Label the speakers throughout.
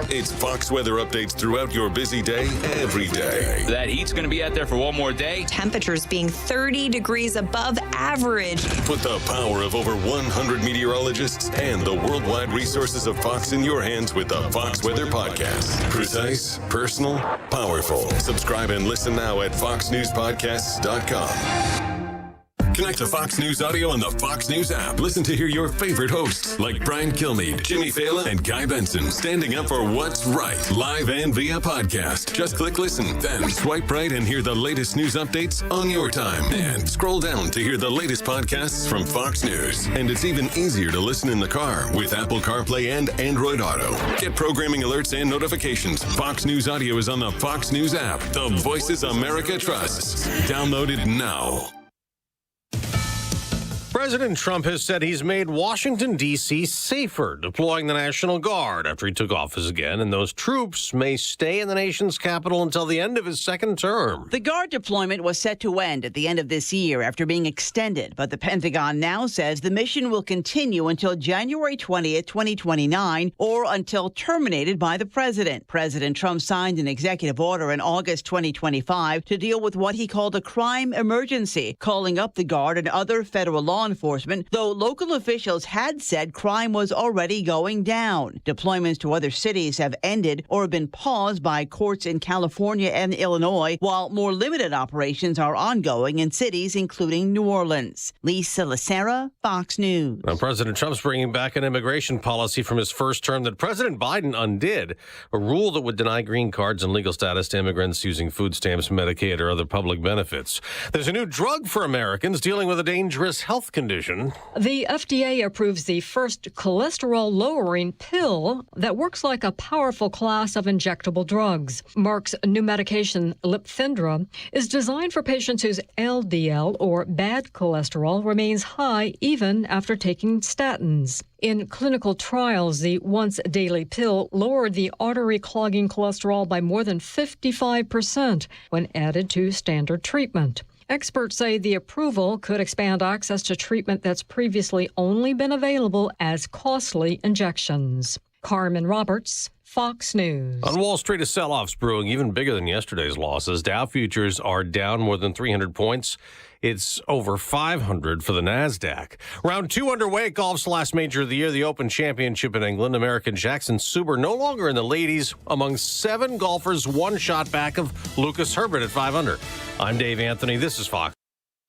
Speaker 1: It's Fox weather updates throughout your busy day, every day.
Speaker 2: That heat's going to be out there for one more day.
Speaker 3: Temperatures being 30 degrees above average.
Speaker 1: Put the power of over 100 meteorologists and the worldwide resources of Fox in your hands with the Fox Weather Podcast. Precise, personal, powerful. Subscribe and listen now at foxnewspodcasts.com. Connect to Fox News Audio on the Fox News app. Listen to hear your favorite hosts like Brian Kilmeade, Jimmy Fallon, and Guy Benson standing up for what's right, live and via podcast. Just click listen, then swipe right and hear the latest news updates on your time. And scroll down to hear the latest podcasts from Fox News. And it's even easier to listen in the car with Apple CarPlay and Android Auto. Get programming alerts and notifications. Fox News Audio is on the Fox News app. The voices America trusts. Download it now.
Speaker 4: President Trump has said he's made Washington, D.C. safer, deploying the National Guard after he took office again, and those troops may stay in the nation's capital until the end of his second term.
Speaker 5: The Guard deployment was set to end at the end of this year after being extended, but the Pentagon now says the mission will continue until January 20th, 2029, or until terminated by the president. President Trump signed an executive order in August 2025 to deal with what he called a crime emergency, calling up the Guard and other federal law enforcement, though local officials had said crime was already going down. Deployments to other cities have ended or been paused by courts in California and Illinois, while more limited operations are ongoing in cities including New Orleans. Lisa Lacera, Fox News.
Speaker 4: Now, President Trump's bringing back an immigration policy from his first term that President Biden undid, a rule that would deny green cards and legal status to immigrants using food stamps, Medicaid, or other public benefits. There's a new drug for Americans dealing with a dangerous health condition.
Speaker 6: The FDA approves the first cholesterol-lowering pill that works like a powerful class of injectable drugs. Merck's new medication, Lipfendra, is designed for patients whose LDL, or bad cholesterol, remains high even after taking statins. In clinical trials, the once-daily pill lowered the artery-clogging cholesterol by more than 55% when added to standard treatment. Experts say the approval could expand access to treatment that's previously only been available as costly injections. Carmen Roberts, Fox News.
Speaker 4: On Wall Street, a sell-off's brewing, even bigger than yesterday's losses. Dow futures are down more than 300 points. It's over 500 for the NASDAQ. Round two underway at golf's last major of the year, the Open Championship in England. American Jackson Suber no longer in the ladies among 7 golfers, one shot back of Lucas Herbert at 5 under. I'm Dave Anthony. This is Fox.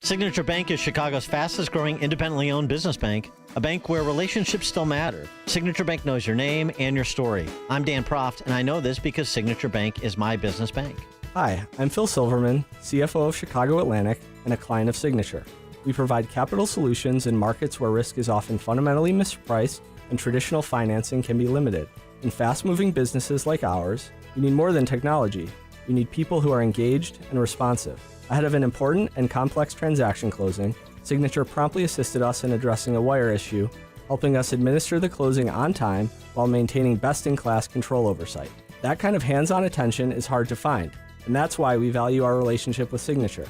Speaker 7: Signature Bank is Chicago's fastest growing independently owned business bank, a bank where relationships still matter. Signature Bank knows your name and your story. I'm Dan Proft, and I know this because Signature Bank is my business bank.
Speaker 8: Hi, I'm Phil Silverman, CFO of Chicago Atlantic and a client of Signature. We provide capital solutions in markets where risk is often fundamentally mispriced and traditional financing can be limited. In fast-moving businesses like ours, you need more than technology. You need people who are engaged and responsive. Ahead of an important and complex transaction closing, Signature promptly assisted us in addressing a wire issue, helping us administer the closing on time while maintaining best-in-class control oversight. That kind of hands-on attention is hard to find, and that's why we value our relationship with Signature.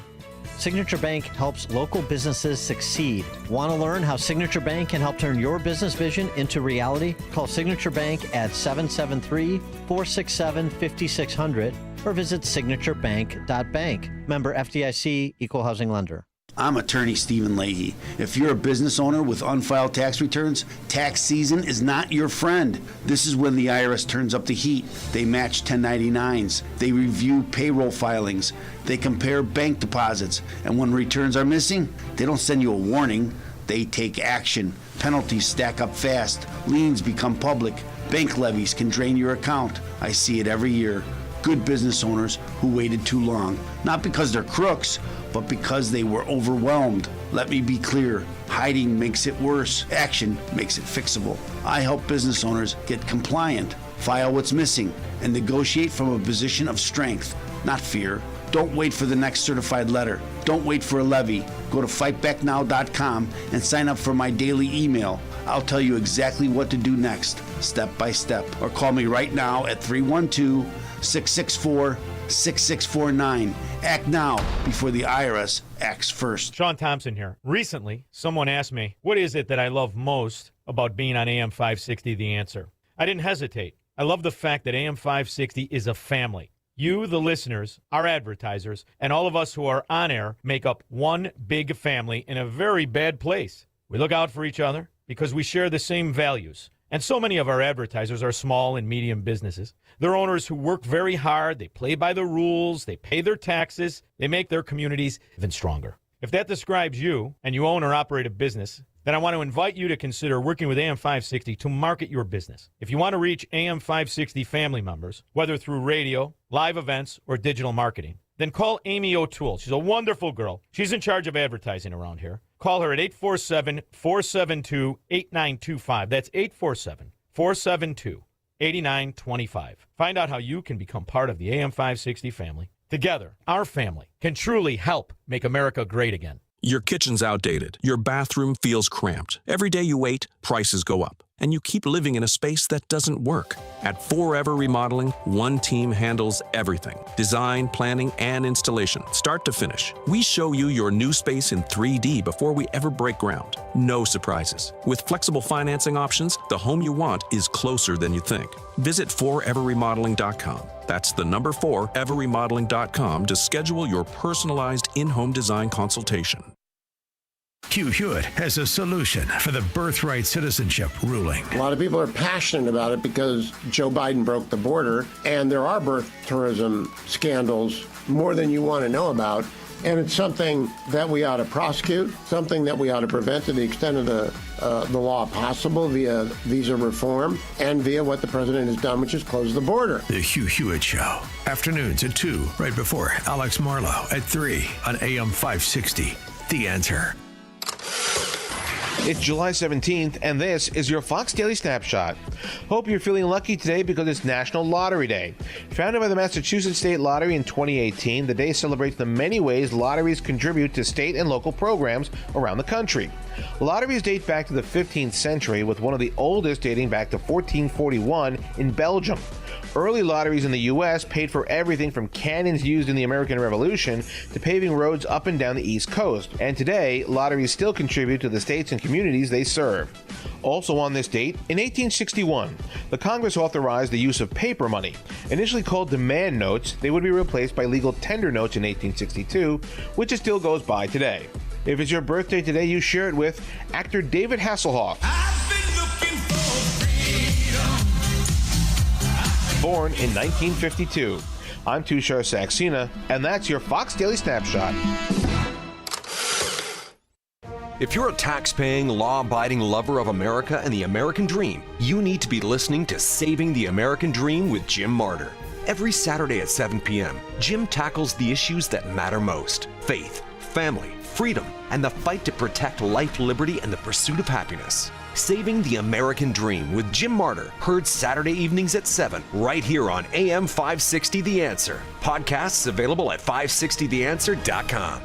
Speaker 7: Signature Bank helps local businesses succeed. Want to learn how Signature Bank can help turn your business vision into reality? Call Signature Bank at 773-467-5600 or visit signaturebank.bank. Member FDIC, Equal Housing Lender.
Speaker 9: I'm attorney Stephen Leahy. If you're a business owner with unfiled tax returns, tax season is not your friend. This is when the IRS turns up the heat. They match 1099s. They review payroll filings. They compare bank deposits. And when returns are missing, they don't send you a warning. They take action. Penalties stack up fast. Liens become public. Bank levies can drain your account. I see it every year. Good business owners who waited too long. Not because they're crooks, but because they were overwhelmed. Let me be clear, hiding makes it worse. Action makes it fixable. I help business owners get compliant, file what's missing, and negotiate from a position of strength, not fear. Don't wait for the next certified letter. Don't wait for a levy. Go to fightbacknow.com and sign up for my daily email. I'll tell you exactly what to do next, step by step. Or call me right now at 312-664-6649. Act now before the IRS acts first.
Speaker 10: Sean Thompson here. Recently, someone asked me, what is it that I love most about being on AM 560 The Answer? I didn't hesitate. I love the fact that AM 560 is a family. You, the listeners, our advertisers, and all of us who are on air make up one big family in a very bad place. We look out for each other because we share the same values. And so many of our advertisers are small and medium businesses. They're owners who work very hard, they play by the rules, they pay their taxes, they make their communities even stronger. If that describes you, and you own or operate a business, then I want to invite you to consider working with AM 560 to market your business. If you want to reach AM 560 family members, whether through radio, live events, or digital marketing, then call Amy O'Toole. She's a wonderful girl. She's in charge of advertising around here. Call her at 847-472-8925. That's 847-472-8925. Find out how you can become part of the AM 560 family. Together, our family can truly help make America great again.
Speaker 11: Your kitchen's outdated. Your bathroom feels cramped. Every day you wait, prices go up. And you keep living in a space that doesn't work. At Forever Remodeling, one team handles everything. Design, planning, and installation, start to finish. We show you your new space in 3D before we ever break ground. No surprises. With flexible financing options, the home you want is closer than you think. Visit foreverremodeling.com. That's the number 4everremodeling.com to schedule your personalized in-home design consultation.
Speaker 12: Hugh Hewitt has a solution for the birthright citizenship ruling.
Speaker 13: A lot of people are passionate about it because Joe Biden broke the border, and there are birth tourism scandals more than you want to know about. And it's something that we ought to prosecute, something that we ought to prevent to the extent of the law possible via visa reform and via what the president has done, which is close the border.
Speaker 12: The Hugh Hewitt Show. Afternoons at 2, right before Alex Marlowe at 3 on AM 560. The Answer.
Speaker 14: It's July 17th, and this is your Fox Daily Snapshot. Hope you're feeling lucky today because it's National Lottery Day. Founded by the Massachusetts State Lottery in 2018, the day celebrates the many ways lotteries contribute to state and local programs around the country. Lotteries date back to the 15th century, with one of the oldest dating back to 1441 in Belgium. Early lotteries in the U.S. paid for everything from cannons used in the American Revolution to paving roads up and down the East Coast. And today, lotteries still contribute to the states and communities they serve. Also on this date, in 1861, the Congress authorized the use of paper money. Initially called demand notes, they would be replaced by legal tender notes in 1862, which it still goes by today. If it's your birthday today, you share it with actor David Hasselhoff. Born in 1952. I'm Tushar Saxena, and that's your Fox Daily Snapshot.
Speaker 15: If you're a tax-paying, law-abiding lover of America and the American dream, you need to be listening to Saving the American Dream with Jim Martyr. Every Saturday at 7 p.m., Jim tackles the issues that matter most: faith, family, freedom, and the fight to protect life, liberty, and the pursuit of happiness. Saving the American Dream with Jim Martyr, heard Saturday evenings at 7, right here on AM 560 The Answer. Podcasts available at 560theanswer.com.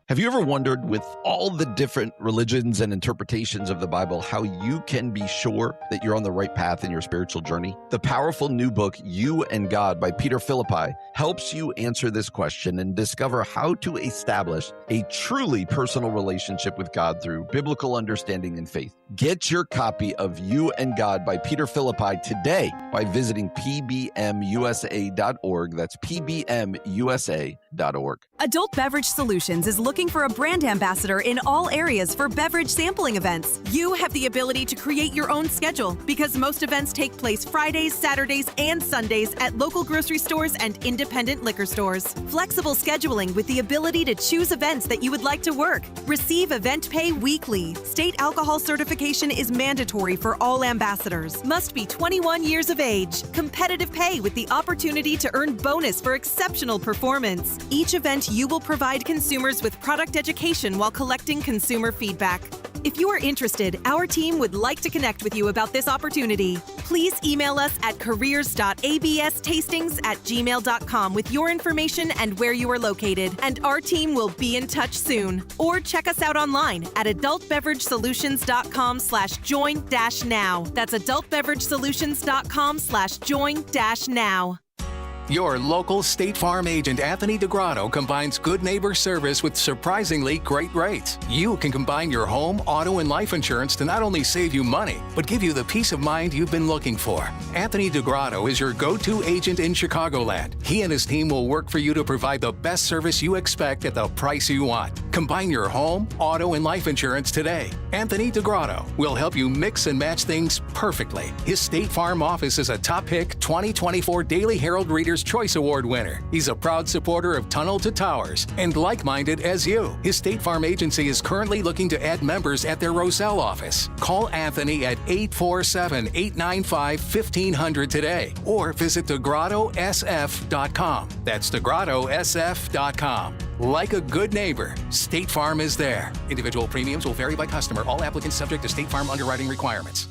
Speaker 16: Have you ever wondered, with all the different religions and interpretations of the Bible, how you can be sure that you're on the right path in your spiritual journey? The powerful new book, You and God by Peter Philippi, helps you answer this question and discover how to establish a truly personal relationship with God through biblical understanding and faith. Get your copy of You and God by Peter Philippi today by visiting pbmusa.org. That's pbmusa.org.
Speaker 17: Adult Beverage Solutions is looking for a brand ambassador in all areas for beverage sampling events. You have the ability to create your own schedule because most events take place Fridays, Saturdays, and Sundays at local grocery stores and independent liquor stores. Flexible scheduling with the ability to choose events that you would like to work. Receive event pay weekly. State alcohol certification is mandatory for all ambassadors. Must be 21 years of age. Competitive pay with the opportunity to earn bonus for exceptional performance. Each event you will provide consumers with product education while collecting consumer feedback. If you are interested, our team would like to connect with you about this opportunity. Please email us at careers.abstastings@gmail.com with your information and where you are located, and our team will be in touch soon. Or check us out online at adultbeveragesolutions.com/join-now. That's adultbeveragesolutions.com/join-now.
Speaker 18: Your local State Farm agent Anthony DeGrotto combines good neighbor service with surprisingly great rates. You can combine your home, auto, and life insurance to not only save you money, but give you the peace of mind you've been looking for. Anthony DeGrotto is your go-to agent in Chicagoland. He and his team will work for you to provide the best service you expect at the price you want. Combine your home, auto, and life insurance today. Anthony DeGrotto will help you mix and match things perfectly. His State Farm office is a top pick 2024 Daily Herald Reader's Choice Award winner. He's a proud supporter of Tunnel to Towers and like-minded as you. His State Farm agency is currently looking to add members at their Roselle office. Call Anthony at 847-895-1500 today or visit DeGrottoSF.com. That's DeGrottoSF.com. Like a good neighbor, State Farm is there. Individual premiums will vary by customer. All applicants subject to State Farm underwriting requirements.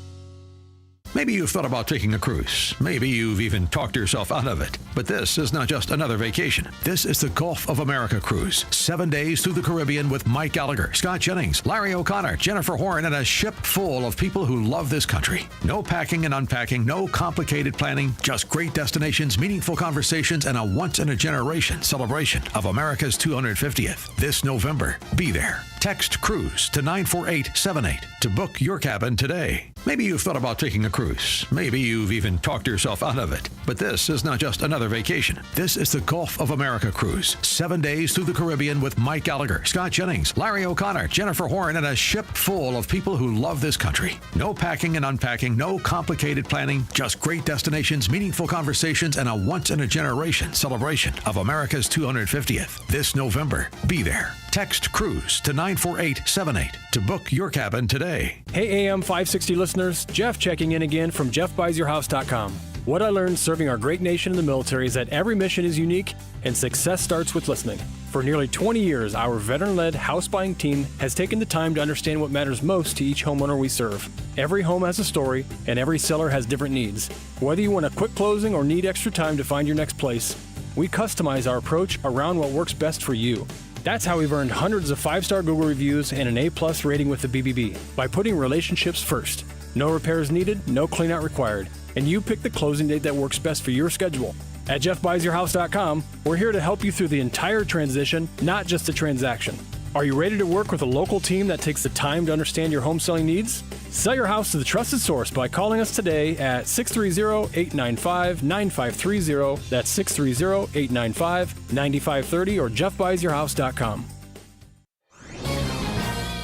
Speaker 12: Maybe you've thought about taking a cruise. Maybe you've even talked yourself out of it. But this is not just another vacation. This is the Gulf of America cruise. 7 days through the Caribbean with Mike Gallagher, Scott Jennings, Larry O'Connor, Jennifer Horn, and a ship full of people who love this country. No packing and unpacking, no complicated planning, just great destinations, meaningful conversations, and a once-in-a-generation celebration of America's 250th. This November, be there. Text CRUISE to 94878 to book your cabin today. Maybe you've thought about taking a cruise. Maybe you've even talked yourself out of it. But this is not just another vacation. This is the Gulf of America cruise. 7 days through the Caribbean with Mike Gallagher, Scott Jennings, Larry O'Connor, Jennifer Horn, and a ship full of people who love this country. No packing and unpacking, no complicated planning, just great destinations, meaningful conversations, and a once-in-a-generation celebration of America's 250th. This November, be there. Text CRUISE to 94878 to book your cabin today.
Speaker 19: Hey AM 560 listeners, Jeff checking in again from JeffBuysYourHouse.com. What I learned serving our great nation in the military is that every mission is unique and success starts with listening. For nearly 20 years, our veteran-led house buying team has taken the time to understand what matters most to each homeowner we serve. Every home has a story, and every seller has different needs. Whether you want a quick closing or need extra time to find your next place, we customize our approach around what works best for you. That's how we've earned hundreds of 5-star Google reviews and an A+ rating with the BBB, by putting relationships first. No repairs needed, no cleanout required, and you pick the closing date that works best for your schedule. At JeffBuysYourHouse.com, we're here to help you through the entire transition, not just the transaction. Are you ready to work with a local team that takes the time to understand your home selling needs? Sell your house to the trusted source by calling us today at 630-895-9530. That's 630-895-9530 or JeffBuysYourHouse.com.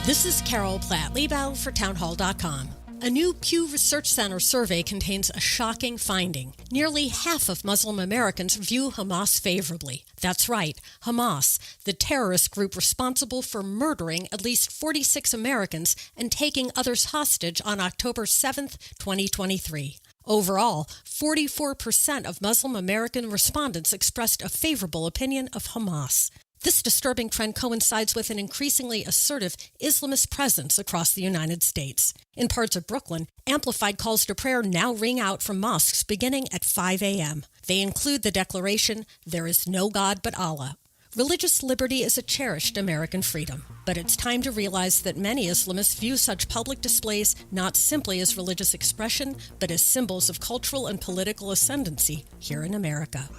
Speaker 20: This is Carol Platt-Liebau for Townhall.com. A new Pew Research Center survey contains a shocking finding. Nearly half of Muslim Americans view Hamas favorably. That's right, Hamas, the terrorist group responsible for murdering at least 46 Americans and taking others hostage on October 7th, 2023. Overall, 44% of Muslim American respondents expressed a favorable opinion of Hamas. This disturbing trend coincides with an increasingly assertive Islamist presence across the United States. In parts of Brooklyn, amplified calls to prayer now ring out from mosques beginning at 5 a.m. They include the declaration, "There is no God but Allah." Religious liberty is a cherished American freedom, but it's time to realize that many Islamists view such public displays not simply as religious expression, but as symbols of cultural and political ascendancy here in America.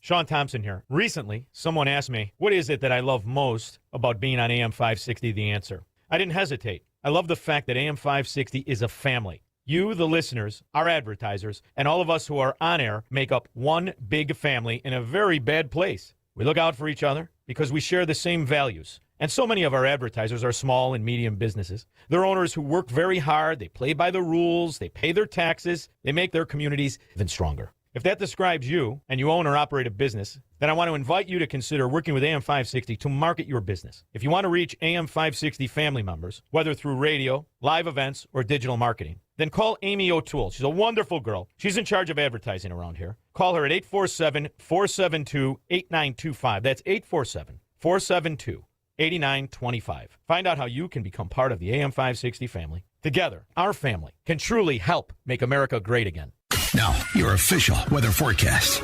Speaker 10: Sean Thompson here. Recently, someone asked me, what is it that I love most about being on AM 560 The Answer? I didn't hesitate. I love the fact that AM 560 is a family. You, the listeners, our advertisers, and all of us who are on air make up one big family in a very bad place. We look out for each other because we share the same values. And so many of our advertisers are small and medium businesses. They're owners who work very hard, they play by the rules, they pay their taxes, they make their communities even stronger. If that describes you and you own or operate a business, then I want to invite you to consider working with AM 560 to market your business. If you want to reach AM 560 family members, whether through radio, live events, or digital marketing, then call Amy O'Toole. She's a wonderful girl. She's in charge of advertising around here. Call her at 847-472-8925. That's 847-472-8925. Find out how you can become part of the AM 560 family. Together, our family can truly help make America great again.
Speaker 12: Now, your official weather forecast.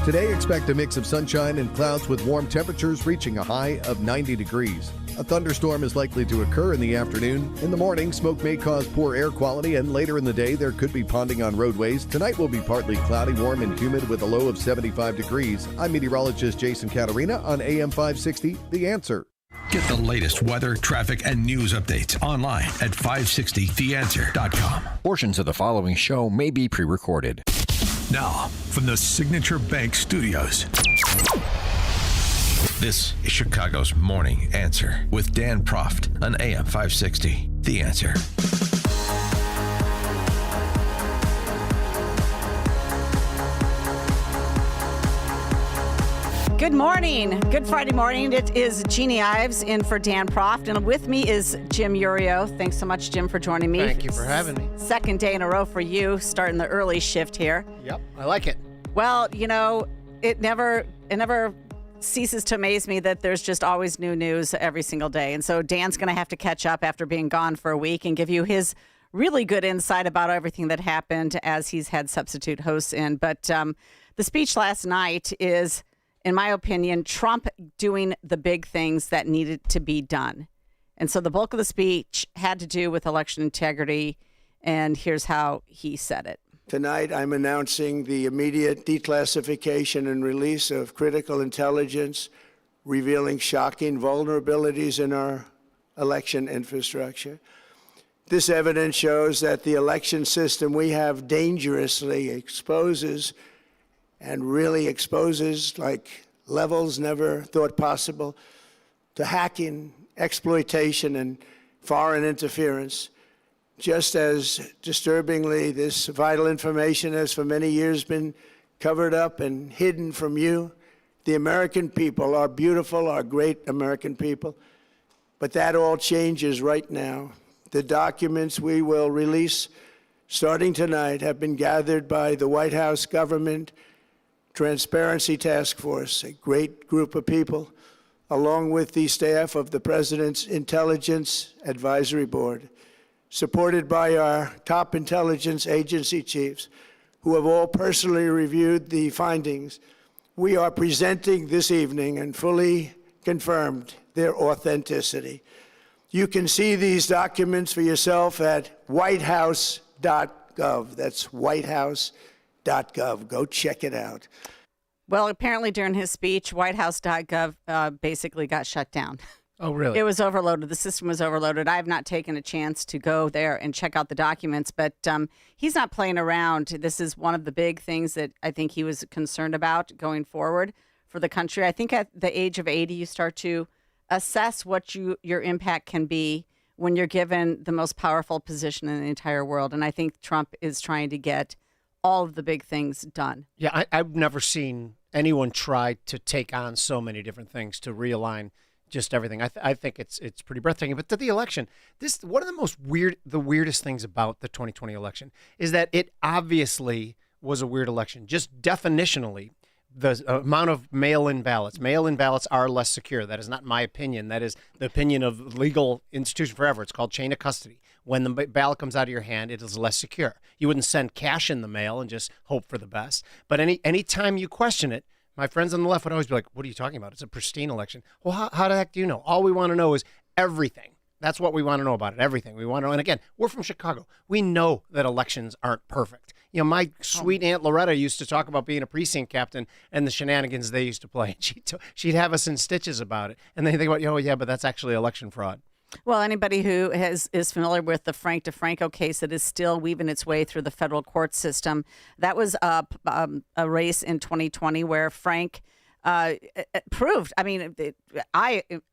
Speaker 21: Today, expect a mix of sunshine and clouds with warm temperatures reaching a high of 90 degrees. A thunderstorm is likely to occur in the afternoon. In the morning, smoke may cause poor air quality, and later in the day, there could be ponding on roadways. Tonight will be partly cloudy, warm, and humid with a low of 75 degrees. I'm meteorologist Jason Caterina on AM 560, The Answer.
Speaker 12: Get the latest weather, traffic, and news updates online at 560theanswer.com.
Speaker 22: Portions of the following show may be pre-recorded.
Speaker 12: Now, from the Signature Bank Studios. This is Chicago's Morning Answer with Dan Proft on AM 560. The Answer.
Speaker 23: Good morning. Good Friday morning. It is Jeannie Ives in for Dan Proft, and with me is Jim Urio. Thanks so much, Jim, for joining me.
Speaker 24: Thank you for having me.
Speaker 23: Second day in a row for you, starting the early shift here.
Speaker 24: Yep, I like it.
Speaker 23: Well, you know, it never ceases to amaze me that there's just always new news every single day. And so Dan's going to have to catch up after being gone for a week and give you his really good insight about everything that happened as he's had substitute hosts in. But the speech last night is, in my opinion, Trump doing the big things that needed to be done. And so the bulk of the speech had to do with election integrity. And here's how he said it.
Speaker 25: Tonight, I'm announcing the immediate declassification and release of critical intelligence revealing shocking vulnerabilities in our election infrastructure. This evidence shows that the election system we have dangerously exposes like levels never thought possible to hacking, exploitation, and foreign interference. Just as disturbingly, this vital information has for many years been covered up and hidden from you, the American people, our beautiful, our great American people. But that all changes right now. The documents we will release starting tonight have been gathered by the White House Government Transparency Task Force, a great group of people, along with the staff of the President's Intelligence Advisory Board, supported by our top intelligence agency chiefs, who have all personally reviewed the findings. We are presenting this evening and fully confirmed their authenticity. You can see these documents for yourself at whitehouse.gov. That's whitehouse.gov. Go check it out.
Speaker 23: Well, apparently during his speech, whitehouse.gov basically got shut down.
Speaker 24: Oh, really?
Speaker 23: It was overloaded. The system was overloaded. I have not taken a chance to go there and check out the documents, but he's not playing around. This is one of the big things that I think he was concerned about going forward for the country. I think at the age of 80, you start to assess what your impact can be when you're given the most powerful position in the entire world. And I think Trump is trying to get all of the big things done.
Speaker 24: Yeah, I've never seen anyone try to take on so many different things to realign just everything. I think it's pretty breathtaking. But to the election, one of the weirdest things about the 2020 election is that it obviously was a weird election. Just definitionally, the amount of mail-in ballots. Mail-in ballots are less secure. That is not my opinion. That is the opinion of legal institution forever. It's called chain of custody. When the ballot comes out of your hand, it is less secure. You wouldn't send cash in the mail and just hope for the best. But any time you question it, my friends on the left would always be like, what are you talking about? It's a pristine election. Well, how the heck do you know? All we want to know is everything. That's what we want to know about it, everything. We want to know. And again, we're from Chicago. We know that elections aren't perfect. You know, my sweet Aunt Loretta used to talk about being a precinct captain and the shenanigans they used to play. She'd have us in stitches about it. And then you think about, oh, yeah, but that's actually election fraud.
Speaker 23: Well, anybody who is familiar with the Frank DeFranco case that is still weaving its way through the federal court system, that was a race in 2020 where Frank proved, in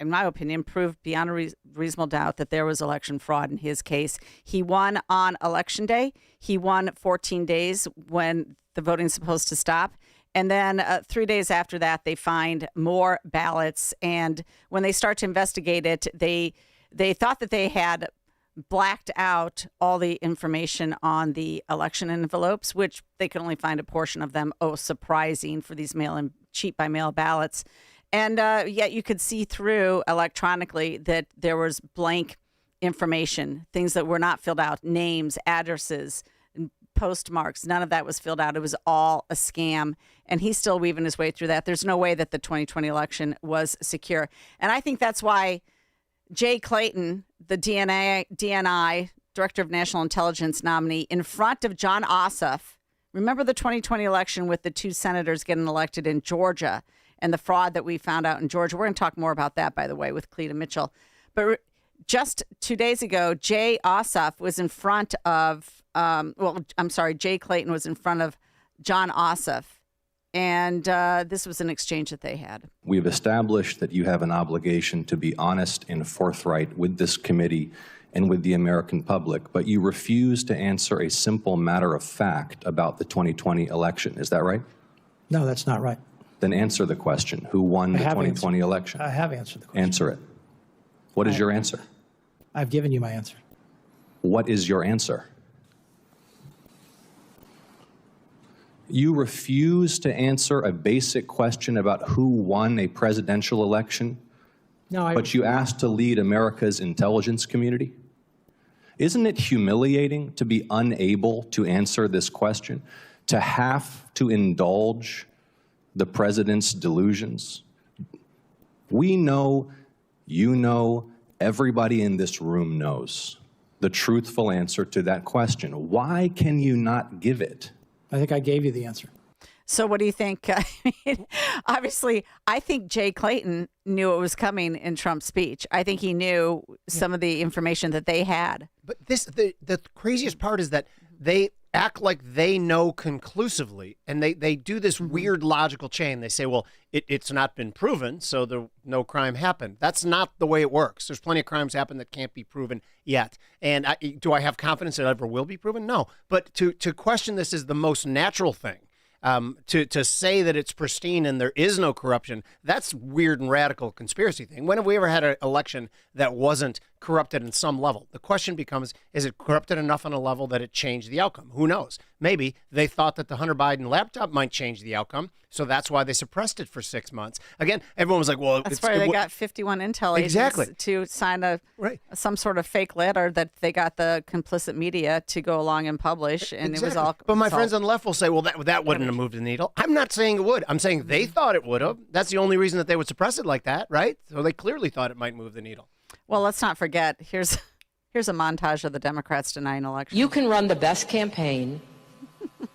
Speaker 23: my opinion, proved beyond a reasonable doubt that there was election fraud in his case. He won on Election Day. He won 14 days when the voting's supposed to stop. And then 3 days after that, they find more ballots. And when they start to investigate it, they thought that they had blacked out all the information on the election envelopes, which they could only find a portion of them. Oh, surprising for these cheat by mail ballots. And yet you could see through electronically that there was blank information, things that were not filled out, names, addresses, postmarks. None of that was filled out. It was all a scam. And he's still weaving his way through that. There's no way that the 2020 election was secure. And I think that's why Jay Clayton, the DNI, Director of National Intelligence nominee, in front of John Ossoff. Remember the 2020 election with the 2 senators getting elected in Georgia and the fraud that we found out in Georgia? We're going to talk more about that, by the way, with Cleta Mitchell. But just 2 days ago, Jay Ossoff was in front of, Jay Clayton was in front of John Ossoff. And this was an exchange that they had.
Speaker 1: We've established that you have an obligation to be honest and forthright with this committee and with the American public, but you refuse to answer a simple matter of fact about the 2020 election. Is that right?
Speaker 2: No, that's not right.
Speaker 1: Then answer the question. Who won the 2020 election?
Speaker 2: I have answered the question.
Speaker 1: Answer it. What is your answer?
Speaker 2: I've given you my answer.
Speaker 1: What is your answer? You refuse to answer a basic question about who won a presidential election, but you asked to lead America's intelligence community? Isn't it humiliating to be unable to answer this question, to have to indulge the president's delusions? We know, you know, everybody in this room knows the truthful answer to that question. Why can you not give it?
Speaker 2: I think I gave you the answer.
Speaker 23: So what do you think? I mean, obviously, I think Jay Clayton knew it was coming in Trump's speech. I think he knew some of the information that they had.
Speaker 24: But the craziest part is that they act like they know conclusively, and they do this weird logical chain. They say, well, it's not been proven, so no crime happened. That's not the way it works. There's plenty of crimes happen that can't be proven yet. And do I have confidence that it ever will be proven? No. But to question this is the most natural thing. To say that it's pristine and there is no corruption, that's weird and radical conspiracy thing. When have we ever had an election that wasn't corrupted in some level? The question becomes, is it corrupted enough on a level that it changed the outcome? Who knows? Maybe they thought that the Hunter Biden laptop might change the outcome, so that's why they suppressed it for 6 months. Again, everyone was like, well,
Speaker 23: that's why they got 51 intel agents to sign some sort of fake letter that they got the complicit media to go along and publish, and it was all.
Speaker 24: But my friends on the left will say, well, that wouldn't have moved the needle. I'm not saying it would. I'm saying they thought it would have. That's the only reason that they would suppress it like that, right? So they clearly thought it might move the needle.
Speaker 23: Well, let's not forget. Here's a montage of the Democrats denying election.
Speaker 3: You can run the best campaign.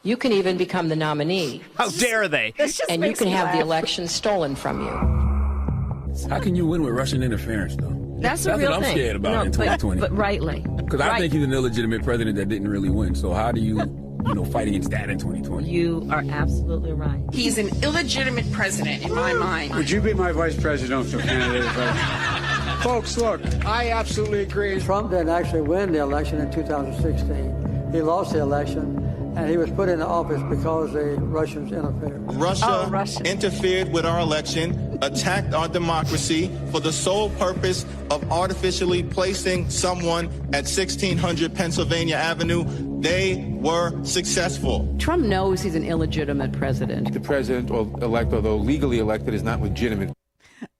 Speaker 3: You can even become the nominee.
Speaker 24: How dare they?
Speaker 3: And you can have the election stolen from you.
Speaker 5: How can you win with Russian interference, though?
Speaker 3: That's a real
Speaker 5: what I'm
Speaker 3: thing.
Speaker 5: scared about in 2020.
Speaker 3: But rightly.
Speaker 5: Because I think he's an illegitimate president that didn't really win. So how do you fight against that in 2020?
Speaker 3: You are absolutely right.
Speaker 6: He's an illegitimate president in my mind.
Speaker 26: Would you be my vice presidential candidate? Folks, look, I absolutely agree.
Speaker 27: Trump didn't actually win the election in 2016. He lost the election, and he was put into office because the Russians interfered.
Speaker 28: Russia interfered with our election, attacked our democracy for the sole purpose of artificially placing someone at 1600 Pennsylvania Avenue. They were successful.
Speaker 3: Trump knows he's an illegitimate president.
Speaker 26: The president-elect, although legally elected, is not legitimate.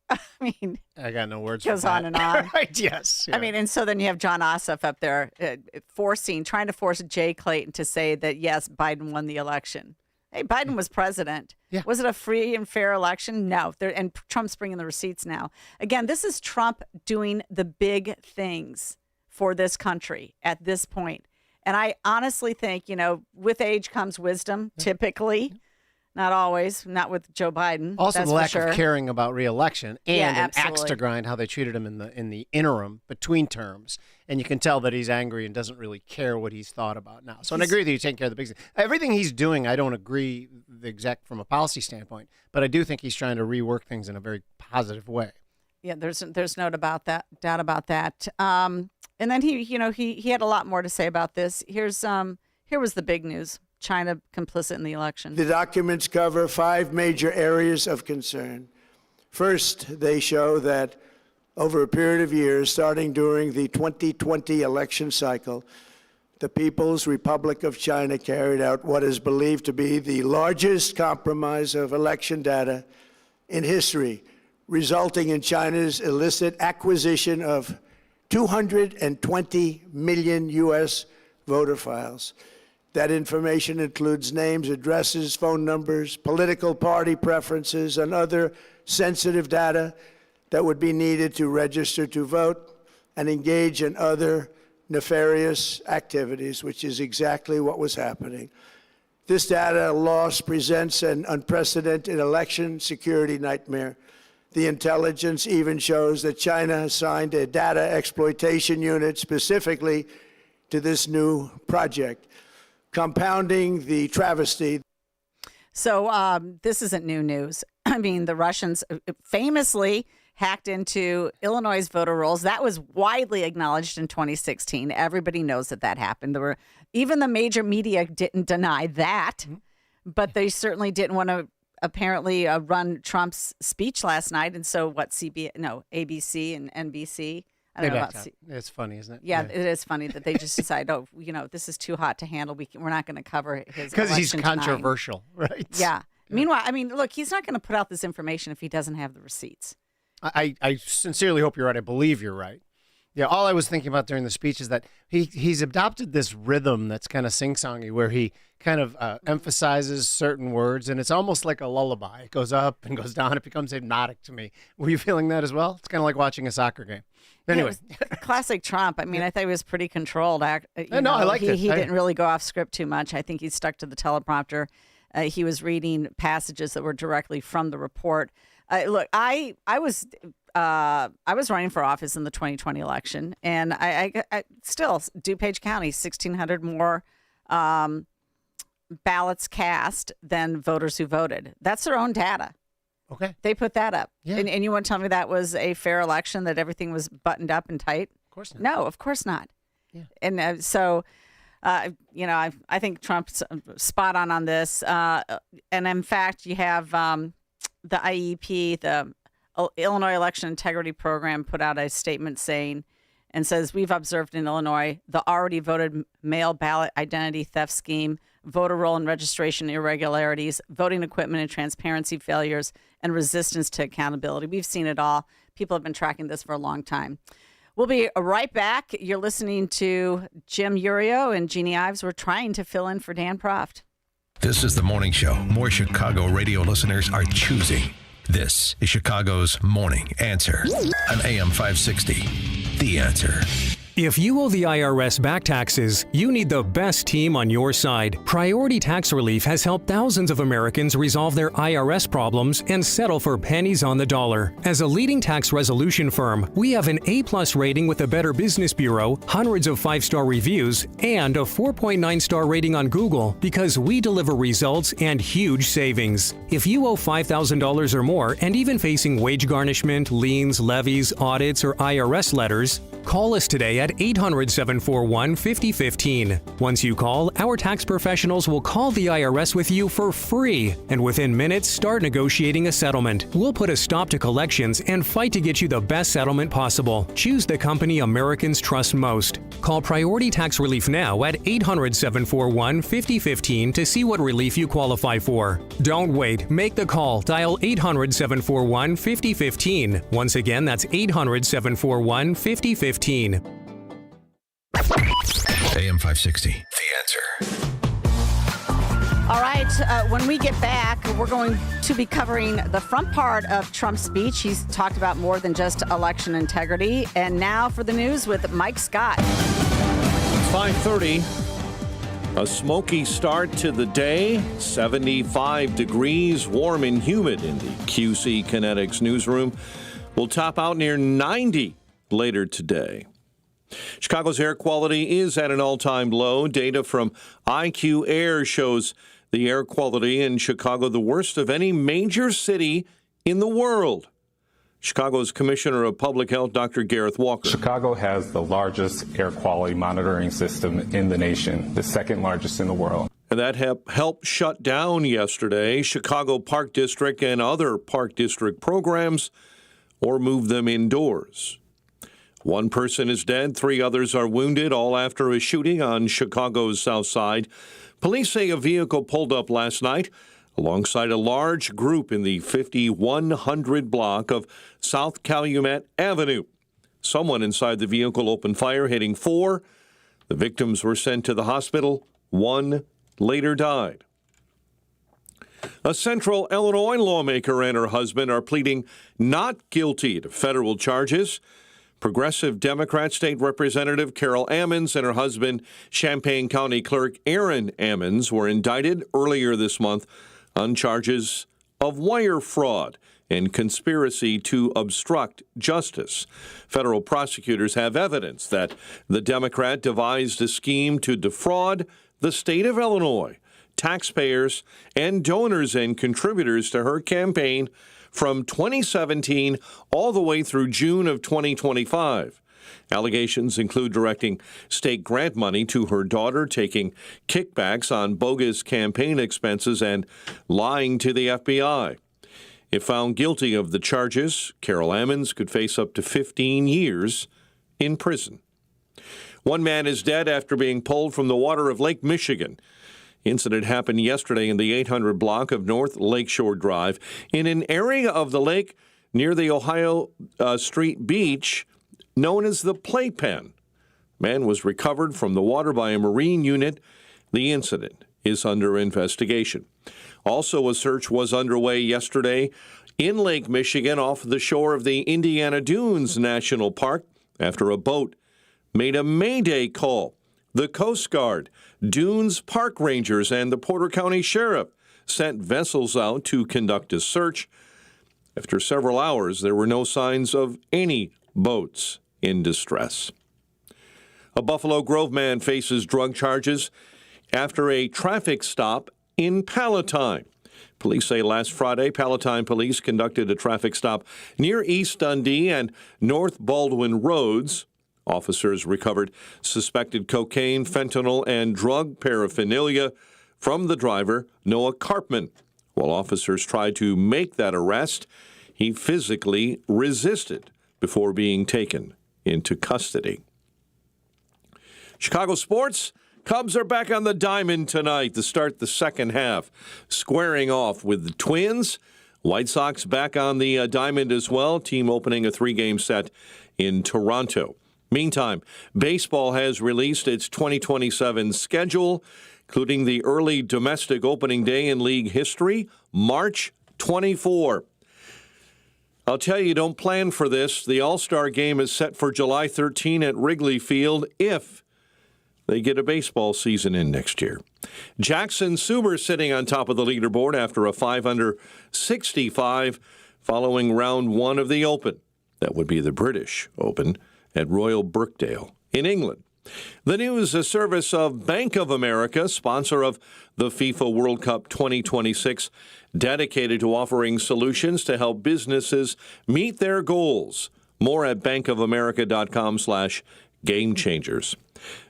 Speaker 23: I mean,
Speaker 24: I got no words.
Speaker 23: Goes
Speaker 24: for that.
Speaker 23: on and on.
Speaker 24: Right? Yes.
Speaker 23: I mean, and so then you have John Ossoff up there trying to force Jay Clayton to say that yes, Biden won the election. Hey, Biden was president.
Speaker 24: Yeah.
Speaker 23: Was it a free and fair election? No. And Trump's bringing the receipts now. Again, this is Trump doing the big things for this country at this point. And I honestly think, with age comes wisdom, typically. Not always, not with Joe Biden.
Speaker 24: Also,
Speaker 23: that's
Speaker 24: the lack
Speaker 23: for sure.
Speaker 24: of caring about re-election and an axe
Speaker 23: absolutely.
Speaker 24: to grind how they treated him in the interim between terms. And you can tell that he's angry and doesn't really care what he's thought about now. So I agree with you, taking care of the big thing. Everything he's doing, I don't agree the exact from a policy standpoint, but I do think he's trying to rework things in a very positive way.
Speaker 23: Yeah, there's no doubt about that. And then he had a lot more to say about this. Here was the big news. China complicit in the election.
Speaker 25: The documents cover 5 major areas of concern. First, they show that over a period of years, starting during the 2020 election cycle, the People's Republic of China carried out what is believed to be the largest compromise of election data in history, resulting in China's illicit acquisition of 220 million U.S. voter files. That information includes names, addresses, phone numbers, political party preferences, and other sensitive data that would be needed to register to vote and engage in other nefarious activities, which is exactly what was happening. This data loss presents an unprecedented election security nightmare. The intelligence even shows that China assigned a data exploitation unit specifically to this new project, compounding the travesty.
Speaker 23: So this isn't new news. I mean, the Russians famously hacked into Illinois' voter rolls. That was widely acknowledged in 2016. Everybody knows that happened. Even the major media didn't deny that, but they certainly didn't want to apparently run Trump's speech last night. And so ABC and NBC. I don't know about
Speaker 24: it's funny, isn't it?
Speaker 23: Yeah, it is funny that they just decide, this is too hot to handle. We're not going to cover his
Speaker 24: because he's
Speaker 23: election
Speaker 24: controversial, right?
Speaker 23: Yeah. Meanwhile, I mean, look, he's not going to put out this information if he doesn't have the receipts.
Speaker 24: I sincerely hope you're right. I believe you're right. Yeah, all I was thinking about during the speech is that he's adopted this rhythm that's kind of sing-songy where he kind of emphasizes certain words, and it's almost like a lullaby. It goes up and goes down. It becomes hypnotic to me. Were you feeling that as well? It's kind of like watching a soccer game. Anyway.
Speaker 23: Yeah, classic Trump. I mean, I thought he was pretty controlled.
Speaker 24: I liked it.
Speaker 23: He didn't really go off script too much. I think he stuck to the teleprompter. He was reading passages that were directly from the report. Look, I was running for office in the 2020 election, and I still, DuPage County, 1,600 more ballots cast than voters who voted. That's their own data.
Speaker 24: Okay.
Speaker 23: They put that up.
Speaker 24: Yeah.
Speaker 23: And you want to tell me that was a fair election, that everything was buttoned up and tight?
Speaker 24: Of course not.
Speaker 23: No, of course not.
Speaker 24: Yeah.
Speaker 23: And I think Trump's spot on this. And in fact, you have the IEP, the Illinois Election Integrity Program, put out a statement and says, we've observed in Illinois the already voted mail ballot identity theft scheme, voter roll and registration irregularities, voting equipment and transparency failures, and resistance to accountability. We've seen it all. People have been tracking this for a long time. We'll be right back. You're listening to Jim Urio and Jeannie Ives. We're trying to fill in for Dan Proft.
Speaker 12: This is the morning show more Chicago radio listeners are choosing. This is Chicago's Morning Answer on AM 560. The Answer.
Speaker 19: If you owe the IRS back taxes, you need the best team on your side. Priority Tax Relief has helped thousands of Americans resolve their IRS problems and settle for pennies on the dollar. As a leading tax resolution firm, we have an A+ rating with the Better Business Bureau, hundreds of 5-star reviews, and a 4.9-star rating on Google because we deliver results and huge savings. If you owe $5,000 or more and even facing wage garnishment, liens, levies, audits, or IRS letters, call us today at 800-741-5015. Once you call, our tax professionals will call the IRS with you for free, and within minutes, start negotiating a settlement. We'll put a stop to collections and fight to get you the best settlement possible. Choose the company Americans trust most. Call Priority Tax Relief now at 800-741-5015 to see what relief you qualify for. Don't wait. Make the call. Dial 800-741-5015. Once again, that's 800-741-5015.
Speaker 12: AM 560. The Answer.
Speaker 23: All right, when we get back, we're going to be covering the front part of Trump's speech. He's talked about more than just election integrity. And now for the news with Mike Scott.
Speaker 4: 5:30. A smoky start to the day. 75 degrees, warm and humid in the QC Kinetics newsroom. We'll top out near 90 later today. Chicago's air quality is at an all-time low. Data from IQ Air shows the air quality in Chicago the worst of any major city in the world. Chicago's Commissioner of Public Health, Dr. Gareth Walker.
Speaker 7: Chicago has the largest air quality monitoring system in the nation, the second largest in the world.
Speaker 4: And that helped shut down yesterday Chicago Park District and other Park District programs or move them indoors. One person is dead, 3 others are wounded, all after a shooting on Chicago's South Side. Police say a vehicle pulled up last night alongside a large group in the 5100 block of South Calumet Avenue. Someone inside the vehicle opened fire, hitting 4. The victims were sent to the hospital. 1 later died. A Central Illinois lawmaker and her husband are pleading not guilty to federal charges. Progressive Democrat State Representative Carol Ammons and her husband, Champaign County Clerk Aaron Ammons, were indicted earlier this month on charges of wire fraud and conspiracy to obstruct justice. Federal prosecutors have evidence that the Democrat devised a scheme to defraud the state of Illinois, taxpayers, and donors and contributors to her campaign from 2017 all the way through June of 2025. Allegations include directing state grant money to her daughter, taking kickbacks on bogus campaign expenses, and lying to the FBI. If found guilty of the charges, Carol Ammons could face up to 15 years in prison. One man is dead after being pulled from the water of Lake Michigan. Incident happened yesterday in the 800 block of North Lakeshore Drive in an area of the lake near the Ohio Street Beach known as the Playpen. Man was recovered from the water by a Marine unit. The incident is under investigation. Also, a search was underway yesterday in Lake Michigan off the shore of the Indiana Dunes National Park after a boat made a mayday call. The Coast Guard, Dunes Park Rangers, and the Porter County Sheriff sent vessels out to conduct a search. After several hours, there were no signs of any boats in distress. A Buffalo Grove man faces drug charges after a traffic stop in Palatine. Police say last Friday, Palatine police conducted a traffic stop near East Dundee and North Baldwin Roads. Officers recovered suspected cocaine, fentanyl, and drug paraphernalia from the driver, Noah Karpman. While officers tried to make that arrest, he physically resisted before being taken into custody. Chicago sports. Cubs are back on the diamond tonight to start the second half, squaring off with the Twins. White Sox back on the diamond as well, team opening a 3-game set in Toronto. Meantime, baseball has released its 2027 schedule, including the early domestic opening day in league history, March 24. I'll tell you, don't plan for this. The All-Star game is set for July 13 at Wrigley Field if they get a baseball season in next year. Jackson Suber sitting on top of the leaderboard after a 5-under 65 following round one of the Open. That would be the British Open at Royal Birkdale in England. The news, a service of Bank of America, sponsor of the FIFA World Cup 2026, dedicated to offering solutions to help businesses meet their goals. More at bankofamerica.com/gamechangers.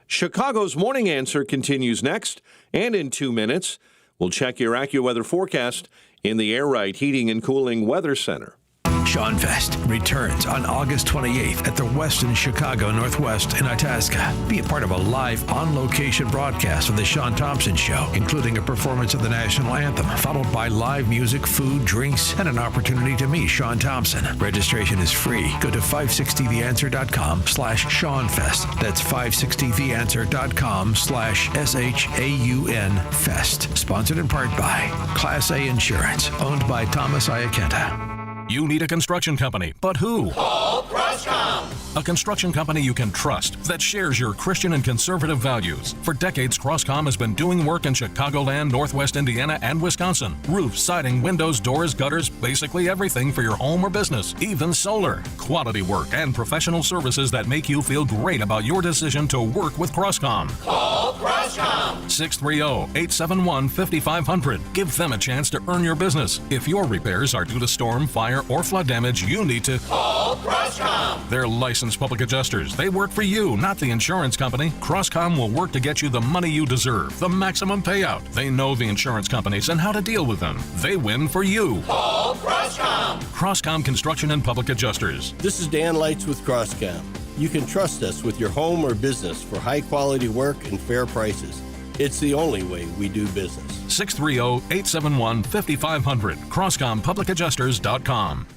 Speaker 4: Chicago's Morning Answer continues next, and in 2 minutes, we'll check your AccuWeather forecast in the Air Right Heating and Cooling Weather Center.
Speaker 12: Sean Fest returns on August 28th at the Westin Chicago Northwest in Itasca. Be a part of a live, on-location broadcast of The Sean Thompson Show, including a performance of the national anthem, followed by live music, food, drinks, and an opportunity to meet Sean Thompson. Registration is free. Go to 560theanswer.com/SeanFest. That's 560theanswer.com/SHAUN Fest. Sponsored in part by Class A Insurance, owned by Thomas Iacenta.
Speaker 8: You need a construction company, but who?
Speaker 9: Call Croscom.
Speaker 8: A construction company you can trust that shares your Christian and conservative values. For decades, Croscom has been doing work in Chicagoland, Northwest Indiana, and Wisconsin. Roofs, siding, windows, doors, gutters, basically everything for your home or business, even solar. Quality work and professional services that make you feel great about your decision to work with Croscom.
Speaker 9: Call Croscom.
Speaker 8: 630-871-5500. Give them a chance to earn your business. If your repairs are due to storm, fire, or flood damage, you need to
Speaker 9: call Croscom.
Speaker 8: They're licensed public adjusters. They work for you, not the insurance company. Croscom will work to get you the money you deserve, the maximum payout. They know the insurance companies and how to deal with them. They win for you.
Speaker 9: Call Croscom.
Speaker 8: Croscom Construction and Public Adjusters.
Speaker 11: This is Dan Lights with Croscom. You can trust us with your home or business for high-quality work and fair prices. It's the only way we do business.
Speaker 8: 630-871-5500. CroscomPublicAdjusters.com.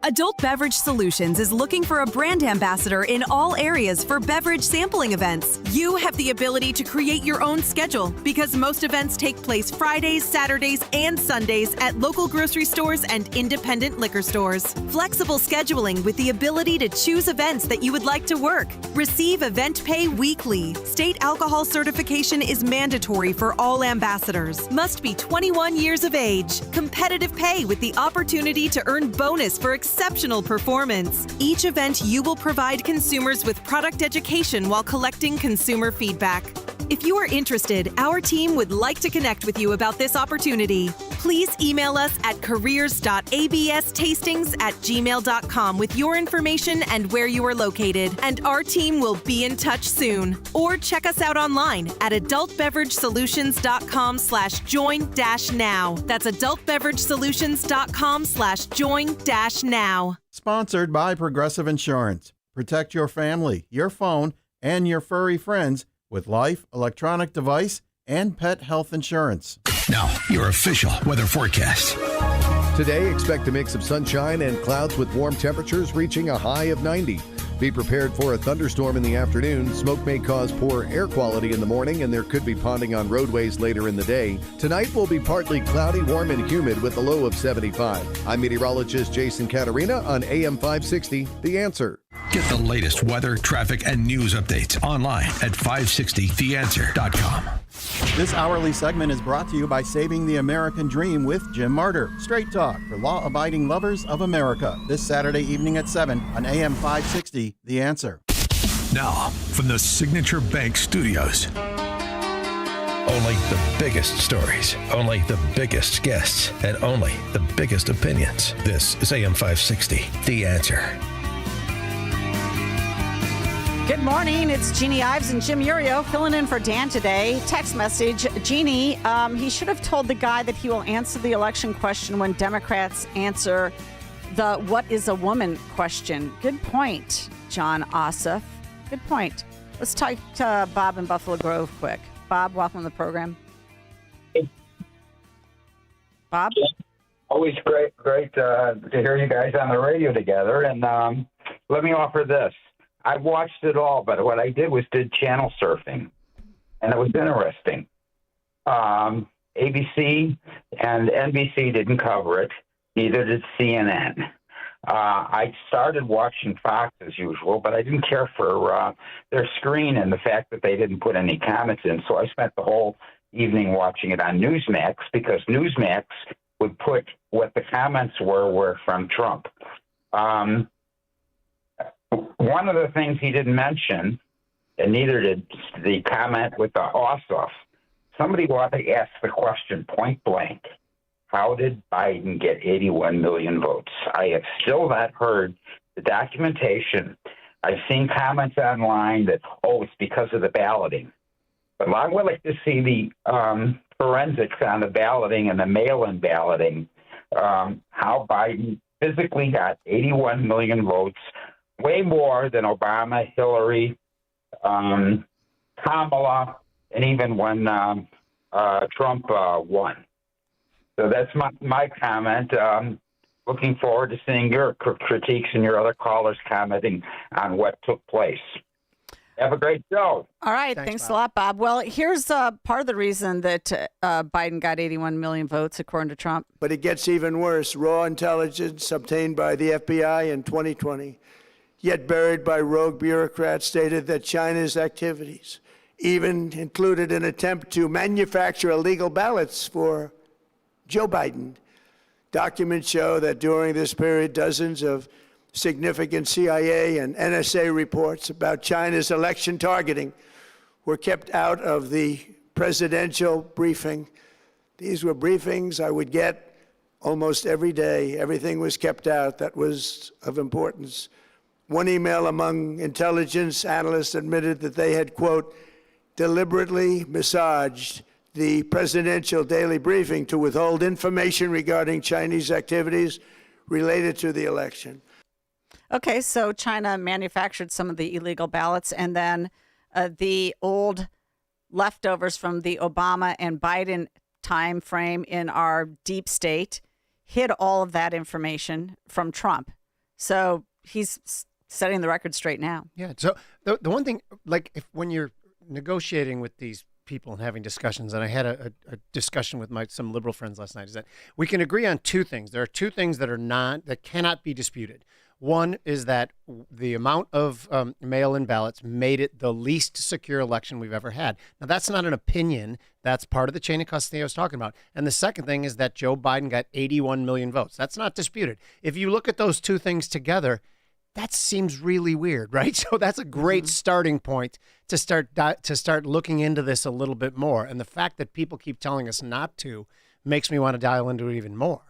Speaker 10: Adult Beverage Solutions is looking for a brand ambassador in all areas for beverage sampling events. You have the ability to create your own schedule because most events take place Fridays, Saturdays, and Sundays at local grocery stores and independent liquor stores. Flexible scheduling with the ability to choose events that you would like to work. Receive event pay weekly. State alcohol certification is mandatory for all ambassadors. Must be 21 years of age. Competitive pay with the opportunity to earn bonus for exceptional performance. Each event, you will provide consumers with product education while collecting consumer feedback. If you are interested, our team would like to connect with you about this opportunity. Please email us at careers.abstastings@gmail.com with your information and where you are located, and our team will be in touch soon. Or check us out online at adultbeveragesolutions.com/join-now. That's adultbeveragesolutions.com/join-now.
Speaker 13: Sponsored by Progressive Insurance. Protect your family, your phone, and your furry friends with life, electronic device, and pet health insurance.
Speaker 12: Now, your official weather forecast.
Speaker 21: Today, expect a mix of sunshine and clouds with warm temperatures reaching a high of 90. Be prepared for a thunderstorm in the afternoon. Smoke may cause poor air quality in the morning, and there could be ponding on roadways later in the day. Tonight will be partly cloudy, warm, and humid with a low of 75. I'm meteorologist Jason Catarina on AM 560, The Answer.
Speaker 12: Get the latest weather, traffic, and news updates online at 560theanswer.com.
Speaker 13: This hourly segment is brought to you by Saving the American Dream with Jim Martyr. Straight talk for law-abiding lovers of America. This Saturday evening at 7 on AM 560, The Answer.
Speaker 12: Now, from the Signature Bank Studios. Only the biggest stories, only the biggest guests, and only the biggest opinions. This is AM 560, The Answer.
Speaker 23: Good morning. It's Jeannie Ives and Jim Urio filling in for Dan today. Text message, Jeannie, he should have told the guy that he will answer the election question when Democrats answer the what is a woman question. Good point, John Ossoff. Good point. Let's talk to Bob in Buffalo Grove quick. Bob, welcome to the program. Bob?
Speaker 14: Always great to hear you guys on the radio together. And let me offer this. I've watched it all, but what I did was did channel surfing, and it was interesting. ABC and NBC didn't cover it, neither did CNN. I started watching Fox as usual, but I didn't care for their screen and the fact that they didn't put any comments in, so I spent the whole evening watching it on Newsmax, because Newsmax would put what the comments were from Trump. One of the things he didn't mention, and neither did the comment with the Ossoff, somebody ought to ask the question point blank, how did Biden get 81 million votes? I have still not heard the documentation. I've seen comments online that, it's because of the balloting. But I would like to see the forensics on the balloting and the mail-in balloting, how Biden physically got 81 million votes, way more than Obama, Hillary, Kamala, and even when Trump won. So that's my comment. Looking forward to seeing your critiques and your other callers commenting on what took place. Have a great show.
Speaker 23: All right. Thanks a lot, Bob. Well, here's part of the reason that Biden got 81 million votes, according to Trump.
Speaker 25: But it gets even worse. Raw intelligence obtained by the FBI in 2020, yet buried by rogue bureaucrats, stated that China's activities even included an attempt to manufacture illegal ballots for Joe Biden. Documents show that during this period, dozens of significant CIA and NSA reports about China's election targeting were kept out of the presidential briefing. These were briefings I would get almost every day. Everything was kept out that was of importance. One email among intelligence analysts admitted that they had, quote, deliberately massaged the presidential daily briefing to withhold information regarding Chinese activities related to the election.
Speaker 23: Okay, so China manufactured some of the illegal ballots, and then the old leftovers from the Obama and Biden time frame in our deep state hid all of that information from Trump. So he's setting the record straight now.
Speaker 24: Yeah. So the one thing, like when you're negotiating with these people and having discussions, and I had a discussion with some liberal friends last night, is that we can agree on two things. There are two things that cannot be disputed. One is that the amount of mail-in ballots made it the least secure election we've ever had. Now, that's not an opinion. That's part of the chain of custody I was talking about. And the second thing is that Joe Biden got 81 million votes. That's not disputed. If you look at those two things together, that seems really weird, right? So that's a great starting point to start looking into this a little bit more. And the fact that people keep telling us not to makes me want to dial into it even more.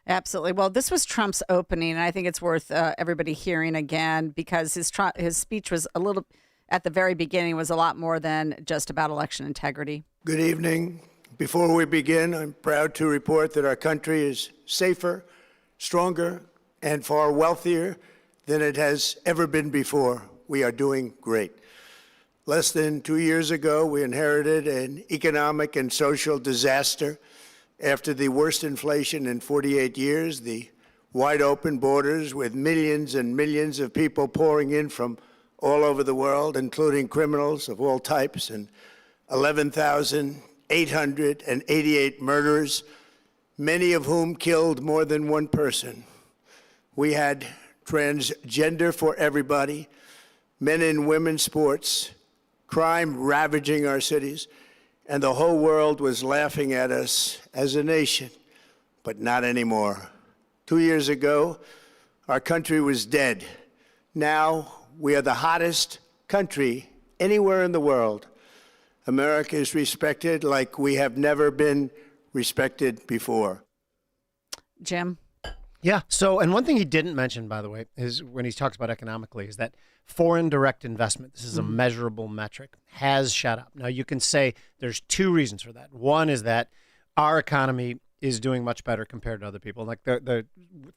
Speaker 23: Absolutely. Well, this was Trump's opening, and I think it's worth everybody hearing again because his speech was at the very beginning, was a lot more than just about election integrity.
Speaker 25: Good evening. Before we begin, I'm proud to report that our country is safer, stronger, and far wealthier than it has ever been before. We are doing great. Less than 2 years ago, we inherited an economic and social disaster. After the worst inflation in 48 years, the wide open borders with millions and millions of people pouring in from all over the world, including criminals of all types, and 11,888 murderers, many of whom killed more than one person. We had transgender for everybody, men and women's sports, crime ravaging our cities, and the whole world was laughing at us as a nation, but not anymore. 2 years ago, our country was dead. Now, we are the hottest country anywhere in the world. America is respected like we have never been respected before.
Speaker 23: Jim?
Speaker 24: Yeah. So, and one thing he didn't mention, by the way, is when he talks about economically, is that foreign direct investment, this is a measurable metric, has shot up. Now, you can say there's two reasons for that. One is that our economy is doing much better compared to other people. Like the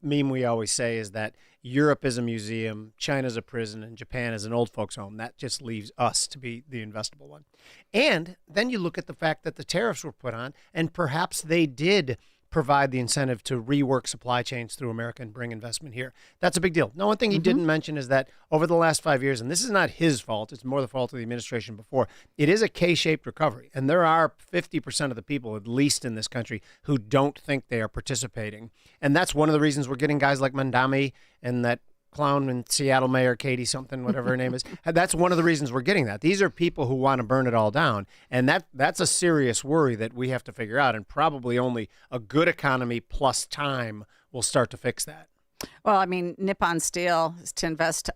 Speaker 24: meme we always say is that Europe is a museum, China's a prison, and Japan is an old folks' home. That just leaves us to be the investable one. And then you look at the fact that the tariffs were put on, and perhaps they did provide the incentive to rework supply chains through America and bring investment here. That's a big deal. Now, one thing he didn't mention is that over the last 5 years, and this is not his fault, it's more the fault of the administration before, it is a K-shaped recovery. And there are 50% of the people, at least in this country, who don't think they are participating. And that's one of the reasons we're getting guys like Mandami and that clown in Seattle mayor, Katie something, whatever her name is. That's one of the reasons we're getting that. These are people who want to burn it all down. And that's a serious worry that we have to figure out. And probably only a good economy plus time will start to fix that.
Speaker 23: Well, I mean, Nippon Steel is to invest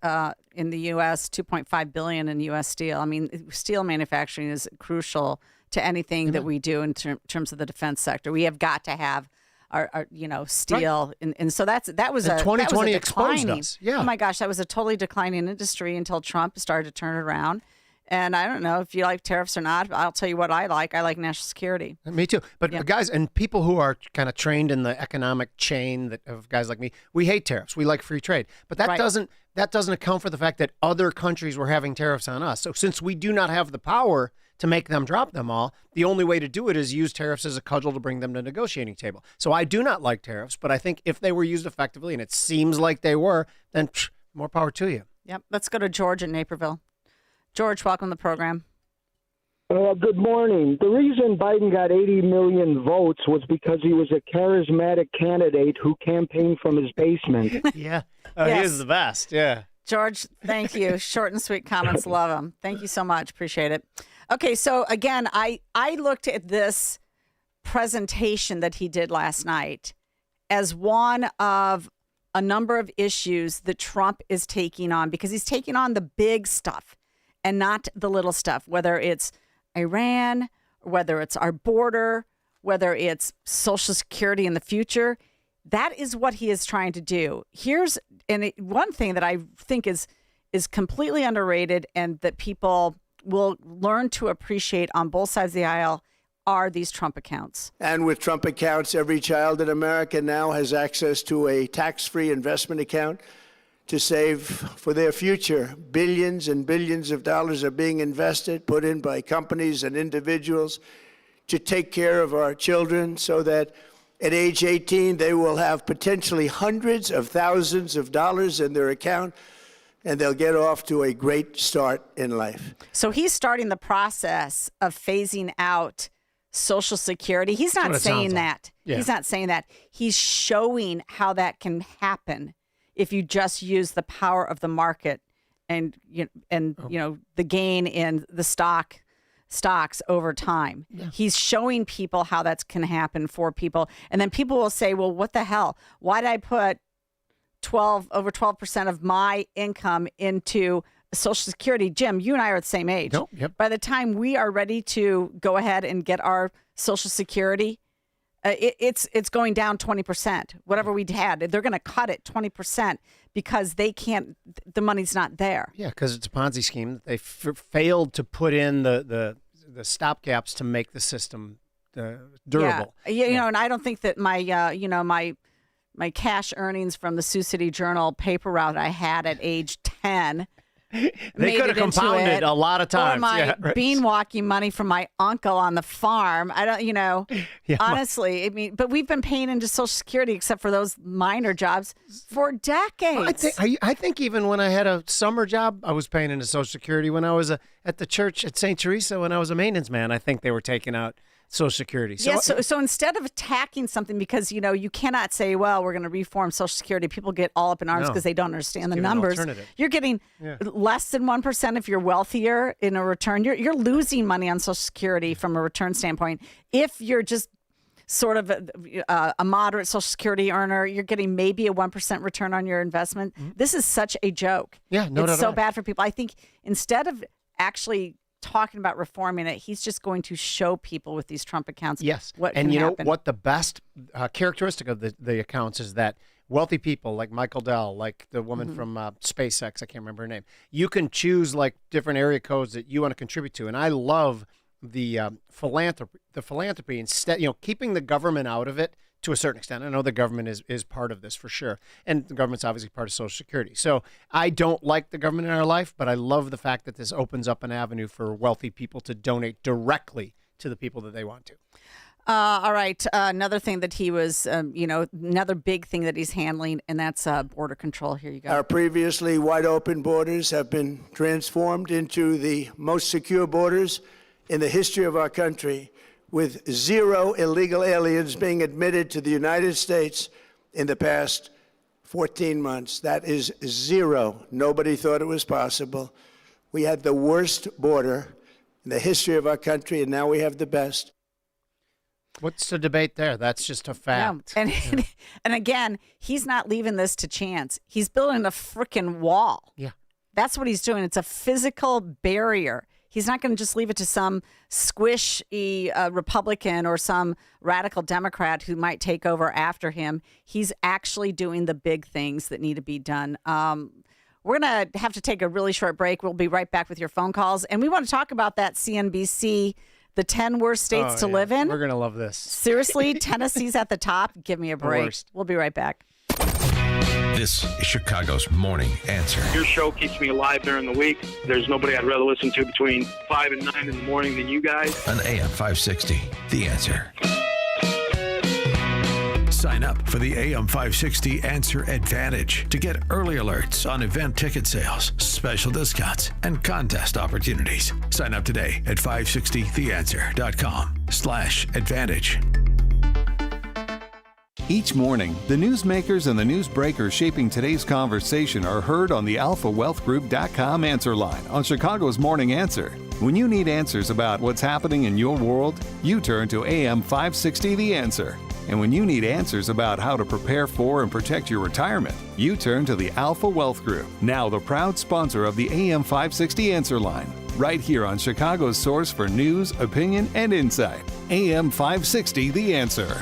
Speaker 23: in the U.S. $2.5 billion in U.S. steel. I mean, steel manufacturing is crucial to anything that we do in terms of the defense sector. We have got to have our steel, right. and so that was
Speaker 24: and
Speaker 23: a
Speaker 24: 2020
Speaker 23: declining,
Speaker 24: exposed us. Yeah.
Speaker 23: Oh my gosh, that was a totally declining industry until Trump started to turn it around. And I don't know if you like tariffs or not. I'll tell you what I like. I like national security.
Speaker 24: Me too. But guys, and people who are kind of trained in the economic chain of guys like me, we hate tariffs. We like free trade. But that doesn't account for the fact that other countries were having tariffs on us. So since we do not have the power to make them drop them all, the only way to do it is use tariffs as a cudgel to bring them to the negotiating table. So I do not like tariffs, but I think if they were used effectively, and it seems like they were, then more power to you.
Speaker 23: Yep. Let's go to George in Naperville. George, welcome to the program.
Speaker 1: Good morning. The reason Biden got 80 million votes was because he was a charismatic candidate who campaigned from his basement.
Speaker 24: Yeah. He is the best. Yeah.
Speaker 23: George, thank you. Short and sweet comments. Love them. Thank you so much. Appreciate it. Okay, so again, I looked at this presentation that he did last night as one of a number of issues that Trump is taking on, because he's taking on the big stuff and not the little stuff, whether it's Iran, whether it's our border, whether it's Social Security in the future. That is what he is trying to do. One thing that I think is completely underrated and that people will learn to appreciate on both sides of the aisle are these Trump accounts.
Speaker 25: And with Trump accounts, every child in America now has access to a tax-free investment account to save for their future. Billions and billions of dollars are being invested, put in by companies and individuals to take care of our children so that At age 18, they will have potentially hundreds of thousands of dollars in their account, and they'll get off to a great start in life.
Speaker 23: So he's starting the process of phasing out Social Security. He's not saying that. Yeah. He's not saying that. He's showing how that can happen if you just use the power of the market and you know the gain in the stocks over time. Yeah. He's showing people how that can happen for people, and then people will say, "Well, what the hell? Why did I put over 12% of my income into Social Security?" Jim, you and I are the same age.
Speaker 24: Nope. Yep.
Speaker 23: By the time we are ready to go ahead and get our Social Security, it's going down 20%. Whatever we had, they're going to cut it 20% because they can't. The money's not there.
Speaker 24: Yeah, because it's a Ponzi scheme. They failed to put in the stopgaps to make the system durable.
Speaker 23: Yeah, you know, and I don't think that my cash earnings from the Sioux City Journal paper route I had at age 10.
Speaker 24: They could have compounded a lot of times.
Speaker 23: Or my bean walking money from my uncle on the farm. I don't, honestly, I mean, but we've been paying into Social Security except for those minor jobs for decades.
Speaker 24: I think even when I had a summer job, I was paying into Social Security. When I was at the church at St. Teresa, when I was a maintenance man, I think they were taking out Social Security.
Speaker 23: So instead of attacking something because, you cannot say, well, we're going to reform Social Security. People get all up in arms because they don't understand the numbers. You're getting less than 1% if you're wealthier in a return. You're losing money on Social Security from a return standpoint. If you're just sort of a moderate Social Security earner, you're getting maybe a 1% return on your investment. Mm-hmm. This is such a joke.
Speaker 24: Yeah, no doubt.
Speaker 23: It's so bad for people. I think instead of actually talking about reforming it, he's just going to show people with these Trump accounts.
Speaker 24: Yes,
Speaker 23: what
Speaker 24: and
Speaker 23: can
Speaker 24: you know
Speaker 23: happen.
Speaker 24: what the best characteristic of the accounts is that wealthy people like Michael Dell, like the woman from SpaceX, I can't remember her name. You can choose like different area codes that you want to contribute to, and I love the philanthropy instead. Keeping the government out of it to a certain extent. I know the government is part of this for sure. And the government's obviously part of Social Security. So I don't like the government in our life, but I love the fact that this opens up an avenue for wealthy people to donate directly to the people that they want to.
Speaker 23: All right. Another thing that he was, another big thing that he's handling, and that's border control. Here you go.
Speaker 25: Our previously wide open borders have been transformed into the most secure borders in the history of our country, with 0 illegal aliens being admitted to the United States in the past 14 months. That is 0. Nobody thought it was possible. We had the worst border in the history of our country, and now we have the best.
Speaker 24: What's the debate there? That's just a fact.
Speaker 23: Yeah. And again, he's not leaving this to chance. He's building a freaking wall.
Speaker 24: Yeah.
Speaker 23: That's what he's doing. It's a physical barrier. He's not going to just leave it to some squishy Republican or some radical Democrat who might take over after him. He's actually doing the big things that need to be done. We're going to have to take a really short break. We'll be right back with your phone calls. And we want to talk about that CNBC, the 10 worst states to live in.
Speaker 24: We're going to love this.
Speaker 23: Seriously, Tennessee's at the top. Give me a break. We'll be right back.
Speaker 12: This is Chicago's Morning Answer.
Speaker 2: Your show keeps me alive during the week. There's nobody I'd rather listen to between 5 and 9 in the morning than you guys.
Speaker 12: On AM 560, The Answer. Sign up for the AM 560 Answer Advantage to get early alerts on event ticket sales, special discounts, and contest opportunities. Sign up today at 560theanswer.com/advantage.
Speaker 5: Each morning, the newsmakers and the newsbreakers shaping today's conversation are heard on the AlphaWealthGroup.com answer line on Chicago's Morning Answer. When you need answers about what's happening in your world, you turn to AM 560 The Answer. And when you need answers about how to prepare for and protect your retirement, you turn to the Alpha Wealth Group, now the proud sponsor of the AM 560 Answer line, right here on Chicago's source for news, opinion, and insight. AM 560 The Answer.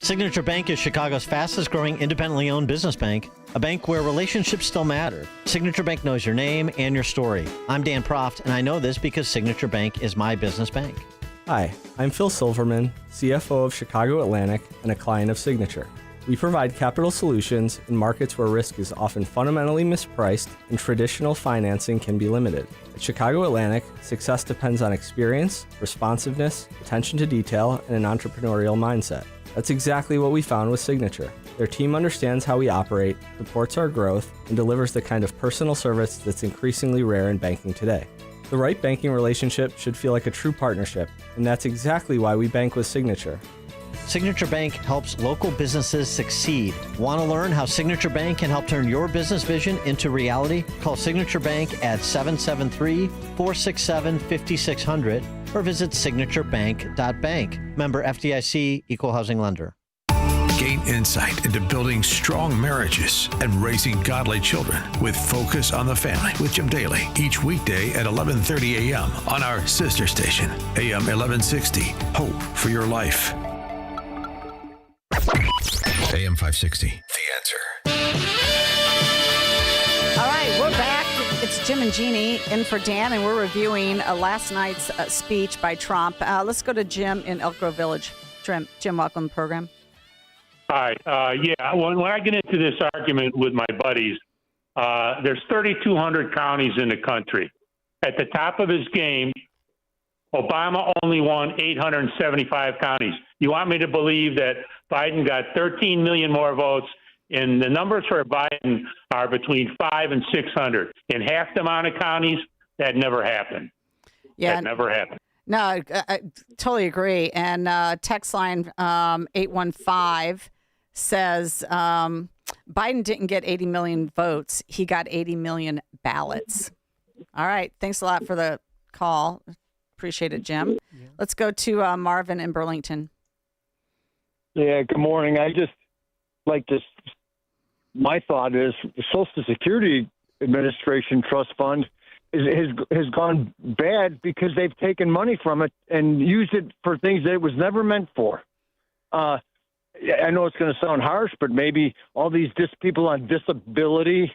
Speaker 15: Signature Bank is Chicago's fastest growing independently owned business bank, a bank where relationships still matter. Signature Bank knows your name and your story. I'm Dan Proft, and I know this because Signature Bank is my business bank.
Speaker 16: Hi, I'm Phil Silverman, CFO of Chicago Atlantic and a client of Signature.
Speaker 6: We provide capital solutions in markets where risk is often fundamentally mispriced and traditional financing can be limited. At Chicago Atlantic, success depends on experience, responsiveness, attention to detail, and an entrepreneurial mindset. That's exactly what we found with Signature. Their team understands how we operate, supports our growth, and delivers the kind of personal service that's increasingly rare in banking today. The right banking relationship should feel like a true partnership, and that's exactly why we bank with Signature.
Speaker 15: Signature Bank helps local businesses succeed. Want to learn how Signature Bank can help turn your business vision into reality? Call Signature Bank at 773-467-5600 or visit signaturebank.bank. Member FDIC, Equal Housing Lender.
Speaker 12: Gain insight into building strong marriages and raising godly children with Focus on the Family with Jim Daly each weekday at 11:30 a.m. on our sister station, AM 1160. Hope for your life. AM 560. The Answer.
Speaker 23: All right, we're back. It's Jim and Jeannie in for Dan, and we're reviewing last night's speech by Trump. Let's go to Jim in Elk Grove Village. Jim, welcome to the program.
Speaker 16: Hi. When I get into this argument with my buddies, there's 3,200 counties in the country. At the top of his game, Obama only won 875 counties. You want me to believe that Biden got 13 million more votes, and the numbers for Biden are between 500 and 600. In half the amount of counties, that never happened.
Speaker 23: Yeah,
Speaker 16: that never happened.
Speaker 23: No, I totally agree. And text line 815 says Biden didn't get 80 million votes. He got 80 million ballots. All right. Thanks a lot for the call. Appreciate it, Jim. Yeah. Let's go to Marvin in Burlington.
Speaker 1: Yeah, good morning. I just like to, my thought is the Social Security Administration Trust Fund has gone bad because they've taken money from it and used it for things that it was never meant for. I know it's going to sound harsh, but maybe all these people on disability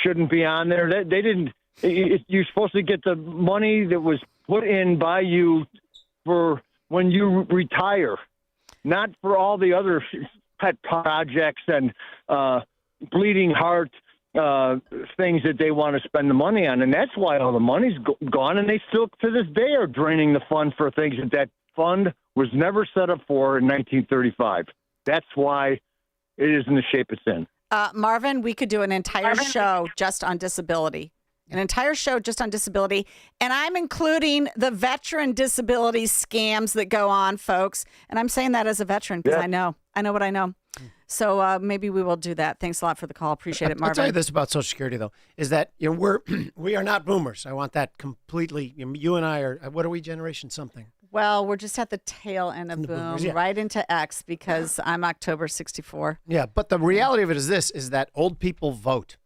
Speaker 1: shouldn't be on there. They didn't. You're supposed to get the money that was put in by you for when you retire, not for all the other pet projects and bleeding heart things that they want to spend the money on. And that's why all the money's gone. And they still, to this day, are draining the fund for things that fund was never set up for in 1935. That's why it is in the shape it's in.
Speaker 23: Marvin, we could do an entire show just on disability. An entire show just on disability. And I'm including the veteran disability scams that go on, folks. And I'm saying that as a veteran because I know what I know. So maybe we will do that. Thanks a lot for the call. Appreciate it, Marvin.
Speaker 24: I'll tell you this about Social Security, though, is that we are not boomers. I want that completely. You and I are, what are we, generation something?
Speaker 23: Well, we're just at the tail end of boom, boomers, right into X because I'm October 64.
Speaker 24: Yeah, but the reality of it is this, is that old people vote.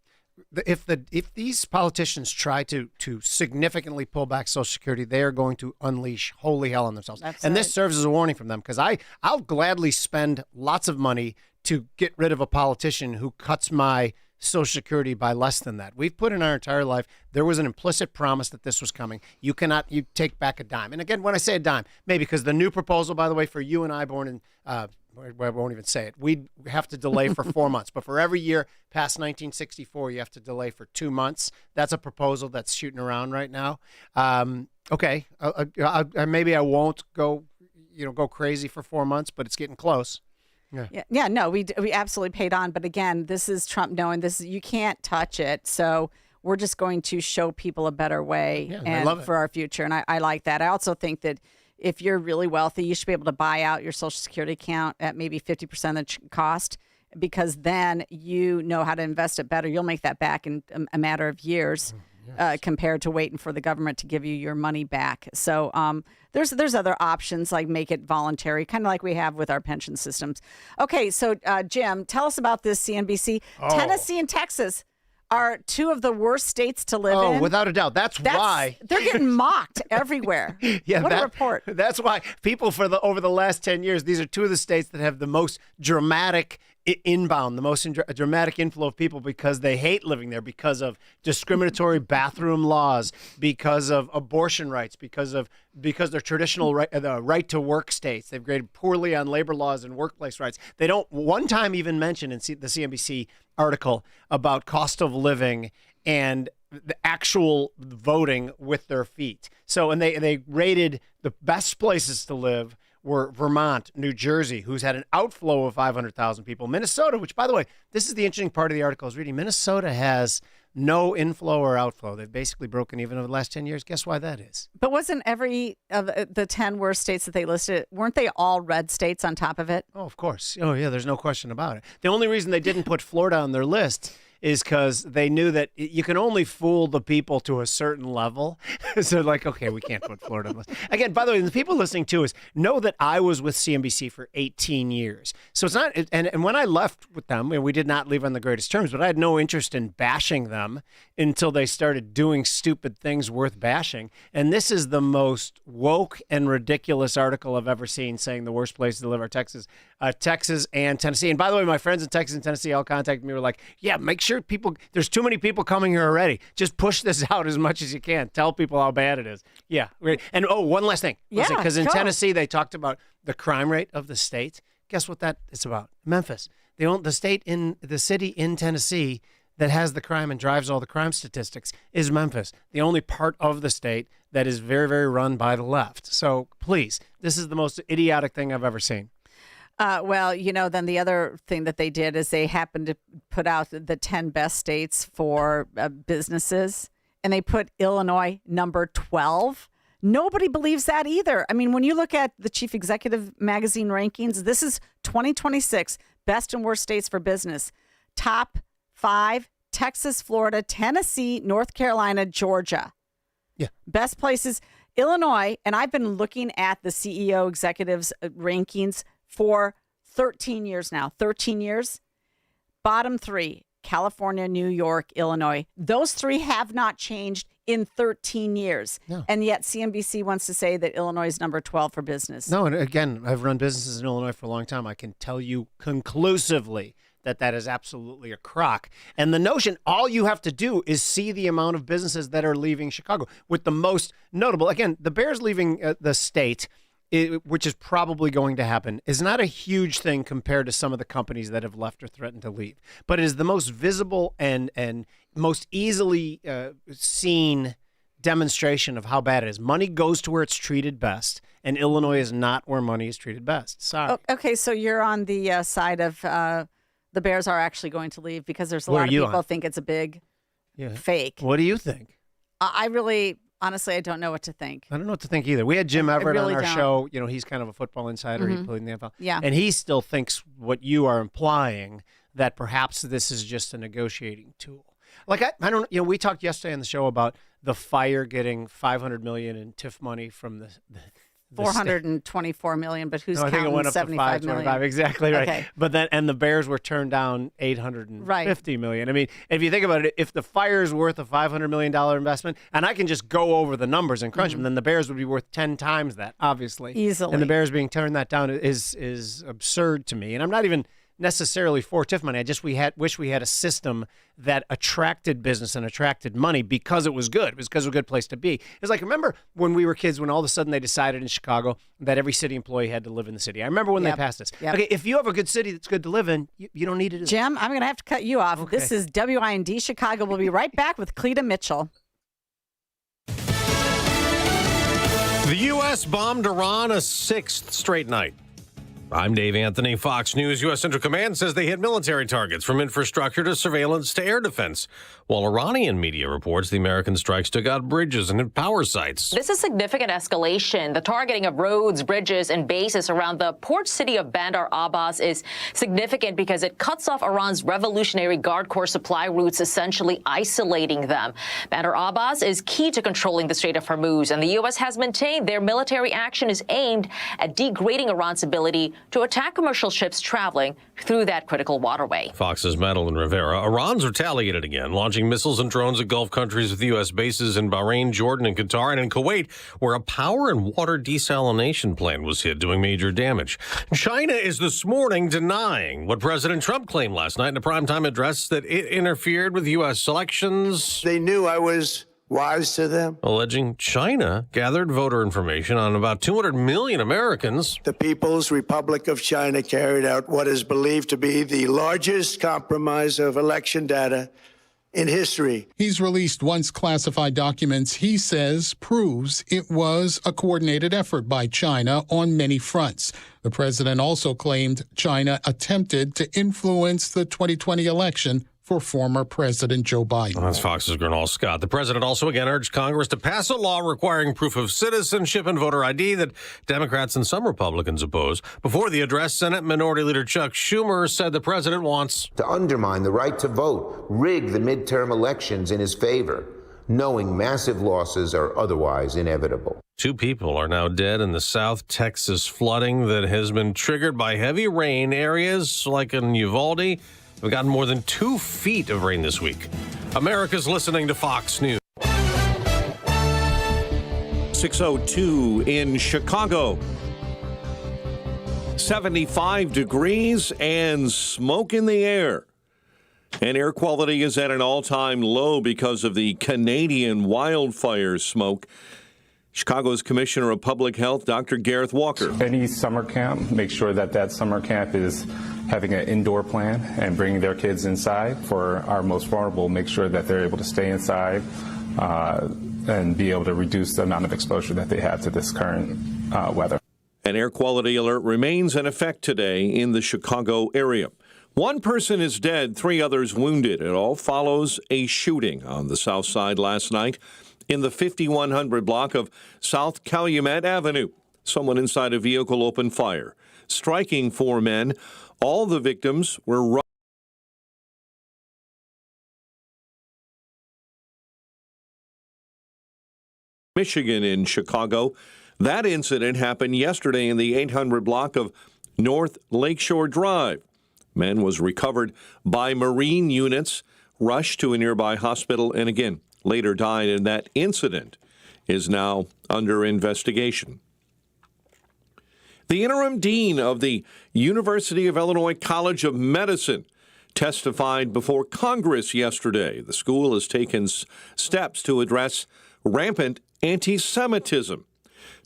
Speaker 24: If these politicians try to significantly pull back Social Security, they are going to unleash holy hell on themselves. This serves as a warning from them because I'll gladly spend lots of money to get rid of a politician who cuts my Social Security by less than that. We've put in our entire life, there was an implicit promise that this was coming. You take back a dime. And again, when I say a dime, maybe because the new proposal, by the way, for you and I born in, I won't even say it, we have to delay for 4 months. But for every year past 1964, you have to delay for 2 months. That's a proposal that's shooting around right now. Okay, maybe I won't go crazy for 4 months, but it's getting close.
Speaker 23: Yeah. No, we absolutely paid on. But again, this is Trump knowing this. You can't touch it. So we're just going to show people a better way for our future. And I like that. I also think that if you're really wealthy, you should be able to buy out your Social Security account at maybe 50% of the cost, because then you know how to invest it better. You'll make that back in a matter of years. Compared to waiting for the government to give you your money back. So there's other options like make it voluntary, kind of like we have with our pension systems. Okay, so Jim, tell us about this CNBC. Tennessee and Texas are two of the worst states to live in.
Speaker 24: Oh, without a doubt. That's why.
Speaker 23: They're getting mocked everywhere. What a report.
Speaker 24: That's why people over the last 10 years, these are two of the states that have the most dramatic inbound, the most dramatic inflow of people because they hate living there, because of discriminatory bathroom laws, because of abortion rights, because they're traditional right to work states. They've graded poorly on labor laws and workplace rights. They don't one time even mention in the CNBC article about cost of living and the actual voting with their feet. So, and they rated the best places to live were Vermont, New Jersey, who's had an outflow of 500,000 people. Minnesota, which, by the way, this is the interesting part of the article I was reading. Minnesota has no inflow or outflow. They've basically broken even over the last 10 years. Guess why that is?
Speaker 23: But wasn't every of the 10 worst states that they listed, weren't they all red states on top of it?
Speaker 24: Oh, of course. Oh, yeah, there's no question about it. The only reason they didn't put Florida on their list is because they knew that you can only fool the people to a certain level. So like, okay, we can't put Florida on the list. Again, by the way, the people listening to us know that I was with CNBC for 18 years. So it's not, and when I left with them, we did not leave on the greatest terms, but I had no interest in bashing them until they started doing stupid things worth bashing. And this is the most woke and ridiculous article I've ever seen, saying the worst places to live are Texas and Tennessee. And by the way, my friends in Texas and Tennessee all contacted me, were like, yeah, make sure there's too many people coming here already. Just push this out as much as you can. Tell people how bad it is. Yeah. And one last thing.
Speaker 23: Yeah,
Speaker 24: because in Tennessee, they talked about the crime rate of the state. Guess what that is about? Memphis. The city in Tennessee that has the crime and drives all the crime statistics is Memphis, the only part of the state that is very, very run by the left. So please, this is the most idiotic thing I've ever seen.
Speaker 23: Well, then the other thing that they did is they happened to put out the 10 best states for businesses, and they put Illinois number 12. Nobody believes that either. I mean, when you look at the Chief Executive Magazine rankings, this is 2026 best and worst states for business. Top 5, Texas, Florida, Tennessee, North Carolina, Georgia.
Speaker 24: Yeah.
Speaker 23: Best places, Illinois, and I've been looking at the CEO executives rankings for 13 years now. 13 years. Bottom 3, California, New York, Illinois. Those 3 have not changed in 13 years.
Speaker 24: No.
Speaker 23: And yet CNBC wants to say that Illinois is number 12 for business.
Speaker 24: No, and again, I've run businesses in Illinois for a long time. I can tell you conclusively that is absolutely a crock. And the notion, all you have to do is see the amount of businesses that are leaving Chicago, with the most notable, again, the Bears leaving the state, which is probably going to happen, is not a huge thing compared to some of the companies that have left or threatened to leave. But it is the most visible and most easily seen demonstration of how bad it is. Money goes to where it's treated best, and Illinois is not where money is treated best. Sorry.
Speaker 23: Okay, so you're on the side of the Bears are actually going to leave, because there's a lot of people think it's a big fake.
Speaker 24: What do you think?
Speaker 23: I really... Honestly, I don't know what to think.
Speaker 24: I don't know what to think either. We had Jim Everett
Speaker 23: really
Speaker 24: on our
Speaker 23: don't.
Speaker 24: show. He's kind of a football insider. He played in the NFL.
Speaker 23: Yeah.
Speaker 24: And he still thinks what you are implying, that perhaps this is just a negotiating tool. Like, I don't, we talked yesterday on the show about the Fire getting $500 million in TIF money from the
Speaker 23: 424 million, but who's
Speaker 24: I think
Speaker 23: counting
Speaker 24: it went up
Speaker 23: 75
Speaker 24: to
Speaker 23: million?
Speaker 24: 525. Exactly right.
Speaker 23: Okay.
Speaker 24: But then, the Bears were turned down $850 million. I mean, if you think about it, if the Fire is worth a $500 million investment, and I can just go over the numbers and crunch them, then the Bears would be worth 10 times that, obviously.
Speaker 23: Easily.
Speaker 24: And the Bears being turned that down is absurd to me. And I'm not even necessarily for TIF money. I just wish we had a system that attracted business and attracted money because it was good. It was because it was a good place to be. It's like, remember when we were kids, when all of a sudden they decided in Chicago that every city employee had to live in the city. I remember when they passed this.
Speaker 23: Yep.
Speaker 24: Okay, if you have a good city that's good to live in, you don't need it.
Speaker 23: Jim, I'm going to have to cut you off.
Speaker 24: Okay.
Speaker 23: This is WIND Chicago. We'll be right back with Cleta Mitchell.
Speaker 4: The U.S. bombed Iran a 6th straight night. I'm Dave Anthony. Fox News. U.S. Central Command says they hit military targets from infrastructure to surveillance to air defense, while Iranian media reports the American strikes took out bridges and power sites.
Speaker 3: This is significant escalation. The targeting of roads, bridges, and bases around the port city of Bandar Abbas is significant because it cuts off Iran's Revolutionary Guard Corps supply routes, essentially isolating them. Bandar Abbas is key to controlling the Strait of Hormuz, and the U.S. has maintained their military action is aimed at degrading Iran's ability to attack commercial ships traveling through that critical waterway.
Speaker 17: Fox's Madeline Rivera. Iran's retaliated again, launching missiles and drones at Gulf countries with U.S. bases in Bahrain, Jordan, and Qatar, and in Kuwait, where a power and water desalination plant was hit, doing major damage. China is this morning denying what President Trump claimed last night in a primetime address, that it interfered with U.S. elections.
Speaker 25: They knew I was wise to them.
Speaker 17: Alleging China gathered voter information on about 200 million Americans.
Speaker 25: The People's Republic of China carried out what is believed to be the largest compromise of election data in history.
Speaker 18: He's released once classified documents he says proves it was a coordinated effort by China on many fronts. The president also claimed China attempted to influence the 2020 election for former President Joe Biden.
Speaker 17: That's Fox's Gernal Scott. The president also again urged Congress to pass a law requiring proof of citizenship and voter ID that Democrats and some Republicans oppose. Before the address, Senate Minority Leader Chuck Schumer said the president wants
Speaker 19: to undermine the right to vote, rig the midterm elections in his favor, knowing massive losses are otherwise inevitable.
Speaker 17: 2 people are now dead in the South Texas flooding that has been triggered by heavy rain. Areas like in Uvalde have gotten more than 2 feet of rain this week. America's listening to Fox News.
Speaker 4: 6:02 in Chicago. 75 degrees and smoke in the air. And air quality is at an all-time low because of the Canadian wildfire smoke. Chicago's Commissioner of Public Health, Dr. Gareth Walker.
Speaker 7: Any summer camp, make sure that summer camp is having an indoor plan and bringing their kids inside. For our most vulnerable, make sure that they're able to stay inside and be able to reduce the amount of exposure that they have to this current weather.
Speaker 4: An air quality alert remains in effect today in the Chicago area. 1 person is dead, 3 others wounded. It all follows a shooting on the south side last night in the 5100 block of South Calumet Avenue. Someone inside a vehicle opened fire, striking 4 men. All the victims were Michigan in Chicago. That incident happened yesterday in the 800 block of North Lakeshore Drive. Man was recovered by Marine units, rushed to a nearby hospital, and again, later died, and that incident is now under investigation. The interim dean of the University of Illinois College of Medicine testified before Congress yesterday. The school has taken steps to address rampant anti-Semitism.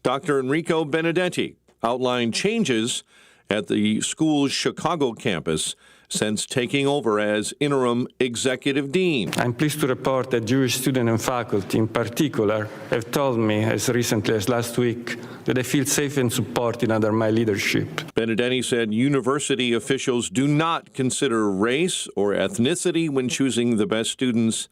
Speaker 4: Dr. Enrico Benedetti outlined changes at the school's Chicago campus since taking over as interim executive dean.
Speaker 20: I'm pleased to report that Jewish students and faculty in particular have told me as recently as last week that they feel safe and supported under my leadership.
Speaker 4: Benedetti said university officials do not consider race or ethnicity when choosing the best students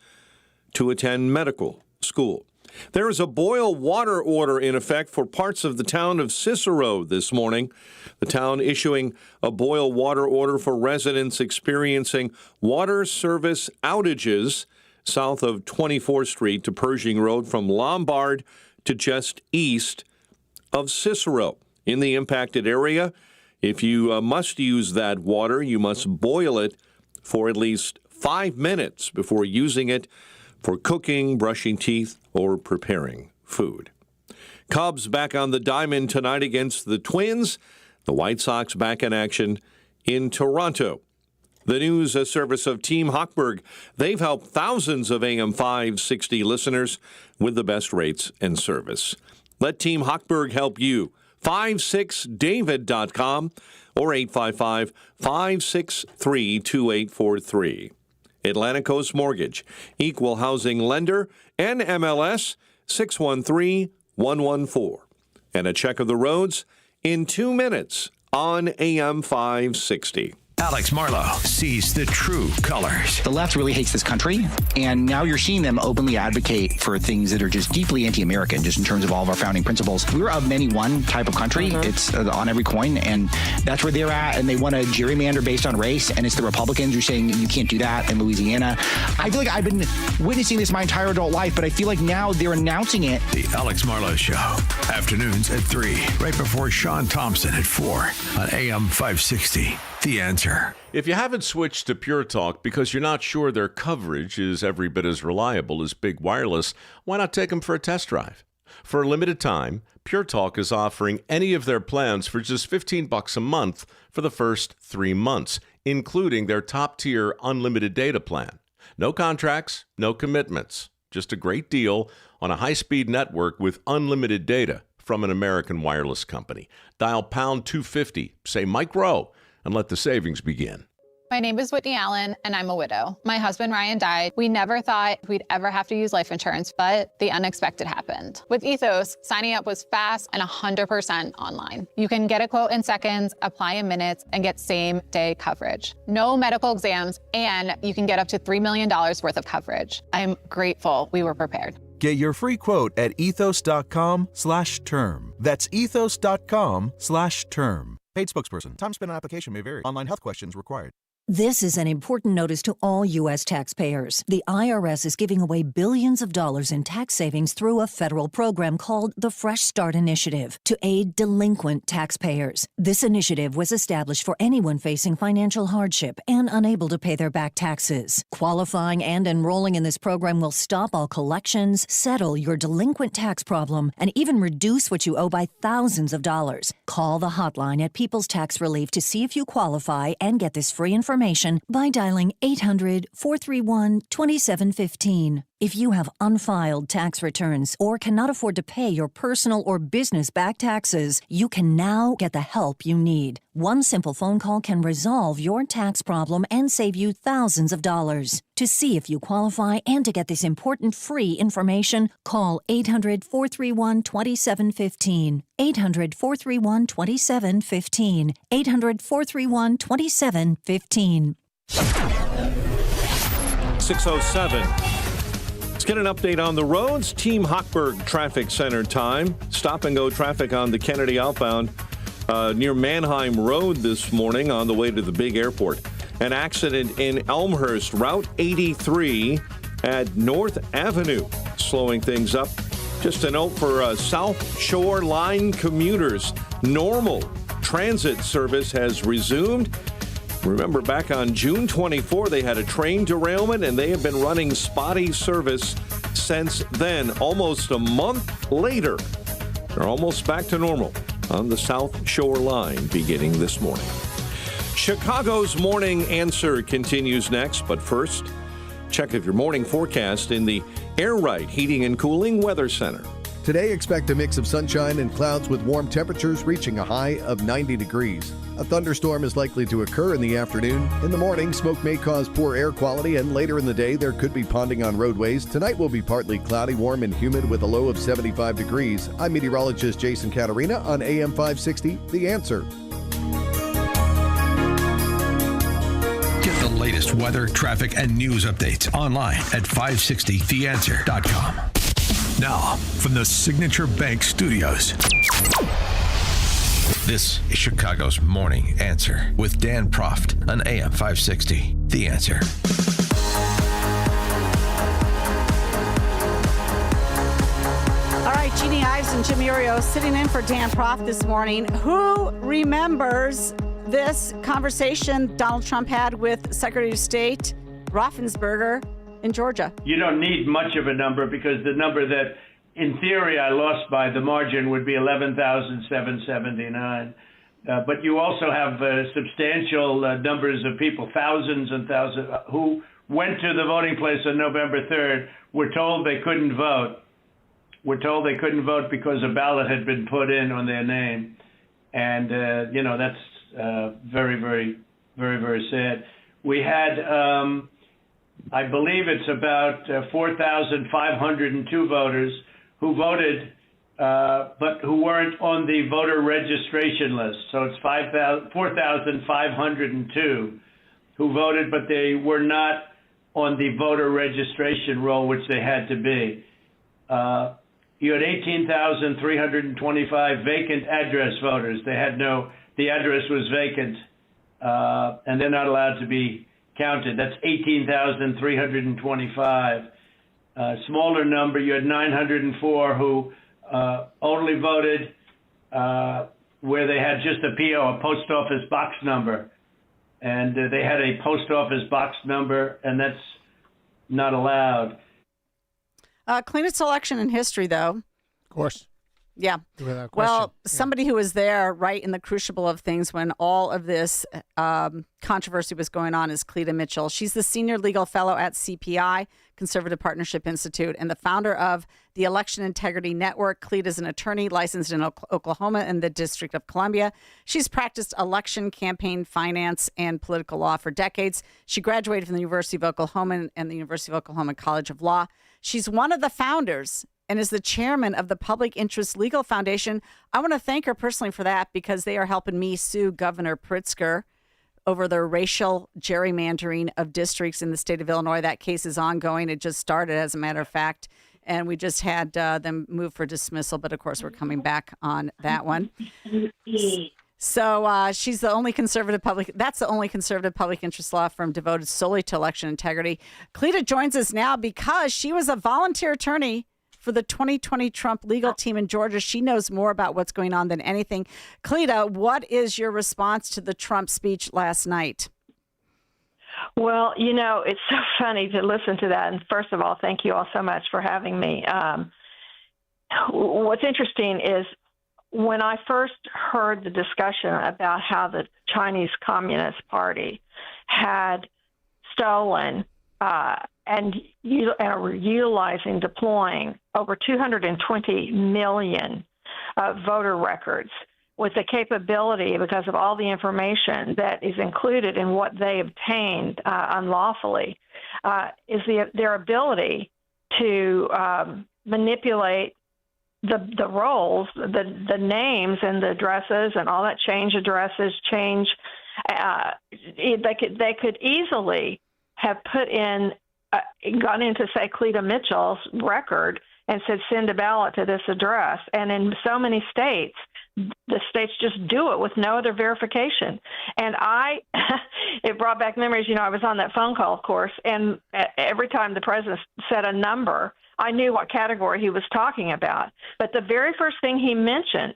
Speaker 4: to attend medical school. There is a boil water order in effect for parts of the town of Cicero this morning. The town issuing a boil water order for residents experiencing water service outages south of 24th Street to Pershing Road from Lombard to just east of Cicero. In the impacted area, if you must use that water, you must boil it for at least 5 minutes before using it for cooking, brushing teeth, or preparing food. Cubs back on the diamond tonight against the Twins. The White Sox back in action in Toronto. The news service of Team Hochberg. They've helped thousands of AM 560 listeners with the best rates and service. Let Team Hochberg help you. 56david.com or 855-563-2843. Atlantic Coast Mortgage, Equal Housing Lender, NMLS 613114. And a check of the roads in 2 minutes on AM 560.
Speaker 12: Alex Marlow sees the true colors.
Speaker 8: The left really hates this country, and now you're seeing them openly advocate for things that are just deeply anti-American, just in terms of all of our founding principles. We're of many one type of country. It's on every coin, and that's where they're at, and they want to gerrymander based on race, and it's the Republicans who are saying you can't do that in Louisiana. I feel like I've been witnessing this my entire adult life, but I feel like now they're announcing it.
Speaker 12: The Alex Marlow Show, afternoons at 3, right before Sean Thompson at 4 on AM 560. The Answer.
Speaker 4: If you haven't switched to Pure Talk because you're not sure their coverage is every bit as reliable as Big Wireless, why not take them for a test drive? For a limited time, Pure Talk is offering any of their plans for just $15 a month for the first 3 months, including their top-tier unlimited data plan. No contracts, no commitments, just a great deal on a high-speed network with unlimited data from an American wireless company. Dial pound 250, say Mike Rowe, and let the savings begin.
Speaker 9: My name is Whitney Allen, and I'm a widow. My husband, Ryan, died. We never thought we'd ever have to use life insurance, but the unexpected happened. With Ethos, signing up was fast and 100% online. You can get a quote in seconds, apply in minutes, and get same-day coverage. No medical exams, and you can get up to $3 million worth of coverage. I'm grateful we were prepared.
Speaker 10: Get your free quote at ethos.com/term. That's ethos.com/term. Paid spokesperson. Time spent on application may vary. Online health questions required.
Speaker 11: This is an important notice to all U.S. taxpayers. The IRS is giving away billions of dollars in tax savings through a federal program called the Fresh Start Initiative to aid delinquent taxpayers. This initiative was established for anyone facing financial hardship and unable to pay their back taxes. Qualifying and enrolling in this program will stop all collections, settle your delinquent tax problem, and even reduce what you owe by thousands of dollars. Call the hotline at People's Tax Relief to see if you qualify and get this free information by dialing 800-431-2715. If you have unfiled tax returns or cannot afford to pay your personal or business back taxes, you can now get the help you need. One simple phone call can resolve your tax problem and save you thousands of dollars. To see if you qualify and to get this important free information, call 800-431-2715. 800-431-2715. 800-431-2715.
Speaker 4: 6:07. Let's get an update on the roads. Team Hochberg Traffic Center time. Stop-and-go traffic on the Kennedy outbound near Mannheim Road this morning on the way to the big airport. An accident in Elmhurst, Route 83 at North Avenue, slowing things up. Just a note for South Shore Line commuters. Normal transit service has resumed. Remember, back on June 24, they had a train derailment, and they have been running spotty service since then. Almost a month later, they're almost back to normal on the South Shore Line beginning this morning. Chicago's Morning Answer continues next, but first, check of your morning forecast in the Air Right Heating and Cooling Weather Center.
Speaker 21: Today, expect a mix of sunshine and clouds with warm temperatures reaching a high of 90 degrees. A thunderstorm is likely to occur in the afternoon. In the morning, smoke may cause poor air quality, and later in the day, there could be ponding on roadways. Tonight will be partly cloudy, warm, and humid with a low of 75 degrees. I'm meteorologist Jason Caterina on AM 560, The Answer.
Speaker 12: Get the latest weather, traffic, and news updates online at 560theanswer.com. Now, from the Signature Bank Studios, this is Chicago's Morning Answer with Dan Proft on AM 560. The Answer.
Speaker 23: All right, Jeannie Ives and Jim Irio sitting in for Dan Proft this morning. Who remembers this conversation Donald Trump had with Secretary of State Raffensperger in Georgia?
Speaker 22: You don't need much of a number because the number that, in theory, I lost by the margin would be 11,779. But you also have substantial numbers of people, thousands and thousands, who went to the voting place on November 3rd, were told they couldn't vote. Were told they couldn't vote because a ballot had been put in on their name. And, that's very, very, very, very sad. We had... I believe it's about 4,502 voters who voted but who weren't on the voter registration list. So it's 4,502 who voted, but they were not on the voter registration roll, which they had to be. You had 18,325 vacant address voters. The address was vacant, and they're not allowed to be counted. That's 18,325. Smaller number, you had 904 who only voted where they had just a PO, a post office box number. And they had a post office box number, and that's not allowed.
Speaker 23: Cleanest election in history, though.
Speaker 24: Of course.
Speaker 23: Yeah.
Speaker 24: Without question.
Speaker 23: Well, somebody who was there right in the crucible of things when all of this controversy was going on is Cleta Mitchell. She's the senior legal fellow at CPI, Conservative Partnership Institute, and the founder of the Election Integrity Network. Cleta is an attorney licensed in Oklahoma and the District of Columbia. She's practiced election campaign finance and political law for decades. She graduated from the University of Oklahoma and the University of Oklahoma College of Law. She's one of the founders and is the chairman of the Public Interest Legal Foundation. I want to thank her personally for that because they are helping me sue Governor Pritzker over the racial gerrymandering of districts in the state of Illinois. That case is ongoing. It just started, as a matter of fact, and we just had them move for dismissal, but of course we're coming back on that one. So she's the only that's the only conservative public interest law firm devoted solely to election integrity. Cleta joins us now because she was a volunteer attorney for the 2020 Trump legal team in Georgia. She knows more about what's going on than anything. Cleta, what is your response to the Trump speech last night?
Speaker 2: Well, it's so funny to listen to that. And first of all, thank you all so much for having me. What's interesting is when I first heard the discussion about how the Chinese Communist Party had stolen and were deploying over 220 million voter records with the capability, because of all the information that is included in what they obtained unlawfully, is their ability to manipulate the roles, the names and the addresses and all that, change addresses, they could easily have gone into, say, Cleta Mitchell's record and said, send a ballot to this address. And in so many states, the states just do it with no other verification. And it brought back memories. I was on that phone call, of course, and every time the president said a number, I knew what category he was talking about. But the very first thing he mentioned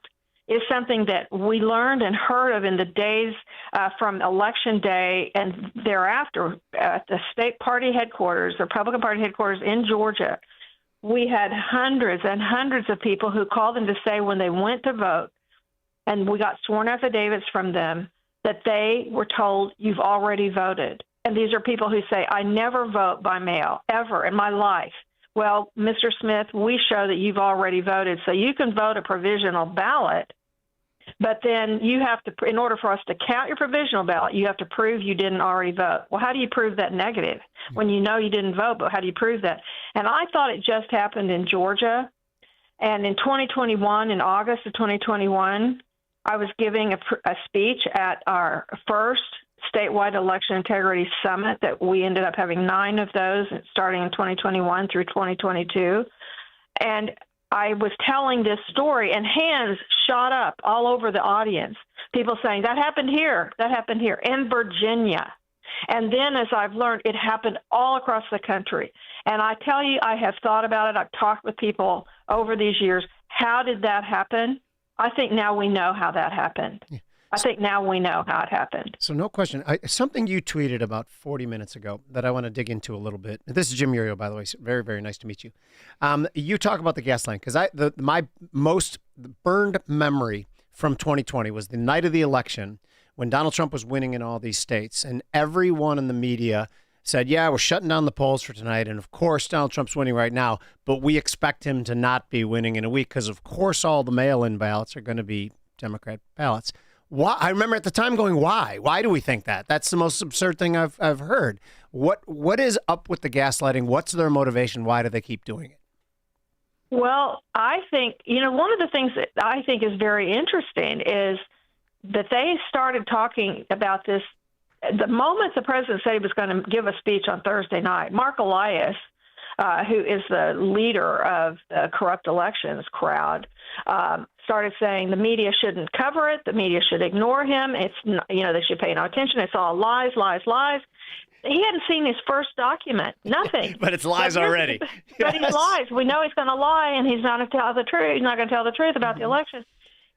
Speaker 2: is something that we learned and heard of in the days from Election Day and thereafter at the state party headquarters, the Republican Party headquarters in Georgia. We had hundreds and hundreds of people who called in to say when they went to vote, and we got sworn affidavits from them, that they were told, you've already voted. And these are people who say, I never vote by mail, ever in my life. Well, Mr. Smith, we show that you've already voted, so you can vote a provisional ballot, but then you have to, in order for us to count your provisional ballot, you have to prove you didn't already vote. Well, how do you prove that negative when you know you didn't vote, but how do you prove that? And I thought it just happened in Georgia. And in 2021, in August of 2021, I was giving a speech at our first statewide election integrity summit that we ended up having 9 of those starting in 2021 through 2022. And I was telling this story and hands shot up all over the audience. People saying, that happened here in Virginia. And then as I've learned, it happened all across the country. And I tell you, I have thought about it. I've talked with people over these years. How did that happen? I think now we know how that happened. Yeah. I think now we know how it happened.
Speaker 24: So no question. Something you tweeted about 40 minutes ago that I want to dig into a little bit. This is Jim Uriel, by the way. Very, very nice to meet you. You talk about the gas line because my most burned memory from 2020 was the night of the election when Donald Trump was winning in all these states, and everyone in the media said, yeah, we're shutting down the polls for tonight. And of course, Donald Trump's winning right now, but we expect him to not be winning in a week because, of course, all the mail-in ballots are going to be Democrat ballots. Why? I remember at the time going, why? Why do we think that? That's the most absurd thing I've heard. What is up with the gaslighting? What's their motivation? Why do they keep doing it?
Speaker 2: Well, I think, one of the things that I think is very interesting is that they started talking about this the moment the president said he was going to give a speech on Thursday night. Mark Elias, who is the leader of the corrupt elections crowd, started saying the media shouldn't cover it. The media should ignore him. It's, they should pay no attention. It's all lies, lies, lies. He hadn't seen his first document, nothing.
Speaker 24: But it's lies already.
Speaker 2: But he lies. We know he's going to lie, and he's not going to tell the truth. He's not going to tell the truth about the election.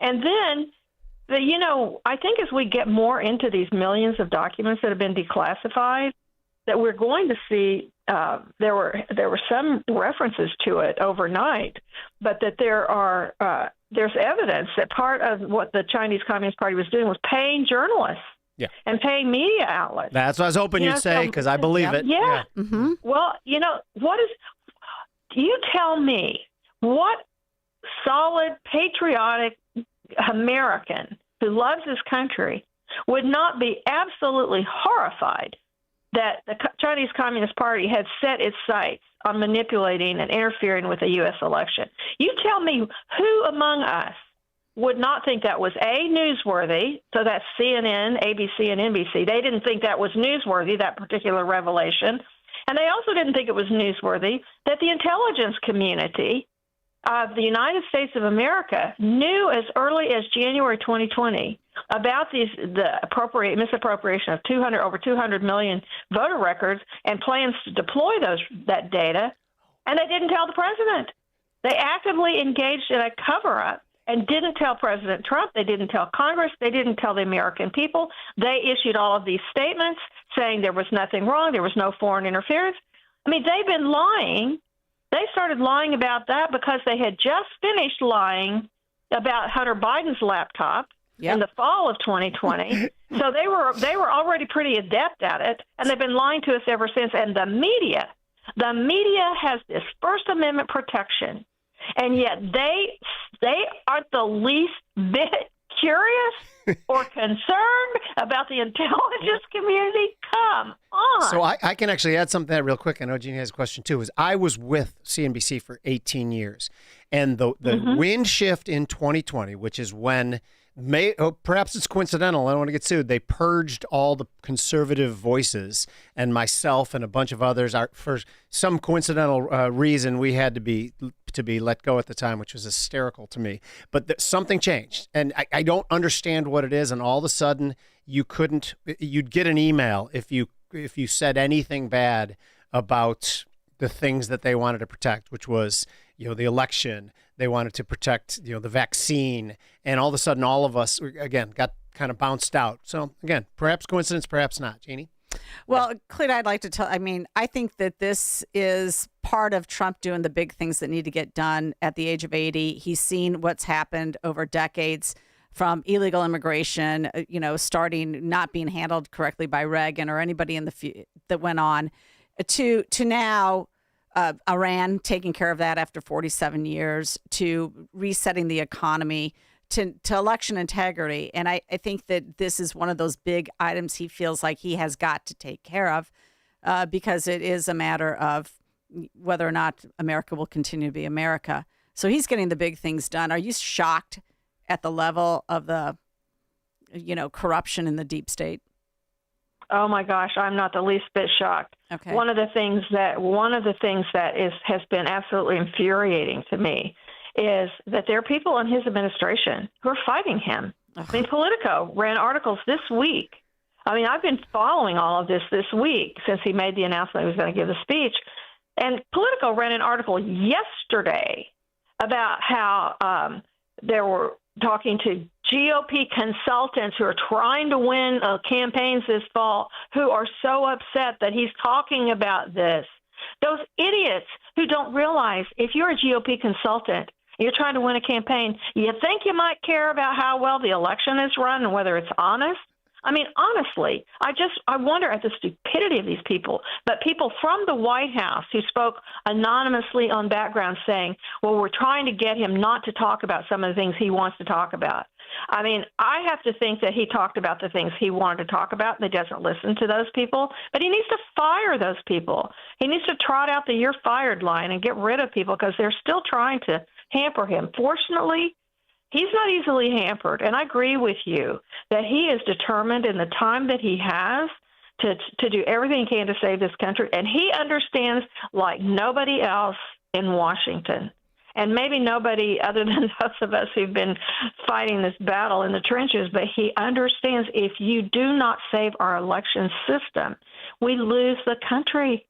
Speaker 2: And then, I think as we get more into these millions of documents that have been declassified, that we're going to see there were some references to it overnight, but that there's evidence that part of what the Chinese Communist Party was doing was paying journalists.
Speaker 24: Yeah.
Speaker 2: And paying media outlets.
Speaker 24: That's what I was hoping you'd say, because I believe it.
Speaker 2: Yeah.
Speaker 24: Mm-hmm.
Speaker 2: Well, you tell me what solid, patriotic American who loves his country would not be absolutely horrified that the Chinese Communist Party had set its sights on manipulating and interfering with the U.S. election. You tell me who among us would not think that was newsworthy. So that's CNN, ABC, and NBC. They didn't think that was newsworthy, that particular revelation. And they also didn't think it was newsworthy that the intelligence community of the United States of America knew as early as January 2020 about the misappropriation of over 200 million voter records and plans to deploy that data, and they didn't tell the president. They actively engaged in a cover-up and didn't tell President Trump. They didn't tell Congress. They didn't tell the American people. They issued all of these statements saying there was nothing wrong. There was no foreign interference. I mean, they've been lying. They started lying about that because they had just finished lying about Hunter Biden's laptop in the fall of 2020. So they were already pretty adept at it, and they've been lying to us ever since. And the media has this First Amendment protection, and yet they aren't the least bit curious or concerned about the intelligence community. Come on.
Speaker 24: So I can actually add something to that real quick. I know Jeannie has a question too. I was with CNBC for 18 years, and the wind shift in 2020, which is when perhaps it's coincidental, I don't want to get sued, they purged all the conservative voices, and myself and a bunch of others, for some coincidental reason, we had to be let go at the time, which was hysterical to me. But something changed, and I don't understand what it is, and all of a sudden you'd get an email if you said anything bad about the things that they wanted to protect, which was the election. They wanted to protect, the vaccine, and all of a sudden, all of us again got kind of bounced out. So again, perhaps coincidence, perhaps not. Jeannie?
Speaker 23: Well, Clete, I'd like to tell. I think that this is part of Trump doing the big things that need to get done at the age of 80. He's seen what's happened over decades, from illegal immigration, starting not being handled correctly by Reagan or anybody that went on, to now. Iran taking care of that after 47 years, to resetting the economy, to election integrity. And I think that this is one of those big items he feels like he has got to take care of because it is a matter of whether or not America will continue to be America. So he's getting the big things done. Are you shocked at the level of the, corruption in the deep state?
Speaker 2: Oh my gosh, I'm not the least bit shocked.
Speaker 23: Okay.
Speaker 2: One of the things that has been absolutely infuriating to me is that there are people in his administration who are fighting him. I mean, Politico ran articles this week. I've been following all of this week since he made the announcement he was going to give the speech. And Politico ran an article yesterday about how they were talking to GOP consultants who are trying to win campaigns this fall, who are so upset that he's talking about this. Those idiots who don't realize if you're a GOP consultant, you're trying to win a campaign, you think you might care about how well the election is run and whether it's honest. I mean, honestly, I wonder at the stupidity of these people. But people from the White House who spoke anonymously on background saying, well, we're trying to get him not to talk about some of the things he wants to talk about. I mean, I have to think that he talked about the things he wanted to talk about, and he doesn't listen to those people. But he needs to fire those people. He needs to trot out the "you're fired" line and get rid of people because they're still trying to hamper him. Fortunately, he's not easily hampered, and I agree with you that he is determined in the time that he has to do everything he can to save this country, and he understands like nobody else in Washington, and maybe nobody other than those of us who've been fighting this battle in the trenches, but he understands if you do not save our election system, we lose the country.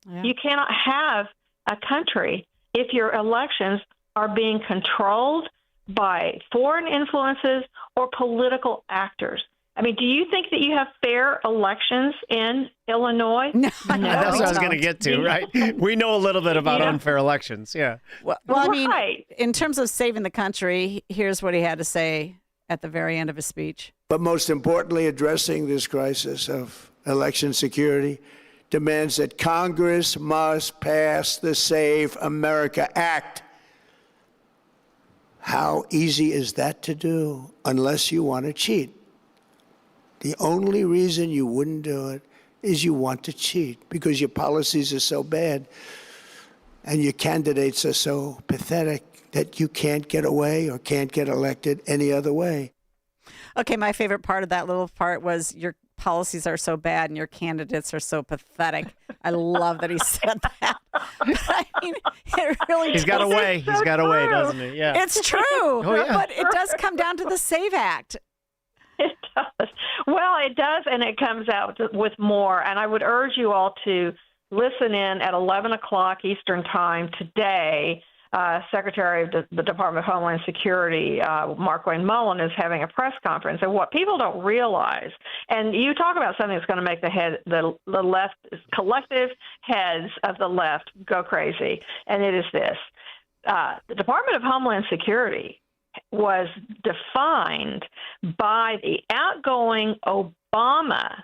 Speaker 2: Yeah. You cannot have a country if your elections are being controlled by foreign influences or political actors. I mean, do you think that you have fair elections in Illinois?
Speaker 24: No. That's what I was going to get to, right? We know a little bit about unfair elections, yeah.
Speaker 23: Well, I mean, in terms of saving the country, here's what he had to say at the very end of his speech.
Speaker 25: But most importantly, addressing this crisis of election security demands that Congress must pass the Save America Act. How easy is that to do unless you want to cheat? The only reason you wouldn't do it is you want to cheat because your policies are so bad and your candidates are so pathetic that you can't get away or can't get elected any other way.
Speaker 23: Okay, my favorite part of that little part was your policies are so bad and your candidates are so pathetic. I love that he said that. I mean, it really
Speaker 24: He's got a way. He's got a way, doesn't he? Yeah.
Speaker 23: It's true.
Speaker 24: Oh, yeah.
Speaker 23: But it does come down to the SAVE Act.
Speaker 2: It does. Well, it does, and it comes out with more. And I would urge you all to listen in at 11 o'clock Eastern Time today. Secretary of the Department of Homeland Security, Markwayne Mullin, is having a press conference. And what people don't realize, and you talk about something that's going to make the left, collective heads of the left go crazy, and it is this. The Department of Homeland Security was defined by the outgoing Obama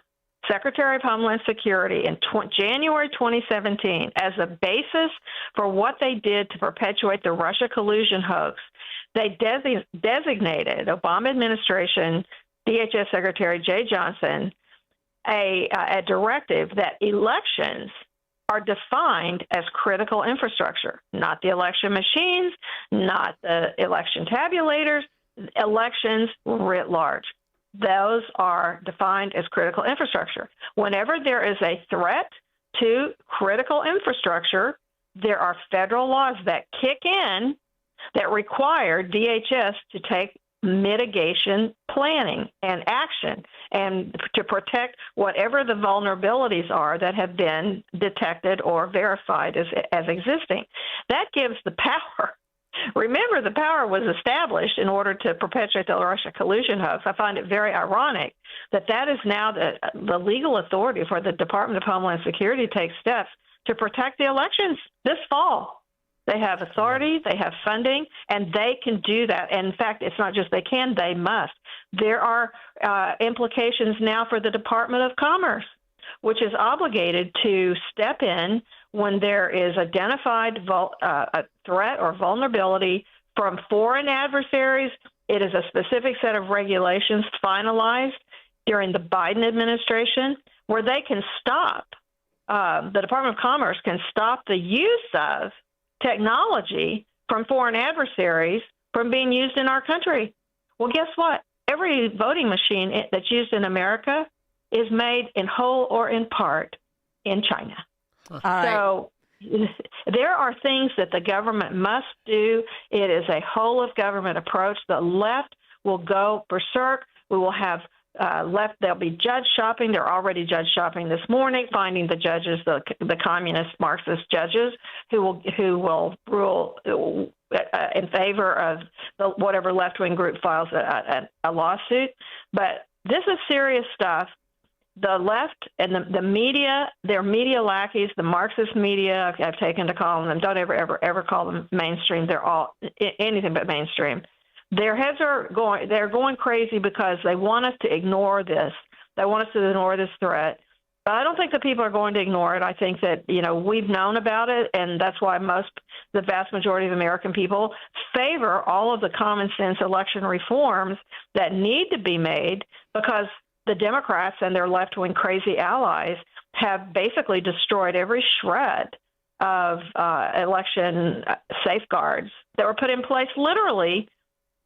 Speaker 2: Secretary of Homeland Security in January 2017 as a basis for what they did to perpetuate the Russia collusion hoax. They designated Obama administration DHS Secretary Jay Johnson a directive that elections are defined as critical infrastructure, not the election machines, not the election tabulators, elections writ large. Those are defined as critical infrastructure. Whenever there is a threat to critical infrastructure, there are federal laws that kick in that require DHS to take mitigation planning and action and to protect whatever the vulnerabilities are that have been detected or verified as existing. That gives the power. Remember, the power was established in order to perpetuate the Russia collusion hoax. I find it very ironic that that is now the legal authority for the Department of Homeland Security to take steps to protect the elections this fall. They have authority, they have funding, and they can do that. And in fact, it's not just they can, they must. There are implications now for the Department of Commerce, which is obligated to step in when there is identified a threat or vulnerability from foreign adversaries. It is a specific set of regulations finalized during the Biden administration where they can stop, the Department of Commerce can stop the use of technology from foreign adversaries from being used in our country. Well, guess what? Every voting machine that's used in America is made in whole or in part in China. So there are things that the government must do. It is a whole of government approach. The left will go berserk. We will have left. There'll be judge shopping. They're already judge shopping this morning, finding the judges, the communist Marxist judges who will rule in favor of whatever left-wing group files a lawsuit. But this is serious stuff. The left and the media, they're media lackeys, the Marxist media, I've taken to calling them, don't ever call them mainstream. They're all anything but mainstream. Their heads are they're going crazy because they want us to ignore this. They want us to ignore this threat. But I don't think that people are going to ignore it. I think that, we've known about it, and that's why the vast majority of American people favor all of the common sense election reforms that need to be made, because the Democrats and their left-wing crazy allies have basically destroyed every shred of election safeguards that were put in place literally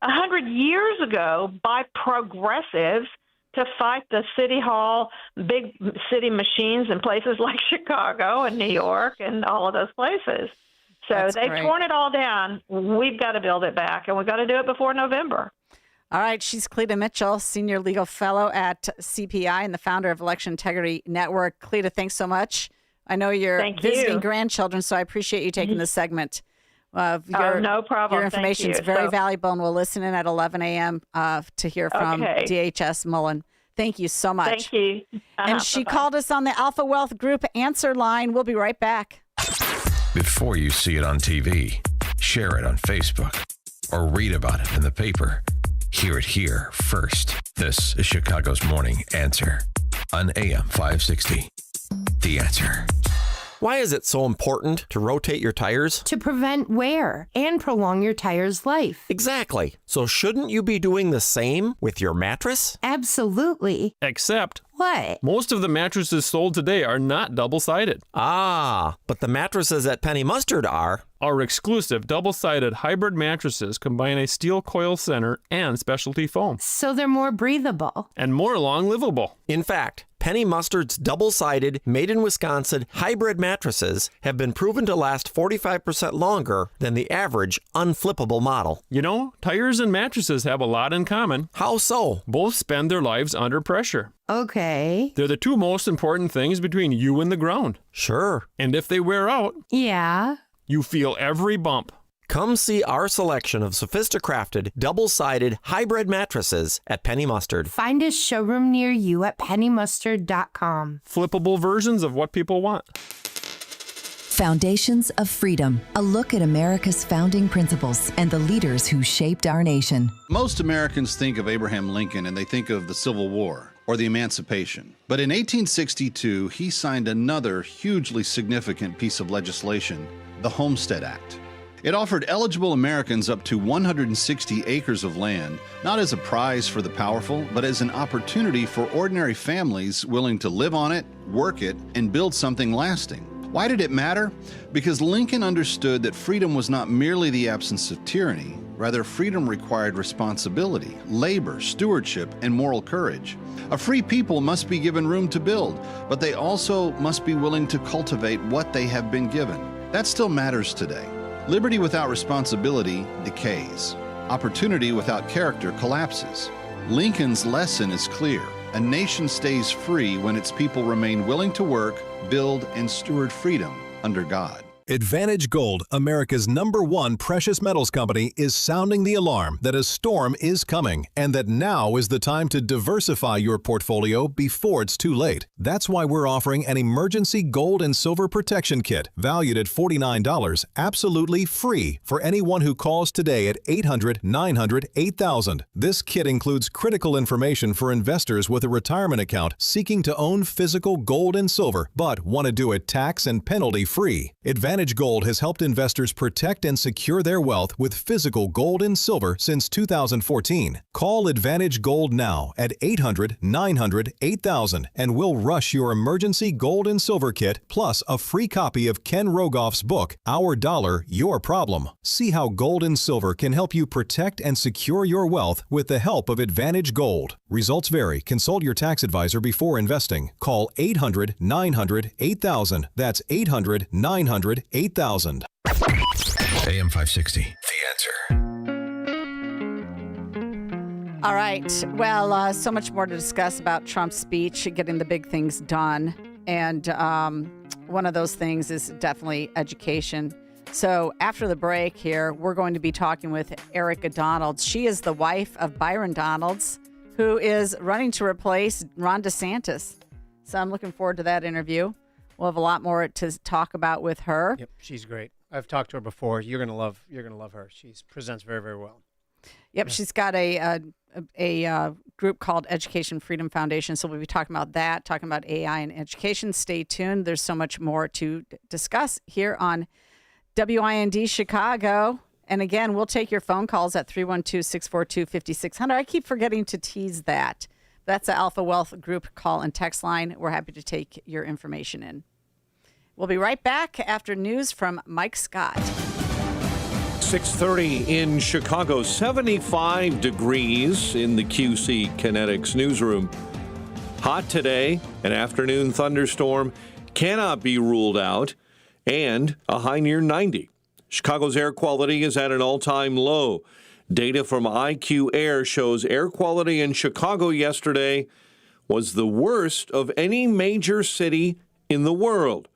Speaker 2: 100 years ago by progressives to fight the city hall, big city machines in places like Chicago and New York and all of those places. So they've torn it all down. We've got to build it back, and we've got to do it before November.
Speaker 23: All right. She's Cleta Mitchell, Senior Legal Fellow at CPI and the founder of Election Integrity Network. Cleta, thanks so much. I know you're visiting grandchildren, so I appreciate you taking this segment.
Speaker 2: No problem.
Speaker 23: Your information is very valuable, and we'll listen in at 11 a.m. To hear from DHS Mullen. Thank you so much.
Speaker 2: Thank you.
Speaker 23: And she called us on the Alpha Wealth Group answer line. We'll be right back.
Speaker 5: Before you see it on TV, share it on Facebook, or read about it in the paper, hear it here first. This is Chicago's Morning Answer on AM 560. The Answer.
Speaker 6: Why is it so important to rotate your tires?
Speaker 13: To prevent wear and prolong your tire's life.
Speaker 6: Exactly. So shouldn't you be doing the same with your mattress?
Speaker 13: Absolutely.
Speaker 14: Except...
Speaker 13: What?
Speaker 14: Most of the mattresses sold today are not double-sided.
Speaker 6: Ah, but the mattresses at Penny Mustard are.
Speaker 14: Our exclusive double-sided hybrid mattresses combine a steel coil center and specialty foam.
Speaker 13: So they're more breathable.
Speaker 14: And more long-livable.
Speaker 6: In fact, Penny Mustard's double-sided, made-in-Wisconsin hybrid mattresses have been proven to last 45% longer than the average unflippable model.
Speaker 14: You know, tires and mattresses have a lot in common.
Speaker 6: How so?
Speaker 14: Both spend their lives under pressure.
Speaker 13: Okay.
Speaker 14: They're the two most important things between you and the ground.
Speaker 6: Sure.
Speaker 14: And if they wear out,
Speaker 13: yeah,
Speaker 14: you feel every bump.
Speaker 6: Come see our selection of sophisticrafted, double-sided hybrid mattresses at Penny Mustard.
Speaker 13: Find a showroom near you at pennymustard.com.
Speaker 14: Flippable versions of what people want.
Speaker 15: Foundations of Freedom, a look at America's founding principles and the leaders who shaped our nation.
Speaker 26: Most Americans think of Abraham Lincoln and they think of the Civil War or the Emancipation. But in 1862, he signed another hugely significant piece of legislation, the Homestead Act. It offered eligible Americans up to 160 acres of land, not as a prize for the powerful, but as an opportunity for ordinary families willing to live on it, work it, and build something lasting. Why did it matter? Because Lincoln understood that freedom was not merely the absence of tyranny. Rather, freedom required responsibility, labor, stewardship, and moral courage. A free people must be given room to build, but they also must be willing to cultivate what they have been given. That still matters today. Liberty without responsibility decays. Opportunity without character collapses. Lincoln's lesson is clear. A nation stays free when its people remain willing to work, build, and steward freedom under God.
Speaker 27: Advantage Gold, America's #1 precious metals company, is sounding the alarm that a storm is coming and that now is the time to diversify your portfolio before it's too late. That's why we're offering an emergency gold and silver protection kit valued at $49, absolutely free for anyone who calls today at 800-900-8000. This kit includes critical information for investors with a retirement account seeking to own physical gold and silver, but want to do it tax and penalty free. Advantage Gold has helped investors protect and secure their wealth with physical gold and silver since 2014. Call Advantage Gold now at 800-900-8000 and we'll rush your emergency gold and silver kit plus a free copy of Ken Rogoff's book, Our Dollar, Your Problem. See how gold and silver can help you protect and secure your wealth with the help of Advantage Gold. Results vary. Consult your tax advisor before investing. Call 800-900-8000. That's 800-900-8000.
Speaker 5: AM 560, The Answer.
Speaker 23: All right. Well, so much more to discuss about Trump's speech, getting the big things done. And one of those things is definitely education. So after the break here, we're going to be talking with Erica Donalds. She is the wife of Byron Donalds, who is running to replace Ron DeSantis. So I'm looking forward to that interview. We'll have a lot more to talk about with her.
Speaker 24: Yep, she's great. I've talked to her before. You're gonna love her. She presents very, very well.
Speaker 23: Yep, she's got a group called Education Freedom Foundation. So we'll be talking about that, talking about AI and education. Stay tuned. There's so much more to discuss here on WIND Chicago. And again, we'll take your phone calls at 312-642-5600. I keep forgetting to tease that. That's the Alpha Wealth Group call and text line. We're happy to take your information in. We'll be right back after news from Mike Scott.
Speaker 4: 6:30 in Chicago, 75 degrees in the QC Kinetics newsroom. Hot today, an afternoon thunderstorm cannot be ruled out, and a high near 90. Chicago's air quality is at an all-time low. Data from IQ Air shows air quality in Chicago yesterday was the worst of any major city in the world.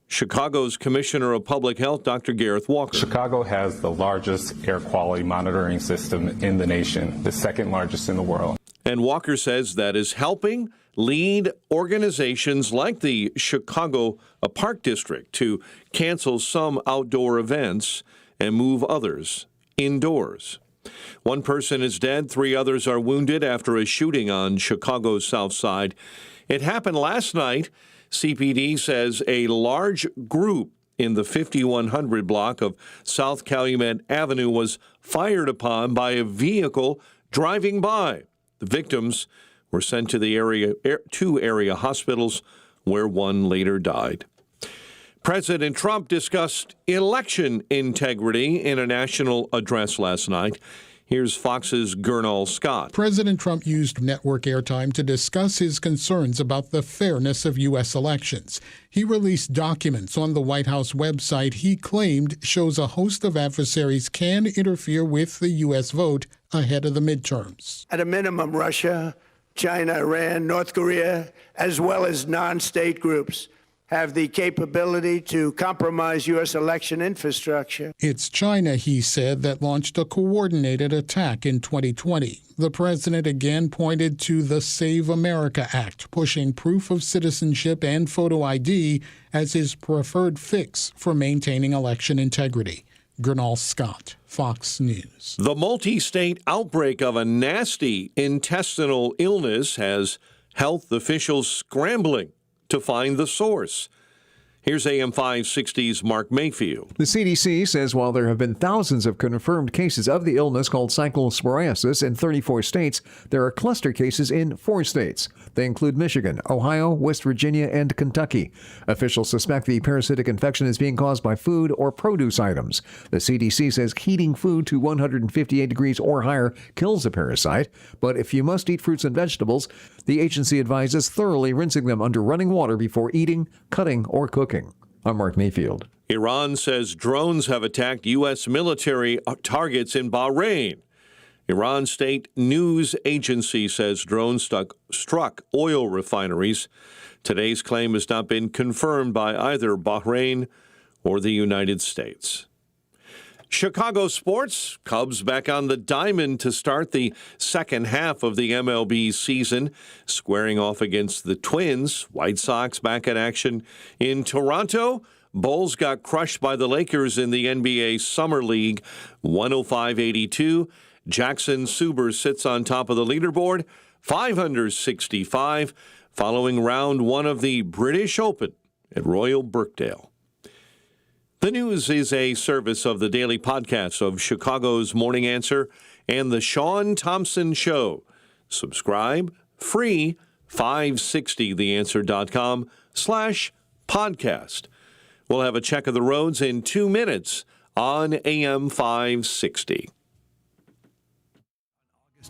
Speaker 4: Chicago's Commissioner of Public Health, Dr. Gareth Walker.
Speaker 1: Chicago has the largest air quality monitoring system in the nation, the second largest in the world.
Speaker 4: And Walker says that is helping lead organizations like the Chicago Park District to cancel some outdoor events and move others indoors. One person is dead, 3 others are wounded after a shooting on Chicago's South Side. It happened last night. CPD says a large group in the 5100 block of South Calumet Avenue was fired upon by a vehicle driving by. The victims were sent to the two area hospitals, where one later died. President Trump discussed election integrity in a national address last night. Here's Fox's Gernal Scott.
Speaker 3: President Trump used network airtime to discuss his concerns about the fairness of U.S. elections. He released documents on the White House website he claimed shows a host of adversaries can interfere with the U.S. vote ahead of the midterms.
Speaker 25: At a minimum, Russia, China, Iran, North Korea, as well as non-state groups, have the capability to compromise U.S. election infrastructure.
Speaker 3: It's China, he said, that launched a coordinated attack in 2020. The president again pointed to the Save America Act, pushing proof of citizenship and photo ID as his preferred fix for maintaining election integrity. Gernal Scott, Fox News.
Speaker 4: The multi-state outbreak of a nasty intestinal illness has health officials scrambling to find the source. Here's AM 560's Mark Mayfield.
Speaker 7: The CDC says while there have been thousands of confirmed cases of the illness called cyclosporiasis in 34 states, there are cluster cases in 4 states. They include Michigan, Ohio, West Virginia, and Kentucky. Officials suspect the parasitic infection is being caused by food or produce items. The CDC says heating food to 158 degrees or higher kills the parasite, but if you must eat fruits and vegetables, the agency advises thoroughly rinsing them under running water before eating, cutting, or cooking. I'm Mark Mayfield.
Speaker 4: Iran says drones have attacked U.S. military targets in Bahrain. Iran state news agency says drones struck oil refineries. Today's claim has not been confirmed by either Bahrain or the United States. Chicago sports, Cubs back on the diamond to start the second half of the MLB season, squaring off against the Twins. White Sox back in action in Toronto. Bulls got crushed by the Lakers in the NBA Summer League, 105-82. Jackson Suber sits on top of the leaderboard, 565, following round 1 of the British Open at Royal Birkdale. The news is a service of the daily podcast of Chicago's Morning Answer and the Sean Thompson Show. Subscribe free, 560theanswer.com/podcast. We'll have a check of the roads in 2 minutes on AM 560.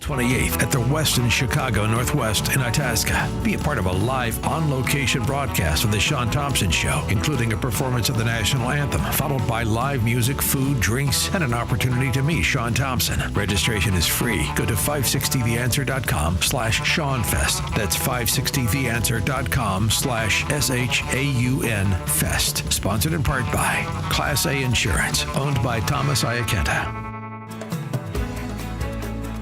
Speaker 5: 28th at the Westin Chicago Northwest in Itasca. Be a part of a live on-location broadcast of The Sean Thompson Show, including a performance of the national anthem, followed by live music, food, drinks, and an opportunity to meet Sean Thompson. Registration is free. Go to 560theanswer.com/SeanFest. That's 560theanswer.com/SHAUNFest. Sponsored in part by Class A Insurance, owned by Thomas Iacanta.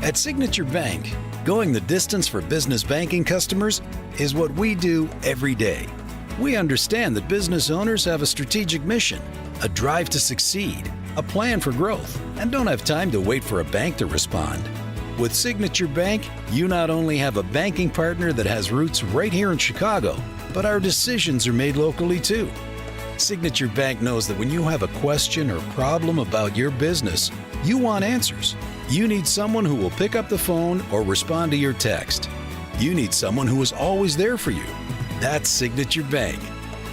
Speaker 16: At Signature Bank, going the distance for business banking customers is what we do every day. We understand that business owners have a strategic mission, a drive to succeed, a plan for growth, and don't have time to wait for a bank to respond. With Signature Bank, you not only have a banking partner that has roots right here in Chicago, but our decisions are made locally too. Signature Bank knows that when you have a question or problem about your business, you want answers. You need someone who will pick up the phone or respond to your text. You need someone who is always there for you. That's Signature Bank.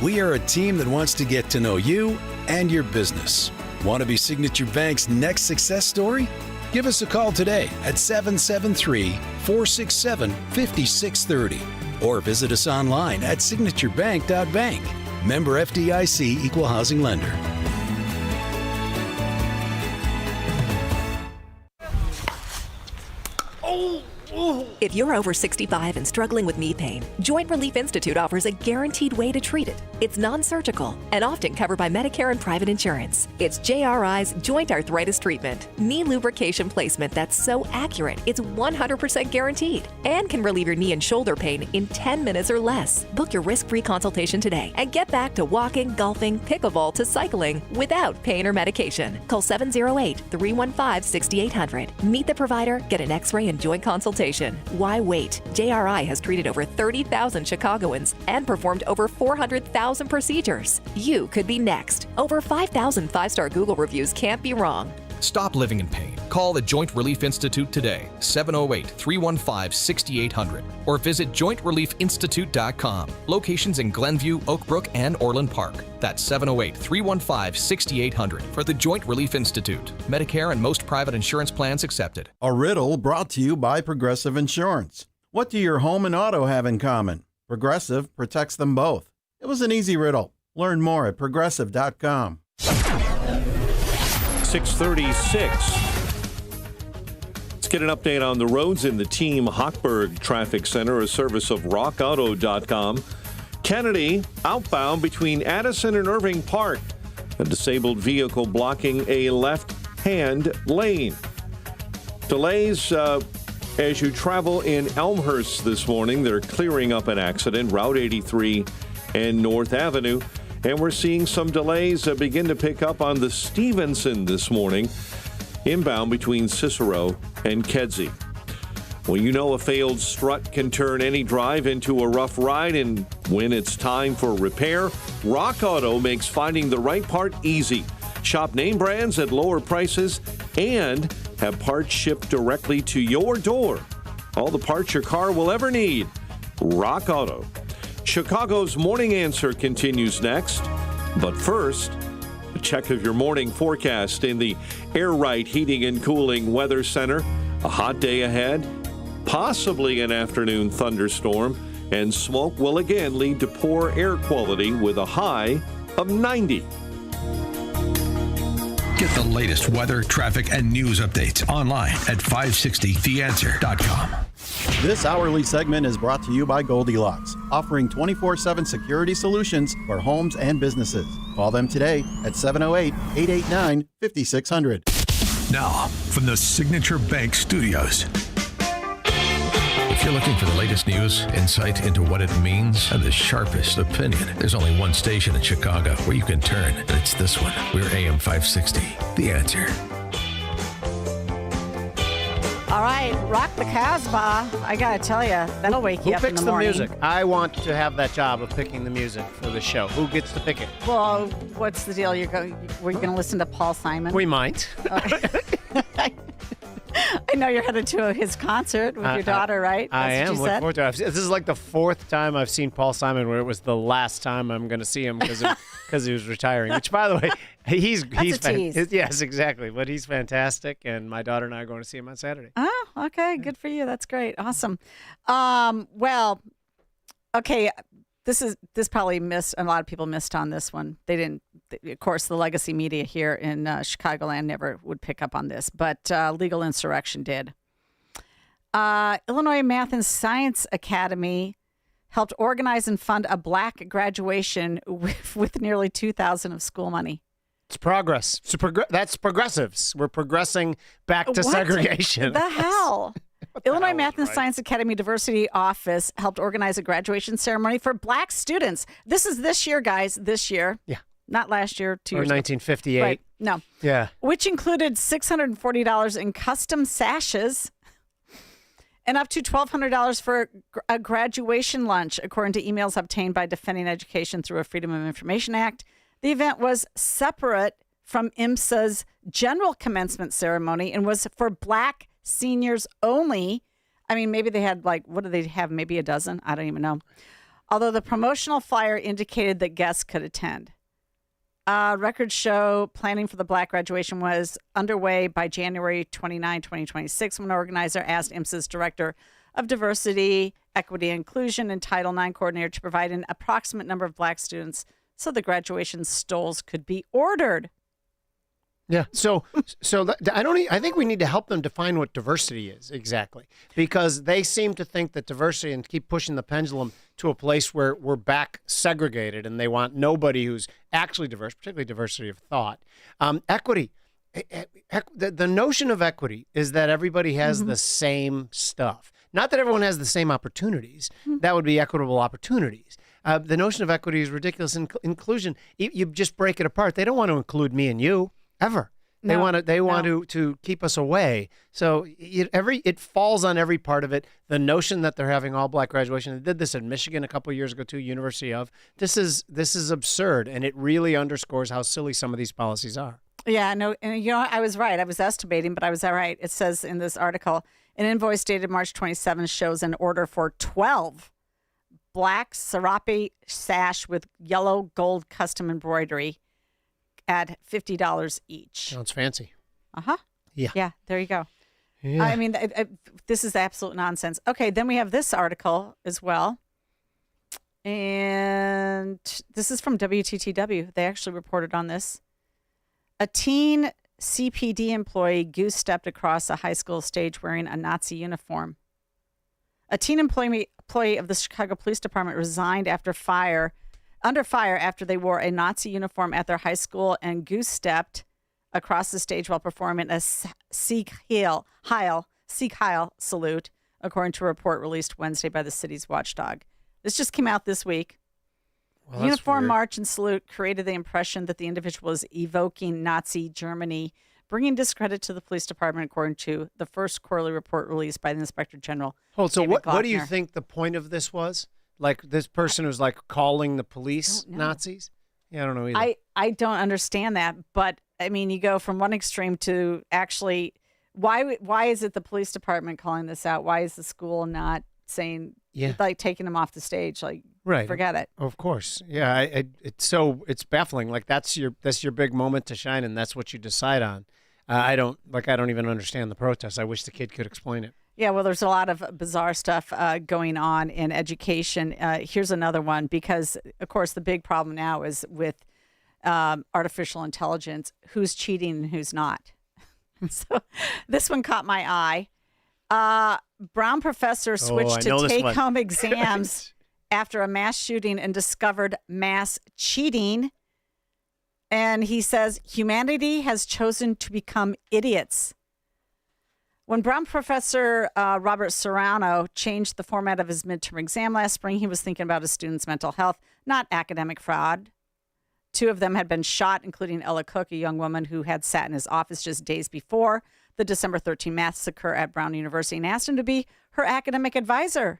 Speaker 16: We are a team that wants to get to know you and your business. Want to be Signature Bank's next success story? Give us a call today at 773-467-5630 or visit us online at signaturebank.bank. Member FDIC Equal Housing Lender.
Speaker 8: If you're over 65 and struggling with knee pain, Joint Relief Institute offers a guaranteed way to treat it. It's non-surgical and often covered by Medicare and private insurance. It's JRI's Joint Arthritis Treatment, knee lubrication placement that's so accurate it's 100% guaranteed and can relieve your knee and shoulder pain in 10 minutes or less. Book your risk-free consultation today and get back to walking, golfing, pickleball to cycling without pain or medication. Call 708-315-6800. Meet the provider, get an x-ray and joint consultation. Why wait? JRI has treated over 30,000 Chicagoans and performed over 400,000 procedures. You could be next. Over 5,000 five-star Google reviews can't be wrong.
Speaker 9: Stop living in pain. Call the Joint Relief Institute today, 708-315-6800, or visit jointreliefinstitute.com. Locations in Glenview, Oak Brook, and Orland Park. That's 708-315-6800 for the Joint Relief Institute. Medicare and most private insurance plans accepted.
Speaker 10: A riddle brought to you by Progressive Insurance. What do your home and auto have in common? Progressive protects them both. It was an easy riddle. Learn more at progressive.com.
Speaker 4: 636. Let's get an update on the roads in the Team Hochberg Traffic Center, a service of rockauto.com. Kennedy outbound between Addison and Irving Park. A disabled vehicle blocking a left-hand lane. Delays as you travel in Elmhurst this morning. They're clearing up an accident, Route 83 and North Avenue. And we're seeing some delays begin to pick up on the Stevenson this morning, inbound between Cicero and Kedzie. Well, you know a failed strut can turn any drive into a rough ride, and when it's time for repair, Rock Auto makes finding the right part easy. Shop name brands at lower prices and have parts shipped directly to your door. All the parts your car will ever need. Rock Auto. Chicago's Morning Answer continues next. But first, a check of your morning forecast in the Air Right Heating and Cooling Weather Center. A hot day ahead, possibly an afternoon thunderstorm, and smoke will again lead to poor air quality with a high of 90.
Speaker 12: Get the latest weather, traffic, and news updates online at 560theanswer.com.
Speaker 10: This hourly segment is brought to you by Goldilocks, offering 24/7 security solutions for homes and businesses. Call them today at 708-889-5600.
Speaker 12: Now, from the Signature Bank Studios. If you're looking for the latest news, insight into what it means, and the sharpest opinion, there's only one station in Chicago where you can turn, and it's this one. We're AM 560, The Answer.
Speaker 23: All right, Rock the Casbah. I gotta tell you, that'll wake you up in the morning.
Speaker 24: Who picks the music? I want to have that job of picking the music for the show. Who gets to pick it?
Speaker 23: Well, what's the deal? Were you going to listen to Paul Simon?
Speaker 24: We might.
Speaker 23: I know you're headed to his concert with your daughter, right?
Speaker 24: I am.
Speaker 23: Looking
Speaker 24: forward to it. This is like the fourth time I've seen Paul Simon, where it was the last time I'm going to see him because he was retiring. Which, by the way, he's
Speaker 23: a tease.
Speaker 24: Yes, exactly. But he's fantastic, and my daughter and I are going to see him on Saturday.
Speaker 23: Oh, okay. Good for you. That's great. Awesome. Well, okay. This probably missed. A lot of people missed on this one. They didn't. Of course, the legacy media here in Chicagoland never would pick up on this, but Legal Insurrection did. Illinois Math and Science Academy helped organize and fund a black graduation with nearly $2,000 of school money.
Speaker 24: It's progress. That's progressives. We're progressing back to segregation.
Speaker 23: What the hell? Illinois Math and Science Academy Diversity Office helped organize a graduation ceremony for black students. This is this year, guys. This year.
Speaker 24: Yeah.
Speaker 23: Not last year, 2
Speaker 24: Or
Speaker 23: years ago.
Speaker 24: 1958.
Speaker 23: Right. No.
Speaker 24: Yeah.
Speaker 23: Which included $640 in custom sashes and up to $1,200 for a graduation lunch, according to emails obtained by Defending Education through a Freedom of Information Act. The event was separate from IMSA's general commencement ceremony and was for Black seniors only. I mean, maybe they had what do they have? Maybe a dozen? I don't even know. Although the promotional flyer indicated that guests could attend. Records show planning for the Black graduation was underway by January 29, 2026, when an organizer asked IMSA's Director of Diversity, Equity, and Inclusion and Title IX coordinator to provide an approximate number of Black students so the graduation stoles could be ordered.
Speaker 24: Yeah. So I think we need to help them define what diversity is exactly, because they seem to think that diversity and keep pushing the pendulum to a place where we're back segregated, and they want nobody who's actually diverse, particularly diversity of thought. Equity. The notion of equity is that everybody has the same stuff. Not that everyone has the same opportunities. That would be equitable opportunities. The notion of equity is ridiculous. Inclusion, you just break it apart. They don't want to include me and you. Ever. They want to keep us away. So it falls on every part of it. The notion that they're having all Black graduation. They did this in Michigan a couple of years ago too, University of. This is absurd, and it really underscores how silly some of these policies are.
Speaker 23: Yeah, no, and I was right. I was estimating, but I was right. It says in this article, an invoice dated March 27 shows an order for 12 Black serape sash with yellow gold custom embroidery at $50 each.
Speaker 24: Sounds fancy.
Speaker 23: Uh-huh.
Speaker 24: Yeah.
Speaker 23: Yeah, there you go.
Speaker 24: Yeah.
Speaker 23: I mean, this is absolute nonsense. Okay, then we have this article as well. And this is from WTTW. They actually reported on this. A teen CPD employee goose-stepped across a high school stage wearing a Nazi uniform. A teen employee of the Chicago Police Department resigned under fire after they wore a Nazi uniform at their high school and goose-stepped across the stage while performing a Sieg Heil salute, according to a report released Wednesday by the city's watchdog. This just came out this week.
Speaker 24: Well,
Speaker 23: the uniform march and salute created the impression that the individual was evoking Nazi Germany, bringing discredit to the police department, according to the first quarterly report released by the Inspector General.
Speaker 24: So
Speaker 23: David
Speaker 24: what do you
Speaker 23: Glockner.
Speaker 24: think the point of this was? Like this person was calling the police Nazis? Yeah, I don't know either.
Speaker 23: I don't understand that, but I mean, you go from one extreme to actually, why is it the police department calling this out? Why is the school not saying, taking them off the stage?
Speaker 24: Right.
Speaker 23: Forget it.
Speaker 24: Of course. Yeah. It's baffling. That's your big moment to shine, and that's what you decide on. I don't even understand the protest. I wish the kid could explain it.
Speaker 23: Yeah, well, there's a lot of bizarre stuff going on in education. Here's another one, because, of course, the big problem now is with artificial intelligence, who's cheating and who's not. So this one caught my eye. Brown professor switched to take-home exams after a mass shooting and discovered mass cheating. And he says, humanity has chosen to become idiots. When Brown professor Robert Serrano changed the format of his midterm exam last spring, he was thinking about his students' mental health, not academic fraud. 2 of them had been shot, including Ella Cook, a young woman who had sat in his office just days before the December 13 massacre at Brown University, and asked him to be her academic advisor.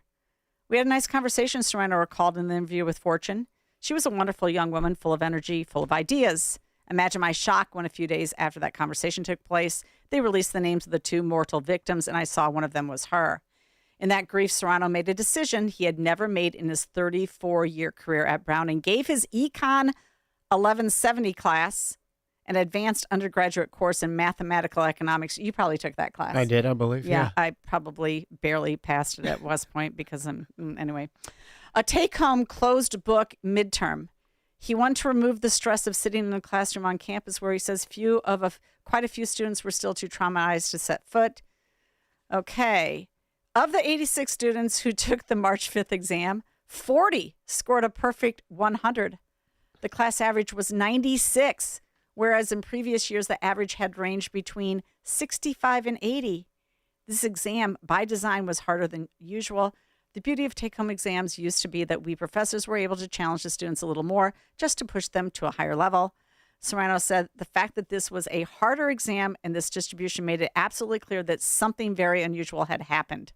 Speaker 23: We had a nice conversation, Serrano recalled in the interview with Fortune. She was a wonderful young woman, full of energy, full of ideas. Imagine my shock when a few days after that conversation took place, they released the names of the 2 mortal victims, and I saw one of them was her. In that grief, Serrano made a decision he had never made in his 34-year career at Brown and gave his Econ 1170 class an advanced undergraduate course in mathematical economics. You probably took that class.
Speaker 24: I did, I believe. Yeah.
Speaker 23: I probably barely passed it at West Point because anyway. A take-home closed book midterm. He wanted to remove the stress of sitting in a classroom on campus where he says quite a few students were still too traumatized to set foot. Okay. Of the 86 students who took the March 5th exam, 40 scored a perfect 100. The class average was 96, whereas in previous years, the average had ranged between 65 and 80. This exam, by design, was harder than usual. The beauty of take-home exams used to be that we professors were able to challenge the students a little more just to push them to a higher level. Serrano said the fact that this was a harder exam and this distribution made it absolutely clear that something very unusual had happened.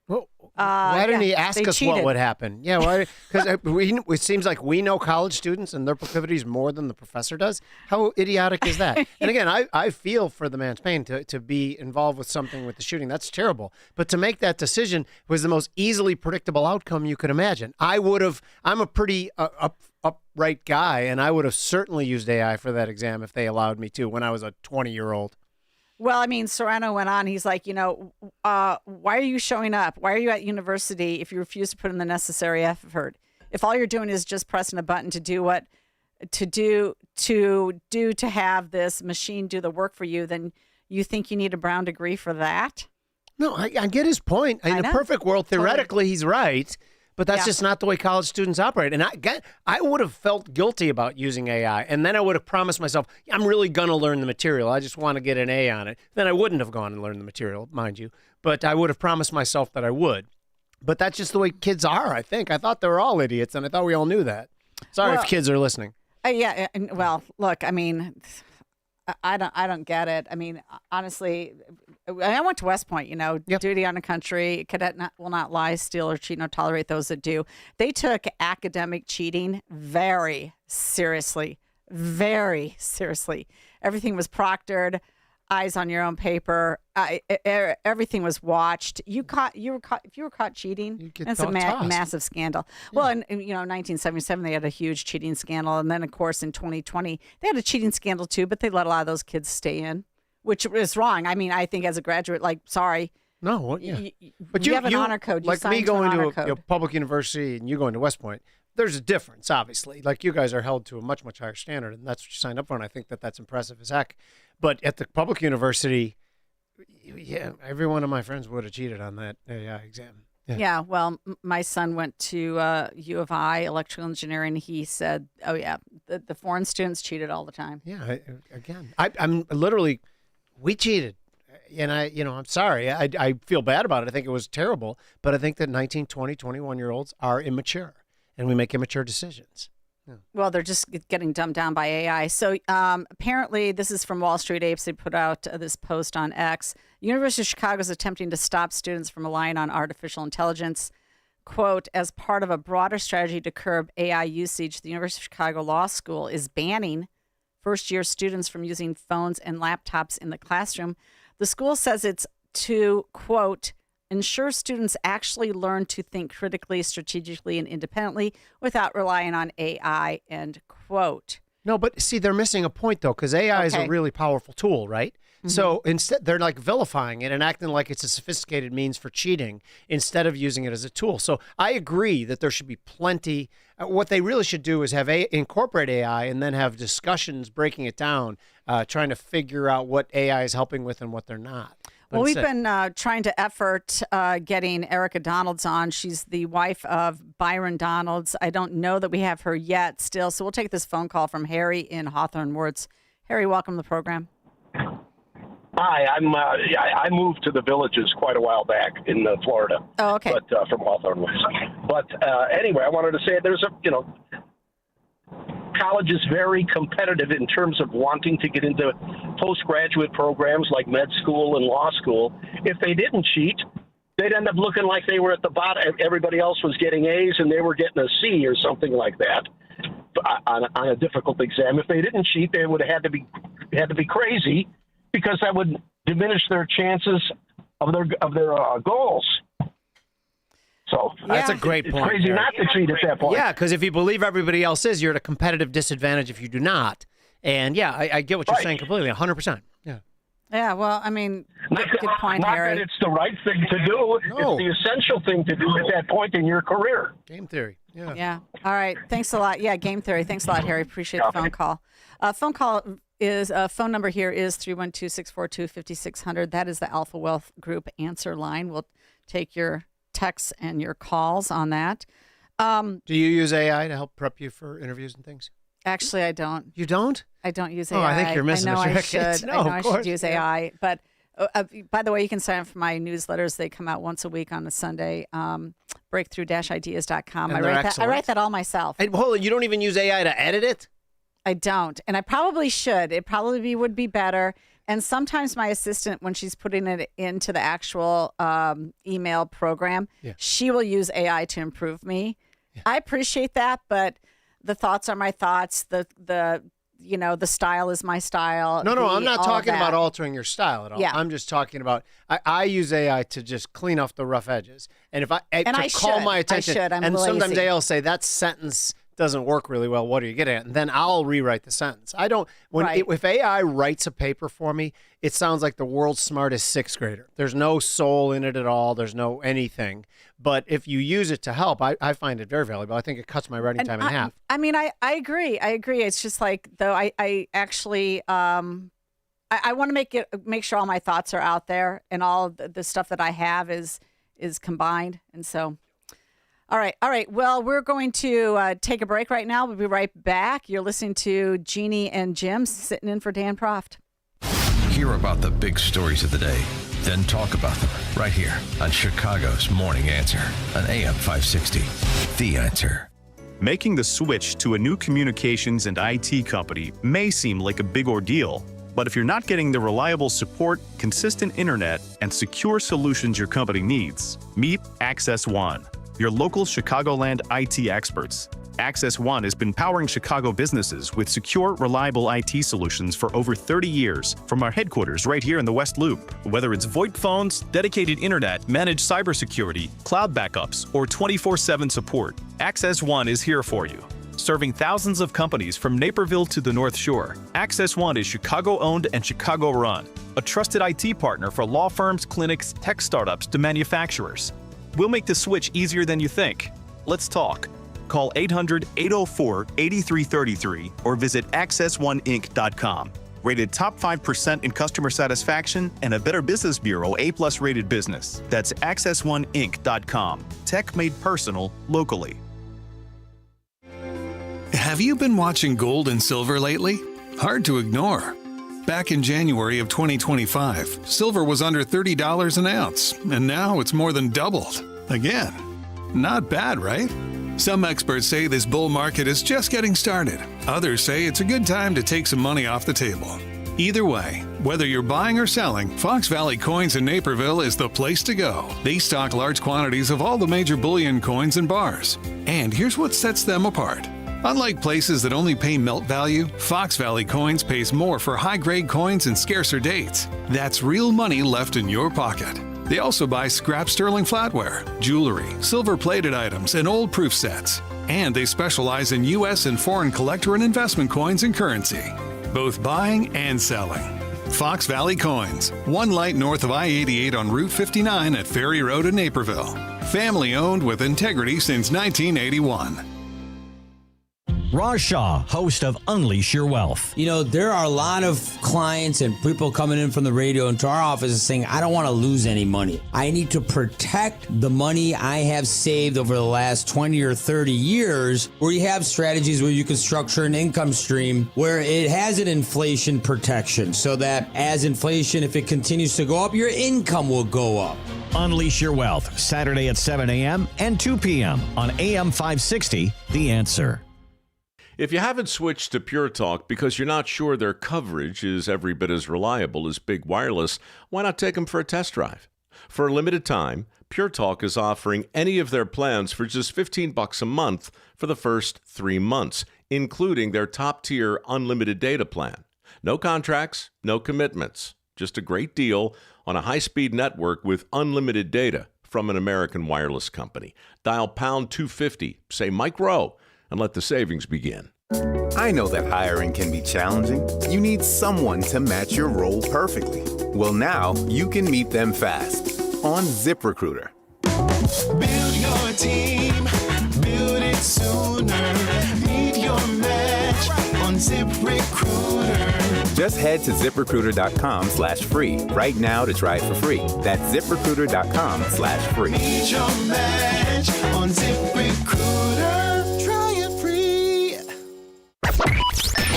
Speaker 24: Well, why didn't he ask us what would happen? Yeah, why? Because it seems like we know college students and their proclivities more than the professor does. How idiotic is that? And again, I feel for the man's pain to be involved with something with the shooting. That's terrible. But to make that decision was the most easily predictable outcome you could imagine. I'm a pretty upright guy, and I would have certainly used AI for that exam if they allowed me to when I was a 20-year-old.
Speaker 23: Well, I mean, Serrano went on. He's like, why are you showing up? Why are you at university if you refuse to put in the necessary effort? If all you're doing is just pressing a button to have this machine do the work for you, then you think you need a Brown degree for that?
Speaker 24: No, I get his point. In a perfect world, theoretically, he's right. But that's just not the way college students operate. And I would have felt guilty about using AI. And then I would have promised myself, I'm really going to learn the material. I just want to get an A on it. Then I wouldn't have gone and learned the material, mind you. But I would have promised myself that I would. But that's just the way kids are, I think. I thought they were all idiots, and I thought we all knew that. Sorry if kids are listening.
Speaker 23: Well, look, I mean, I don't get it. I mean, honestly, I went to West Point, duty on the country, cadet will not lie, steal, or cheat, nor tolerate those that do. They took academic cheating very seriously, very seriously. Everything was proctored, eyes on your own paper. Everything was watched. If you were caught cheating, that's a massive scandal. Yeah. Well, in 1977, they had a huge cheating scandal. And then, of course, in 2020, they had a cheating scandal too, but they let a lot of those kids stay in, which is wrong. I mean, I think as a graduate, sorry.
Speaker 24: No, yeah.
Speaker 23: But you have an honor code. You
Speaker 24: like me
Speaker 23: signed
Speaker 24: going
Speaker 23: to
Speaker 24: a public university and you going to West Point, there's a difference, obviously. Like, you guys are held to a much, much higher standard, and that's what you signed up for, and I think that's impressive as heck. But at the public university, yeah, every one of my friends would have cheated on that exam.
Speaker 23: Yeah, well, my son went to U of I, electrical engineering. He said, oh, yeah, the foreign students cheated all the time.
Speaker 24: Yeah, I'm literally, we cheated. And I'm sorry. I feel bad about it. I think it was terrible. But I think that 19, 20, 21-year-olds are immature, and we make immature decisions. Yeah.
Speaker 23: Well, they're just getting dumbed down by AI. So apparently, this is from Wall Street Apes. They put out this post on X. University of Chicago is attempting to stop students from relying on artificial intelligence. Quote, as part of a broader strategy to curb AI usage, the University of Chicago Law School is banning first-year students from using phones and laptops in the classroom. The school says it's to, quote, ensure students actually learn to think critically, strategically, and independently without relying on AI, end quote.
Speaker 24: No, but see, they're missing a point, though, because AI is a really powerful tool, right? Mm-hmm. So instead, they're like vilifying it and acting like it's a sophisticated means for cheating instead of using it as a tool. So I agree that there should be plenty. What they really should do is incorporate AI and then have discussions breaking it down, trying to figure out what AI is helping with and what they're not.
Speaker 23: Well, we've been trying to effort getting Erica Donalds on. She's the wife of Byron Donalds. I don't know that we have her yet still, so we'll take this phone call from Harry in Hawthorne Woods. Harry, welcome to the program.
Speaker 11: Hi, I moved to the Villages quite a while back in Florida.
Speaker 23: Oh, okay.
Speaker 11: But from Hawthorne Woods. But anyway, I wanted to say there's college is very competitive in terms of wanting to get into postgraduate programs like med school and law school. If they didn't cheat, they'd end up looking like they were at the bottom. Everybody else was getting A's and they were getting a C or something like that on a difficult exam. If they didn't cheat, they would have had to be crazy, because that would diminish their chances of their goals. So
Speaker 24: that's a great point.
Speaker 11: It's crazy not to cheat at that point.
Speaker 24: Yeah, because if you believe everybody else is, you're at a competitive disadvantage if you do not. And yeah, I get what you're saying completely, 100%. Yeah.
Speaker 23: Yeah, well, I mean, good point, Harry.
Speaker 11: Not that it's the right thing to do.
Speaker 24: No.
Speaker 11: It's the essential thing to do at that point in your career.
Speaker 24: Game theory. Yeah.
Speaker 23: Yeah. All right. Thanks a lot. Yeah, game theory. Thanks a lot, Harry. Appreciate the phone call. Phone number here is 312-642-5600. That is the Alpha Wealth Group answer line. We'll take your texts and your calls on that.
Speaker 24: Do you use AI to help prep you for interviews and things?
Speaker 23: Actually, I don't.
Speaker 24: You don't?
Speaker 23: I don't use AI.
Speaker 24: Oh, I think you're missing
Speaker 23: I know
Speaker 24: a
Speaker 23: I
Speaker 24: trick.
Speaker 23: should.
Speaker 24: No,
Speaker 23: I know I should use AI, but By the way, you can sign up for my newsletters. They come out once a week on a Sunday. Breakthrough-ideas.com.
Speaker 24: And
Speaker 23: I write that all myself.
Speaker 24: And hold on, you don't even use AI to edit it?
Speaker 23: I don't, and I probably should. It probably would be better. And sometimes my assistant, when she's putting it into the actual email program, she will use AI to improve me. Yeah. I appreciate that, but the thoughts are my thoughts. The style is my style.
Speaker 24: No, I'm not talking about altering your style at all.
Speaker 23: Yeah.
Speaker 24: I'm just talking about I use AI to just clean off the rough edges. And if I call my attention,
Speaker 23: I'm lazy.
Speaker 24: Sometimes AI will say that sentence doesn't work really well. What are you getting at? And then I'll rewrite the sentence. I don't. If AI writes a paper for me, it sounds like the world's smartest sixth grader. There's no soul in it at all. There's no anything. But if you use it to help, I find it very valuable. I think it cuts my writing time in half.
Speaker 23: I mean, I agree. It's just like, though, I actually I want to make sure all my thoughts are out there and all the stuff that I have is combined, and so. All right. Well, we're going to take a break right now. We'll be right back. You're listening to Jeannie and Jim sitting in for Dan Proft.
Speaker 5: Hear about the big stories of the day, then talk about them right here on Chicago's Morning Answer on AM 560. The Answer.
Speaker 2: Making the switch to a new communications and IT company may seem like a big ordeal, but if you're not getting the reliable support, consistent internet, and secure solutions your company needs, meet Access One, your local Chicagoland IT experts. Access One has been powering Chicago businesses with secure, reliable IT solutions for over 30 years from our headquarters right here in the West Loop. Whether it's VoIP phones, dedicated internet, managed cybersecurity, cloud backups, or 24/7 support, Access One is here for you. Serving thousands of companies from Naperville to the North Shore, Access One is Chicago-owned and Chicago-run, a trusted IT partner for law firms, clinics, tech startups to manufacturers. We'll make the switch easier than you think. Let's talk. Call 800-804-8333 or visit accessoneInc.com. Rated top 5% in customer satisfaction and a Better Business Bureau A+ rated business. That's accessoneInc.com. Tech made personal, locally.
Speaker 27: Have you been watching gold and silver lately? Hard to ignore. Back in January of 2025, silver was under $30 an ounce, and now it's more than doubled. Again. Not bad, right? Some experts say this bull market is just getting started. Others say it's a good time to take some money off the table. Either way, whether you're buying or selling, Fox Valley Coins in Naperville is the place to go. They stock large quantities of all the major bullion coins and bars. And here's what sets them apart. Unlike places that only pay melt value, Fox Valley Coins pays more for high-grade coins and scarcer dates. That's real money left in your pocket. They also buy scrap sterling flatware, jewelry, silver-plated items, and old proof sets. And they specialize in U.S. and foreign collector and investment coins and currency, both buying and selling. Fox Valley Coins, one light north of I-88 on Route 59 at Ferry Road in Naperville. Family-owned with integrity since 1981.
Speaker 17: Raj Shah, host of Unleash Your Wealth.
Speaker 18: You know, there are a lot of clients and people coming in from the radio into our office saying, I don't want to lose any money. I need to protect the money I have saved over the last 20 or 30 years, where you have strategies where you can structure an income stream where it has an inflation protection so that as inflation, if it continues to go up, your income will go up.
Speaker 17: Unleash Your Wealth, Saturday at 7 a.m. and 2 p.m. on AM 560, The Answer.
Speaker 4: If you haven't switched to Pure Talk because you're not sure their coverage is every bit as reliable as Big Wireless, why not take them for a test drive? For a limited time, Pure Talk is offering any of their plans for just $15 a month for the first 3 months, including their top-tier unlimited data plan. No contracts, no commitments, just a great deal on a high-speed network with unlimited data from an American wireless company. Dial pound 250, say Mike Rowe, and let the savings begin.
Speaker 19: I know that hiring can be challenging. You need someone to match your role perfectly. Well, now you can meet them fast on ZipRecruiter.
Speaker 20: Build your team, build it sooner. Meet your match on ZipRecruiter.
Speaker 19: Just head to ZipRecruiter.com/free right now to try it for free. That's ZipRecruiter.com/free.
Speaker 20: Meet your match on ZipRecruiter.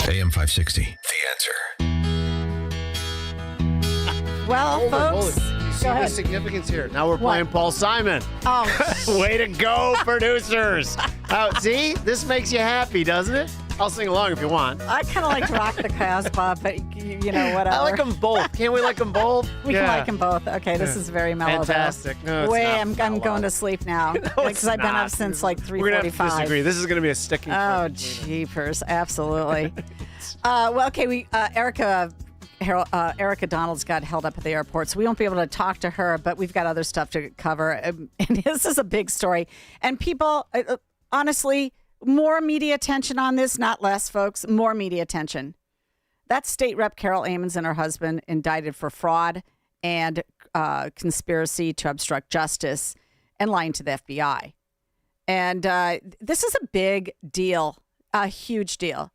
Speaker 5: AM 560, The Answer.
Speaker 23: Well,
Speaker 24: Hold
Speaker 23: folks,
Speaker 24: it. You see
Speaker 23: go
Speaker 24: the
Speaker 23: ahead.
Speaker 24: significance here. Now we're playing Paul Simon.
Speaker 23: Oh,
Speaker 24: way to go, producers. See, this makes you happy, doesn't it? I'll sing along if you want.
Speaker 23: I kind of like to rock the Casbah, but you know, whatever.
Speaker 24: I like them both. Can't we like them both?
Speaker 23: We can like them both. Okay, this is very mellow.
Speaker 24: Fantastic.
Speaker 23: Though.
Speaker 24: No, it's not
Speaker 23: I'm
Speaker 24: mellow.
Speaker 23: going to sleep now because I've been up since like 3:45.
Speaker 24: We're gonna have to disagree. This is gonna be a sticking point.
Speaker 23: Oh, jeepers! Absolutely. Well, okay. Erica Donald's got held up at the airport, so we won't be able to talk to her. But we've got other stuff to cover, and this is a big story. And people, honestly, more media attention on this, not less, folks. More media attention. That's State Rep Carol Ammons and her husband indicted for fraud and conspiracy to obstruct justice and lying to the FBI. And this is a big deal, a huge deal.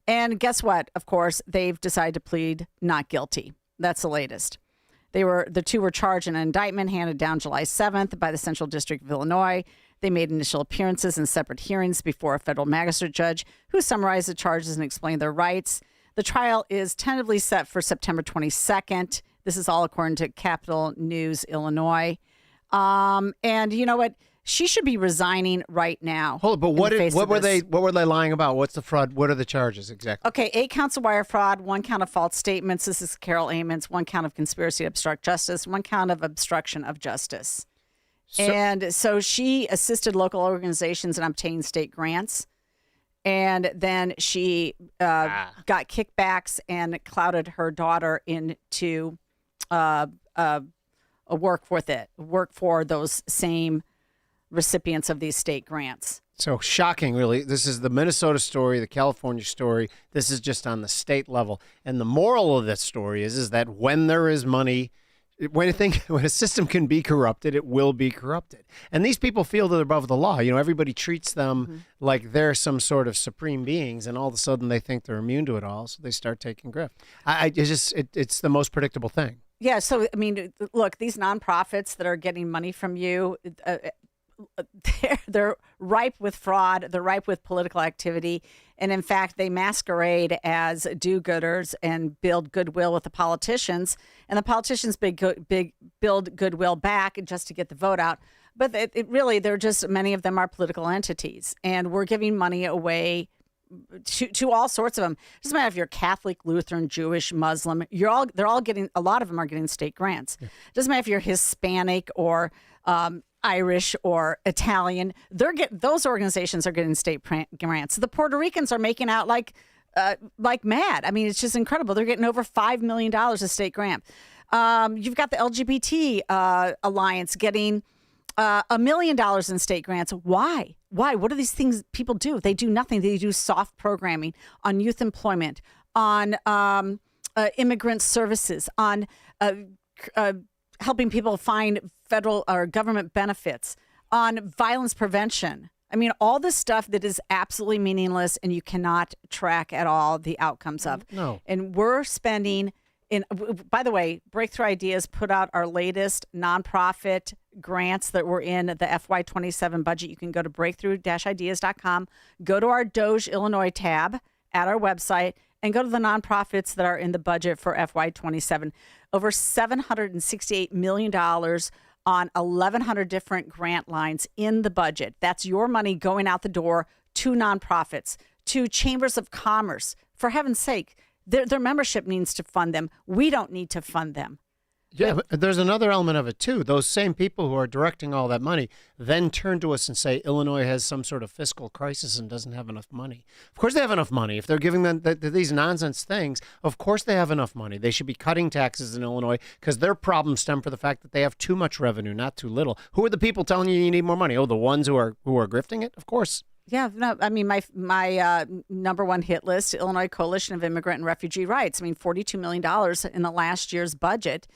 Speaker 23: And guess what? Of course, they've decided to plead not guilty. That's the latest. The two were charged in an indictment handed down July 7th by the Central District of Illinois. They made initial appearances in separate hearings before a federal magistrate judge who summarized the charges and explained their rights. The trial is tentatively set for September 22nd. This is all according to Capital News, Illinois. And you know what? She should be resigning right now.
Speaker 24: Hold on, but what were they lying about? What's the fraud? What are the charges exactly?
Speaker 23: Okay, 8 counts of wire fraud, 1 count of false statements. This is Carol Ammons. 1 count of conspiracy to obstruct justice, 1 count of obstruction of justice. And so she assisted local organizations in obtaining state grants. And then she got kickbacks and clouded her daughter into a work for those same recipients of these state grants.
Speaker 24: So shocking, really. This is the Minnesota story, the California story. This is just on the state level. And the moral of that story is that when there is money, when a system can be corrupted, it will be corrupted. And these people feel that they're above the law. You know, everybody treats them like they're some sort of supreme beings, and all of a sudden they think they're immune to it all, so they start taking grift. It's the most predictable thing.
Speaker 23: Yeah, so, I mean, look, these nonprofits that are getting money from you, they're ripe with fraud. They're ripe with political activity. And in fact, they masquerade as do-gooders and build goodwill with the politicians. And the politicians build goodwill back just to get the vote out. But many of them are political entities. And we're giving money away to all sorts of them. It doesn't matter if you're Catholic, Lutheran, Jewish, Muslim. A lot of them are getting state grants. It doesn't matter if you're Hispanic or Irish or Italian. Those organizations are getting state grants. The Puerto Ricans are making out like mad. I mean, it's just incredible. They're getting over $5 million of state grant. You've got the LGBT Alliance getting $1 million in state grants. Why? What do these things people do? They do nothing. They do soft programming on youth employment, on immigrant services, on helping people find federal or government benefits, on violence prevention. I mean, all this stuff that is absolutely meaningless and you cannot track at all the outcomes of.
Speaker 24: No.
Speaker 23: And we're spending by the way, Breakthrough Ideas put out our latest nonprofit grants that were in the FY27 budget. You can go to breakthrough-ideas.com, go to our Doge Illinois tab at our website, and go to the nonprofits that are in the budget for FY27. Over $768 million on 1,100 different grant lines in the budget. That's your money going out the door to nonprofits, to chambers of commerce. For heaven's sake, their membership needs to fund them. We don't need to fund them.
Speaker 24: Yeah, but there's another element of it, too. Those same people who are directing all that money then turn to us and say Illinois has some sort of fiscal crisis and doesn't have enough money. Of course they have enough money. If they're giving them these nonsense things, of course they have enough money. They should be cutting taxes in Illinois because their problems stem from the fact that they have too much revenue, not too little. Who are the people telling you need more money? Oh, the ones who are grifting it? Of course.
Speaker 23: Yeah, no, I mean, my number one hit list, Illinois Coalition of Immigrant and Refugee Rights. I mean, $42 million in the last year's budget,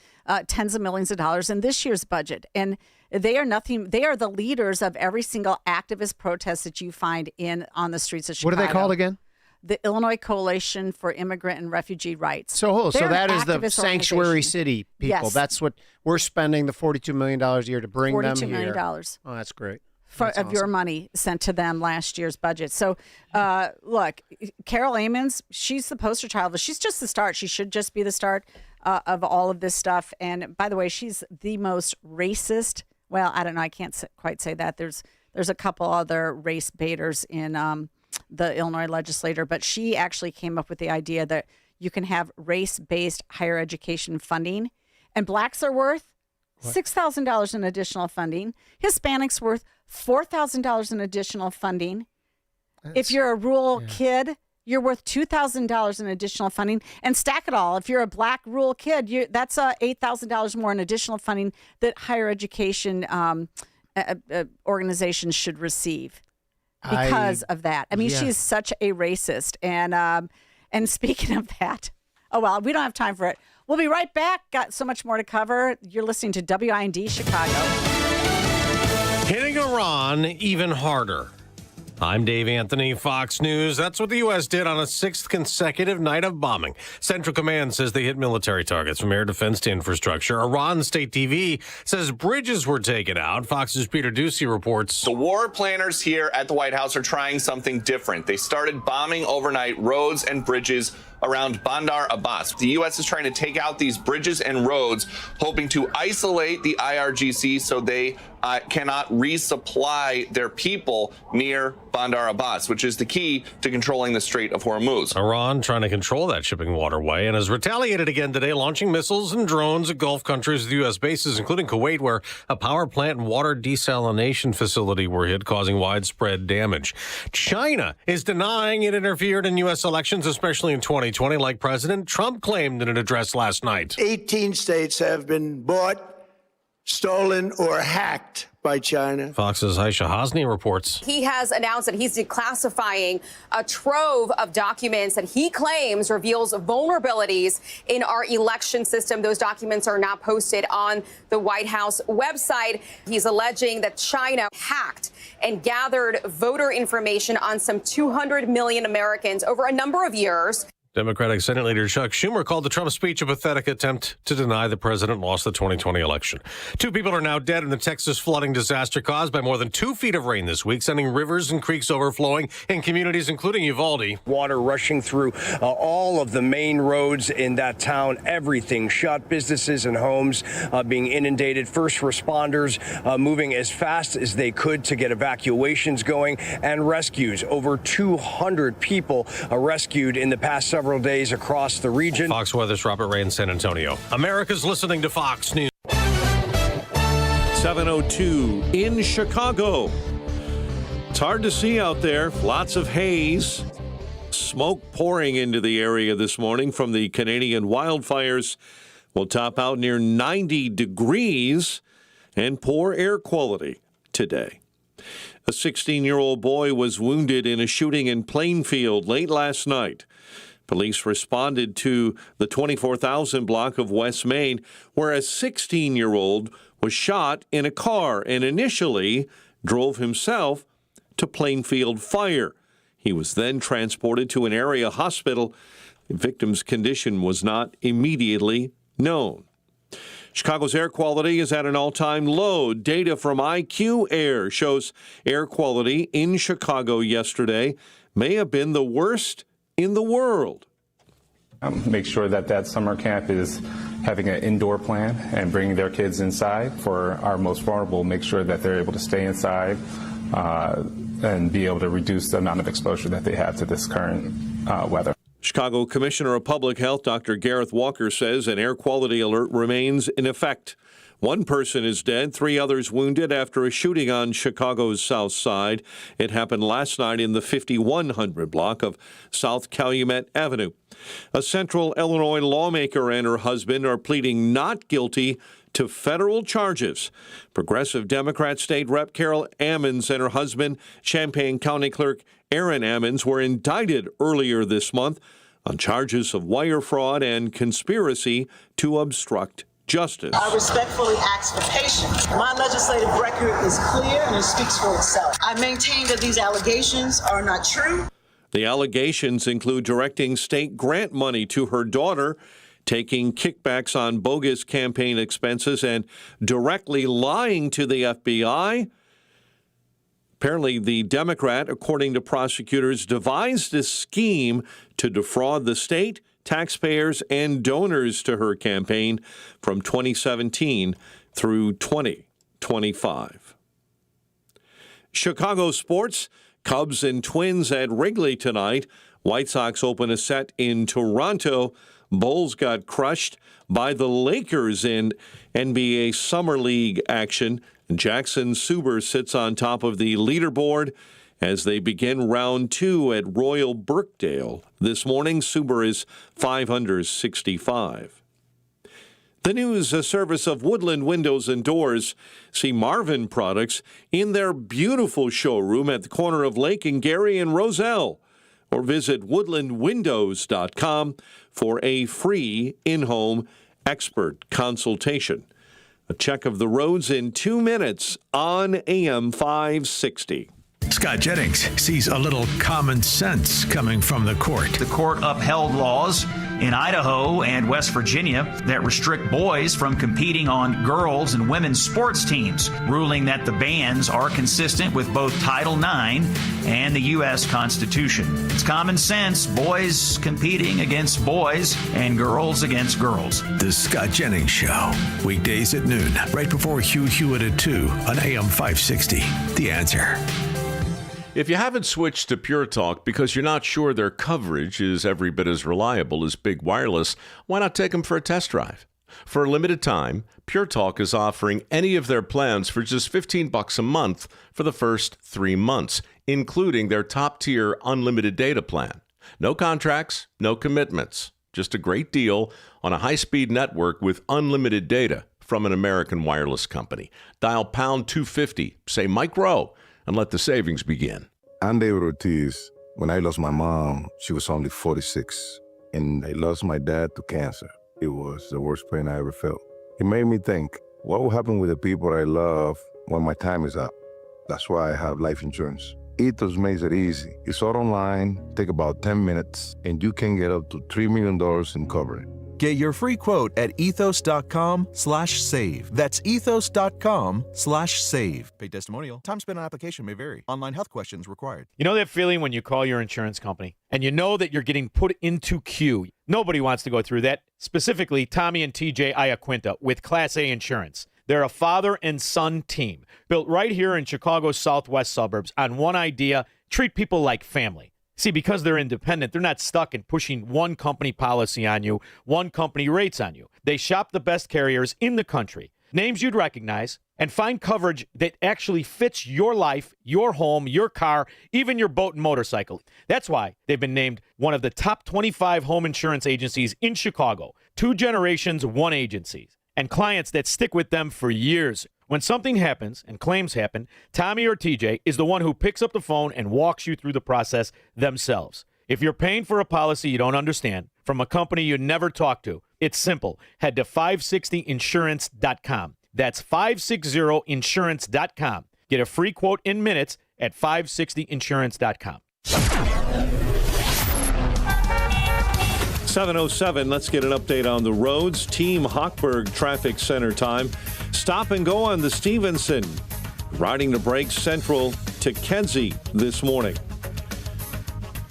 Speaker 23: tens of millions of dollars in this year's budget. And they are nothing. They are the leaders of every single activist protest that you find on the streets of Chicago.
Speaker 24: What are they called again?
Speaker 23: The Illinois Coalition for Immigrant and Refugee Rights.
Speaker 24: So that is the sanctuary city people.
Speaker 23: Yes.
Speaker 24: That's what we're spending the $42 million a year to bring them here.
Speaker 23: $42 million.
Speaker 24: Oh, that's great.
Speaker 23: Of your money sent to them last year's budget. So, look, Carol Ammons, she's the poster child. She's just the start. She should just be the start. of all of this stuff. And by the way, she's the most racist. Well, I don't know. I can't quite say that. There's a couple other race baiters in the Illinois legislature, but she actually came up with the idea that you can have race-based higher education funding, and blacks are worth $6,000 in additional funding. Hispanics worth $4,000 in additional funding. If you're a rural kid, you're worth $2,000 in additional funding. And stack it all. If you're a black rural kid, that's $8,000 more in additional funding that higher education organizations should receive because of that. I mean, she's such a racist. And speaking of that, oh, well, we don't have time for it. We'll be right back. Got so much more to cover. You're listening to WIND Chicago.
Speaker 6: Hitting Iran even harder. I'm Dave Anthony, Fox News. That's what the U.S. did on a sixth consecutive night of bombing. Central Command says they hit military targets from air defense to infrastructure. Iran State TV says bridges were taken out. Fox's Peter Ducey reports.
Speaker 13: The war planners here at the White House are trying something different. They started bombing overnight roads and bridges around Bandar Abbas. The U.S. is trying to take out these bridges and roads, hoping to isolate the IRGC so they cannot resupply their people near Bandar Abbas, which is the key to controlling the Strait of Hormuz.
Speaker 6: Iran trying to control that shipping waterway and has retaliated again today, launching missiles and drones at Gulf countries with U.S. bases, including Kuwait, where a power plant and water desalination facility were hit, causing widespread damage. China is denying it interfered in U.S. elections, especially in 2020, like President Trump claimed in an address last night.
Speaker 25: 18 states have been bought, stolen, or hacked by China.
Speaker 6: Fox's Aisha Hosni reports.
Speaker 14: He has announced that he's declassifying a trove of documents that he claims reveals vulnerabilities in our election system. Those documents are now posted on the White House website. He's alleging that China hacked and gathered voter information on some 200 million Americans over a number of years.
Speaker 6: Democratic Senate Leader Chuck Schumer called the Trump speech a pathetic attempt to deny the president lost the 2020 election. 2 people are now dead in the Texas flooding disaster caused by more than 2 feet of rain this week, sending rivers and creeks overflowing in communities including Uvalde.
Speaker 15: Water rushing through all of the main roads in that town. Everything shut, businesses and homes being inundated. First responders moving as fast as they could to get evacuations going and rescues. Over 200 people rescued in the past several days across the region.
Speaker 6: Fox Weather's Robert Ray in San Antonio. America's listening to Fox News.
Speaker 4: 7:02 in Chicago. It's hard to see out there. Lots of haze. Smoke pouring into the area this morning from the Canadian wildfires. Will top out near 90 degrees and poor air quality today. A 16-year-old boy was wounded in a shooting in Plainfield late last night. Police responded to the 24,000 block of West Main, where a 16-year-old was shot in a car and initially drove himself to Plainfield Fire. He was then transported to an area hospital. The victim's condition was not immediately known. Chicago's air quality is at an all-time low. Data from IQ Air shows air quality in Chicago yesterday may have been the worst in the world.
Speaker 1: Make sure that summer camp is having an indoor plan and bringing their kids inside. For our most vulnerable, make sure that they're able to stay inside and be able to reduce the amount of exposure that they have to this current weather.
Speaker 4: Chicago Commissioner of Public Health Dr. Gareth Walker says an air quality alert remains in effect. 1 person is dead, 3 others wounded after a shooting on Chicago's South Side. It happened last night in the 5100 block of South Calumet Avenue. A Central Illinois lawmaker and her husband are pleading not guilty to federal charges. Progressive Democrat State Rep Carol Ammons and her husband, Champaign County Clerk Aaron Ammons, were indicted earlier this month on charges of wire fraud and conspiracy to obstruct justice.
Speaker 21: I respectfully ask for patience. My legislative record is clear and it speaks for itself. I maintain that these allegations are not true.
Speaker 4: The allegations include directing state grant money to her daughter, taking kickbacks on bogus campaign expenses, and directly lying to the FBI. Apparently, the Democrat, according to prosecutors, devised a scheme to defraud the state, taxpayers and donors to her campaign from 2017 through 2025. Chicago sports, Cubs and Twins at Wrigley tonight. White Sox open a set in Toronto. Bulls got crushed by the Lakers in NBA Summer League action. Jackson Suber sits on top of the leaderboard as they begin round 2 at Royal Birkdale. This morning, Suber is 565. The news, a service of Woodland Windows and Doors. See Marvin products in their beautiful showroom at the corner of Lake and Gary and Roselle. Or visit woodlandwindows.com for a free in-home expert consultation. A check of the roads in 2 minutes on AM 560.
Speaker 12: Scott Jennings sees a little common sense coming from the court.
Speaker 3: The court upheld laws in Idaho and West Virginia that restrict boys from competing on girls' and women's sports teams, ruling that the bans are consistent with both Title IX and the U.S. Constitution. It's common sense, boys competing against boys and girls against girls.
Speaker 12: The Scott Jennings Show, weekdays at noon, right before Hugh Hewitt at 2 on AM 560. The Answer.
Speaker 7: If you haven't switched to Pure Talk because you're not sure their coverage is every bit as reliable as Big Wireless, why not take them for a test drive? For a limited time, Pure Talk is offering any of their plans for just $15 a month for the first 3 months, including their top-tier unlimited data plan. No contracts, no commitments, just a great deal on a high-speed network with unlimited data from an American wireless company. Dial pound 250, say Mike Rowe, and let the savings begin.
Speaker 8: I'm David Ortiz. When I lost my mom, she was only 46, and I lost my dad to cancer. It was the worst pain I ever felt. It made me think, what will happen with the people I love when my time is up? That's why I have life insurance. Ethos makes it easy. It's all online, take about 10 minutes, and you can get up to $3 million in coverage.
Speaker 9: Get your free quote at ethos.com/save. That's ethos.com/save. Paid testimonial. Time spent on application may vary. Online health questions required.
Speaker 16: You know that feeling when you call your insurance company and you know that you're getting put into queue? Nobody wants to go through that. Specifically, Tommy and TJ Iaquinta with Class A Insurance. They're a father and son team built right here in Chicago's southwest suburbs on one idea: treat people like family. See, because they're independent, they're not stuck in pushing one company policy on you, one company rates on you. They shop the best carriers in the country, names you'd recognize, and find coverage that actually fits your life, your home, your car, even your boat and motorcycle. That's why they've been named one of the top 25 home insurance agencies in Chicago. 2 generations, 1 agency. And clients that stick with them for years. When something happens and claims happen, Tommy or TJ is the one who picks up the phone and walks you through the process themselves. If you're paying for a policy you don't understand from a company you never talk to, it's simple. Head to 560insurance.com. That's 560insurance.com. Get a free quote in minutes at 560insurance.com.
Speaker 4: 7:07, let's get an update on the roads. Team Hochberg Traffic Center time. Stop and go on the Stevenson. Riding the brakes central to Kedzie this morning.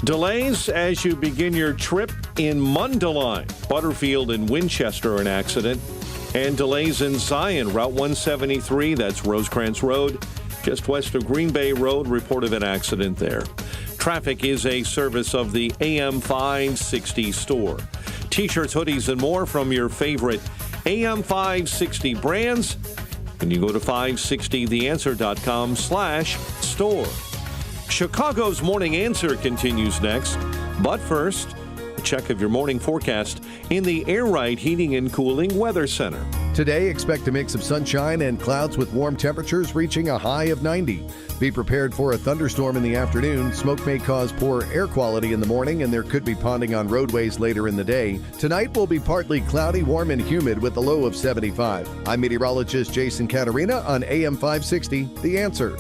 Speaker 4: Delays as you begin your trip in Mundelein. Butterfield and Winchester, an accident. And delays in Zion, Route 173, that's Rosecrans Road. Just west of Green Bay Road, report of an accident there. Traffic is a service of the AM 560 store. T-shirts, hoodies, and more from your favorite AM 560 brands. And you go to 560theanswer.com/store. Chicago's Morning Answer continues next. But first, a check of your morning forecast in the Air Right Heating and Cooling Weather Center.
Speaker 22: Today, expect a mix of sunshine and clouds with warm temperatures reaching a high of 90. Be prepared for a thunderstorm in the afternoon. Smoke may cause poor air quality in the morning, and there could be ponding on roadways later in the day. Tonight will be partly cloudy, warm, and humid with a low of 75. I'm meteorologist Jason Caterina on AM 560, The Answer.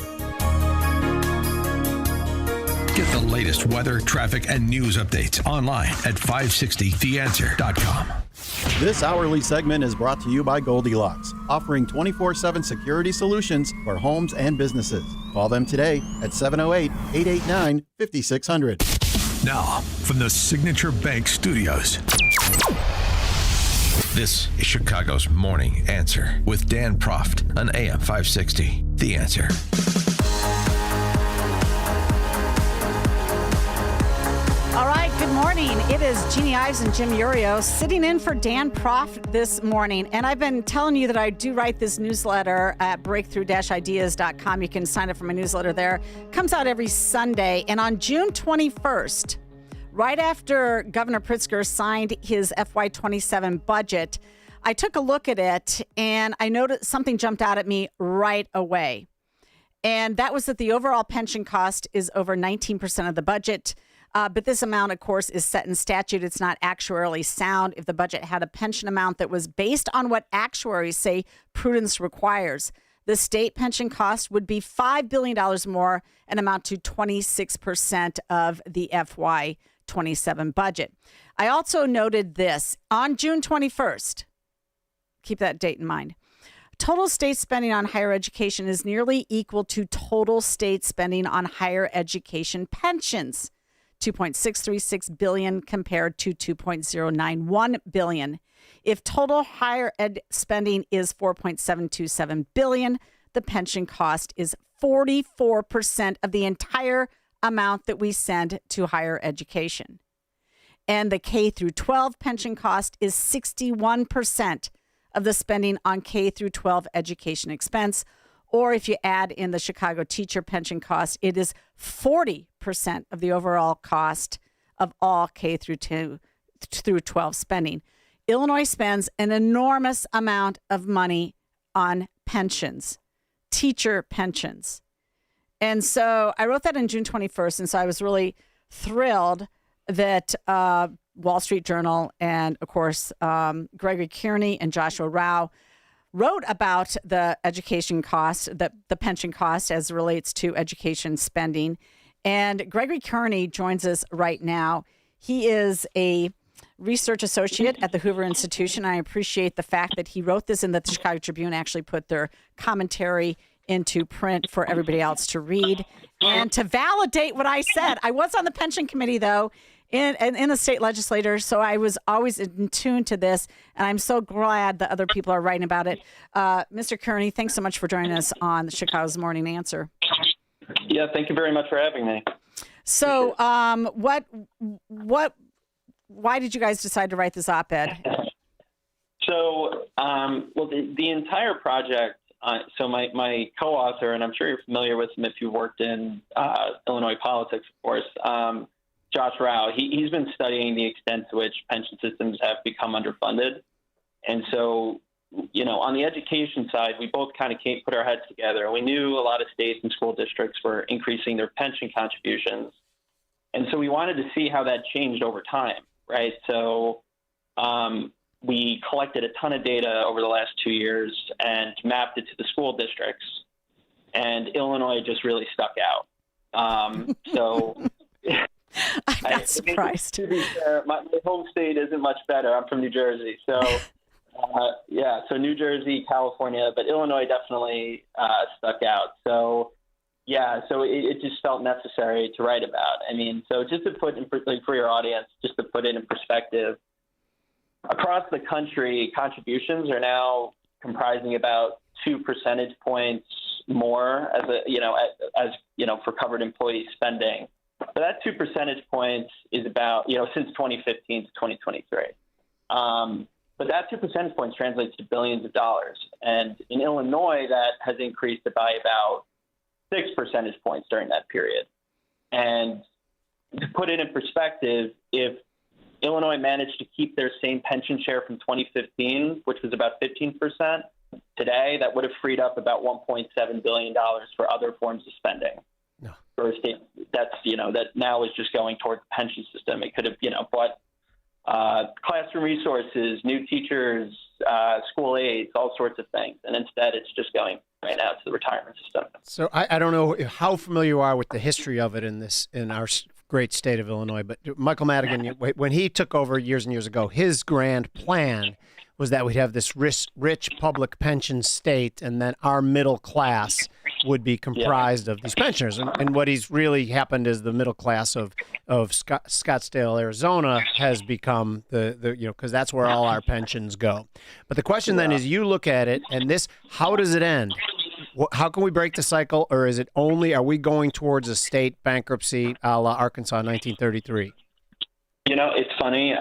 Speaker 12: Get the latest weather, traffic, and news updates online at 560theanswer.com.
Speaker 10: This hourly segment is brought to you by Goldilocks, offering 24/7 security solutions for homes and businesses. Call them today at 708-889-5600.
Speaker 12: Now, from the Signature Bank Studios,
Speaker 5: This is Chicago's Morning Answer with Dan Proft on AM 560. The Answer.
Speaker 23: All right, good morning. It is Jeannie Ives and Jim Urio sitting in for Dan Proft this morning. And I've been telling you that I do write this newsletter at breakthrough-ideas.com. You can sign up for my newsletter there. It comes out every Sunday. And on June 21st, right after Governor Pritzker signed his FY27 budget, I took a look at it and I noticed something jumped out at me right away. And that was that the overall pension cost is over 19% of the budget. But this amount, of course, is set in statute. It's not actuarially sound. If the budget had a pension amount that was based on what actuaries say prudence requires, the state pension cost would be $5 billion more and amount to 26% of the FY27 budget. I also noted this on June 21st. Keep that date in mind. Total state spending on higher education is nearly equal to total state spending on higher education pensions. $2.636 billion compared to $2.091 billion. If total higher ed spending is $4.727 billion, the pension cost is 44% of the entire amount that we send to higher education. And the K through 12 pension cost is 61% of the spending on K through 12 education expense. Or if you add in the Chicago teacher pension cost, it is 40% of the overall cost of all K through 12 spending. Illinois spends an enormous amount of money on pensions, teacher pensions. And so I wrote that on June 21st. And so I was really thrilled that Wall Street Journal and, of course, Gregory Kearney and Joshua Rao wrote about the education cost, the pension cost as it relates to education spending. And Gregory Kearney joins us right now. He is a research associate at the Hoover Institution. I appreciate the fact that he wrote this and that the Chicago Tribune actually put their commentary into print for everybody else to read and to validate what I said. I was on the pension committee, though, in the state legislature, so I was always in tune to this, and I'm so glad that other people are writing about it. Mr. Kearney, thanks so much for joining us on Chicago's Morning Answer.
Speaker 2: Yeah, thank you very much for having me.
Speaker 23: So, why did you guys decide to write this op-ed?
Speaker 2: So, well, the entire project. So my co-author, and I'm sure you're familiar with him if you worked in Illinois politics, of course. Josh Rao, he's been studying the extent to which pension systems have become underfunded. And so, you know, on the education side, we both kind of put our heads together. We knew a lot of states and school districts were increasing their pension contributions. And so we wanted to see how that changed over time, right? So we collected a ton of data over the last 2 years and mapped it to the school districts. And Illinois just really stuck out.
Speaker 23: I'm not surprised.
Speaker 2: To be fair, my home state isn't much better. I'm from New Jersey. So, so New Jersey, California, but Illinois definitely stuck out. So, so it just felt necessary to write about. I mean, so just to put for your audience, just to put it in perspective, across the country, contributions are now comprising about 2 percentage points more for covered employee spending. So that 2 percentage points is about, since 2015 to 2023. But that 2 percentage points translates to billions of dollars. And in Illinois, that has increased by about 6 percentage points during that period. And to put it in perspective, if Illinois managed to keep their same pension share from 2015, which was about 15%, today that would have freed up about $1.7 billion for other forms of spending. For a state that's, that now is just going toward the pension system. It could have, bought classroom resources, new teachers, school aids, all sorts of things. And instead, it's just going right now to the retirement system.
Speaker 24: So I don't know how familiar you are with the history of it in our great state of Illinois, but Michael Madigan, when he took over years and years ago, his grand plan was that we'd have this rich public pension state, and then our middle class would be comprised of these pensioners. And what he's really happened is the middle class of Scottsdale, Arizona has become because that's where all our pensions go. But the question then is, you look at it and how does it end? How can we break the cycle, or are we going towards a state bankruptcy a la Arkansas 1933?
Speaker 2: It's funny.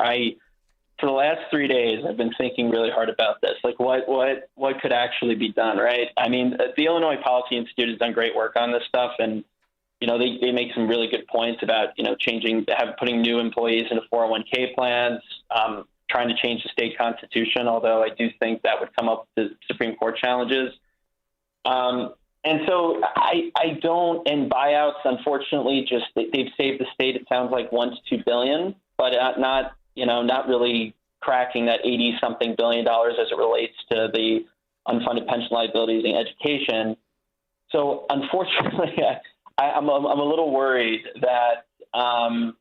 Speaker 2: For the last 3 days, I've been thinking really hard about this. Like, what could actually be done, right? I mean, the Illinois Policy Institute has done great work on this stuff, and they make some really good points about putting new employees into 401k plans, trying to change the state constitution. Although I do think that would come up to Supreme Court challenges. And so I don't. And buyouts, unfortunately, they've saved the state. It sounds like $1 to $2 billion, but not really cracking that $80-something billion as it relates to the unfunded pension liabilities in education. So unfortunately, I'm a little worried that, and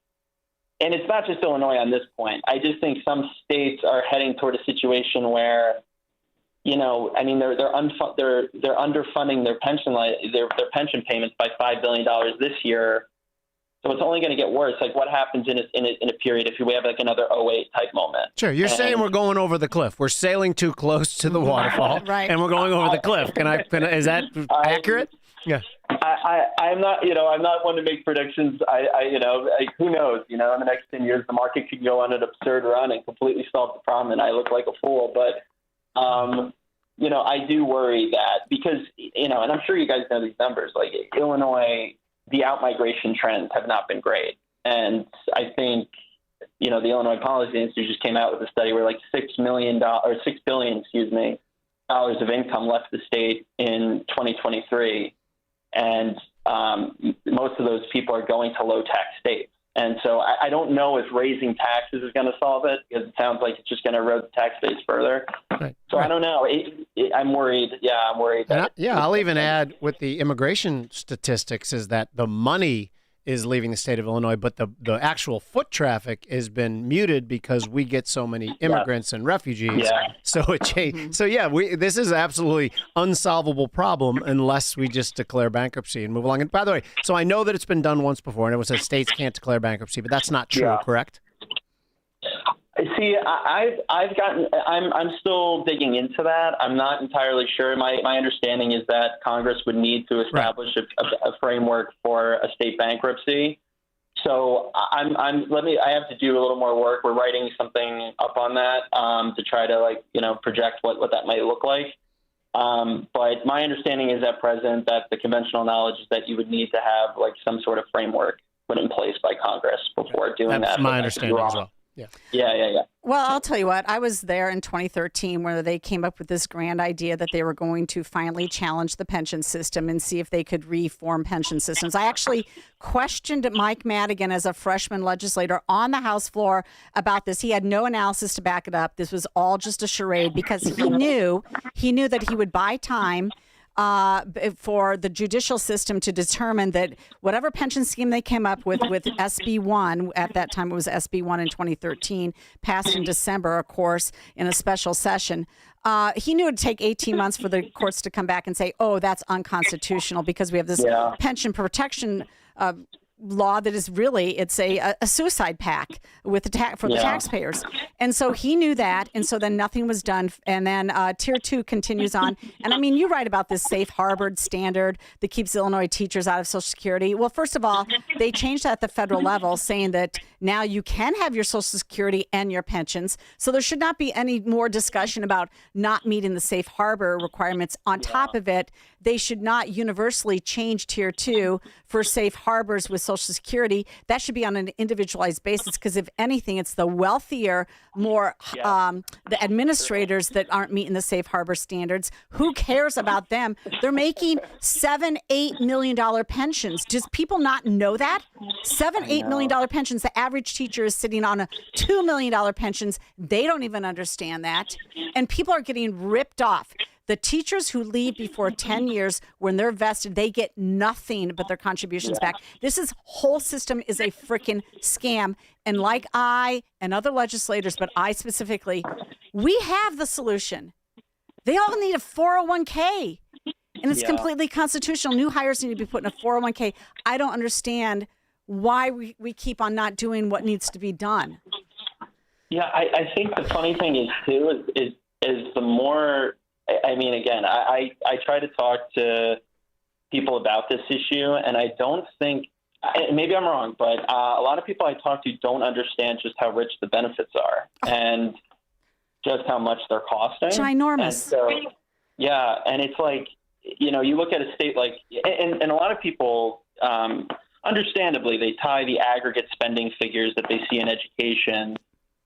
Speaker 2: it's not just Illinois on this point. I just think some states are heading toward a situation where, they're underfunding their pension payments by $5 billion this year. So it's only going to get worse. Like, what happens in a period if we have like another 2008 type moment?
Speaker 24: You're saying we're going over the cliff. We're sailing too close to the waterfall,
Speaker 23: right?
Speaker 24: And we're going over the cliff. Is that accurate? Yeah.
Speaker 2: I'm not. I'm not one to make predictions. Who knows? In the next 10 years, the market could go on an absurd run and completely solve the problem, and I look like a fool. But I do worry that because and I'm sure you guys know these numbers. Like Illinois, the outmigration trends have not been great. And I think, the Illinois Policy Institute just came out with a study where like $6 billion, of income left the state in 2023. And most of those people are going to low tax states. And so I don't know if raising taxes is going to solve it, because it sounds like it's just going to erode the tax base further.
Speaker 24: Right.
Speaker 2: So I don't know. I'm worried. Yeah, I'm worried.
Speaker 24: I'll even add with the immigration statistics is that the money is leaving the state of Illinois, but the actual foot traffic has been muted because we get so many immigrants and refugees.
Speaker 2: Yeah.
Speaker 24: So this is absolutely unsolvable problem unless we just declare bankruptcy and move along. And by the way, so I know that it's been done once before, and it was that states can't declare bankruptcy, but that's not true, correct?
Speaker 2: See, I'm still digging into that. I'm not entirely sure. My understanding is that Congress would need to establish a framework for a state bankruptcy. So I have to do a little more work. We're writing something up on that to try to project what that might look like. But my understanding is at present that the conventional knowledge is that you would need to have some sort of framework put in place by Congress before doing that.
Speaker 24: That's my understanding as well.
Speaker 2: Yeah.
Speaker 23: Well, I'll tell you what, I was there in 2013 where they came up with this grand idea that they were going to finally challenge the pension system and see if they could reform pension systems. I actually questioned Mike Madigan as a freshman legislator on the House floor about this. He had no analysis to back it up. This was all just a charade because he knew that he would buy time for the judicial system to determine that whatever pension scheme they came up with SB1, at that time it was SB1 in 2013, passed in December, of course, in a special session. He knew it would take 18 months for the courts to come back and say, oh, that's unconstitutional because we have this pension protection law that is really, it's a suicide pact with the taxpayers. And so he knew that. And so then nothing was done. And then Tier 2 continues on. And I mean, you write about this safe harbor standard that keeps Illinois teachers out of Social Security. Well, first of all, they changed that at the federal level, saying that now you can have your Social Security and your pensions. So there should not be any more discussion about not meeting the safe harbor requirements. On top of it, they should not universally change Tier 2 for safe harbors with Social Security. That should be on an individualized basis because, if anything, it's the wealthier, more the administrators that aren't meeting the safe harbor standards. Who cares about them? They're making $7-8 million pensions. Does people not know that? $7-8 million pensions. The average teacher is sitting on a $2 million pensions. They don't even understand that. And people are getting ripped off. The teachers who leave before 10 years, when they're vested, they get nothing but their contributions back. This whole system is a freaking scam. And like I and other legislators, but I specifically, we have the solution. They all need a 401k. And it's
Speaker 2: Yeah.
Speaker 23: completely constitutional. New hires need to be put in a 401k. I don't understand why we keep on not doing what needs to be done.
Speaker 2: Yeah, I think the funny thing is too is the more, I mean, again, I try to talk to people about this issue, and I don't think, maybe I'm wrong, but a lot of people I talk to don't understand just how rich the benefits are and just how much they're costing.
Speaker 23: Ginormous.
Speaker 2: And so, yeah, and it's like, you know, you look at a state like, and a lot of people, understandably, they tie the aggregate spending figures that they see in education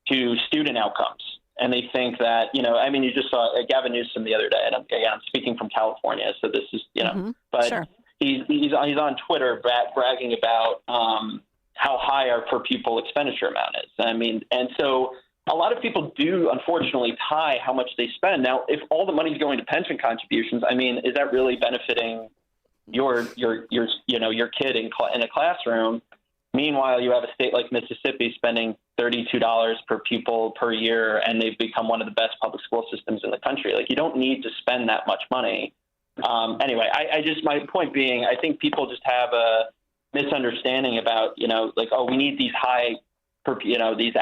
Speaker 2: to student outcomes. And they think that, you know, I mean, you just saw Gavin Newsom the other day, and I'm speaking from California, so this is, you know, but
Speaker 23: sure.
Speaker 2: he's on Twitter bragging about how high our per pupil expenditure amount is. I mean, and so a lot of people do unfortunately tie how much they spend. Now, if all the money's going to pension contributions, I mean, is that really benefiting your you know, your kid in a classroom? Meanwhile, you have a state like Mississippi spending $32 per pupil per year, and they've become one of the best public school systems in the country. Like, you don't need to spend that much money. Anyway, my point being, I think people just have a misunderstanding about, you know, like, oh, we need these high, these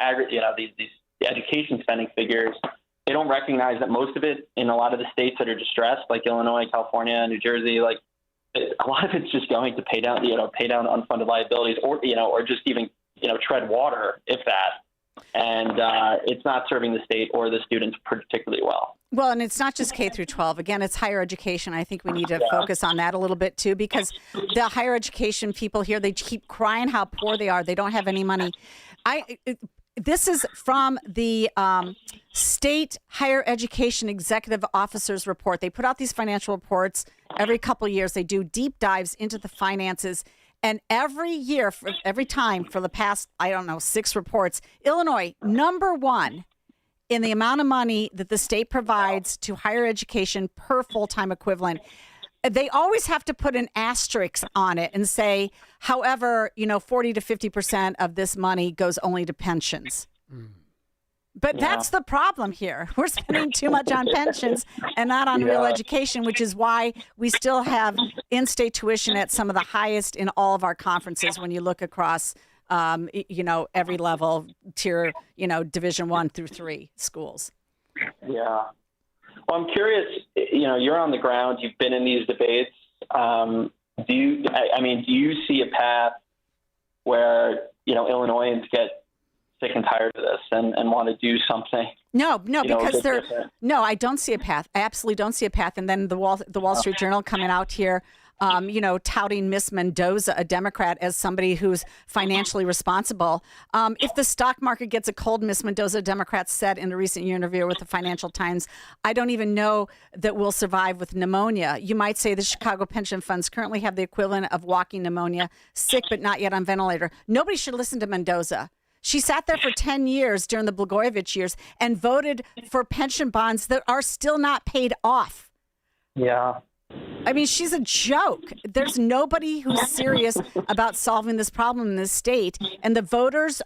Speaker 2: education spending figures. They don't recognize that most of it in a lot of the states that are distressed, like Illinois, California, New Jersey, like, a lot of it's just going to pay down unfunded liabilities, or just even, tread water, if that. And it's not serving the state or the students particularly well.
Speaker 23: Well, and it's not just K through 12. Again, it's higher education. I think we need to focus on that a little bit too, because the higher education people here, they keep crying how poor they are. They don't have any money. This is from the State Higher Education Executive Officers Report. They put out these financial reports every couple of years. They do deep dives into the finances. And every year, every time for the past, 6 reports, Illinois, number one in the amount of money that the state provides to higher education per full-time equivalent. They always have to put an asterisk on it and say, however, 40 to 50% of this money goes only to pensions. But that's the problem here. We're spending too much on pensions and not on real education, which is why we still have in-state tuition at some of the highest in all of our conferences when you look across, every level, tier, Division 1 through 3 schools.
Speaker 2: Yeah. Well, I'm curious, you're on the ground, you've been in these debates. Do you see a path where, Illinoisans get sick and tired of this and want to do something?
Speaker 23: No, because I don't see a path. I absolutely don't see a path. And then the Wall Street Journal coming out here, touting Miss Mendoza, a Democrat, as somebody who's financially responsible. If the stock market gets a cold, Miss Mendoza, a Democrat, said in a recent interview with the Financial Times, I don't even know that we'll survive with pneumonia. You might say the Chicago pension funds currently have the equivalent of walking pneumonia, sick but not yet on ventilator. Nobody should listen to Mendoza. She sat there for 10 years during the Blagojevich years and voted for pension bonds that are still not paid off.
Speaker 2: Yeah.
Speaker 23: I mean, she's a joke. There's nobody who's serious about solving this problem in this state. And the voters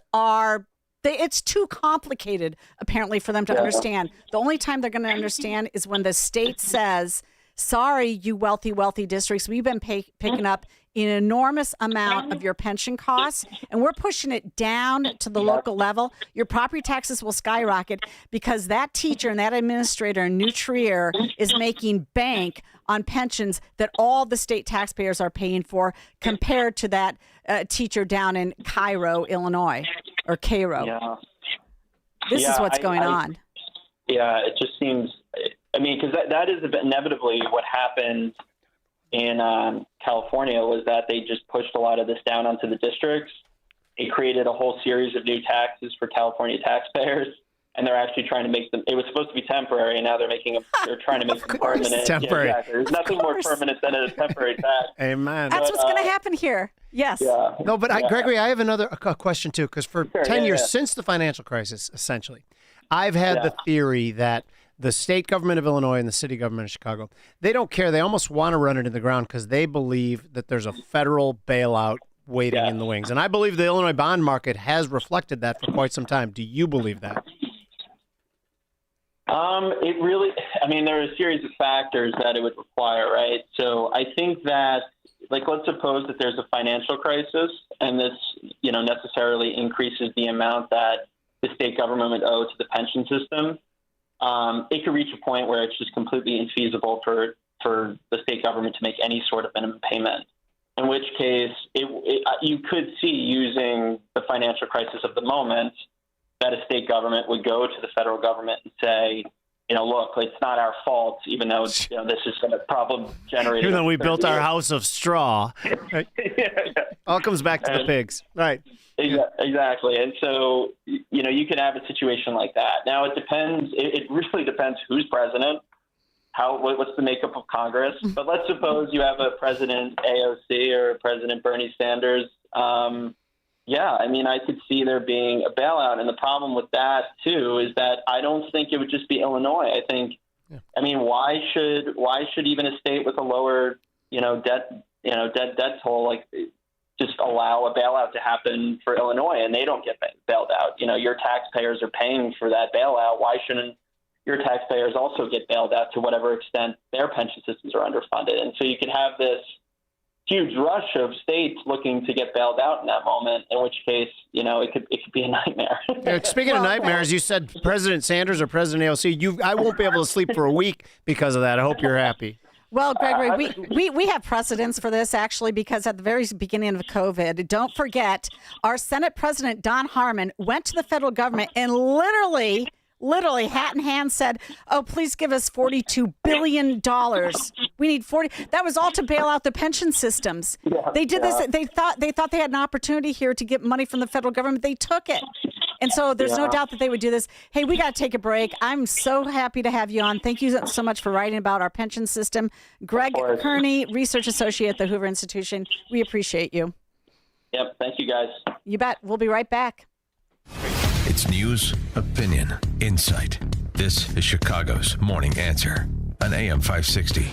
Speaker 23: it's too complicated, apparently, for them to understand. The only time they're going to understand is when the state says, sorry, you wealthy districts, we've been picking up an enormous amount of your pension costs, and we're pushing it down to the local level. Your property taxes will skyrocket because that teacher and that administrator in New Trier is making bank on pensions that all the state taxpayers are paying for, compared to that teacher down in Cairo, Illinois, or Cairo.
Speaker 2: Yeah.
Speaker 23: This is what's going on.
Speaker 2: Yeah, it just seems, because that is inevitably what happened in California, was that they just pushed a lot of this down onto the districts. It created a whole series of new taxes for California taxpayers, and they're actually trying to make them. It was supposed to be temporary, and now they're trying to make them permanent.
Speaker 24: Temporary.
Speaker 2: Yeah, exactly. There's nothing more permanent than a temporary tax.
Speaker 24: Amen.
Speaker 23: That's what's going to happen here. Yes.
Speaker 2: Yeah.
Speaker 24: No, but Gregory, I have a question too, because for 10 years since the financial crisis, essentially, I've had the theory that the state government of Illinois and the city government of Chicago, they don't care. They almost want to run it in the ground because they believe that there's a federal bailout waiting in the wings. And I believe the Illinois bond market has reflected that for quite some time. Do you believe that?
Speaker 2: It really, I mean, there are a series of factors that it would require, right? So I think that, like, let's suppose that there's a financial crisis and this, necessarily increases the amount that the state government would owe to the pension system. It could reach a point where it's just completely infeasible for the state government to make any sort of minimum payment, in which case you could see, using the financial crisis of the moment, that a state government would go to the federal government and say, look, it's not our fault, even though this is a problem generated.
Speaker 24: Even though we built our house of straw. Right? All comes back to the pigs. Right.
Speaker 2: Exactly. And so, you could have a situation like that. Now, it depends. It really depends who's president, what's the makeup of Congress. But let's suppose you have a President AOC or President Bernie Sanders. I could see there being a bailout. And the problem with that, too, is that I don't think it would just be Illinois. I think, why should even a state with a lower, debt toll, just allow a bailout to happen for Illinois and they don't get bailed out? Your taxpayers are paying for that bailout. Why shouldn't your taxpayers also get bailed out to whatever extent their pension systems are underfunded? And so you could have this huge rush of states looking to get bailed out in that moment, in which case, it could be a nightmare.
Speaker 24: Speaking of nightmares, you said President Sanders or President AOC. I won't be able to sleep for a week because of that. I hope you're happy.
Speaker 23: Well, Gregory, we have precedents for this, actually, because at the very beginning of COVID, don't forget, our Senate President Don Harmon went to the federal government and literally hat in hand said, oh, please give us $42 billion. We need 40. That was all to bail out the pension systems. They did this. They thought they had an opportunity here to get money from the federal government. They took it. And so there's no doubt that they would do this. Hey, we got to take a break. I'm so happy to have you on. Thank you so much for writing about our pension system. Greg Kearney, Research Associate at the Hoover Institution. We appreciate you.
Speaker 2: Yep. Thank you, guys.
Speaker 23: You bet. We'll be right back.
Speaker 5: It's news, opinion, insight. This is Chicago's Morning Answer on AM 560.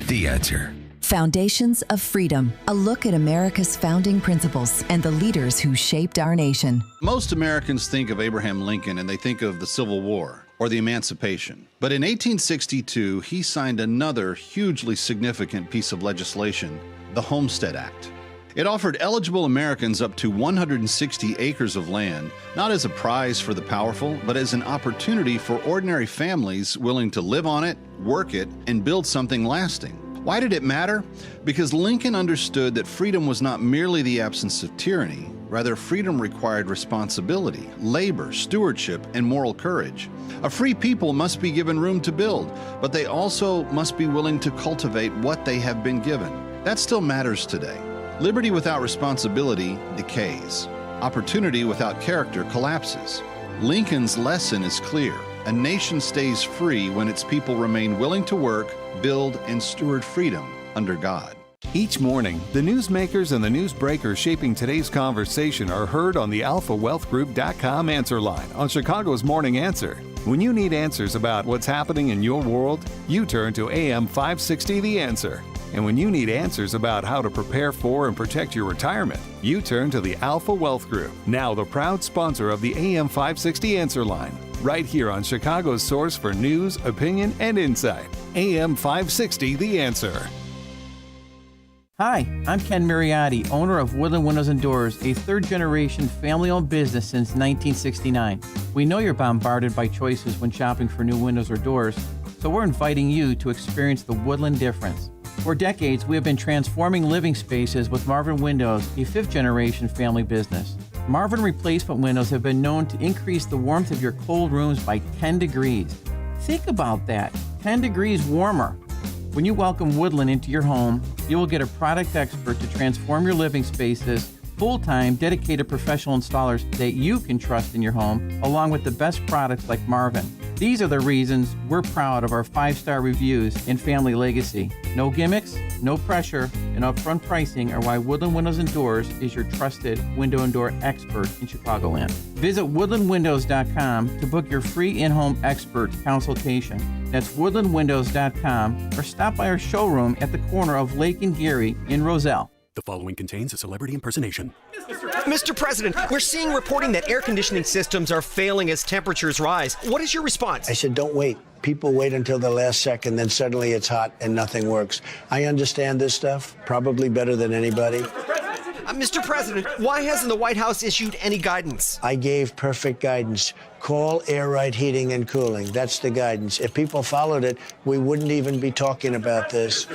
Speaker 5: The Answer.
Speaker 11: Foundations of Freedom, a look at America's founding principles and the leaders who shaped our nation.
Speaker 17: Most Americans think of Abraham Lincoln and they think of the Civil War or the Emancipation. But in 1862, he signed another hugely significant piece of legislation, the Homestead Act. It offered eligible Americans up to 160 acres of land, not as a prize for the powerful, but as an opportunity for ordinary families willing to live on it, work it, and build something lasting. Why did it matter? Because Lincoln understood that freedom was not merely the absence of tyranny. Rather, freedom required responsibility, labor, stewardship, and moral courage. A free people must be given room to build, but they also must be willing to cultivate what they have been given. That still matters today. Liberty without responsibility decays. Opportunity without character collapses. Lincoln's lesson is clear. A nation stays free when its people remain willing to work, build, and steward freedom under God.
Speaker 18: Each morning, the newsmakers and the newsbreakers shaping today's conversation are heard on the AlphaWealthGroup.com answer line on Chicago's Morning Answer. When you need answers about what's happening in your world, you turn to AM 560 The Answer. And when you need answers about how to prepare for and protect your retirement, you turn to the Alpha Wealth Group, now the proud sponsor of the AM 560 Answer Line, right here on Chicago's source for news, opinion, and insight. AM 560 The Answer.
Speaker 19: Hi, I'm Ken Mariotti, owner of Woodland Windows and Doors, a third-generation family-owned business since 1969. We know you're bombarded by choices when shopping for new windows or doors, so we're inviting you to experience the Woodland difference. For decades, we have been transforming living spaces with Marvin Windows, a fifth-generation family business. Marvin replacement windows have been known to increase the warmth of your cold rooms by 10 degrees. Think about that, 10 degrees warmer. When you welcome Woodland into your home, you will get a product expert to transform your living spaces, full-time, dedicated professional installers that you can trust in your home, along with the best products like Marvin. These are the reasons we're proud of our 5-star reviews and family legacy. No gimmicks, no pressure, and upfront pricing are why Woodland Windows and Doors is your trusted window and door expert in Chicagoland. Visit woodlandwindows.com to book your free in-home expert consultation. That's woodlandwindows.com, or stop by our showroom at the corner of Lake and Geary in Roselle.
Speaker 13: The following contains a celebrity impersonation.
Speaker 14: Mr. President, we're seeing reporting that air conditioning systems are failing as temperatures rise. What is your response?
Speaker 15: I said, don't wait. People wait until the last second, then suddenly it's hot and nothing works. I understand this stuff, probably better than anybody.
Speaker 14: Mr. President, why hasn't the White House issued any guidance?
Speaker 15: I gave perfect guidance. Call Air Right Heating and Cooling. That's the guidance. If people followed it, we wouldn't even be talking about this.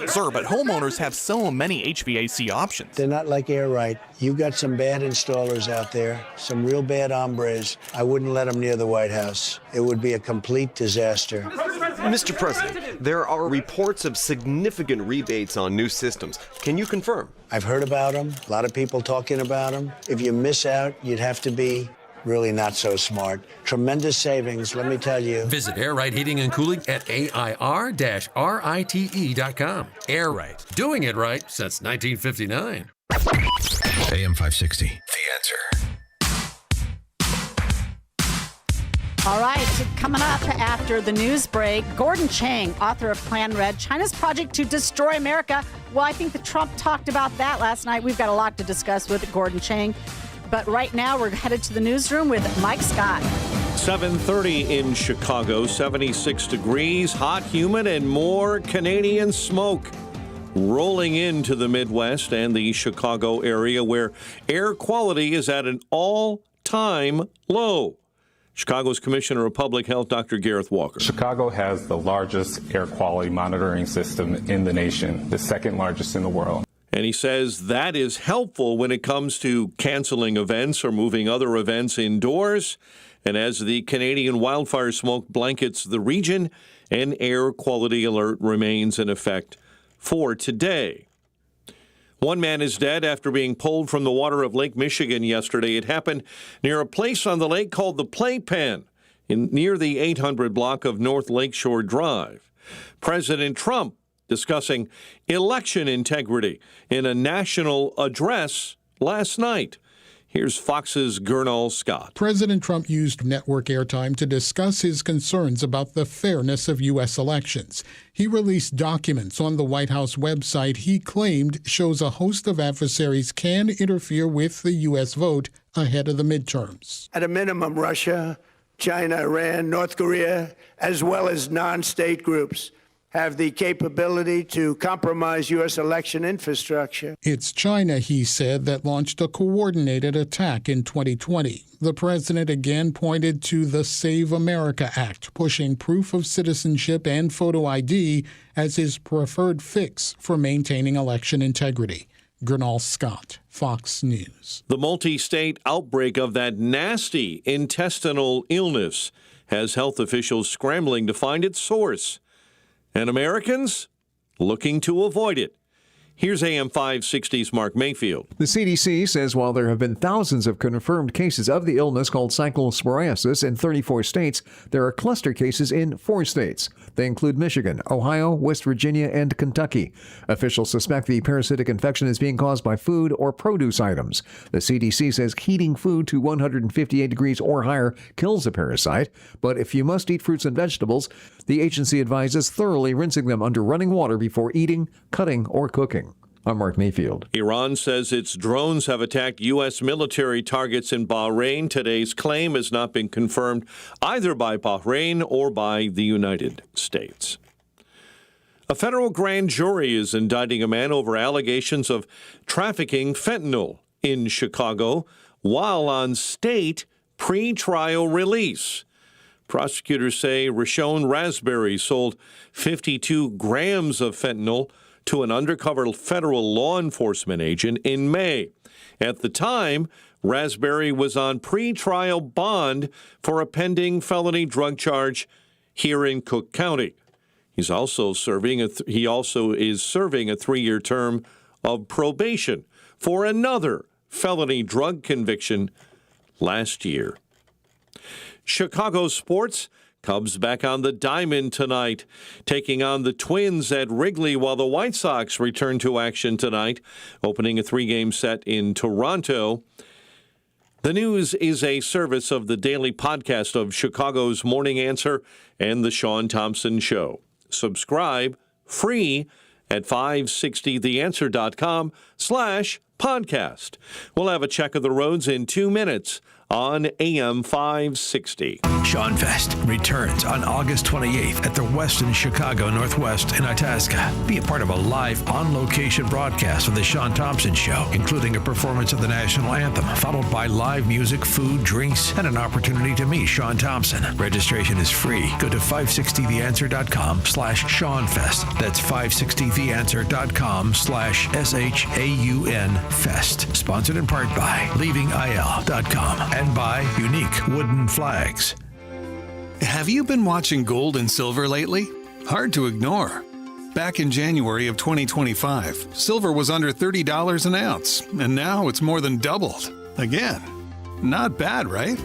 Speaker 9: Sir, but homeowners have so many HVAC options.
Speaker 15: They're not like Air Right. You've got some bad installers out there, some real bad hombres. I wouldn't let them near the White House. It would be a complete disaster.
Speaker 14: Mr. President, there are reports of significant rebates on new systems. Can you confirm?
Speaker 15: I've heard about them. A lot of people talking about them. If you miss out, you'd have to be really not so smart. Tremendous savings, let me tell you.
Speaker 20: Visit Air Right Heating and Cooling at AIR-RITE.com. Air Right. Doing it right since 1959.
Speaker 5: AM 560. The Answer.
Speaker 23: All right, coming up after the news break, Gordon Chang, author of Plan Red, China's project to destroy America. Well, I think that Trump talked about that last night. We've got a lot to discuss with Gordon Chang. But right now, we're headed to the newsroom with Mike Scott.
Speaker 4: 7:30 in Chicago, 76 degrees, hot, humid, and more Canadian smoke rolling into the Midwest and the Chicago area, where air quality is at an all-time low. Chicago's Commissioner of Public Health, Dr. Gareth Walker.
Speaker 1: Chicago has the largest air quality monitoring system in the nation, the second largest in the world.
Speaker 4: And he says that is helpful when it comes to canceling events or moving other events indoors. And as the Canadian wildfire smoke blankets the region, an air quality alert remains in effect for today. One man is dead after being pulled from the water of Lake Michigan yesterday. It happened near a place on the lake called the Playpen, near the 800 block of North Lakeshore Drive. President Trump discussing election integrity in a national address last night. Here's Fox's Gernal Scott.
Speaker 25: President Trump used network airtime to discuss his concerns about the fairness of U.S. elections. He released documents on the White House website he claimed shows a host of adversaries can interfere with the U.S. vote ahead of the midterms.
Speaker 26: At a minimum, Russia, China, Iran, North Korea, as well as non-state groups have the capability to compromise U.S. election infrastructure.
Speaker 25: It's China, he said, that launched a coordinated attack in 2020. The president again pointed to the Save America Act, pushing proof of citizenship and photo ID as his preferred fix for maintaining election integrity. Gernal Scott, Fox News.
Speaker 4: The multi-state outbreak of that nasty intestinal illness has health officials scrambling to find its source, and Americans looking to avoid it. Here's AM 560's Mark Mayfield.
Speaker 27: The CDC says while there have been thousands of confirmed cases of the illness called cyclosporiasis in 34 states, there are cluster cases in 4 states. They include Michigan, Ohio, West Virginia, and Kentucky. Officials suspect the parasitic infection is being caused by food or produce items. The CDC says heating food to 158 degrees or higher kills the parasite, but if you must eat fruits and vegetables, the agency advises thoroughly rinsing them under running water before eating, cutting, or cooking. I'm Mark Mayfield.
Speaker 4: Iran says its drones have attacked U.S. military targets in Bahrain. Today's claim has not been confirmed either by Bahrain or by the United States. A federal grand jury is indicting a man over allegations of trafficking fentanyl in Chicago while on state pre-trial release. Prosecutors say Rashon Raspberry sold 52 grams of fentanyl to an undercover federal law enforcement agent in May. At the time, Raspberry was on pre-trial bond for a pending felony drug charge here in Cook County. He also is serving a 3-year term of probation for another felony drug conviction last year. Chicago sports. Cubs back on the diamond tonight, taking on the Twins at Wrigley, while the White Sox return to action tonight, opening a 3-game set in Toronto. The news is a service of the daily podcast of Chicago's Morning Answer and the Sean Thompson Show. Subscribe free at 560theanswer.com/podcast. We'll have a check of the roads in 2 minutes on AM 560.
Speaker 12: Sean Fest returns on August 28th at the Westin Chicago Northwest in Itasca. Be a part of a live, on-location broadcast of The Sean Thompson Show, including a performance of the national anthem, followed by live music, food, drinks, and an opportunity to meet Sean Thompson. Registration is free. Go to 560theanswer.com/SeanFest. That's 560theanswer.com/SHAUN Fest. Sponsored in part by LeavingIL.com and by Unique Wooden Flags.
Speaker 18: Have you been watching gold and silver lately? Hard to ignore. Back in January of 2025, silver was under $30 an ounce, and now it's more than doubled. Again. Not bad, right?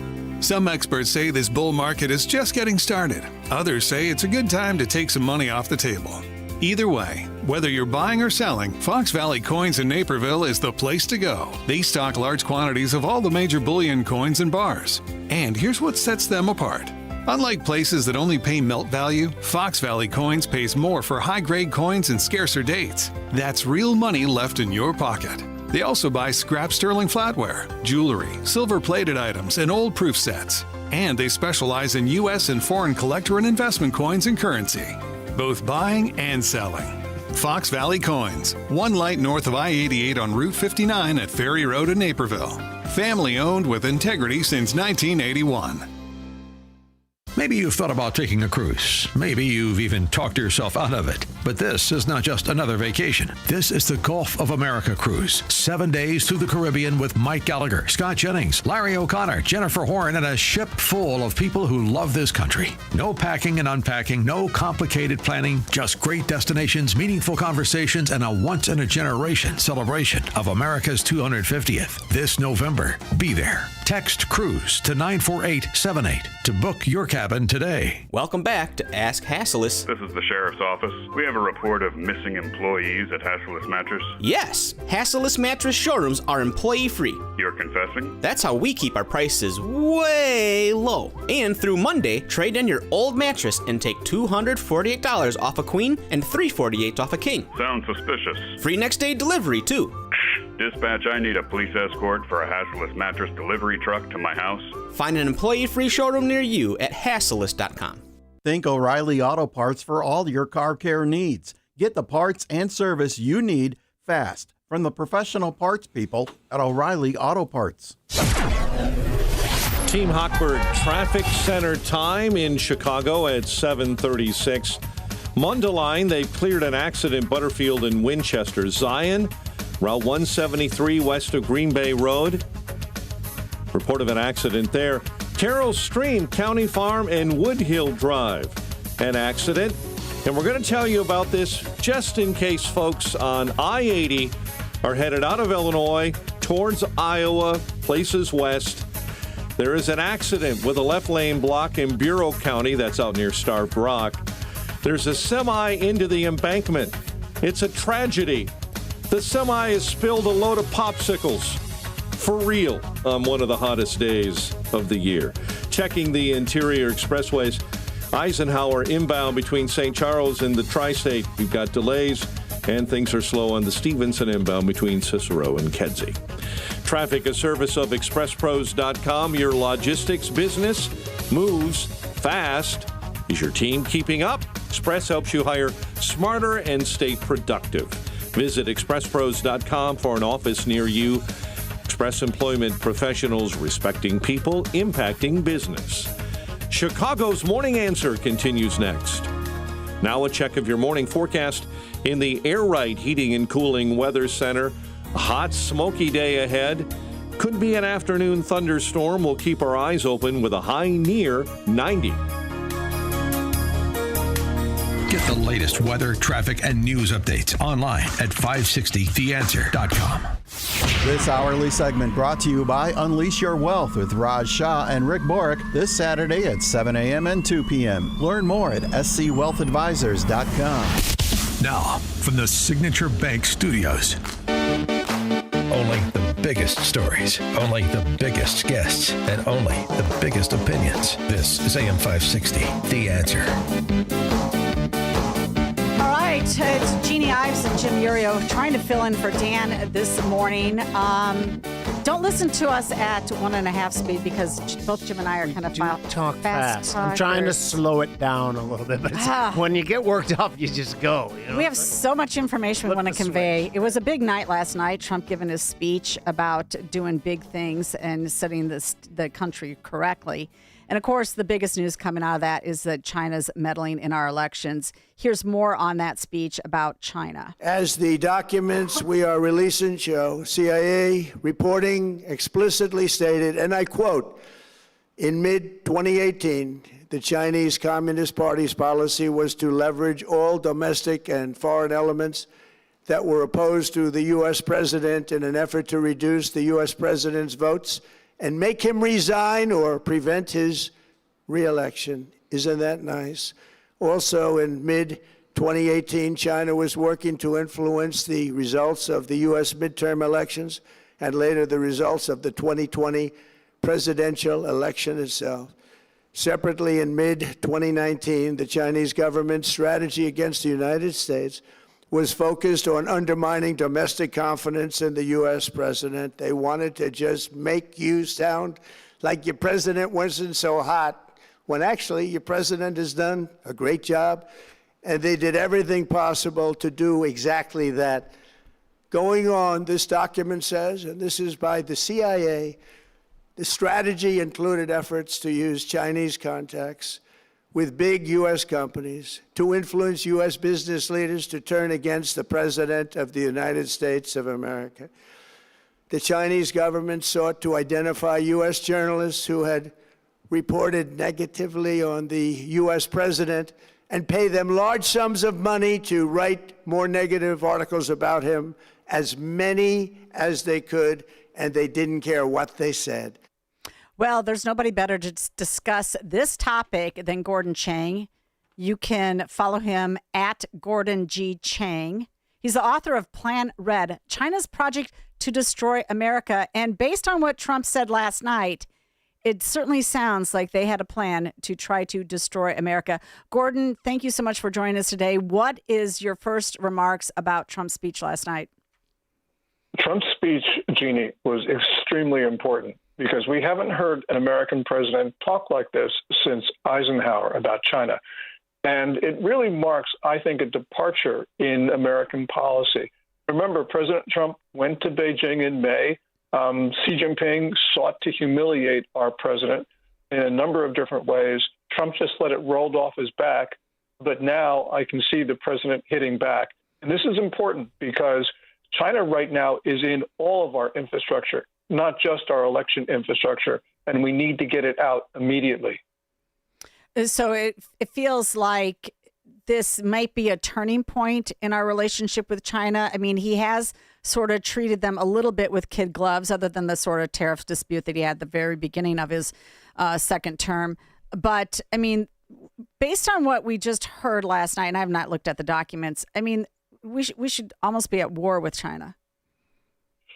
Speaker 18: Some experts say this bull market is just getting started. Others say it's a good time to take some money off the table. Either way, whether you're buying or selling, Fox Valley Coins in Naperville is the place to go. They stock large quantities of all the major bullion coins and bars. And here's what sets them apart. Unlike places that only pay melt value, Fox Valley Coins pays more for high-grade coins and scarcer dates. That's real money left in your pocket. They also buy scrap sterling flatware, jewelry, silver-plated items, and old proof sets. And they specialize in U.S. and foreign collector and investment coins and currency, both buying and selling. Fox Valley Coins, 1 light north of I-88 on Route 59 at Ferry Road in Naperville. Family owned with integrity since 1981.
Speaker 12: Maybe you've thought about taking a cruise. Maybe you've even talked yourself out of it. But this is not just another vacation. This is the Gulf of America cruise. 7 days through the Caribbean with Mike Gallagher, Scott Jennings, Larry O'Connor, Jennifer Horn, and a ship full of people who love this country. No packing and unpacking, no complicated planning, just great destinations, meaningful conversations, and a once-in-a-generation celebration of America's 250th. This November, be there. Text CRUISE to 94878 to book your cabin today.
Speaker 3: Welcome back to Ask Hassellus.
Speaker 6: This is the Sheriff's Office. We have a report of missing employees at Hassellus Mattress.
Speaker 3: Yes, Hassellus Mattress showrooms are employee-free.
Speaker 6: You're confessing?
Speaker 3: That's how we keep our prices way low. And through Monday, trade in your old mattress and take $248 off a queen and $348 off a king.
Speaker 6: Sounds suspicious.
Speaker 3: Free next day delivery, too.
Speaker 6: Dispatch, I need a police escort for a Hassellus Mattress delivery truck to my house.
Speaker 3: Find an employee-free showroom near you at Hassellus.com.
Speaker 10: Think O'Reilly Auto Parts for all your car care needs. Get the parts and service you need fast from the professional parts people at O'Reilly Auto Parts.
Speaker 4: Team Hochberg traffic center time in Chicago at 7:36. Mundelein, they've cleared an accident, Butterfield and Winchester. Zion, Route 173 west of Green Bay Road. Report of an accident there. Carroll Stream, County Farm, and Woodhill Drive. An accident. And we're going to tell you about this just in case folks on I-80 are headed out of Illinois towards Iowa, places west. There is an accident with a left lane block in Bureau County. That's out near Starved Rock. There's a semi into the embankment. It's a tragedy. The semi has spilled a load of popsicles. For real, on one of the hottest days of the year. Checking the interior expressways, Eisenhower inbound between St. Charles and the Tri-State. We've got delays, and things are slow on the Stevenson inbound between Cicero and Kedzie. Traffic, a service of ExpressPros.com. Your logistics business moves fast. Is your team keeping up? Express helps you hire smarter and stay productive. Visit ExpressPros.com for an office near you. Express Employment Professionals, respecting people, impacting business. Chicago's Morning Answer continues next. Now a check of your morning forecast in the Air Right Heating and Cooling Weather Center. A hot, smoky day ahead. Could be an afternoon thunderstorm. We'll keep our eyes open with a high near 90.
Speaker 12: Get the latest weather, traffic, and news updates online at 560theanswer.com.
Speaker 10: This hourly segment brought to you by Unleash Your Wealth with Raj Shah and Rick Borick this Saturday at 7 a.m. and 2 p.m. Learn more at scwealthadvisors.com.
Speaker 12: Now, from the Signature Bank Studios. Only the biggest stories, only the biggest guests, and only the biggest opinions. This is AM 560, The Answer.
Speaker 7: All right.
Speaker 23: right, it's Jeannie Ives and Jim Urio trying to fill in for Dan this morning. Don't listen to us at 1.5 speed because both Jim and I are kind of
Speaker 2: talk fast. I'm trying to slow it down a little bit, but when you get worked up, you just go. You know?
Speaker 23: We have so much information we want to convey. Switch. It was a big night last night. Trump giving his speech about doing big things and setting the country correctly. And of course, the biggest news coming out of that is that China's meddling in our elections. Here's more on that speech about China.
Speaker 26: As the documents we are releasing show, CIA reporting explicitly stated, and I quote, in mid-2018, the Chinese Communist Party's policy was to leverage all domestic and foreign elements that were opposed to the U.S. president in an effort to reduce the U.S. president's votes and make him resign or prevent his re-election. Isn't that nice? Also, in mid-2018, China was working to influence the results of the U.S. midterm elections and later the results of the 2020 presidential election itself. Separately, in mid-2019, the Chinese government's strategy against the United States was focused on undermining domestic confidence in the U.S. president. They wanted to just make you sound like your president wasn't so hot, when actually your president has done a great job, and they did everything possible to do exactly that. Going on, this document says, and this is by the CIA, the strategy included efforts to use Chinese contacts with big U.S. companies to influence U.S. business leaders to turn against the President of the United States of America. The Chinese government sought to identify U.S. journalists who had reported negatively on the U.S. president and pay them large sums of money to write more negative articles about him, as many as they could, and they didn't care what they said.
Speaker 23: Well, there's nobody better to discuss this topic than Gordon Chang. You can follow him at Gordon G. Chang. He's the author of Plan Red, China's project to destroy America. And based on what Trump said last night, it certainly sounds like they had a plan to try to destroy America. Gordon, thank you so much for joining us today. What is your first remarks about Trump's speech last night?
Speaker 7: Trump's speech, Jeannie, was extremely important because we haven't heard an American president talk like this since Eisenhower about China. And it really marks, I think, a departure in American policy. Remember, President Trump went to Beijing in May. Xi Jinping sought to humiliate our president in a number of different ways. Trump just let it roll off his back. But now I can see the president hitting back. And this is important because China right now is in all of our infrastructure, not just our election infrastructure, and we need to get it out immediately.
Speaker 23: So it feels like this might be a turning point in our relationship with China. I mean, he has sort of treated them a little bit with kid gloves, other than the sort of tariff dispute that he had at the very beginning of his second term. But, I mean, based on what we just heard last night, and I have not looked at the documents, I mean, we should almost be at war with China.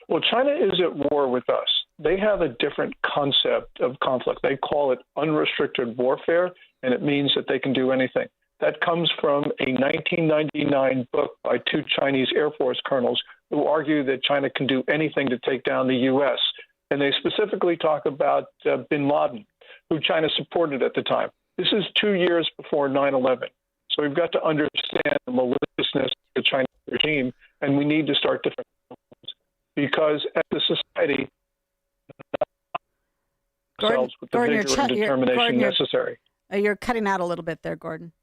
Speaker 7: Well, China is at war with us. They have a different concept of conflict. They call it unrestricted warfare, and it means that they can do anything. That comes from a 1999 book by two Chinese Air Force colonels who argue that China can do anything to take down the U.S. And they specifically talk about bin Laden, who China supported at the time. This is 2 years before 9/11. So we've got to understand the maliciousness of the Chinese regime, and we need to start different because as a society, ourselves with the vigor and determination necessary.
Speaker 23: You're cutting out a little bit there, Gordon.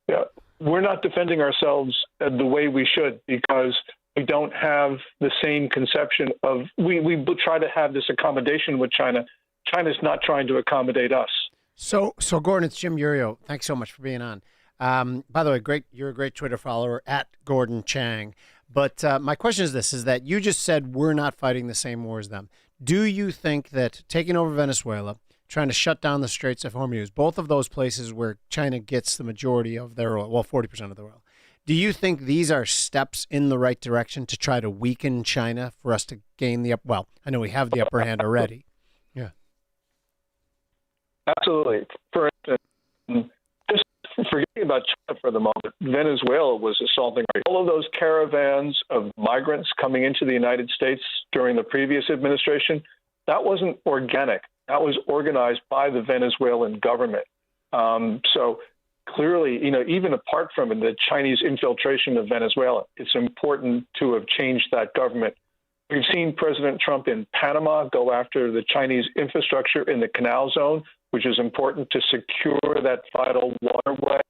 Speaker 7: Yeah, we're not defending ourselves the way we should because we don't have the same conception of, we try to have this accommodation with China. China's not trying to accommodate us.
Speaker 2: So Gordon, it's Jim Urio. Thanks so much for being on. By the way, you're a great Twitter follower at Gordon Chang. But my question is this, is that you just said we're not fighting the same war as them. Do you think that taking over Venezuela, trying to shut down the Straits of Hormuz, both of those places where China gets the majority of their oil, well, 40% of their oil, do you think these are steps in the right direction to try to weaken China for us to gain the well, I know we have the upper hand already. Yeah.
Speaker 7: Absolutely. For instance, just forgetting about China for the moment, Venezuela was assaulting all of those caravans of migrants coming into the United States during the previous administration. That wasn't organic. That was organized by the Venezuelan government. So clearly, even apart from the Chinese infiltration of Venezuela, it's important to have changed that government. We've seen President Trump in Panama go after the Chinese infrastructure in the Canal Zone, which is important to secure that vital waterway.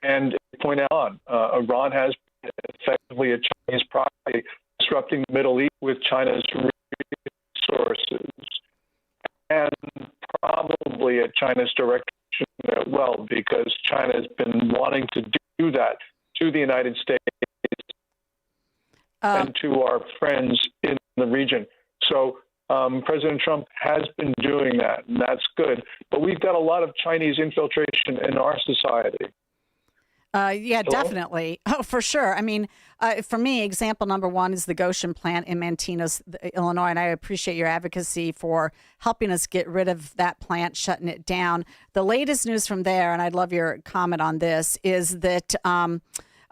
Speaker 7: And point out, Iran has effectively a Chinese proxy disrupting the Middle East with China's resources, and probably at China's direction as well, because China has been wanting to do that to the United States and to our friends in the region. So President Trump has been doing that, and that's good. But we've got a lot of Chinese infiltration in our society.
Speaker 23: Yeah, definitely. Oh, for sure. I mean, for me, example number one is the Goshen plant in Mantino's, Illinois, and I appreciate your advocacy for helping us get rid of that plant, shutting it down. The latest news from there, and I'd love your comment on this, is that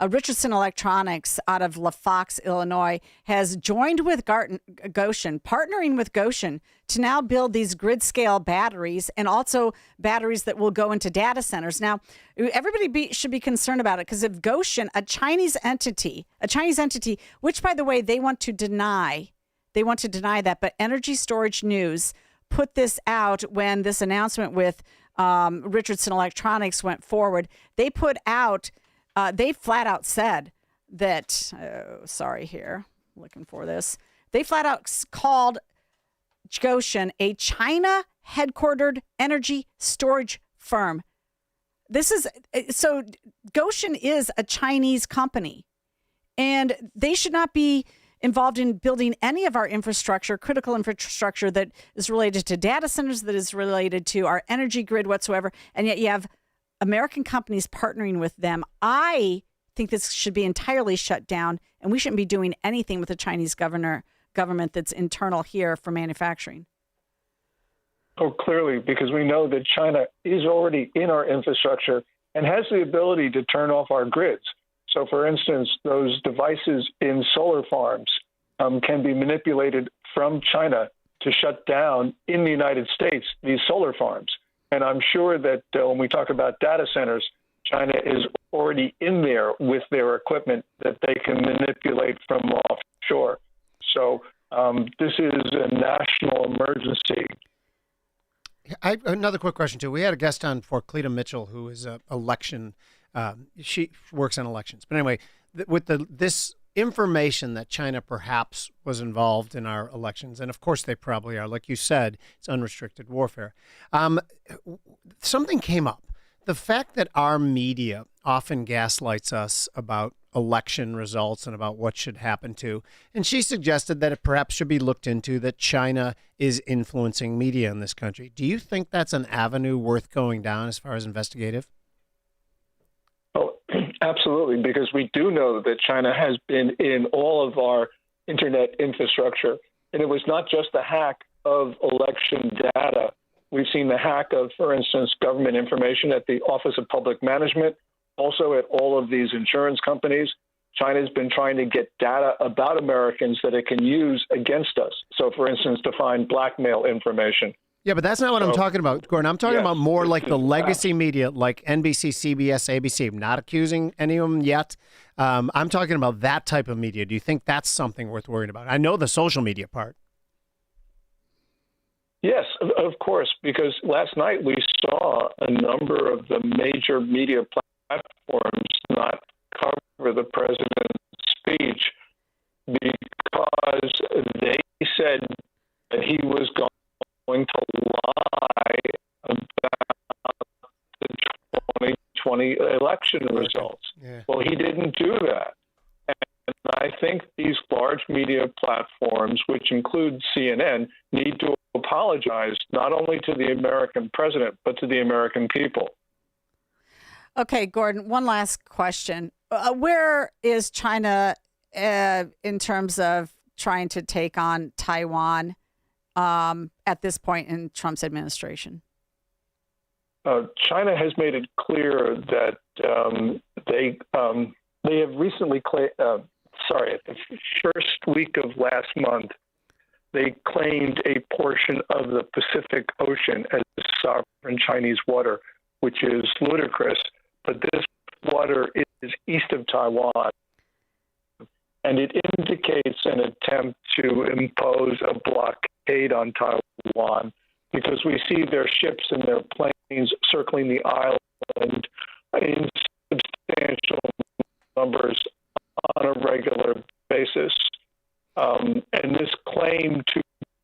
Speaker 23: Richardson Electronics out of LaFox, Illinois, has joined with Goshen, partnering with Goshen to now build these grid-scale batteries and also batteries that will go into data centers. Now, everybody should be concerned about it, because if Goshen, a Chinese entity, which, by the way, they want to deny that, but Energy Storage News put this out when this announcement with Richardson Electronics went forward. They put out they flat out said that, they flat out called Goshen a China headquartered energy storage firm. So Goshen is a Chinese company, and they should not be involved in building any of our infrastructure, critical infrastructure that is related to data centers, that is related to our energy grid whatsoever. And yet you have American companies partnering with them. I think this should be entirely shut down, and we shouldn't be doing anything with the Chinese government that's internal here for manufacturing.
Speaker 7: Oh, clearly, because we know that China is already in our infrastructure and has the ability to turn off our grids. So, for instance, those devices in solar farms can be manipulated from China to shut down in the United States these solar farms. And I'm sure that when we talk about data centers, China is already in there with their equipment that they can manipulate from offshore. So this is a national emergency.
Speaker 2: Another quick question, too. We had a guest on before, Cleta Mitchell, who is an election. She works on elections. But anyway, with this information that China perhaps was involved in our elections, and of course they probably are, like you said, it's unrestricted warfare. Something came up. The fact that our media often gaslights us about election results and about what should happen to, and she suggested that it perhaps should be looked into that China is influencing media in this country. Do you think that's an avenue worth going down as far as investigative?
Speaker 7: Oh, absolutely, because we do know that China has been in all of our internet infrastructure. And it was not just the hack of election data. We've seen the hack of, for instance, government information at the Office of Public Management, also at all of these insurance companies. China's been trying to get data about Americans that it can use against us. So, for instance, to find blackmail information.
Speaker 2: Yeah, but that's not what I'm talking about, Gordon. I'm talking about more like the legacy media, like NBC, CBS, ABC. I'm not accusing any of them yet. I'm talking about that type of media. Do you think that's something worth worrying about? I know the social media part.
Speaker 7: Yes, of course, because last night we saw a number of the major media platforms not cover the president's speech because they said that he was going to lie about the 2020 election results. Yeah. Well, he didn't do that. And I think these large media platforms, which include CNN, need to apologize not only to the American president, but to the American people.
Speaker 23: Okay, Gordon, one last question. Where is China in terms of trying to take on Taiwan at this point in Trump's administration?
Speaker 7: China has made it clear that they have recently at the first week of last month, they claimed a portion of the Pacific Ocean as sovereign Chinese water, which is ludicrous. But this water is east of Taiwan, and it indicates an attempt to impose a blockade on Taiwan because we see their ships and their planes circling the island in substantial numbers on a regular basis. And this claim to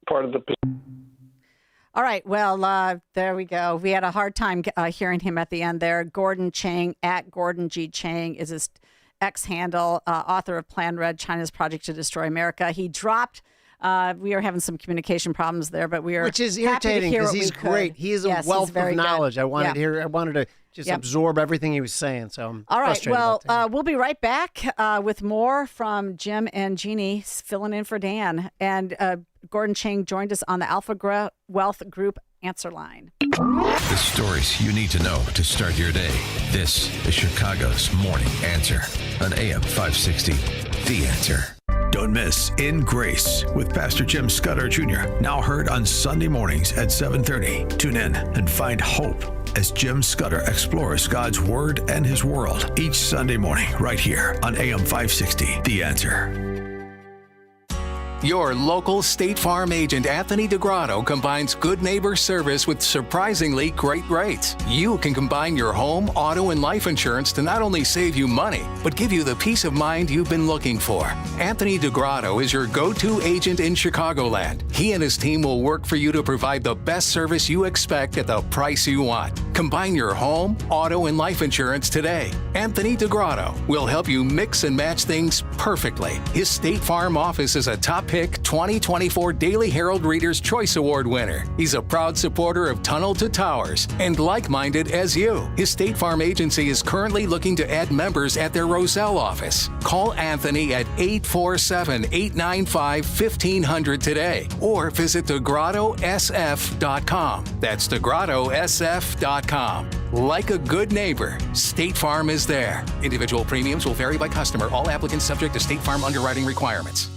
Speaker 7: part of the
Speaker 23: All right. Well, there we go. We had a hard time hearing him at the end there. Gordon Chang, at Gordon G. Chang, is his X handle, author of Plan Red, China's Project to Destroy America. He dropped. We are having some communication problems there, but we are
Speaker 2: which is irritating because he's great. He is a wealth of knowledge. Good. I wanted to just absorb everything he was saying. So I'm
Speaker 23: all right.
Speaker 2: frustrated
Speaker 23: Well,
Speaker 2: about that.
Speaker 23: we'll be right back with more from Jim and Jeannie filling in for Dan. And Gordon Chang joined us on the Alpha Wealth Group answer line.
Speaker 5: The stories you need to know to start your day. This is Chicago's Morning Answer on AM 560. The Answer.
Speaker 12: Don't miss In Grace with Pastor Jim Scudder Jr. Now heard on Sunday mornings at 7:30. Tune in and find hope as Jim Scudder explores God's Word and His world each Sunday morning right here on AM 560. The Answer.
Speaker 8: Your local State Farm agent Anthony DeGrotto combines good neighbor service with surprisingly great rates. You can combine your home, auto, and life insurance to not only save you money, but give you the peace of mind you've been looking for. Anthony DeGrotto is your go-to agent in Chicagoland. He and his team will work for you to provide the best service you expect at the price you want. Combine your home, auto, and life insurance today. Anthony DeGrotto will help you mix and match things perfectly. His State Farm office is a top pick 2024 Daily Herald Reader's Choice Award winner. He's a proud supporter of Tunnel to Towers and like-minded as you. His State Farm agency is currently looking to add members at their Roselle office. Call Anthony at 847-895-1500 today or visit DeGrottoSF.com. That's DeGrottoSF.com. Like a good neighbor, State Farm is there. Individual premiums will vary by customer. All applicants subject to State Farm underwriting requirements.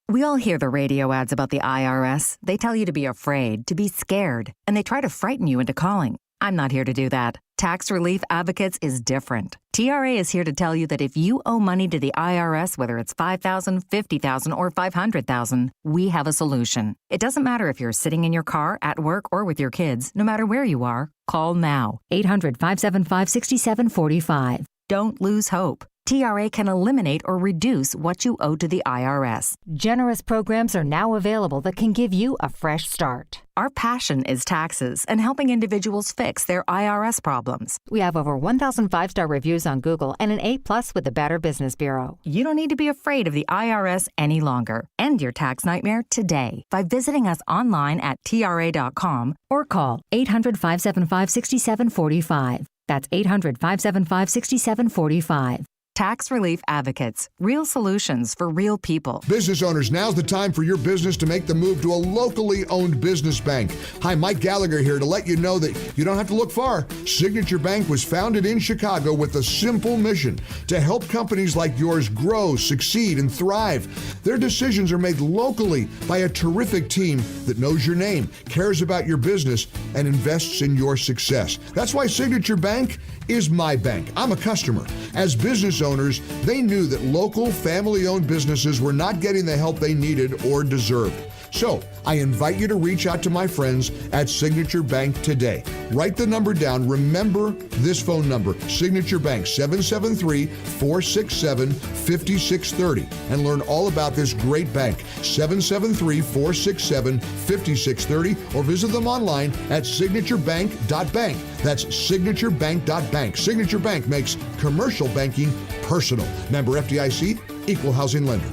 Speaker 11: We all hear the radio ads about the IRS. They tell you to be afraid, to be scared, and they try to frighten you into calling. I'm not here to do that. Tax Relief Advocates is different. TRA is here to tell you that if you owe money to the IRS, whether it's $5,000, $50,000, or $500,000, we have a solution. It doesn't matter if you're sitting in your car, at work, or with your kids. No matter where you are, call now. 800-575-6745. Don't lose hope. TRA can eliminate or reduce what you owe to the IRS.
Speaker 16: Generous programs are now available that can give you a fresh start.
Speaker 11: Our passion is taxes and helping individuals fix their IRS problems.
Speaker 16: We have over 1,000 5-star reviews on Google and an A+ with the Better Business Bureau.
Speaker 11: You don't need to be afraid of the IRS any longer. End your tax nightmare today by visiting us online at TRA.com
Speaker 16: or call 800-575-6745. That's 800-575-6745.
Speaker 11: Tax Relief Advocates. Real solutions for real people.
Speaker 17: Business owners, now's the time for your business to make the move to a locally owned business bank. Hi, Mike Gallagher here to let you know that you don't have to look far. Signature Bank was founded in Chicago with a simple mission to help companies like yours grow, succeed, and thrive. Their decisions are made locally by a terrific team that knows your name, cares about your business, and invests in your success. That's why Signature Bank is my bank. I'm a customer. As business owners, they knew that local family-owned businesses were not getting the help they needed or deserved. So I invite you to reach out to my friends at Signature Bank today. Write the number down. Remember this phone number, Signature Bank, 773-467-5630, and learn all about this great bank, 773-467-5630, or visit them online at signaturebank.bank. That's signaturebank.bank. Signature Bank makes commercial banking personal. Member FDIC, equal housing lender.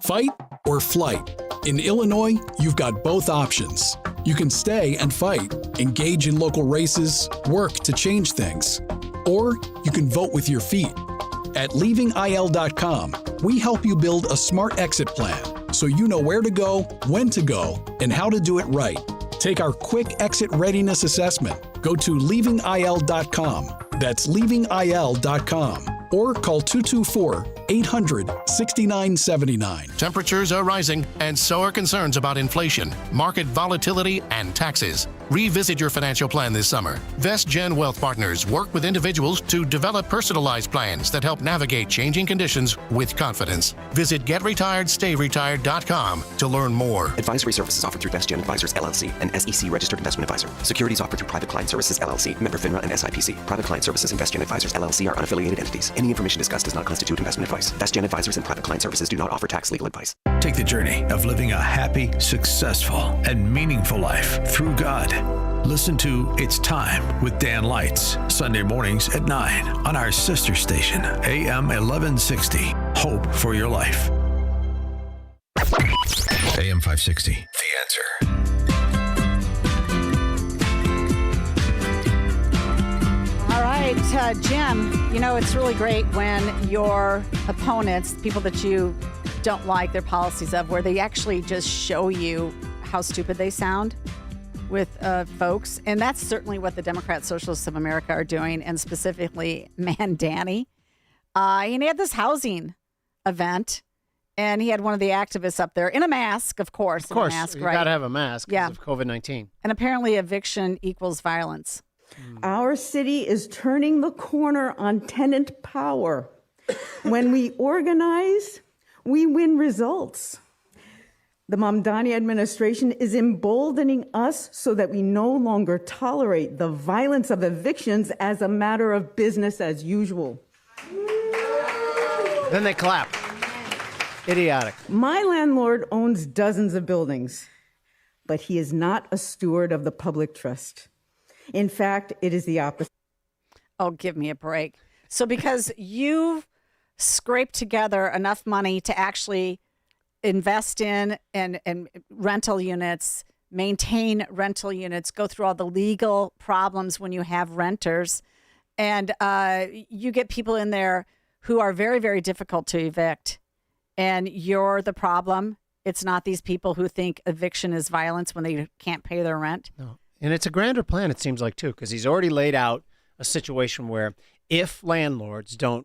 Speaker 21: Fight or flight? In Illinois, you've got both options. You can stay and fight, engage in local races, work to change things. Or you can vote with your feet. At leavingil.com, we help you build a smart exit plan so you know where to go, when to go, and how to do it right. Take our quick exit readiness assessment. Go to leavingil.com. That's leavingil.com. Or call 224-800-6979.
Speaker 9: Temperatures are rising, and so are concerns about inflation, market volatility, and taxes. Revisit your financial plan this summer. VestGen Wealth Partners work with individuals to develop personalized plans that help navigate changing conditions with confidence. Visit GetRetiredStayRetired.com to learn more.
Speaker 13: Advisory services offered through VestGen Advisors, LLC, an SEC registered investment advisor. Securities offered through Private Client Services, LLC, member FINRA and SIPC. Private Client Services and VestGen Advisors, LLC are unaffiliated entities. Any information discussed does not constitute investment advice. VestGen Advisors and Private Client Services do not offer tax legal advice.
Speaker 12: Take the journey of living a happy, successful, and meaningful life through God. Listen to It's Time with Dan Lights, Sunday mornings at 9 on our sister station, AM 1160. Hope for your life. AM 560, The Answer.
Speaker 23: All right, Jim, you know, it's really great when your opponents, people that you don't like their policies of, where they actually just show you how stupid they sound with folks. And that's certainly what the Democrat Socialists of America are doing, and specifically Mandani. And he had this housing event, and he had one of the activists up there in a mask, of course.
Speaker 2: Of course,
Speaker 23: in a mask,
Speaker 2: you
Speaker 23: right?
Speaker 2: got to have a mask because of COVID-19.
Speaker 23: And apparently eviction equals violence.
Speaker 14: Our city is turning the corner on tenant power. When we organize, we win results. The Mamdani administration is emboldening us so that we no longer tolerate the violence of evictions as a matter of business as usual.
Speaker 2: Then they clap. Idiotic.
Speaker 14: My landlord owns dozens of buildings, but he is not a steward of the public trust. In fact, it is the opposite.
Speaker 23: Oh, give me a break. So because you've scraped together enough money to actually invest in and rental units, maintain rental units, go through all the legal problems when you have renters, and you get people in there who are very, very difficult to evict, and you're the problem. It's not these people who think eviction is violence when they can't pay their rent.
Speaker 2: No. And it's a grander plan, it seems like, too, because he's already laid out a situation where if landlords don't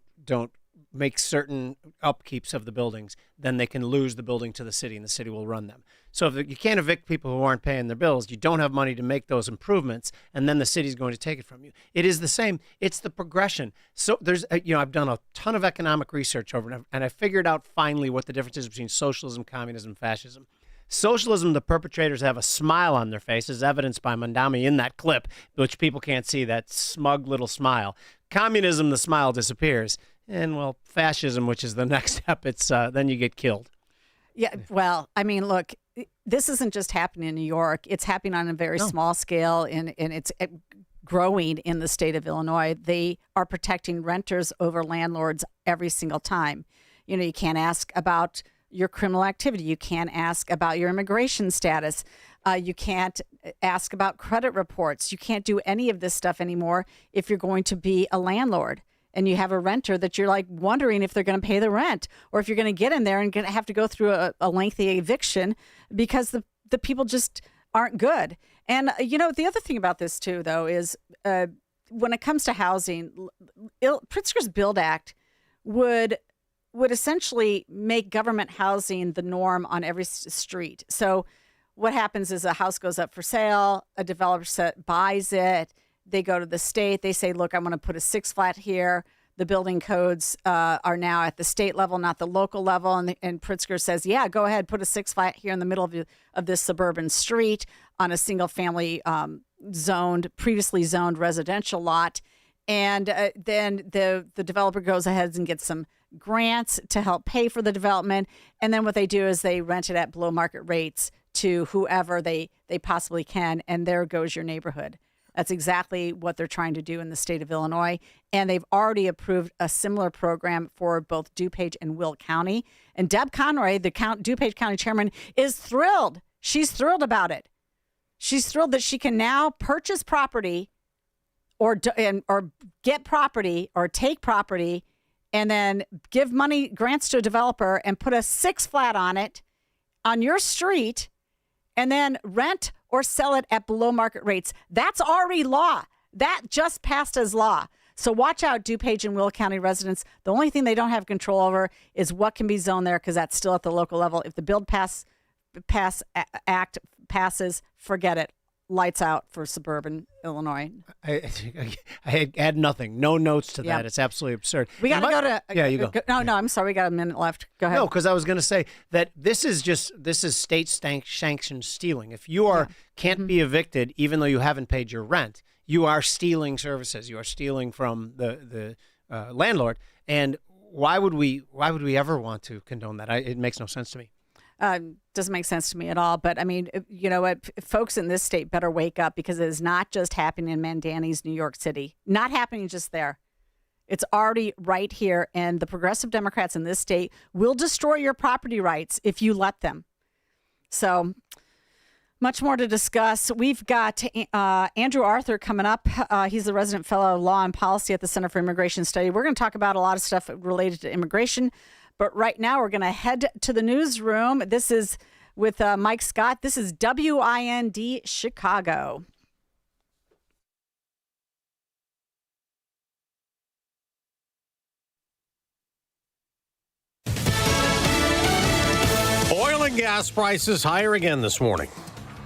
Speaker 2: make certain upkeeps of the buildings, then they can lose the building to the city, and the city will run them. So if you can't evict people who aren't paying their bills, you don't have money to make those improvements, and then the city's going to take it from you. It is the same. It's the progression. So there's, I've done a ton of economic research over it, and I figured out finally what the difference is between socialism, communism, fascism. Socialism, the perpetrators have a smile on their face, as evidenced by Mandani in that clip, which people can't see, that smug little smile. Communism, the smile disappears. And, well, fascism, which is the next step, it's then you get killed.
Speaker 23: Yeah, well, I mean, look, this isn't just happening in New York. It's happening on a very small scale, and it's growing in the state of Illinois. They are protecting renters over landlords every single time. You know, you can't ask about your criminal activity. You can't ask about your immigration status. You can't ask about credit reports. You can't do any of this stuff anymore if you're going to be a landlord and you have a renter that you're like wondering if they're going to pay the rent, or if you're going to get in there and have to go through a lengthy eviction because the people just aren't good. And, the other thing about this, too, though, is when it comes to housing, Pritzker's Build Act would essentially make government housing the norm on every street. So what happens is a house goes up for sale, a developer buys it, they go to the state, they say, look, I'm going to put a 6-flat here. The building codes are now at the state level, not the local level. And Pritzker says, yeah, go ahead, put a 6-flat here in the middle of this suburban street on a single family previously zoned residential lot. And then the developer goes ahead and gets some grants to help pay for the development. And then what they do is they rent it at below market rates to whoever they possibly can. And there goes your neighborhood. That's exactly what they're trying to do in the state of Illinois. And they've already approved a similar program for both DuPage and Will County. And Deb Conroy, the DuPage County chairman, is thrilled. She's thrilled about it. She's thrilled that she can now purchase property or get property or take property and then give money, grants to a developer and put a 6-flat on it on your street and then rent or sell it at below market rates. That's already law. That just passed as law. So watch out, DuPage and Will County residents. The only thing they don't have control over is what can be zoned there, because that's still at the local level. If the Build Pass Act passes, forget it. Lights out for suburban Illinois.
Speaker 2: I had nothing. No notes to that.
Speaker 23: Yeah.
Speaker 2: It's absolutely absurd.
Speaker 23: We got to go to.
Speaker 2: Yeah, you go.
Speaker 23: No, I'm sorry. We got a minute left. Go ahead.
Speaker 2: No, because I was going to say that this is state sanctioned stealing. If you can't be evicted, even though you haven't paid your rent, you are stealing services. You are stealing from the landlord. And why would we ever want to condone that? It makes no sense to me.
Speaker 23: Doesn't make sense to me at all. But I mean, you know what? Folks in this state better wake up, because it is not just happening in Mandanis, New York City. Not happening just there. It's already right here. And the progressive Democrats in this state will destroy your property rights if you let them. So much more to discuss. We've got Andrew Arthur coming up. He's the resident fellow of law and policy at the Center for Immigration Study. We're going to talk about a lot of stuff related to immigration. But right now, we're going to head to the newsroom. This is with Mike Scott. This is WIND Chicago.
Speaker 1: Oil and gas prices higher again this morning.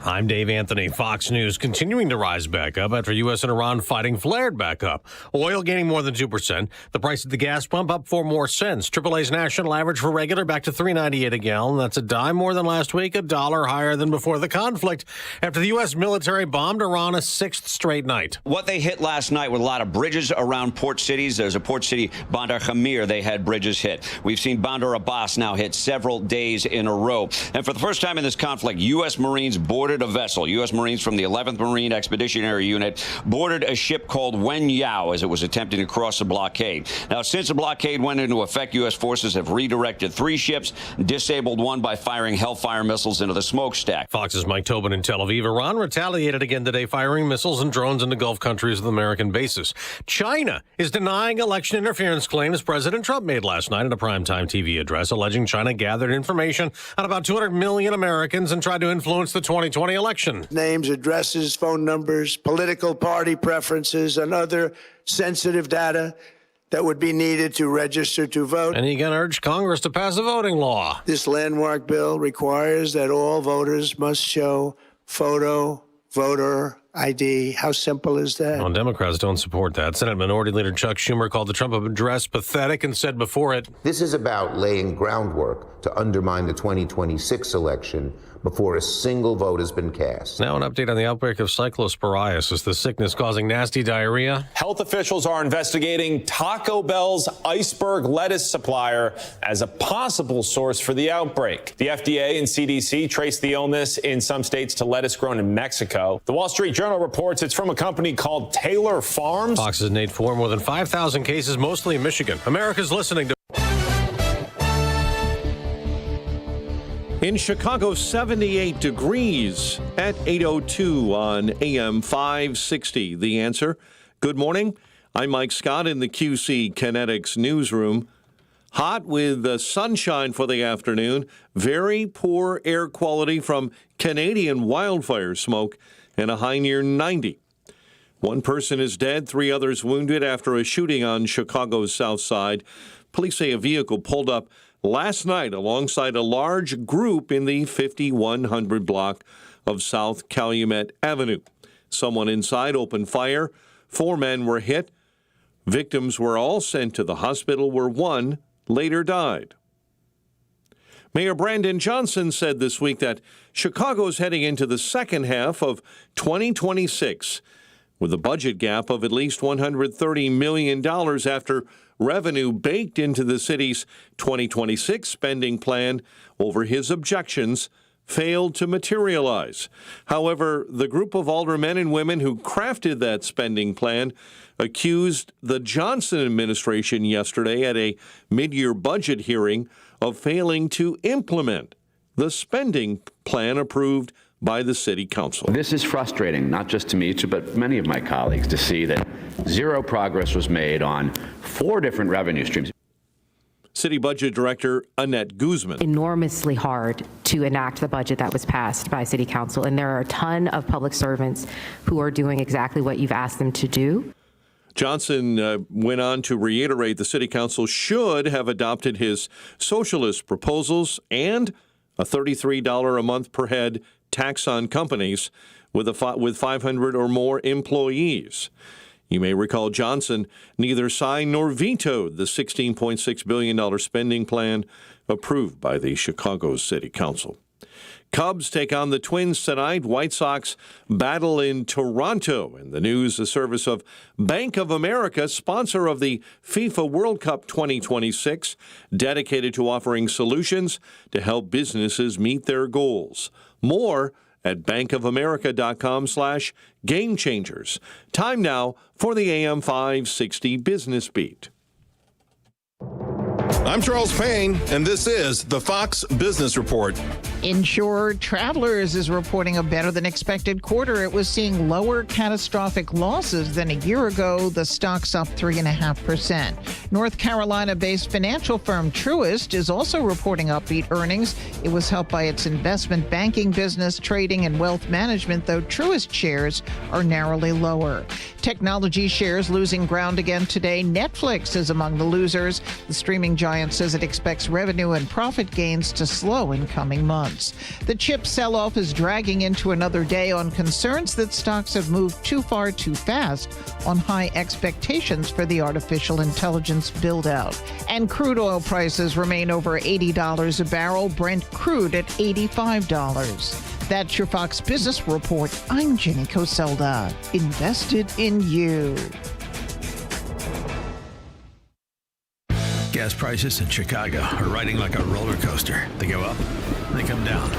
Speaker 1: I'm Dave Anthony. Fox News continuing to rise back up after U.S. and Iran fighting flared back up. Oil gaining more than 2%. The price at the gas pump up 4 more cents. AAA's national average for regular back to $3.98 a gallon. That's a dime more than last week, $1 higher than before the conflict, after the U.S. military bombed Iran a 6th straight night.
Speaker 15: What they hit last night with a lot of bridges around port cities. There's a port city, Bandar Khamir, they had bridges hit. We've seen Bandar Abbas now hit several days in a row. And for the first time in this conflict, U.S. Marines boarded a vessel. U.S. Marines from the 11th Marine Expeditionary Unit boarded a ship called Wen Yao as it was attempting to cross the blockade. Now, since the blockade went into effect, U.S. forces have redirected 3 ships, disabled 1 by firing Hellfire missiles into the smokestack.
Speaker 1: Fox's Mike Tobin in Tel Aviv. Iran retaliated again today, firing missiles and drones into Gulf countries with American bases. China is denying election interference claims President Trump made last night in a primetime TV address, alleging China gathered information on about 200 million Americans and tried to influence the 2020 election.
Speaker 26: Names, addresses, phone numbers, political party preferences, and other sensitive data that would be needed to register to vote.
Speaker 1: And he again urged Congress to pass a voting law.
Speaker 26: This landmark bill requires that all voters must show photo, voter ID. How simple is that?
Speaker 1: Well, Democrats don't support that. Senate Minority Leader Chuck Schumer called the Trump address pathetic and said before it,
Speaker 19: "This is about laying groundwork to undermine the 2026 election before a single vote has been cast."
Speaker 1: Now an update on the outbreak of cyclosporiasis, the sickness causing nasty diarrhea.
Speaker 20: Health officials are investigating Taco Bell's iceberg lettuce supplier as a possible source for the outbreak. The FDA and CDC traced the illness in some states to lettuce grown in Mexico. The Wall Street Journal reports it's from a company called Taylor Farms.
Speaker 1: Fox's Nate Ford, more than 5,000 cases, mostly in Michigan. America's listening to...
Speaker 4: In Chicago, 78 degrees at 8:02 on AM 560. The Answer. Good morning. I'm Mike Scott in the QC Kinetics newsroom. Hot with sunshine for the afternoon. Very poor air quality from Canadian wildfire smoke and a high near 90. 1 person is dead, 3 others wounded after a shooting on Chicago's south side. Police say a vehicle pulled up last night alongside a large group in the 5100 block of South Calumet Avenue. Someone inside opened fire. 4 men were hit. Victims were all sent to the hospital, where 1 later died. Mayor Brandon Johnson said this week that Chicago's heading into the second half of 2026 with a budget gap of at least $130 million after revenue baked into the city's 2026 spending plan over his objections failed to materialize. However, the group of aldermen and women who crafted that spending plan accused the Johnson administration yesterday at a mid-year budget hearing of failing to implement the spending plan approved by the city council.
Speaker 22: This is frustrating, not just to me, but many of my colleagues, to see that zero progress was made on 4 different revenue streams.
Speaker 4: City Budget Director Annette Guzman.
Speaker 3: Enormously hard to enact the budget that was passed by City Council, and there are a ton of public servants who are doing exactly what you've asked them to do.
Speaker 4: Johnson went on to reiterate the City Council should have adopted his socialist proposals and a $33 a month per head tax on companies with 500 or more employees. You may recall Johnson neither signed nor vetoed the $16.6 billion spending plan approved by the Chicago City Council. Cubs take on the Twins tonight. White Sox battle in Toronto. And the news, the service of Bank of America, sponsor of the FIFA World Cup 2026, dedicated to offering solutions to help businesses meet their goals. More at bankofamerica.com/gamechangers. Time now for the AM 560 Business Beat.
Speaker 6: I'm Charles Payne, and this is the Fox Business Report.
Speaker 10: Insured Travelers is reporting a better than expected quarter. It was seeing lower catastrophic losses than a year ago. The stock's up 3.5%. North Carolina-based financial firm Truist is also reporting upbeat earnings. It was helped by its investment banking business, trading, and wealth management, though Truist shares are narrowly lower. Technology shares losing ground again today. Netflix is among the losers. The streaming giant says it expects revenue and profit gains to slow in coming months. The chip sell-off is dragging into another day on concerns that stocks have moved too far too fast on high expectations for the artificial intelligence build-out. And crude oil prices remain over $80 a barrel, Brent crude at $85. That's your Fox Business Report. I'm Jenny Coselda. Invested in you.
Speaker 12: Gas prices in Chicago are riding like a roller coaster. They go up, they come down.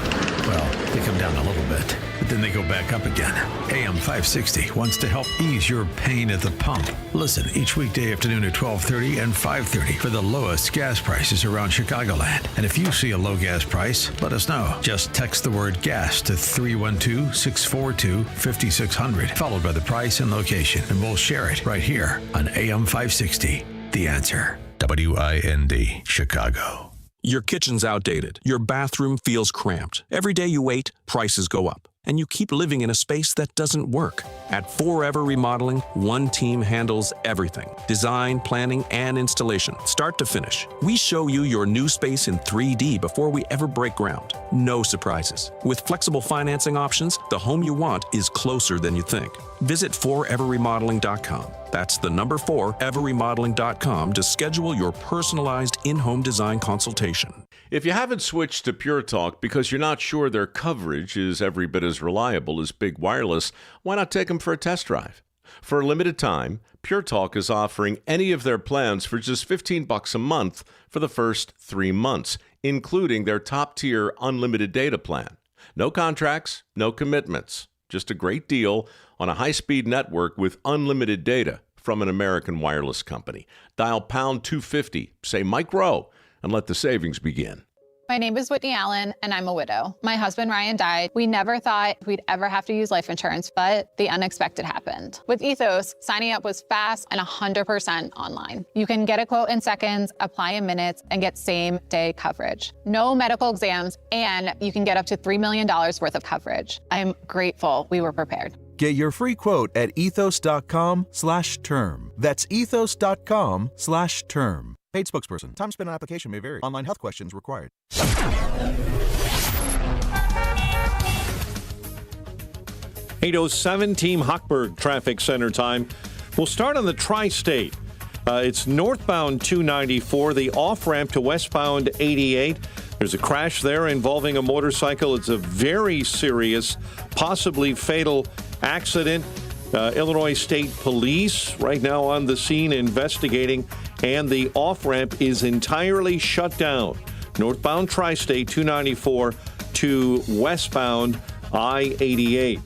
Speaker 12: Well, they come down a little bit, but then they go back up again. AM 560 wants to help ease your pain at the pump. Listen each weekday afternoon at 12:30 and 5:30 for the lowest gas prices around Chicagoland. And if you see a low gas price, let us know. Just text the word gas to 312-642-5600, followed by the price and location, and we'll share it right here on AM 560. The Answer. WIND, Chicago.
Speaker 18: Your kitchen's outdated. Your bathroom feels cramped. Every day you wait, prices go up. And you keep living in a space that doesn't work. At Forever Remodeling, one team handles everything. Design, planning, and installation, start to finish. We show you your new space in 3D before we ever break ground. No surprises. With flexible financing options, the home you want is closer than you think. Visit foreverremodeling.com. That's the number 4, everremodeling.com to schedule your personalized in-home design consultation.
Speaker 24: If you haven't switched to Pure Talk because you're not sure their coverage is every bit as reliable as Big Wireless, why not take them for a test drive? For a limited time, Pure Talk is offering any of their plans for just $15 a month for the first 3 months, including their top-tier unlimited data plan. No contracts, no commitments, just a great deal on a high-speed network with unlimited data from an American wireless company. Dial pound 250, say Mike Rowe, and let the savings begin.
Speaker 25: My name is Whitney Allen, and I'm a widow. My husband, Ryan, died. We never thought we'd ever have to use life insurance, but the unexpected happened. With Ethos, signing up was fast and 100% online. You can get a quote in seconds, apply in minutes, and get same-day coverage. No medical exams, and you can get up to $3 million worth of coverage. I'm grateful we were prepared.
Speaker 27: Get your free quote at ethos.com/term. That's ethos.com/term. Paid spokesperson. Time spent on application may vary. Online health questions required.
Speaker 4: 8:07 Team Hochberg Traffic Center time. We'll start on the Tri-State. It's northbound 294, the off-ramp to westbound 88. There's a crash there involving a motorcycle. It's a very serious, possibly fatal accident. Illinois State Police right now on the scene investigating, and the off-ramp is entirely shut down. Northbound Tri-State 294 to westbound I-88.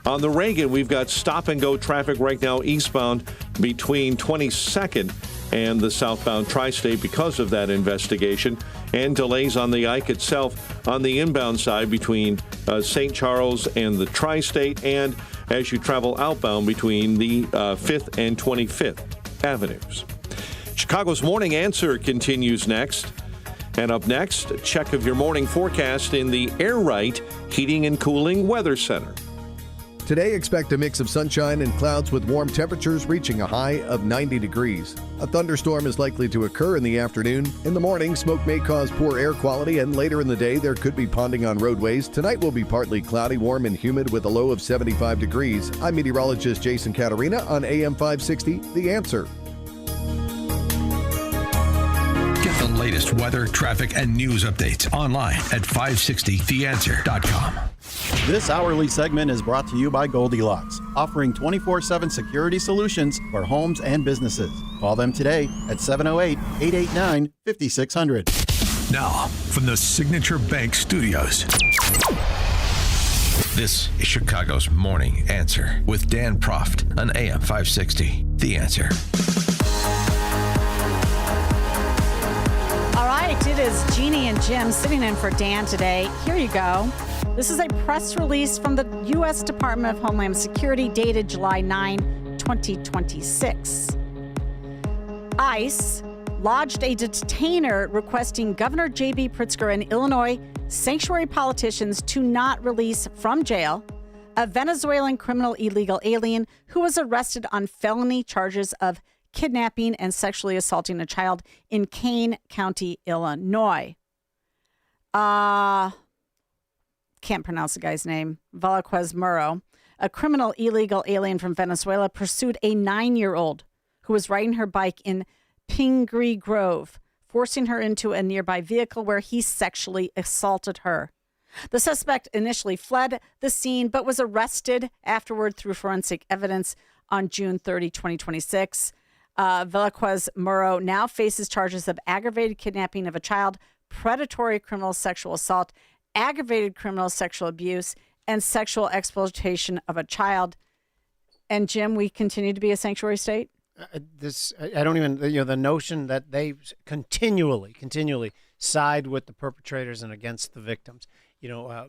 Speaker 4: On the Reagan, we've got stop-and-go traffic right now eastbound between 22nd and the southbound Tri-State because of that investigation, and delays on the Ike itself on the inbound side between St. Charles and the Tri-State, and as you travel outbound between the 5th and 25th Avenues. Chicago's Morning Answer continues next. And up next, a check of your morning forecast in the Air Right Heating and Cooling Weather Center.
Speaker 5: Today, expect a mix of sunshine and clouds with warm temperatures reaching a high of 90 degrees. A thunderstorm is likely to occur in the afternoon. In the morning, smoke may cause poor air quality, and later in the day, there could be ponding on roadways. Tonight will be partly cloudy, warm, and humid with a low of 75 degrees. I'm meteorologist Jason Caterina on AM 560, The Answer.
Speaker 12: Get the latest weather, traffic, and news updates online at 560theanswer.com.
Speaker 7: This hourly segment is brought to you by Goldilocks, offering 24/7 security solutions for homes and businesses. Call them today at 708-889-5600.
Speaker 12: Now, from the Signature Bank Studios, this is Chicago's Morning Answer with Dan Proft on AM 560. The Answer.
Speaker 23: All right, it is Jeannie and Jim sitting in for Dan today. Here you go. This is a press release from the U.S. Department of Homeland Security dated July 9, 2026. ICE lodged a detainer requesting Governor J.B. Pritzker and Illinois sanctuary politicians to not release from jail a Venezuelan criminal illegal alien who was arrested on felony charges of kidnapping and sexually assaulting a child in Kane County, Illinois. Can't pronounce the guy's name. Velazquez Muro, a criminal illegal alien from Venezuela, pursued a 9-year-old who was riding her bike in Pingree Grove, forcing her into a nearby vehicle where he sexually assaulted her. The suspect initially fled the scene but was arrested afterward through forensic evidence on June 30, 2026. Velazquez Muro now faces charges of aggravated kidnapping of a child, predatory criminal sexual assault, aggravated criminal sexual abuse, and sexual exploitation of a child. And Jim, we continue to be a sanctuary state?
Speaker 2: I don't even, the notion that they continually side with the perpetrators and against the victims.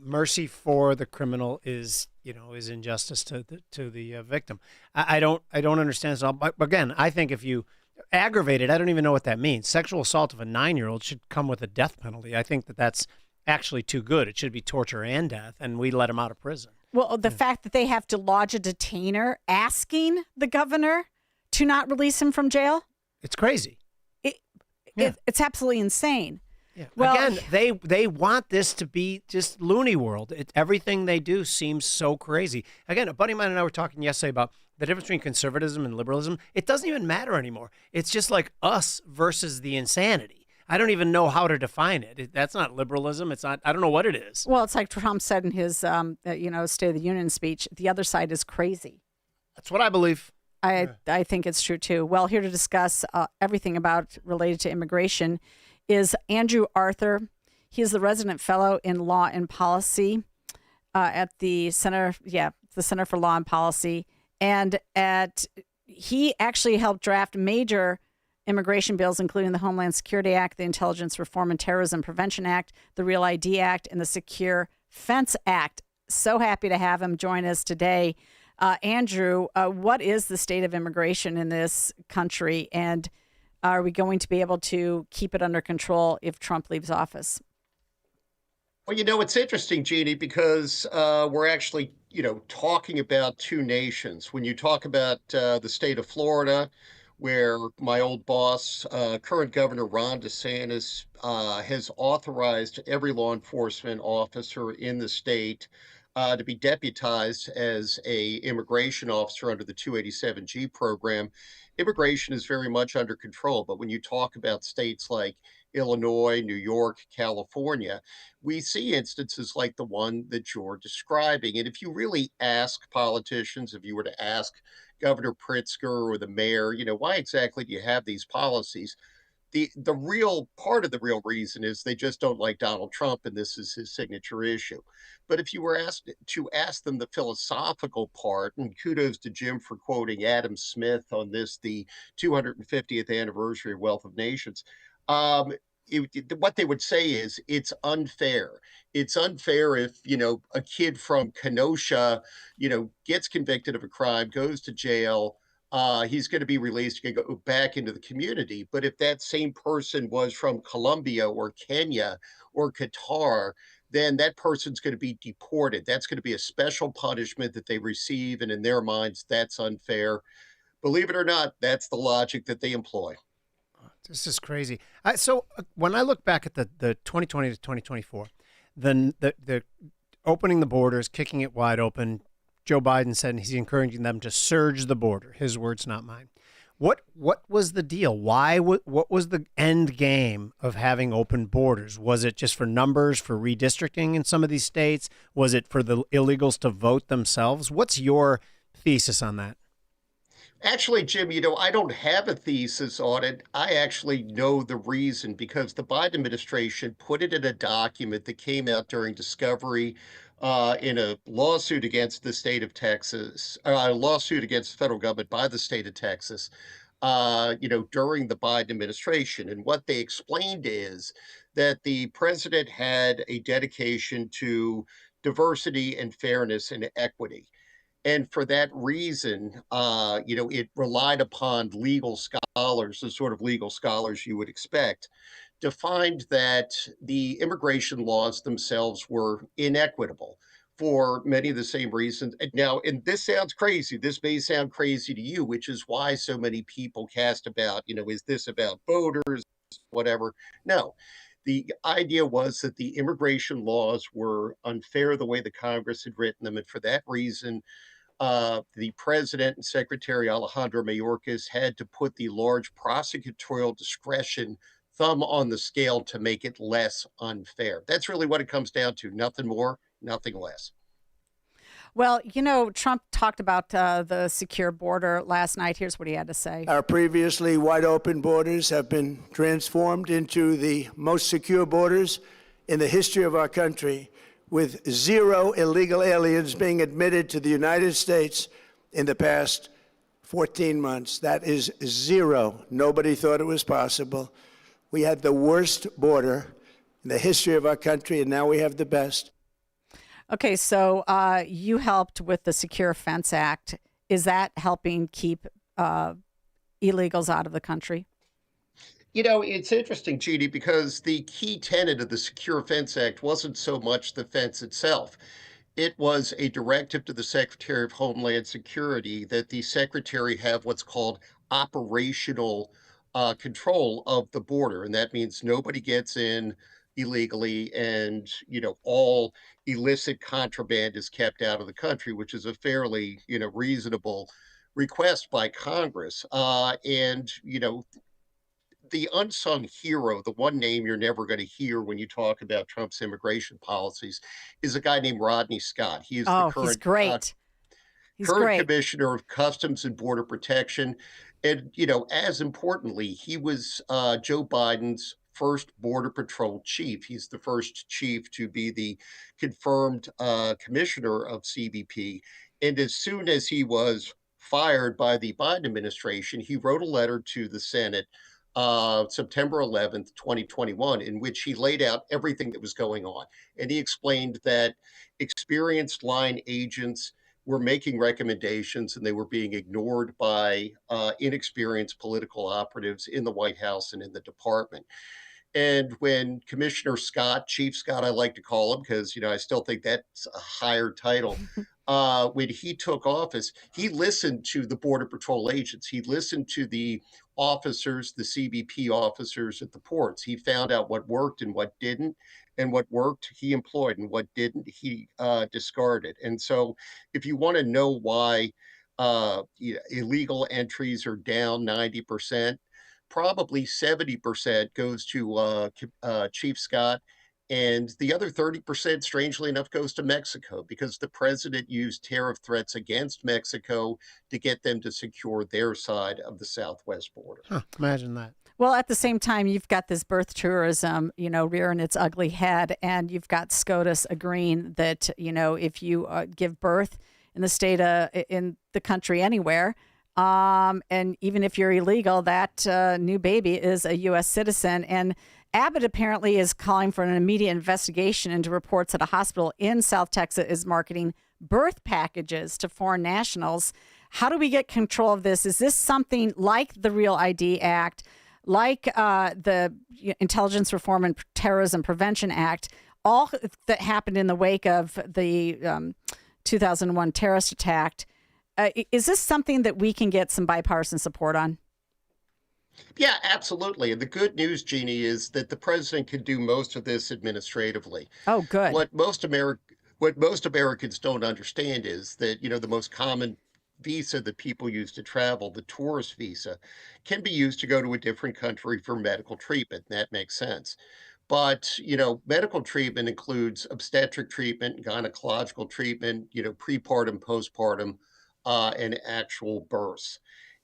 Speaker 2: Mercy for the criminal is injustice to the victim. I don't understand this at all. But again, I think if you aggravated, I don't even know what that means. Sexual assault of a 9-year-old should come with a death penalty. I think that's actually too good. It should be torture and death, and we let him out of prison.
Speaker 23: Well, the fact that they have to lodge a detainer asking the governor to not release him from jail,
Speaker 2: it's crazy.
Speaker 23: It's absolutely insane.
Speaker 2: Yeah.
Speaker 23: Well,
Speaker 2: again, they want this to be just loony world. Everything they do seems so crazy. Again, a buddy of mine and I were talking yesterday about the difference between conservatism and liberalism. It doesn't even matter anymore. It's just like us versus the insanity. I don't even know how to define it. That's not liberalism. It's not. I don't know what it is.
Speaker 23: Well, it's like Trump said in his, State of the Union speech. The other side is crazy.
Speaker 2: That's what I believe.
Speaker 23: I think it's true too. Well, here to discuss everything related to immigration is Andrew Arthur. He is the resident fellow in law and policy at the Center for Law and Policy, and he actually helped draft major immigration bills, including the Homeland Security Act, the Intelligence Reform and Terrorism Prevention Act, the Real ID Act, and the Secure Fence Act. So happy to have him join us today. Andrew, what is the state of immigration in this country, and are we going to be able to keep it under control if Trump leaves office?
Speaker 8: Well, it's interesting, Jeannie, because we're actually, talking about two nations. When you talk about the state of Florida, where my old boss, current Governor Ron DeSantis, has authorized every law enforcement officer in the state to be deputized as a immigration officer under the 287G program. Immigration is very much under control. But when you talk about states like Illinois, New York, California, we see instances like the one that you're describing. And if you really ask politicians, if you were to ask Governor Pritzker or the mayor, why exactly do you have these policies? The real part of the real reason is they just don't like Donald Trump, and this is his signature issue. But if you were asked to ask them the philosophical part, and kudos to Jim for quoting Adam Smith on this, the 250th anniversary of Wealth of Nations, what they would say is it's unfair. It's unfair if, a kid from Kenosha, gets convicted of a crime, goes to jail, he's going to be released and go back into the community. But if that same person was from Colombia or Kenya or Qatar, then that person's going to be deported. That's going to be a special punishment that they receive. And in their minds, that's unfair. Believe it or not, that's the logic that they employ.
Speaker 2: This is crazy. So when I look back at the 2020 to 2024, then the opening the borders, kicking it wide open, Joe Biden said he's encouraging them to surge the border. His words, not mine. What was the deal? What was the end game of having open borders? Was it just for numbers, for redistricting in some of these states? Was it for the illegals to vote themselves? What's your thesis on that?
Speaker 8: Actually, Jim, I don't have a thesis on it. I actually know the reason because the Biden administration put it in a document that came out during discovery in a lawsuit against the state of Texas, a lawsuit against the federal government by the state of Texas, during the Biden administration. And what they explained is that the president had a dedication to diversity and fairness and equity. And for that reason, it relied upon legal scholars, the sort of legal scholars you would expect, to find that the immigration laws themselves were inequitable for many of the same reasons. Now, and this sounds crazy. This may sound crazy to you, which is why so many people cast about, is this about voters, whatever? No. The idea was that the immigration laws were unfair the way the Congress had written them. And for that reason, the president and Secretary Alejandro Mayorkas had to put the large prosecutorial discretion thumb on the scale to make it less unfair. That's really what it comes down to. Nothing more, nothing less.
Speaker 23: Well, Trump talked about the secure border last night. Here's what he had to say.
Speaker 26: Our previously wide open borders have been transformed into the most secure borders in the history of our country, with 0 illegal aliens being admitted to the United States in the past 14 months. That is 0. Nobody thought it was possible. We had the worst border in the history of our country, and now we have the best.
Speaker 23: Okay, so you helped with the Secure Fence Act. Is that helping keep illegals out of the country?
Speaker 8: It's interesting, Jeannie, because the key tenet of the Secure Fence Act wasn't so much the fence itself. It was a directive to the Secretary of Homeland Security that the Secretary have what's called operational control of the border. And that means nobody gets in illegally and, all illicit contraband is kept out of the country, which is a fairly, reasonable request by Congress. The unsung hero, the one name you're never going to hear when you talk about Trump's immigration policies, is a guy named Rodney Scott. He is the current,
Speaker 23: he's great.
Speaker 8: Commissioner of Customs and Border Protection. And, as importantly, he was Joe Biden's first Border Patrol chief. He's the first chief to be the confirmed commissioner of CBP. And as soon as he was fired by the Biden administration, he wrote a letter to the Senate September 11th, 2021, in which he laid out everything that was going on. And he explained that experienced line agents were making recommendations and they were being ignored by inexperienced political operatives in the White House and in the department. And when Commissioner Scott, Chief Scott, I like to call him because, I still think that's a higher title. When he took office, he listened to the Border Patrol agents. He listened to the officers, the CBP officers at the ports. He found out what worked and what didn't, and what worked, he employed, and what didn't, he discarded. And so if you want to know why illegal entries are down 90%, probably 70% goes to Chief Scott. And the other 30%, strangely enough, goes to Mexico because the president used tariff threats against Mexico to get them to secure their side of the southwest border.
Speaker 2: Imagine that.
Speaker 23: Well, at the same time, you've got this birth tourism, rearing its ugly head, and you've got SCOTUS agreeing that, if you give birth in the state, in the country anywhere, and even if you're illegal, that new baby is a U.S. citizen. And Abbott apparently is calling for an immediate investigation into reports that a hospital in South Texas is marketing birth packages to foreign nationals. How do we get control of this? Is this something like the Real ID Act, like the Intelligence Reform and Terrorism Prevention Act, all that happened in the wake of the 2001 terrorist attack? Is this something that we can get some bipartisan support on?
Speaker 8: Yeah, absolutely. And the good news, Jeannie, is that the president can do most of this administratively.
Speaker 23: Oh, good.
Speaker 8: What most Americans don't understand is that, the most common visa that people use to travel, the tourist visa, can be used to go to a different country for medical treatment. And that makes sense. But, medical treatment includes obstetric treatment, gynecological treatment, prepartum, postpartum, and actual births.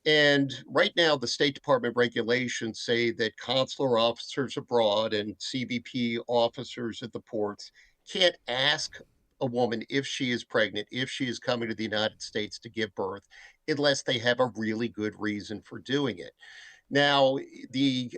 Speaker 8: And right now, the State Department regulations say that consular officers abroad and CBP officers at the ports can't ask a woman if she is pregnant, if she is coming to the United States to give birth, unless they have a really good reason for doing it. Now, the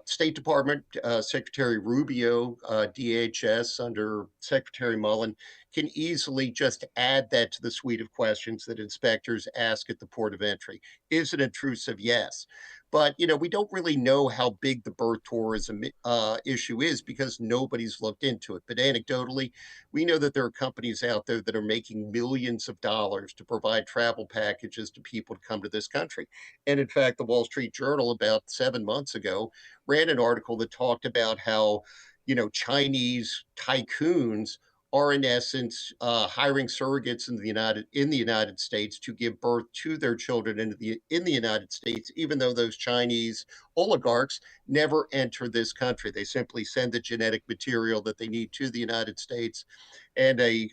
Speaker 8: State Department, Secretary Rubio, DHS under Secretary Mullen, can easily just add that to the suite of questions that inspectors ask at the port of entry. Is it intrusive? Yes. But, we don't really know how big the birth tourism issue is because nobody's looked into it. But anecdotally, we know that there are companies out there that are making millions of dollars to provide travel packages to people to come to this country. And in fact, the Wall Street Journal about 7 months ago ran an article that talked about how, Chinese tycoons are in essence hiring surrogates in the United States to give birth to their children in the United States, even though those Chinese oligarchs never enter this country. They simply send the genetic material that they need to the United States, and a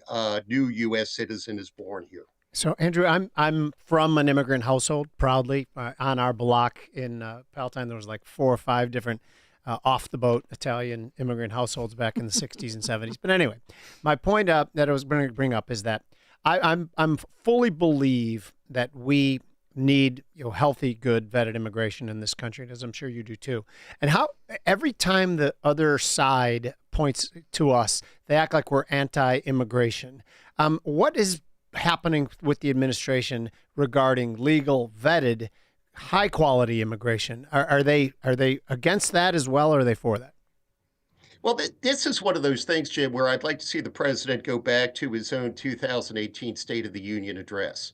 Speaker 8: new U.S. citizen is born here.
Speaker 2: So, Andrew, I'm from an immigrant household, proudly. On our block in Palatine, there was like 4 or 5 different off-the-boat Italian immigrant households back in the 60s and 70s. But anyway, my point that I was going to bring up is that I'm fully believe that we need healthy, good, vetted immigration in this country, as I'm sure you do too. And how every time the other side points to us, they act like we're anti-immigration. What is happening with the administration regarding legal, vetted, high quality immigration? Are they against that as well, or are they for that?
Speaker 8: Well, this is one of those things, Jim, where I'd like to see the president go back to his own 2018 State of the Union address.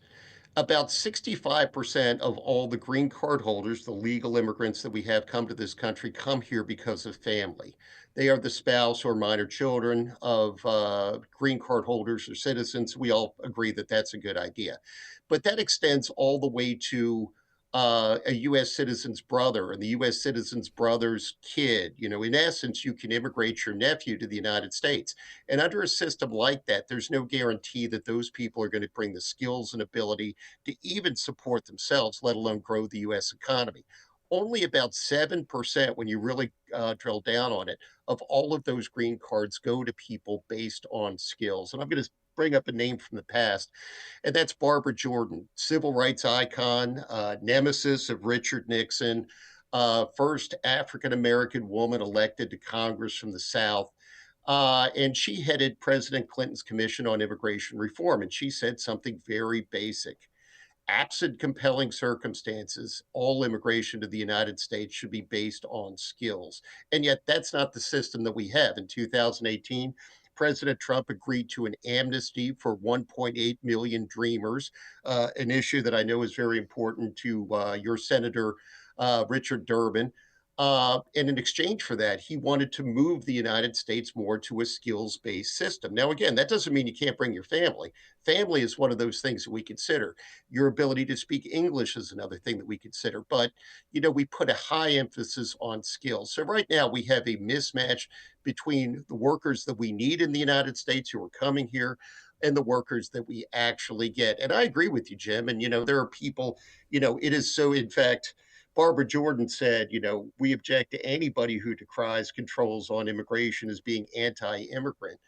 Speaker 8: About 65% of all the green card holders, the legal immigrants that we have come to this country, come here because of family. They are the spouse or minor children of green card holders or citizens. We all agree that that's a good idea. But that extends all the way to a U.S. citizen's brother and the U.S. citizen's brother's kid. In essence, you can immigrate your nephew to the United States. And under a system like that, there's no guarantee that those people are going to bring the skills and ability to even support themselves, let alone grow the U.S. economy. Only about 7%, when you really drill down on it, of all of those green cards go to people based on skills. And I'm going to bring up a name from the past, and that's Barbara Jordan, civil rights icon, nemesis of Richard Nixon, first African-American woman elected to Congress from the South. And she headed President Clinton's Commission on Immigration Reform, and she said something very basic. Absent compelling circumstances, all immigration to the United States should be based on skills. And yet that's not the system that we have. In 2018, President Trump agreed to an amnesty for 1.8 million Dreamers, an issue that I know is very important to your Senator Richard Durbin. And in exchange for that, he wanted to move the United States more to a skills-based system. Now, again, that doesn't mean you can't bring your family. Family is one of those things that we consider. Your ability to speak English is another thing that we consider. But, we put a high emphasis on skills. So right now we have a mismatch between the workers that we need in the United States who are coming here and the workers that we actually get. And I agree with you, Jim. And, there are people, it is so, in fact, Barbara Jordan said, we object to anybody who decries controls on immigration as being anti-immigrant.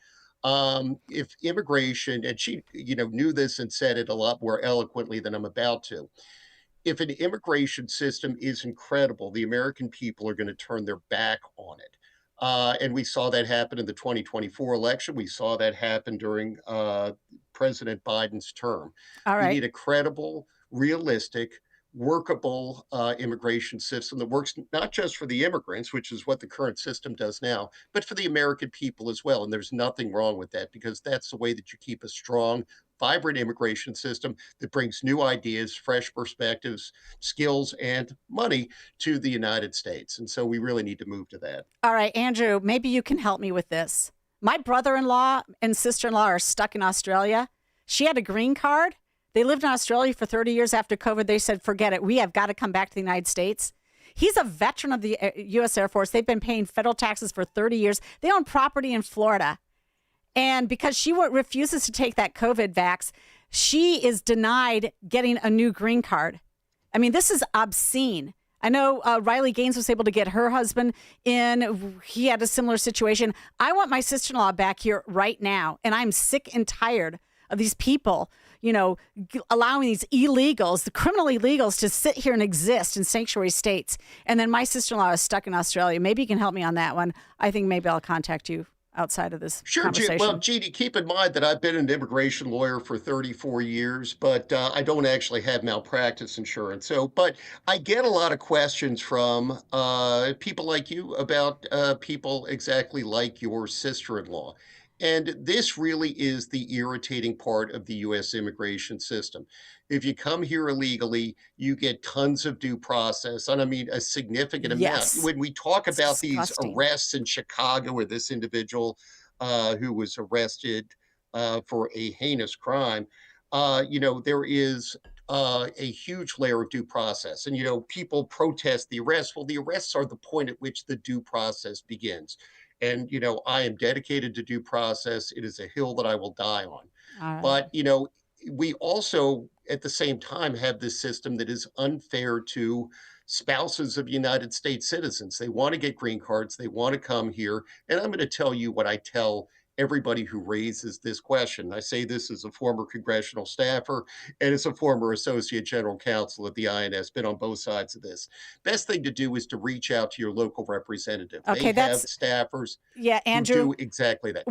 Speaker 8: If immigration, and she, knew this and said it a lot more eloquently than I'm about to, if an immigration system is incredible, the American people are going to turn their back on it. And we saw that happen in the 2024 election. We saw that happen during President Biden's term.
Speaker 23: All right.
Speaker 8: We need a credible, realistic, workable immigration system that works not just for the immigrants, which is what the current system does now, but for the American people as well. And there's nothing wrong with that, because that's the way that you keep a strong, vibrant immigration system that brings new ideas, fresh perspectives, skills, and money to the United States. And so we really need to move to that.
Speaker 23: All right, Andrew, maybe you can help me with this. My brother-in-law and sister-in-law are stuck in Australia. She had a green card. They lived in Australia for 30 years after COVID. They said, forget it. We have got to come back to the United States. He's a veteran of the U.S. Air Force. They've been paying federal taxes for 30 years. They own property in Florida. And because she refuses to take that COVID vax, she is denied getting a new green card. I mean, this is obscene. I know Riley Gaines was able to get her husband in. He had a similar situation. I want my sister-in-law back here right now. And I'm sick and tired of these people, allowing these illegals, the criminal illegals, to sit here and exist in sanctuary states. And then my sister-in-law is stuck in Australia. Maybe you can help me on that one. I think maybe I'll contact you outside of this conversation.
Speaker 8: Well, Jeannie, keep in mind that I've been an immigration lawyer for 34 years, but I don't actually have malpractice insurance. But I get a lot of questions from people like you about people exactly like your sister-in-law. And this really is the irritating part of the U.S. immigration system. If you come here illegally, you get tons of due process. And I mean, a significant amount. When we talk about these arrests in Chicago, where this individual who was arrested for a heinous crime, there is a huge layer of due process. And, people protest the arrests. Well, the arrests are the point at which the due process begins. And, I am dedicated to due process. It is a hill that I will die on.
Speaker 23: Right.
Speaker 8: But, we also, at the same time, have this system that is unfair to spouses of United States citizens. They want to get green cards. They want to come here. And I'm going to tell you what I tell everybody who raises this question. I say this as a former congressional staffer and as a former associate general counsel at the INS, been on both sides of this. Best thing to do is to reach out to your local representative.
Speaker 23: Okay,
Speaker 8: they have staffers
Speaker 23: Andrew,
Speaker 8: who do exactly that.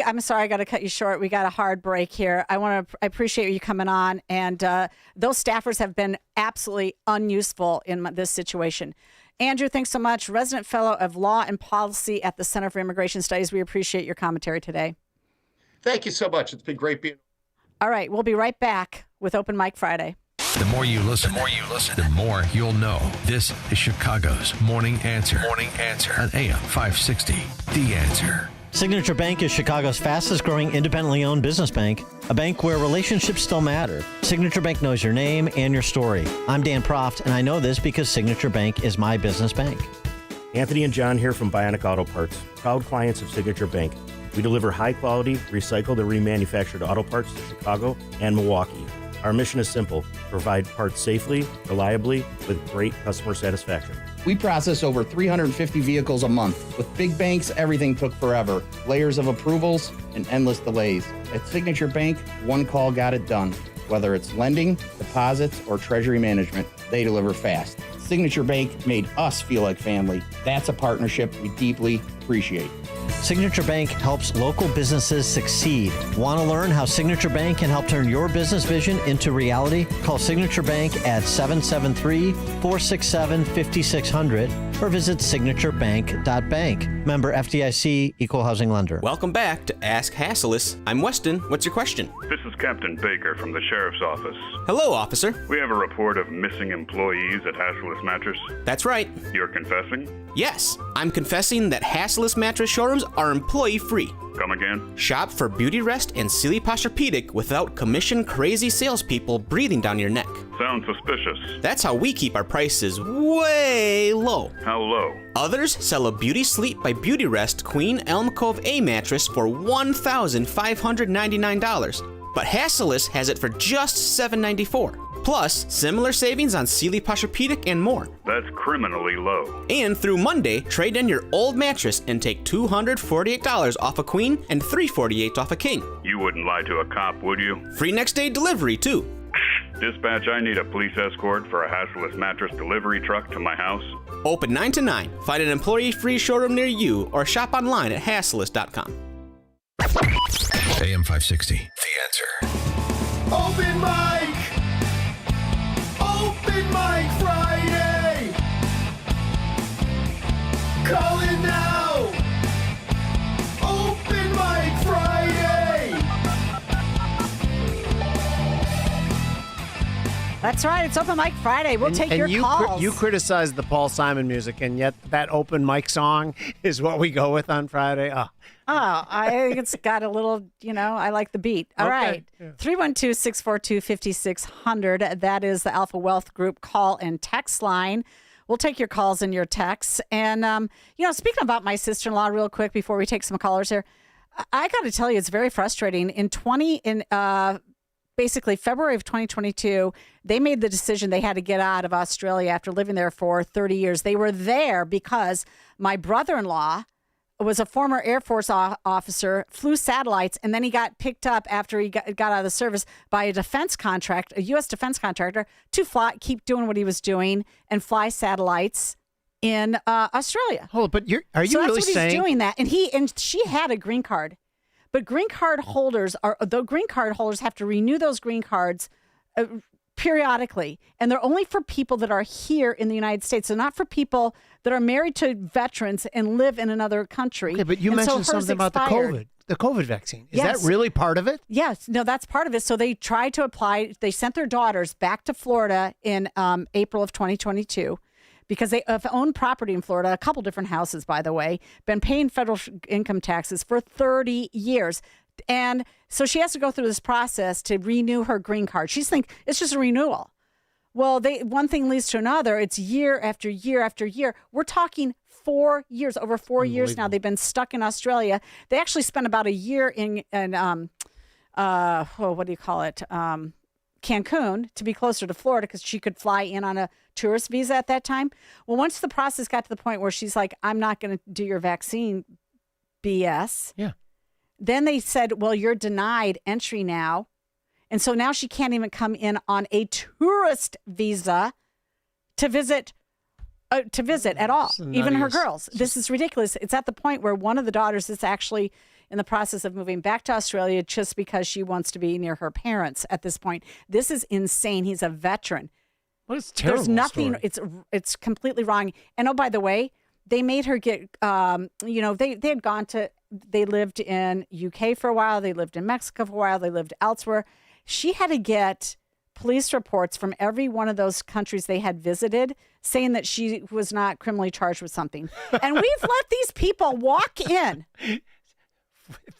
Speaker 23: I'm sorry, I got to cut you short. We got a hard break here. I appreciate you coming on. And those staffers have been absolutely unuseful in this situation. Andrew, thanks so much. Resident Fellow of Law and Policy at the Center for Immigration Studies. We appreciate your commentary today.
Speaker 8: Thank you so much. It's been great being.
Speaker 23: All right, we'll be right back with Open Mic Friday.
Speaker 12: The more you listen, the more you'll know. This is Chicago's Morning Answer. Morning Answer on AM 560. The Answer.
Speaker 9: Signature Bank is Chicago's fastest growing independently owned business bank, a bank where relationships still matter. Signature Bank knows your name and your story. I'm Dan Proft, and I know this because Signature Bank is my business bank.
Speaker 11: Anthony and John here from Bionic Auto Parts, proud clients of Signature Bank. We deliver high-quality, recycled and remanufactured auto parts to Chicago and Milwaukee. Our mission is simple: provide parts safely, reliably, with great customer satisfaction.
Speaker 13: We process over 350 vehicles a month. With big banks, everything took forever. Layers of approvals and endless delays. At Signature Bank, one call got it done. Whether it's lending, deposits, or treasury management, they deliver fast. Signature Bank made us feel like family. That's a partnership we deeply appreciate.
Speaker 9: Signature Bank helps local businesses succeed. Want to learn how Signature Bank can help turn your business vision into reality? Call Signature Bank at 773-467-5600 or visit signaturebank.bank. Member FDIC, Equal Housing Lender.
Speaker 14: Welcome back to Ask Hassleus. I'm Weston. What's your question?
Speaker 16: This is Captain Baker from the Sheriff's Office.
Speaker 14: Hello, officer.
Speaker 16: We have a report of missing employees at Hassleus Mattress.
Speaker 14: That's right.
Speaker 16: You're confessing?
Speaker 14: Yes, I'm confessing that Hassleus Mattress showrooms are employee-free.
Speaker 16: Come again?
Speaker 14: Shop for Beauty Rest and Sealy Posturepedic without commission-crazy salespeople breathing down your neck.
Speaker 16: Sounds suspicious.
Speaker 14: That's how we keep our prices way low.
Speaker 16: How low?
Speaker 14: Others sell a Beauty Sleep by Beauty Rest Queen Elm Cove A mattress for $1,599. But Hassleus has it for just $794. Plus, similar savings on Sealy Posturepedic and more.
Speaker 16: That's criminally low.
Speaker 14: And through Monday, trade in your old mattress and take $248 off a queen and $348 off a king.
Speaker 16: You wouldn't lie to a cop, would you?
Speaker 14: Free next day delivery, too.
Speaker 16: Dispatch, I need a police escort for a hassleless mattress delivery truck to my house.
Speaker 14: Open 9 to 9. Find an employee-free showroom near you or shop online at hassless.com.
Speaker 12: AM 560. The Answer.
Speaker 1: Open mic! Open mic Friday! Call in now! Open mic Friday!
Speaker 23: That's right. It's Open Mic Friday. We'll take your calls.
Speaker 2: You criticize the Paul Simon music, and yet that open mic song is what we go with on Friday.
Speaker 23: I think it's got a little, I like the beat. All right. 312-642-5600. That is the Alpha Wealth Group call and text line. We'll take your calls and your texts. And, speaking about my sister-in-law real quick before we take some callers here, I got to tell you, it's very frustrating. Basically February of 2022, they made the decision they had to get out of Australia after living there for 30 years. They were there because my brother-in-law was a former Air Force officer, flew satellites, and then he got picked up after he got out of the service by a U.S. defense contractor to keep doing what he was doing and fly satellites in Australia.
Speaker 2: Hold, but are you really saying
Speaker 23: he's doing that? And she had a green card. But green card holders have to renew those green cards periodically, and they're only for people that are here in the United States. They're not for people that are married to veterans and live in another country.
Speaker 2: Okay, but you mentioned something about the COVID vaccine. Is that really part of it?
Speaker 23: Yes, no, that's part of it. So they tried to apply. They sent their daughters back to Florida in April of 2022. Because they have owned property in Florida, a couple different houses, by the way, been paying federal income taxes for 30 years. And so she has to go through this process to renew her green card. She's thinking it's just a renewal. Well, one thing leads to another. It's year after year after year. We're talking 4 years, over 4 years now. They've been stuck in Australia. They actually spent about a year in Cancun to be closer to Florida because she could fly in on a tourist visa at that time. Well, once the process got to the point where she's like, I'm not going to do your vaccine BS.
Speaker 2: Yeah.
Speaker 23: Then they said, well, you're denied entry now. And so now she can't even come in on a tourist visa to visit at all, even her girls. This is ridiculous. It's at the point where one of the daughters is actually in the process of moving back to Australia just because she wants to be near her parents at this point. This is insane. He's a veteran.
Speaker 2: What is terrible?
Speaker 23: There's nothing.
Speaker 2: Story.
Speaker 23: It's completely wrong. And oh, by the way, they made her get. They lived in UK for a while. They lived in Mexico for a while. They lived elsewhere. She had to get police reports from every one of those countries they had visited saying that she was not criminally charged with something. And we've let these people walk in.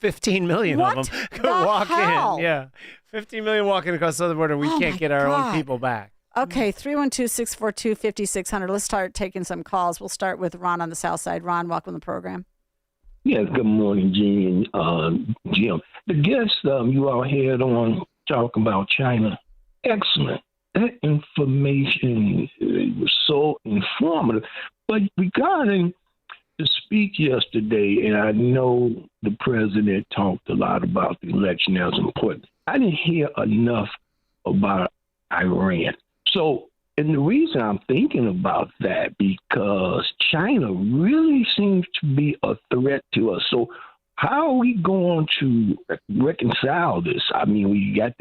Speaker 2: 15 million of them could walk in. Yeah. 15 million walking across the southern border. We can't get our own people back.
Speaker 23: Okay, 312-642-5600. Let's start taking some calls. We'll start with Ron on the south side. Ron, welcome to the program.
Speaker 15: Yes, good morning, Jeannie and Jim. The guest you all had on talking about China, excellent. That information was so informative. But regarding the speech yesterday, and I know the president talked a lot about the election as important, I didn't hear enough about Iran. So, and the reason I'm thinking about that, because China really seems to be a threat to us. So how are we going to reconcile this? I mean, I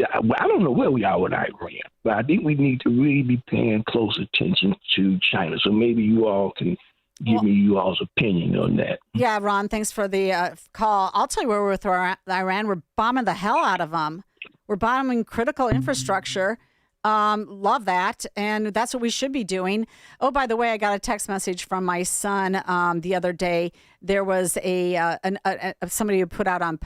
Speaker 15: don't know where we are with Iran, but I think we need to really be paying close attention to China. So maybe you all can give me you all's opinion on that.
Speaker 23: Yeah, Ron, thanks for the call. I'll tell you where we're with Iran. We're bombing the hell out of them. We're bombing critical infrastructure. Love that. And that's what we should be doing. Oh, by the way, I got a text message from my son the other day. There was somebody who put out on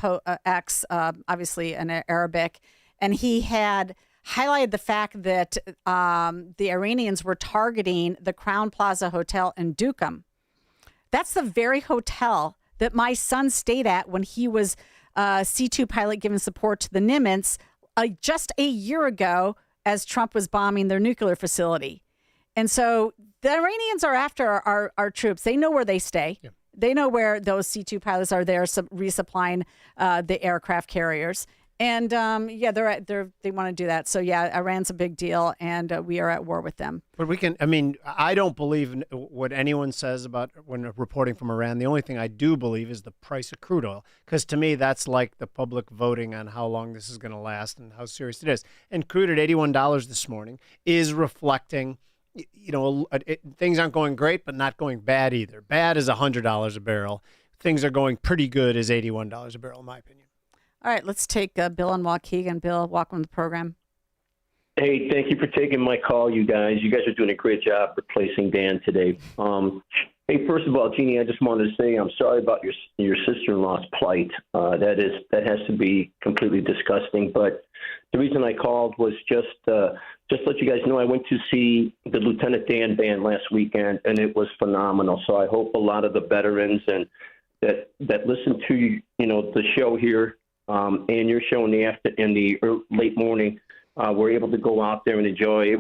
Speaker 23: X, obviously in Arabic, and he had highlighted the fact that the Iranians were targeting the Crown Plaza Hotel in Duqm. That's the very hotel that my son stayed at when he was C-2 pilot giving support to the Nimitz just a year ago as Trump was bombing their nuclear facility. And so the Iranians are after our troops. They know where they stay. Yeah. They know where those C-2 pilots are there resupplying the aircraft carriers. And they want to do that. So yeah, Iran's a big deal, and we are at war with them.
Speaker 2: But I don't believe in what anyone says about when reporting from Iran. The only thing I do believe is the price of crude oil, because to me that's like the public voting on how long this is going to last and how serious it is. And crude at $81 this morning is reflecting, things aren't going great, but not going bad either. Bad is $100 a barrel. Things are going pretty good as $81 a barrel, in my opinion.
Speaker 23: All right, let's take Bill and Waukegan. Bill, welcome to the program.
Speaker 3: Hey, thank you for taking my call, you guys. You guys are doing a great job replacing Dan today. Hey, first of all, Jeannie, I just wanted to say I'm sorry about your sister-in-law's plight. That has to be completely disgusting. But the reason I called was just let you guys know I went to see the Lieutenant Dan band last weekend, and it was phenomenal. So I hope a lot of the veterans and that listen to the show here. And your show in the late morning, were able to go out there and enjoy. It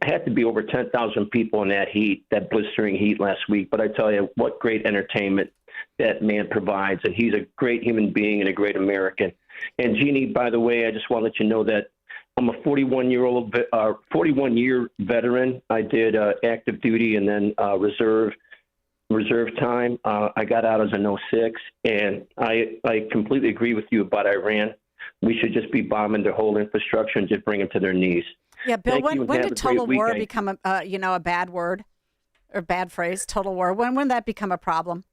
Speaker 3: had to be over 10,000 people in that blistering heat last week. But I tell you, what great entertainment that man provides. And he's a great human being and a great American. And Jeannie, by the way, I just want to let you know that I'm a 41-year veteran. I did active duty and then reserve time. I got out as an 06, and I completely agree with you about Iran. We should just be bombing their whole infrastructure and just bring them to their knees.
Speaker 23: Yeah, Bill, when did total war become a bad word or bad phrase? Total war. When that become a problem?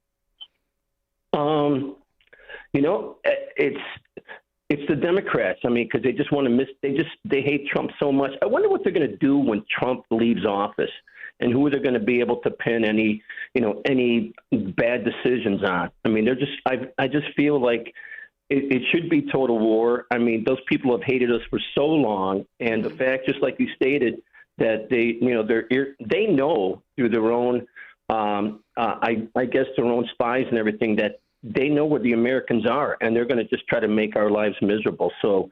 Speaker 3: It's the Democrats. I mean, because they just want to they hate Trump so much. I wonder what they're going to do when Trump leaves office, and who they're going to be able to pin any bad decisions on. I mean, I just feel like it should be total war. I mean, those people have hated us for so long, and the fact, just like you stated, that they know through their own, I guess their own spies and everything, that they know where the Americans are, and they're going to just try to make our lives miserable. So,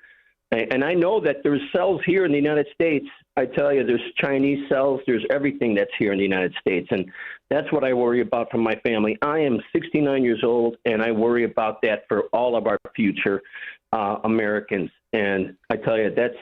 Speaker 3: and I know that there's cells here in the United States. I tell you, there's Chinese cells. There's everything that's here in the United States. And that's what I worry about for my family. I am 69 years old, and I worry about that for all of our future Americans. And I tell you, that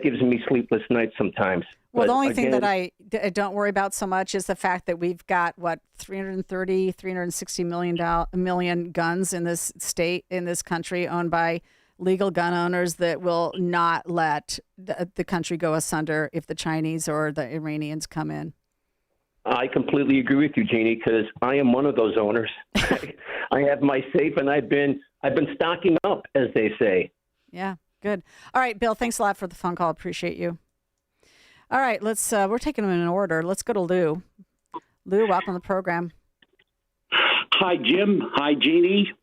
Speaker 3: gives me sleepless nights sometimes.
Speaker 23: Well, the only thing that I don't worry about so much is the fact that we've got, 360 million guns in this state, in this country, owned by legal gun owners that will not let the country go asunder if the Chinese or the Iranians come in.
Speaker 3: I completely agree with you, Jeannie, because I am one of those owners. I have my safe, and I've been stocking up, as they say.
Speaker 23: Yeah, good. All right, Bill, thanks a lot for the phone call. Appreciate you. All right, we're taking them in order. Let's go to Lou. Lou, welcome to the program.
Speaker 6: Hi, Jim. Hi, Jeannie.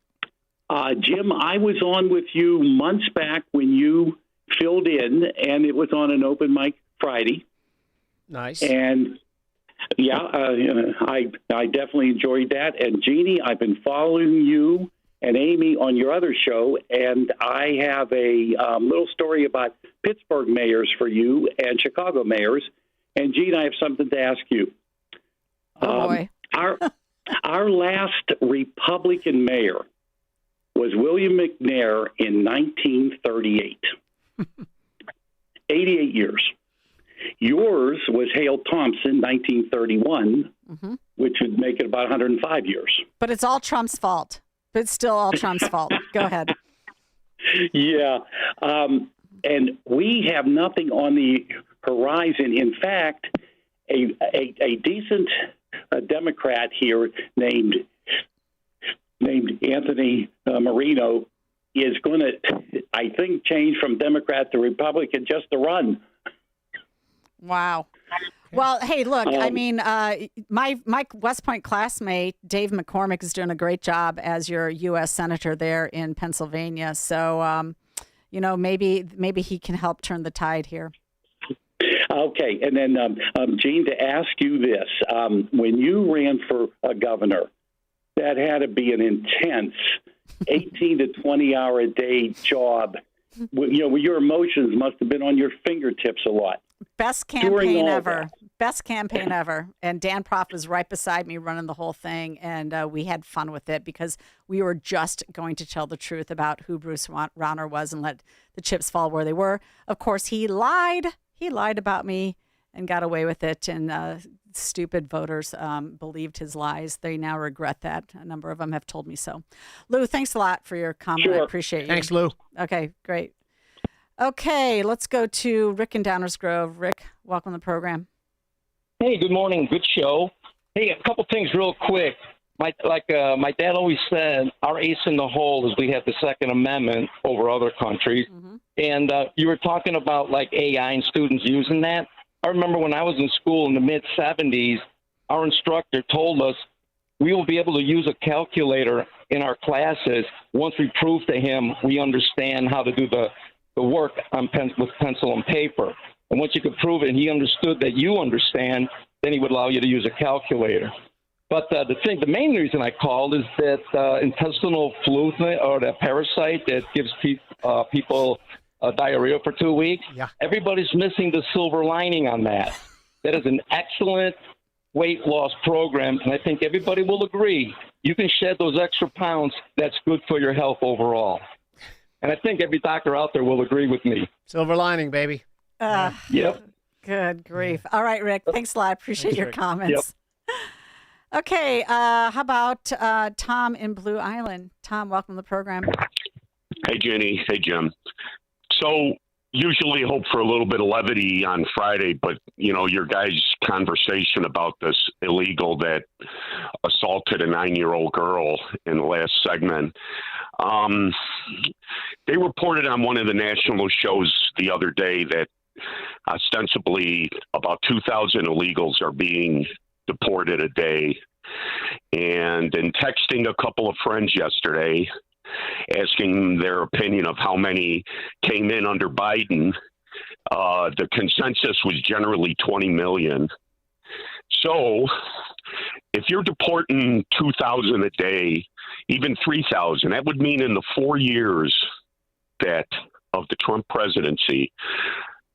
Speaker 6: Jim, I was on with you months back when you filled in, and it was on an open mic Friday.
Speaker 2: Nice.
Speaker 6: And yeah, I definitely enjoyed that. And Jeannie, I've been following you and Amy on your other show, and I have a little story about Pittsburgh mayors for you and Chicago mayors. And Jeannie, I have something to ask you.
Speaker 23: Oh boy.
Speaker 6: Our last Republican mayor was William McNair in 1938. 88 years. Yours was Hale Thompson, 1931, which would make it about 105 years.
Speaker 23: But it's all Trump's fault. But it's still all Trump's fault. Go ahead.
Speaker 6: Yeah. And we have nothing on the horizon. In fact, a decent Democrat here named Anthony Marino is going to, I think, change from Democrat to Republican just to run.
Speaker 23: Wow. Well, hey, look, I mean, my West Point classmate, Dave McCormick, is doing a great job as your U.S. Senator there in Pennsylvania. So, maybe he can help turn the tide here.
Speaker 6: Okay. And then, Gene, to ask you this, when you ran for governor, that had to be an intense 18 to 20 hour a day job. Your emotions must have been on your fingertips a lot.
Speaker 23: Best campaign ever. best campaign ever. And Dan Proft was right beside me running the whole thing. And we had fun with it because we were just going to tell the truth about who Bruce Rauner was and let the chips fall where they were. Of course, he lied. He lied about me and got away with it. And stupid voters believed his lies. They now regret that. A number of them have told me so. Lou, thanks a lot for your comment.
Speaker 3: Sure.
Speaker 23: I appreciate you.
Speaker 2: Thanks, Lou.
Speaker 23: Okay, great. Okay, let's go to Rick in Downers Grove. Rick, welcome to the program.
Speaker 10: Hey, good morning. Good show. Hey, a couple things real quick. My dad always said, our ace in the hole is we have the Second Amendment over other countries.
Speaker 23: Mm-hmm.
Speaker 10: And you were talking about like AI and students using that. I remember when I was in school in the mid-'70s, our instructor told us we will be able to use a calculator in our classes once we prove to him we understand how to do the work on with pencil and paper. And once you could prove it and he understood that you understand, then he would allow you to use a calculator. But the main reason I called is that intestinal flu or the parasite that gives people diarrhea for 2 weeks.
Speaker 2: Yeah.
Speaker 10: Everybody's missing the silver lining on that. That is an excellent weight loss program, and I think everybody will agree. You can shed those extra pounds. That's good for your health overall. And I think every doctor out there will agree with me.
Speaker 2: Silver lining, baby.
Speaker 10: Yep.
Speaker 23: Good grief. All right, Rick. Thanks a lot. I appreciate your
Speaker 2: Rick.
Speaker 23: comments. Okay. How about Tom in Blue Island? Tom, welcome to the program.
Speaker 17: Hey, Jenny. Hey, Jim. So usually hope for a little bit of levity on Friday, but, you know, your guys' conversation about this illegal that assaulted a 9-year-old girl in the last segment, they reported on one of the national shows the other day that ostensibly about 2,000 illegals are being deported a day. And in texting a couple of friends yesterday, asking their opinion of how many came in under Biden, the consensus was generally 20 million. So if you're deporting 2,000 a day, even 3,000, that would mean in the 4 years that of the Trump presidency,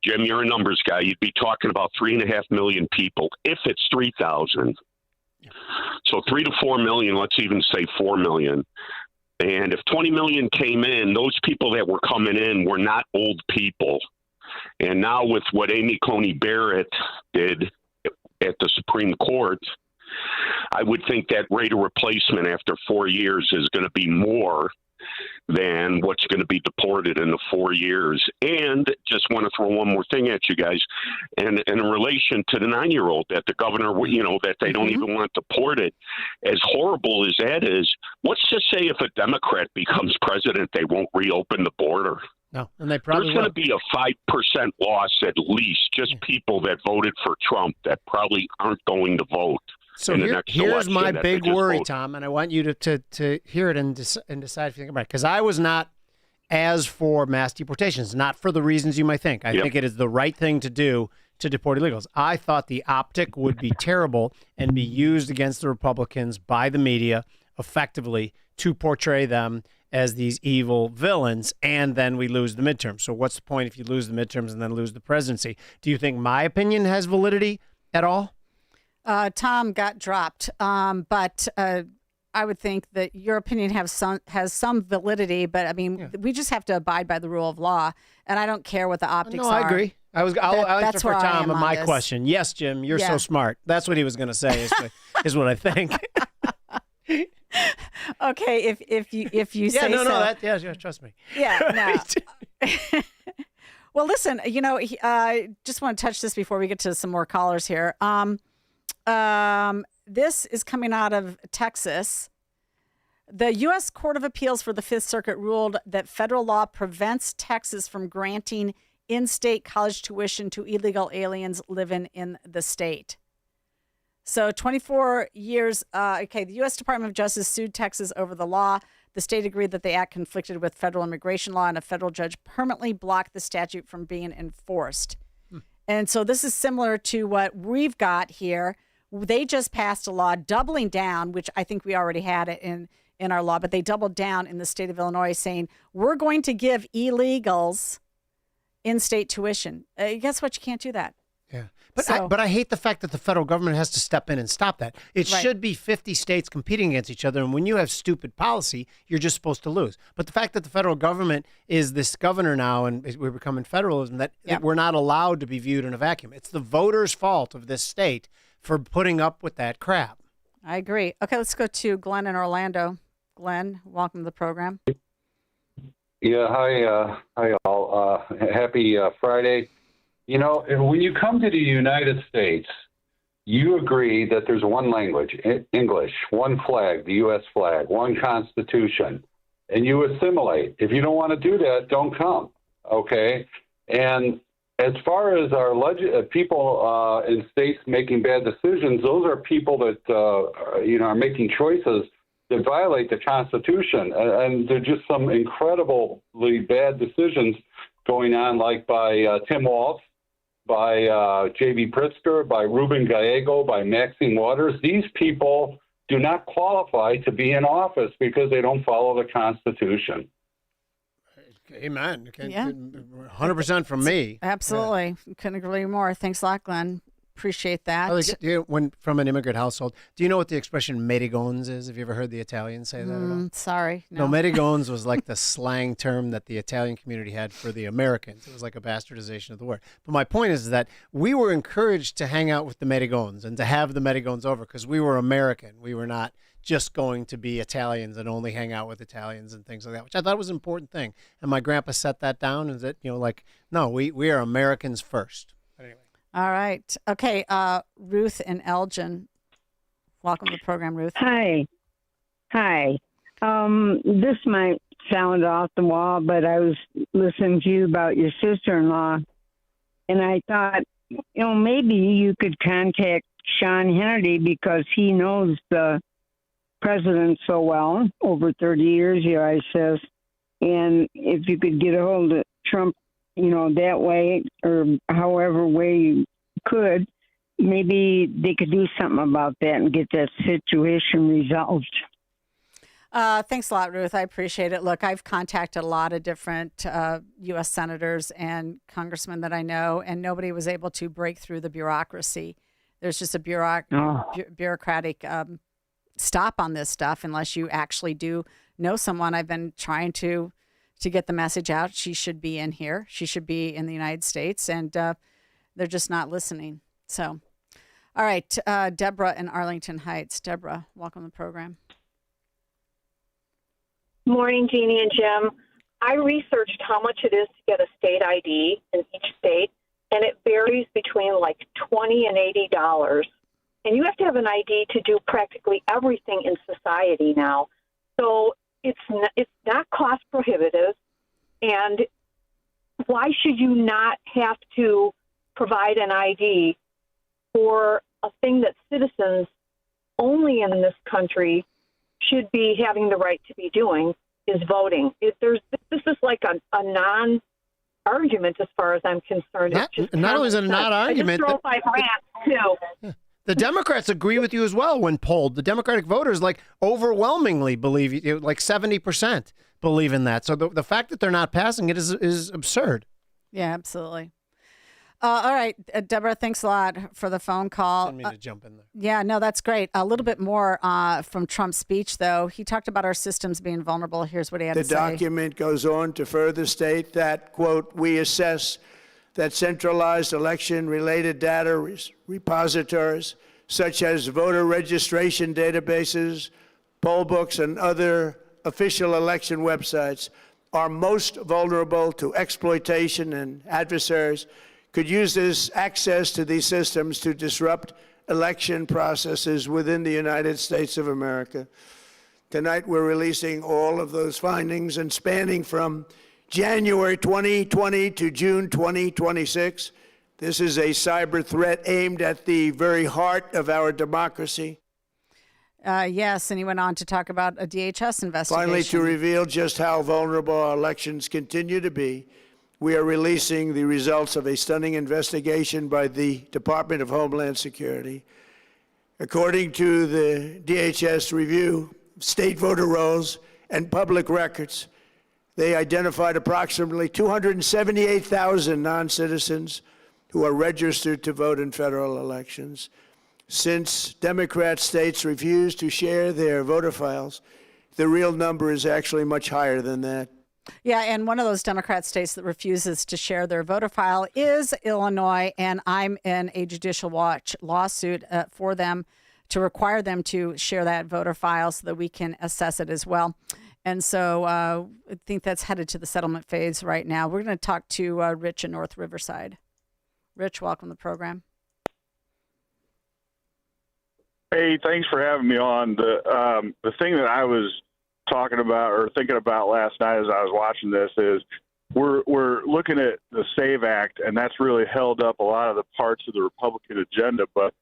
Speaker 17: Jim, you're a numbers guy, you'd be talking about 3.5 million people if it's 3,000. So 3 to 4 million, let's even say 4 million. And if 20 million came in, those people that were coming in were not old people. And now with what Amy Coney Barrett did at the Supreme Court, I would think that rate of replacement after 4 years is going to be more than what's going to be deported in the 4 years. And just want to throw one more thing at you guys. And in relation to the 9-year-old that the governor, you know, that they don't even want deported, as horrible as that is, let's just say if a Democrat becomes president, they won't reopen the border.
Speaker 2: No, and they probably
Speaker 17: There's going to be a 5% loss at least, just people that voted for Trump that probably aren't going to vote.
Speaker 2: So here's my big worry, Tom, and I want you to hear it and decide if you think about it. Because I was not as for mass deportations, not for the reasons you might think. I think it is the right thing to do to deport illegals. I thought the optic would be terrible and be used against the Republicans by the media effectively to portray them as these evil villains, and then we lose the midterms. So what's the point if you lose the midterms and then lose the presidency? Do you think my opinion has validity at all?
Speaker 23: Tom got dropped, but I would think that your opinion has some validity. But I mean, we just have to abide by the rule of law, and I don't care what the optics are.
Speaker 2: No, I agree. I'll answer for Tom on my
Speaker 23: this.
Speaker 2: question. Yes, Jim, you're so smart. That's what he was going to say. Is what I think.
Speaker 23: Okay, if you say
Speaker 2: so. Trust me.
Speaker 23: Yeah, no. Well, listen, you know, just want to touch this before we get to some more callers here. This is coming out of Texas. The U.S. Court of Appeals for the Fifth Circuit ruled that federal law prevents Texas from granting in-state college tuition to illegal aliens living in the state. So 24 years, the U.S. Department of Justice sued Texas over the law. The state agreed that the act conflicted with federal immigration law, and a federal judge permanently blocked the statute from being enforced. And so this is similar to what we've got here. They just passed a law doubling down, which I think we already had it in our law, but they doubled down in the state of Illinois saying, we're going to give illegals in-state tuition. Guess what? You can't do that.
Speaker 2: Yeah. But I hate the fact that the federal government has to step in and stop that. It
Speaker 23: Right.
Speaker 2: should be 50 states competing against each other. And when you have stupid policy, you're just supposed to lose. But the fact that the federal government is this governor now and we're becoming federalism, that we're not allowed to be viewed in a vacuum. It's the voters' fault of this state for putting up with that crap.
Speaker 23: I agree. Okay, let's go to Glenn in Orlando. Glenn, welcome to the program.
Speaker 18: Yeah, hi all. Happy Friday. You know, when you come to the United States, you agree that there's one language, English, one flag, the U.S. flag, one constitution, and you assimilate. If you don't want to do that, don't come, okay? And as far as our people in states making bad decisions, those are people that, are making choices that violate the Constitution. And there are just some incredibly bad decisions going on, like by Tim Walz, by J.B. Pritzker, by Ruben Gallego, by Maxine Waters. These people do not qualify to be in office because they don't follow the Constitution.
Speaker 2: Amen.
Speaker 23: Yeah.
Speaker 2: 100% from me.
Speaker 23: Absolutely. Couldn't agree more. Thanks a lot, Glenn. Appreciate that.
Speaker 2: When from an immigrant household, do you know what the expression "merigones" is? Have you ever heard the Italians say that at all?
Speaker 23: Sorry.
Speaker 2: No, merigones was like the slang term that the Italian community had for the Americans. It was like a bastardization of the word. But my point is that we were encouraged to hang out with the merigones and to have the merigones over because we were American. We were not just going to be Italians and only hang out with Italians and things like that, which I thought was an important thing. And my grandpa set that down and that, no, we are Americans first. Anyway.
Speaker 23: All right. Okay. Ruth and Elgin. Welcome to the program, Ruth.
Speaker 19: Hi. This might sound off the wall, but I was listening to you about your sister-in-law, and I thought, maybe you could contact Sean Hannity because he knows the president so well, over 30 years, I says. And if you could get a hold of Trump, that way, or however way you could, maybe they could do something about that and get that situation resolved.
Speaker 23: Thanks a lot, Ruth. I appreciate it. Look, I've contacted a lot of different U.S. senators and congressmen that I know, and nobody was able to break through the bureaucracy. There's just a bureaucratic stop on this stuff unless you actually do know someone. I've been trying to get the message out. She should be in here. She should be in the United States, and they're just not listening. So, all right, Deborah in Arlington Heights. Deborah, welcome to the program.
Speaker 20: Morning, Jeannie and Jim. I researched how much it is to get a state ID in each state, and it varies between like $20 and $80. And you have to have an ID to do practically everything in society now. So it's not cost prohibitive, and why should you not have to provide an ID for a thing that citizens only in this country should be having the right to be doing is voting? This is like a non-argument as far as I'm concerned.
Speaker 2: Not only is it a non-argument.
Speaker 20: I just drove by Grant, too.
Speaker 2: The Democrats agree with you as well when polled. The Democratic voters overwhelmingly believe, like 70% believe in that. So the fact that they're not passing it is absurd.
Speaker 23: Yeah, absolutely. All right, Deborah, thanks a lot for the phone call.
Speaker 2: I didn't mean to jump in there.
Speaker 23: Yeah, no, that's great. A little bit more from Trump's speech, though. He talked about our systems being vulnerable. Here's what he had to say.
Speaker 26: The document goes on to further state that, quote, we assess that centralized election-related data repositories, such as voter registration databases, poll books, and other official election websites, are most vulnerable to exploitation, and adversaries could use this access to these systems to disrupt election processes within the United States of America. Tonight, we're releasing all of those findings, and spanning from January 2020 to June 2026. This is a cyber threat aimed at the very heart of our democracy.
Speaker 23: Yes, and he went on to talk about a DHS investigation.
Speaker 26: Finally, to reveal just how vulnerable our elections continue to be, we are releasing the results of a stunning investigation by the Department of Homeland Security. According to the DHS review, state voter rolls and public records, they identified approximately 278,000 non-citizens who are registered to vote in federal elections. Since Democrat states refuse to share their voter files, the real number is actually much higher than that.
Speaker 23: Yeah, and one of those Democrat states that refuses to share their voter file is Illinois, and I'm in a Judicial Watch lawsuit for them to require them to share that voter file so that we can assess it as well. And so I think that's headed to the settlement phase right now. We're going to talk to Rich in North Riverside. Rich, welcome to the program.
Speaker 4: Hey, thanks for having me on. The thing that I was talking about or thinking about last night as I was watching this is we're looking at the SAVE Act, and that's really held up a lot of the parts of the Republican agenda. But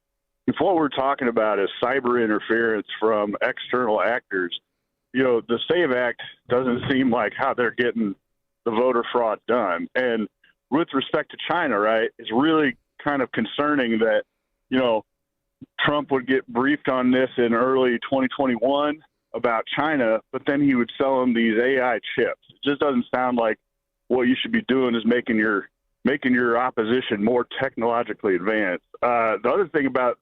Speaker 4: if what we're talking about is cyber interference from external actors, you know, the SAVE Act doesn't seem like how they're getting the voter fraud done. And with respect to China, right, it's really kind of concerning that, you know, Trump would get briefed on this in early 2021 about China, but then he would sell them these AI chips. It just doesn't sound like what you should be doing is making your opposition more technologically advanced. The other thing about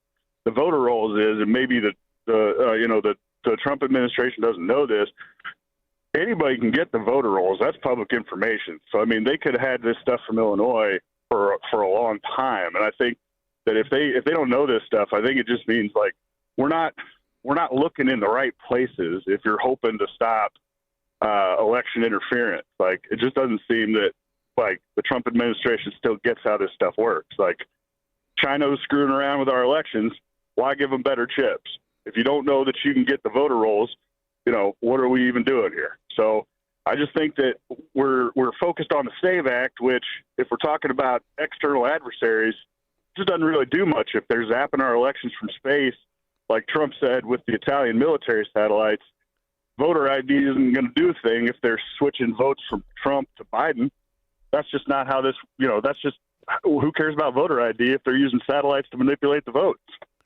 Speaker 4: the voter rolls is, and maybe the Trump administration doesn't know this, anybody can get the voter rolls. That's public information. So I mean, they could have had this stuff from Illinois for a long time, and I think that if they don't know this stuff, I think it just means like we're not looking in the right places if you're hoping to stop election interference. Like, it just doesn't seem that like the Trump administration still gets how this stuff works. Like, China's screwing around with our elections. Why give them better chips? If you don't know that you can get the voter rolls, you know, what are we even doing here? So I just think that we're focused on the SAVE Act, which, if we're talking about external adversaries, just doesn't really do much. If they're zapping our elections from space, like Trump said with the Italian military satellites, voter ID isn't going to do a thing if they're switching votes from Trump to Biden. That's just not how this, you know, that's just, who cares about voter ID if they're using satellites to manipulate the votes?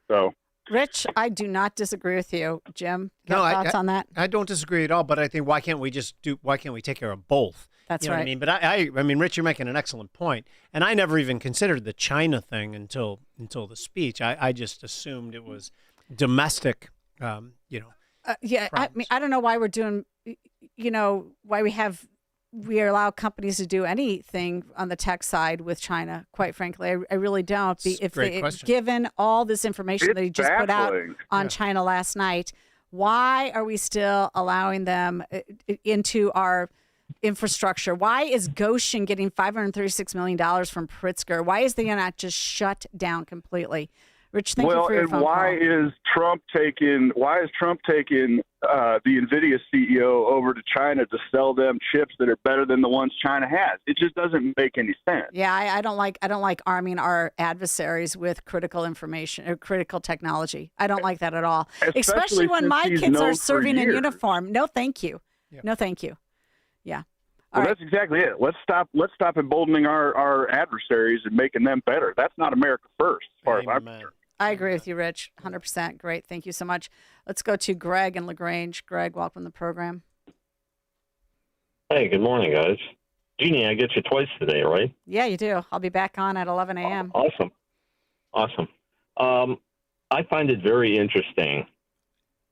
Speaker 4: So,
Speaker 23: Rich, I do not disagree with you. Jim, thoughts on that?
Speaker 2: I don't disagree at all, but I think why can't we take care of both?
Speaker 23: That's
Speaker 2: you know
Speaker 23: right.
Speaker 2: What I mean, but I mean, Rich, you're making an excellent point, and I never even considered the China thing until the speech. I just assumed it was domestic,
Speaker 23: Yeah, I mean, I don't know why we're doing, you know, why we allow companies to do anything on the tech side with China. Quite frankly, I really don't. Given all this information that he just put out on China last night, why are we still allowing them into our infrastructure? Why is Goshen getting $536 million from Pritzker? Why is they not just shut down completely? Rich, thank you for your phone call.
Speaker 4: Why is Trump taking the NVIDIA CEO over to China to sell them chips that are better than the ones China has? It just doesn't make any sense.
Speaker 23: Yeah, I don't like arming our adversaries with critical information or critical technology. I don't like that at all. Especially when my kids are serving in uniform. No, thank you. Yep. No, thank you. Yeah.
Speaker 4: Well, that's exactly it. Let's stop emboldening our adversaries and making them better. That's not America first, as far as I'm concerned.
Speaker 23: I agree with you, Rich. 100%. Great. Thank you so much. Let's go to Greg in LaGrange. Greg, welcome to the program.
Speaker 5: Hey, good morning, guys. Jeannie, I get you twice today, right?
Speaker 23: Yeah, you do. I'll be back on at 11 a.m.
Speaker 5: Awesome. I find it very interesting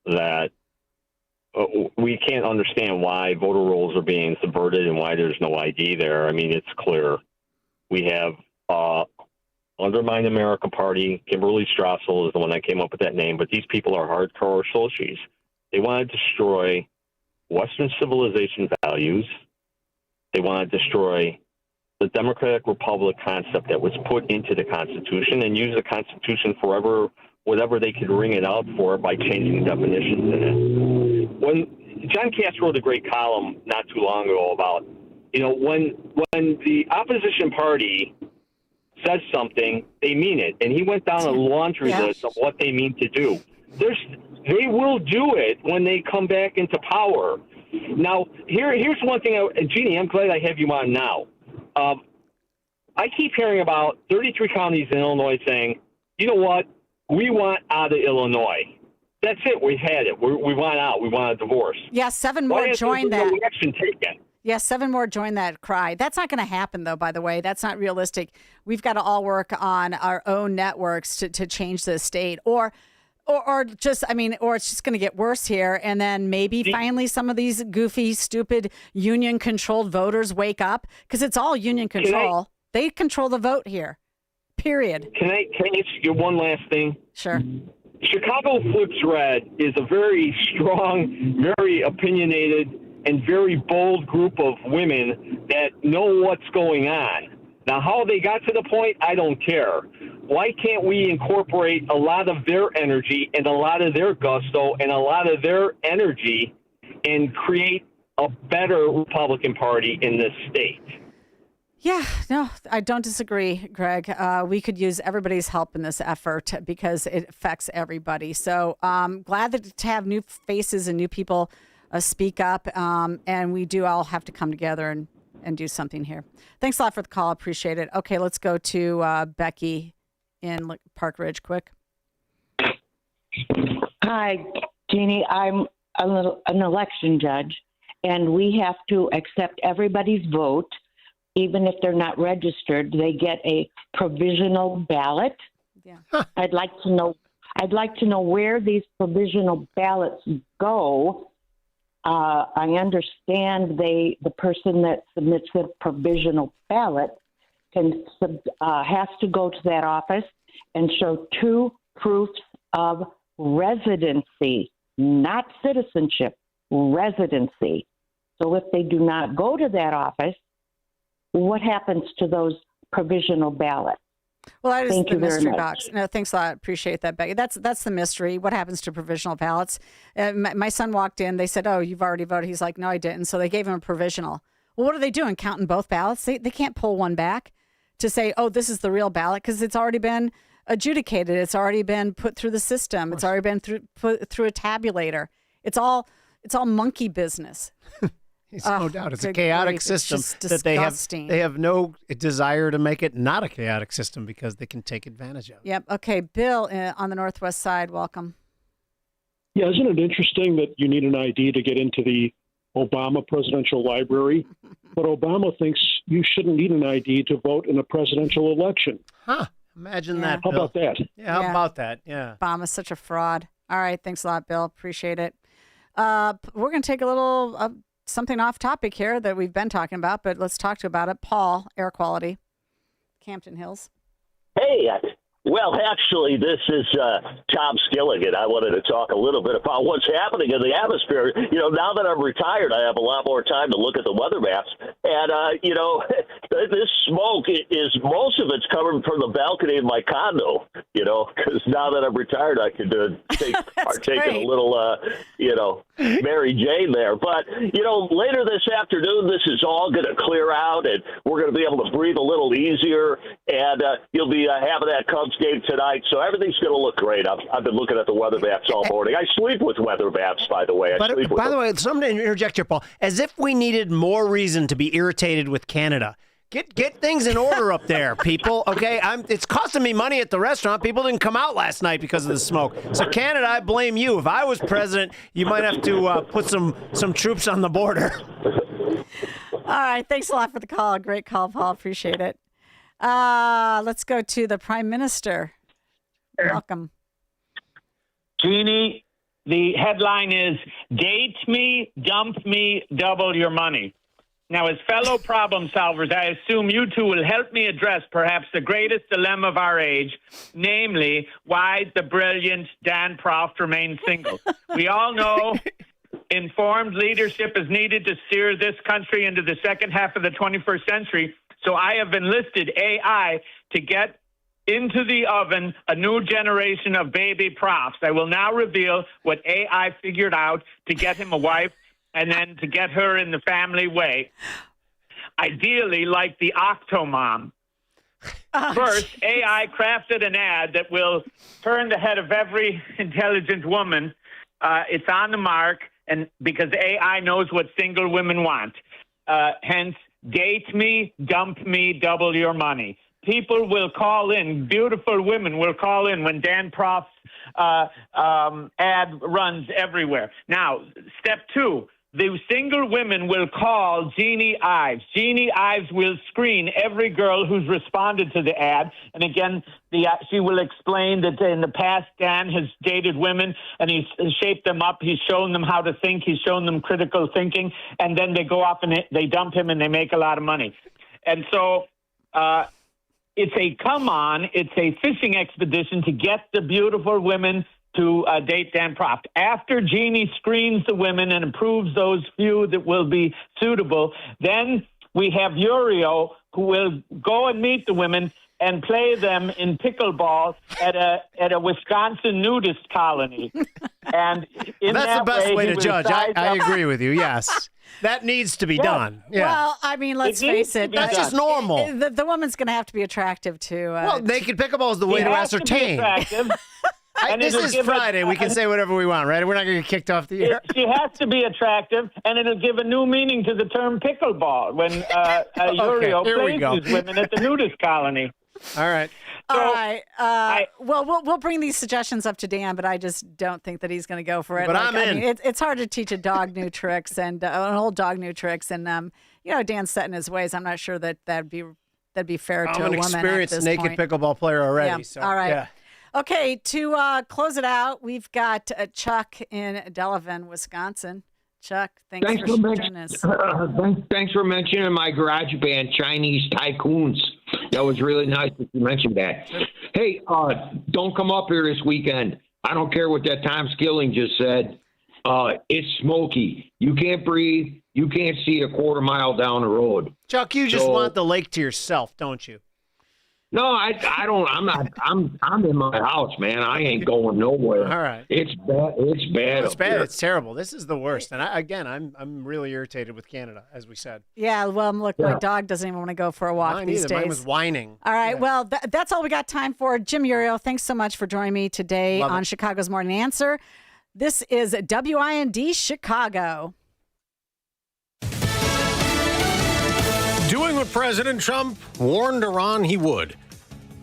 Speaker 5: that we can't understand why voter rolls are being subverted and why there's no ID there. I mean, it's clear. We have Undermine America Party. Kimberly Strassel is the one that came up with that name, but these people are hardcore socialists. They want to destroy Western civilization values. They want to destroy the democratic republic concept that was put into the Constitution and use the Constitution forever, whatever they could ring it out for by changing definitions in it. When John Cass wrote a great column not too long ago about, you know, when the opposition party says something, they mean it. And he went down a laundry list of what they mean to do. They will do it when they come back into power. Now, here's one thing, Jeannie, I'm glad I have you on now. I keep hearing about 33 counties in Illinois saying, you know what, we want out of Illinois. That's it. We've had it. We want out. We want a divorce.
Speaker 23: Yeah, 7 more joined that.
Speaker 5: No action taken?
Speaker 23: Yeah, 7 more join that cry. That's not going to happen, though, by the way. That's not realistic. We've got to all work on our own networks to change the state. Or it's just going to get worse here. And then maybe finally some of these goofy, stupid, union-controlled voters wake up, because it's all union control. They control the vote here, period.
Speaker 5: Can I ask you one last thing?
Speaker 23: Sure.
Speaker 5: Chicago Flips Red is a very strong, very opinionated, and very bold group of women that know what's going on. Now, how they got to the point, I don't care. Why can't we incorporate a lot of their energy and a lot of their gusto and a lot of their energy and create a better Republican Party in this state?
Speaker 23: Yeah, no, I don't disagree, Greg. We could use everybody's help in this effort because it affects everybody. So glad to have new faces and new people speak up, and we do all have to come together and do something here. Thanks a lot for the call. Appreciate it. Okay, let's go to Becky in Park Ridge quick.
Speaker 7: Hi, Jeannie. I'm an election judge, and we have to accept everybody's vote, even if they're not registered. They get a provisional ballot.
Speaker 23: Yeah.
Speaker 7: I'd like to know where these provisional ballots go. I understand the person that submits the provisional ballot has to go to that office and show 2 proofs of residency, not citizenship, residency. So if they do not go to that office, what happens to those provisional ballots?
Speaker 23: Well, that is
Speaker 7: Thank
Speaker 23: the
Speaker 7: you very
Speaker 23: mystery
Speaker 7: much.
Speaker 23: box. No, thanks a lot. Appreciate that, Becky. That's the mystery. What happens to provisional ballots? My son walked in. They said, "Oh, you've already voted." He's like, "No, I didn't." So they gave him a provisional. Well, what are they doing? Counting both ballots? They can't pull one back to say, "Oh, this is the real ballot," because it's already been adjudicated. It's already been put through the system. It's already been put through a tabulator. It's all monkey business.
Speaker 2: No doubt. It's a chaotic system that
Speaker 23: disgusting.
Speaker 2: they have no desire to make it not a chaotic system because they can take advantage of it.
Speaker 23: Yep. Okay. Bill on the Northwest side, welcome.
Speaker 8: Yeah, isn't it interesting that you need an ID to get into the Obama presidential library? But Obama thinks you shouldn't need an ID to vote in a presidential election.
Speaker 2: Huh. Imagine that,
Speaker 8: How
Speaker 2: Bill.
Speaker 8: about that?
Speaker 2: Yeah, how about that? Yeah.
Speaker 23: Obama's such a fraud. All right. Thanks a lot, Bill. Appreciate it. We're going to take a little something off topic here that we've been talking about, but let's talk about it. Paul, air quality, Campton Hills.
Speaker 21: Hey, well, actually, this is Tom Skilligan. I wanted to talk a little bit about what's happening in the atmosphere. You know, now that I'm retired, I have a lot more time to look at the weather maps. And, you know, this smoke is most of it's coming from the balcony of my condo, you know, because now that I'm retired, I can partake in a little, you know, Mary Jane there. But, you know, later this afternoon, this is all going to clear out and we're going to be able to breathe a little easier. And you'll be having that Cubs game tonight. So everything's going to look great. I've been looking at the weather maps all morning. I sleep with weather maps, by the way.
Speaker 2: By the way, something to interject here, Paul. As if we needed more reason to be irritated with Canada. Get things in order up there, people. Okay, it's costing me money at the restaurant. People didn't come out last night because of the smoke. So Canada, I blame you. If I was president, you might have to put some troops on the border.
Speaker 23: All right, thanks a lot for the call. Great call, Paul. Appreciate it. Let's go to the Prime Minister. Welcome.
Speaker 22: Jeannie, the headline is "Date Me, Dump Me, Double Your Money." Now, as fellow problem solvers, I assume you two will help me address perhaps the greatest dilemma of our age, namely, why the brilliant Dan Proft remains single. We all know informed leadership is needed to steer this country into the second half of the 21st century. So I have enlisted AI to get into the oven a new generation of baby Profts. I will now reveal what AI figured out to get him a wife and then to get her in the family way. Ideally, like the Octomom. First, AI crafted an ad that will turn the head of every intelligent woman. It's on the mark, and because AI knows what single women want. Hence, date me, dump me, double your money. People will call in, beautiful women will call in when Dan Proft's ad runs everywhere. Now, step 2, the single women will call Jeannie Ives. Jeannie Ives will screen every girl who's responded to the ad. And again, she will explain that in the past, Dan has dated women and he's shaped them up. He's shown them how to think. He's shown them critical thinking. And then they go off and they dump him and they make a lot of money. And so it's a it's a fishing expedition to get the beautiful women to date Dan Proft. After Jeannie screens the women and approves those few that will be suitable, then we have Uriel, who will go and meet the women and play them in pickleball at a Wisconsin nudist colony. And
Speaker 2: that's the best way to judge. I agree with you. Yes. That needs to be done. Yeah.
Speaker 23: Well, I mean, let's face it.
Speaker 2: That's just normal.
Speaker 23: The woman's going to have to be attractive, too.
Speaker 2: Well, naked pickleball is the way to ascertain. This is Friday. We can say whatever we want, right? We're not going to get kicked off the air.
Speaker 22: She has to be attractive, and it'll give a new meaning to the term pickleball when Uriel plays these women at the nudist colony.
Speaker 2: All right.
Speaker 23: All right. Well, we'll bring these suggestions up to Dan, but I just don't think that he's going to go for it.
Speaker 2: But I'm in.
Speaker 23: I mean, it's hard to teach a dog new tricks and an old dog new tricks, and Dan's set in his ways. I'm not sure that'd be fair to a woman.
Speaker 2: I'm an experienced naked
Speaker 23: point.
Speaker 2: pickleball player already.
Speaker 23: Yeah.
Speaker 2: So,
Speaker 23: all right.
Speaker 2: Yeah.
Speaker 23: Okay, to close it out, we've got Chuck in Delavan, Wisconsin. Chuck, thanks for joining us.
Speaker 9: Thanks for mentioning my garage band, Chinese Tycoons. That was really nice that you mentioned that. Hey, don't come up here this weekend. I don't care what that Tom Skilling just said. It's smoky. You can't breathe. You can't see a quarter mile down the road.
Speaker 2: Chuck, you just want the lake to yourself, don't you?
Speaker 9: No, I don't. I'm not. I'm in my house, man. I ain't going nowhere.
Speaker 2: All right.
Speaker 9: It's bad. It's bad.
Speaker 2: It's
Speaker 9: up
Speaker 2: bad.
Speaker 9: here.
Speaker 2: It's terrible. This is the worst. And I'm really irritated with Canada, as we said.
Speaker 23: Yeah. Well, look, my dog doesn't even want to go for a walk
Speaker 2: Mine
Speaker 23: these
Speaker 2: either.
Speaker 23: days.
Speaker 2: Mine was whining.
Speaker 23: All right. Yeah. Well, that's all we got time for. Jim Uriel, thanks so much for joining me today on Chicago's Morning Answer. This is WIND Chicago.
Speaker 11: Doing what President Trump warned Iran he would.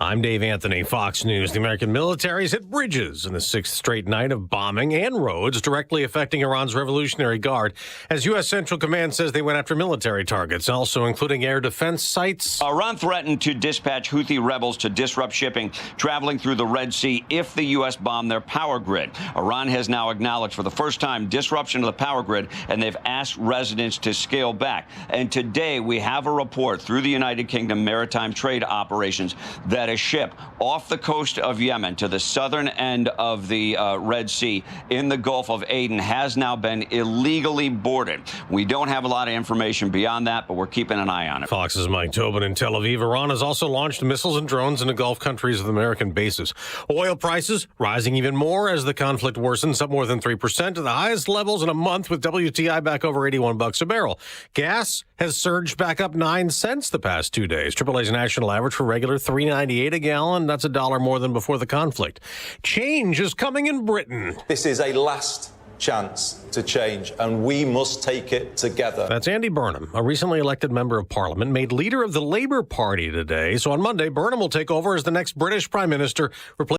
Speaker 11: I'm Dave Anthony, Fox News. The American military's hit bridges in the sixth straight night of bombing and roads directly affecting Iran's Revolutionary Guard, as U.S. Central Command says they went after military targets, also including air defense sites.
Speaker 13: Iran threatened to dispatch Houthi rebels to disrupt shipping traveling through the Red Sea if the U.S. bombed their power grid. Iran has now acknowledged for the first time disruption of the power grid, and they've asked residents to scale back. And today we have a report through the United Kingdom Maritime Trade Operations that a ship off the coast of Yemen to the southern end of the Red Sea in the Gulf of Aden has now been illegally boarded. We don't have a lot of information beyond that, but we're keeping an eye on it.
Speaker 11: Fox's Mike Tobin in Tel Aviv. Iran has also launched missiles and drones into Gulf countries with American bases. Oil prices rising even more as the conflict worsens, up more than 3% to the highest levels in a month, with WTI back over $81 a barrel. Gas has surged back up 9 cents the past 2 days. AAA's national average for regular $3.98 a gallon. That's $1 more than before the conflict. Change is coming in Britain.
Speaker 16: This is a last chance to change, and we must take it together.
Speaker 11: That's Andy Burnham, a recently elected member of Parliament, made leader of the Labour Party today. So on Monday, Burnham will take over as the next British Prime Minister,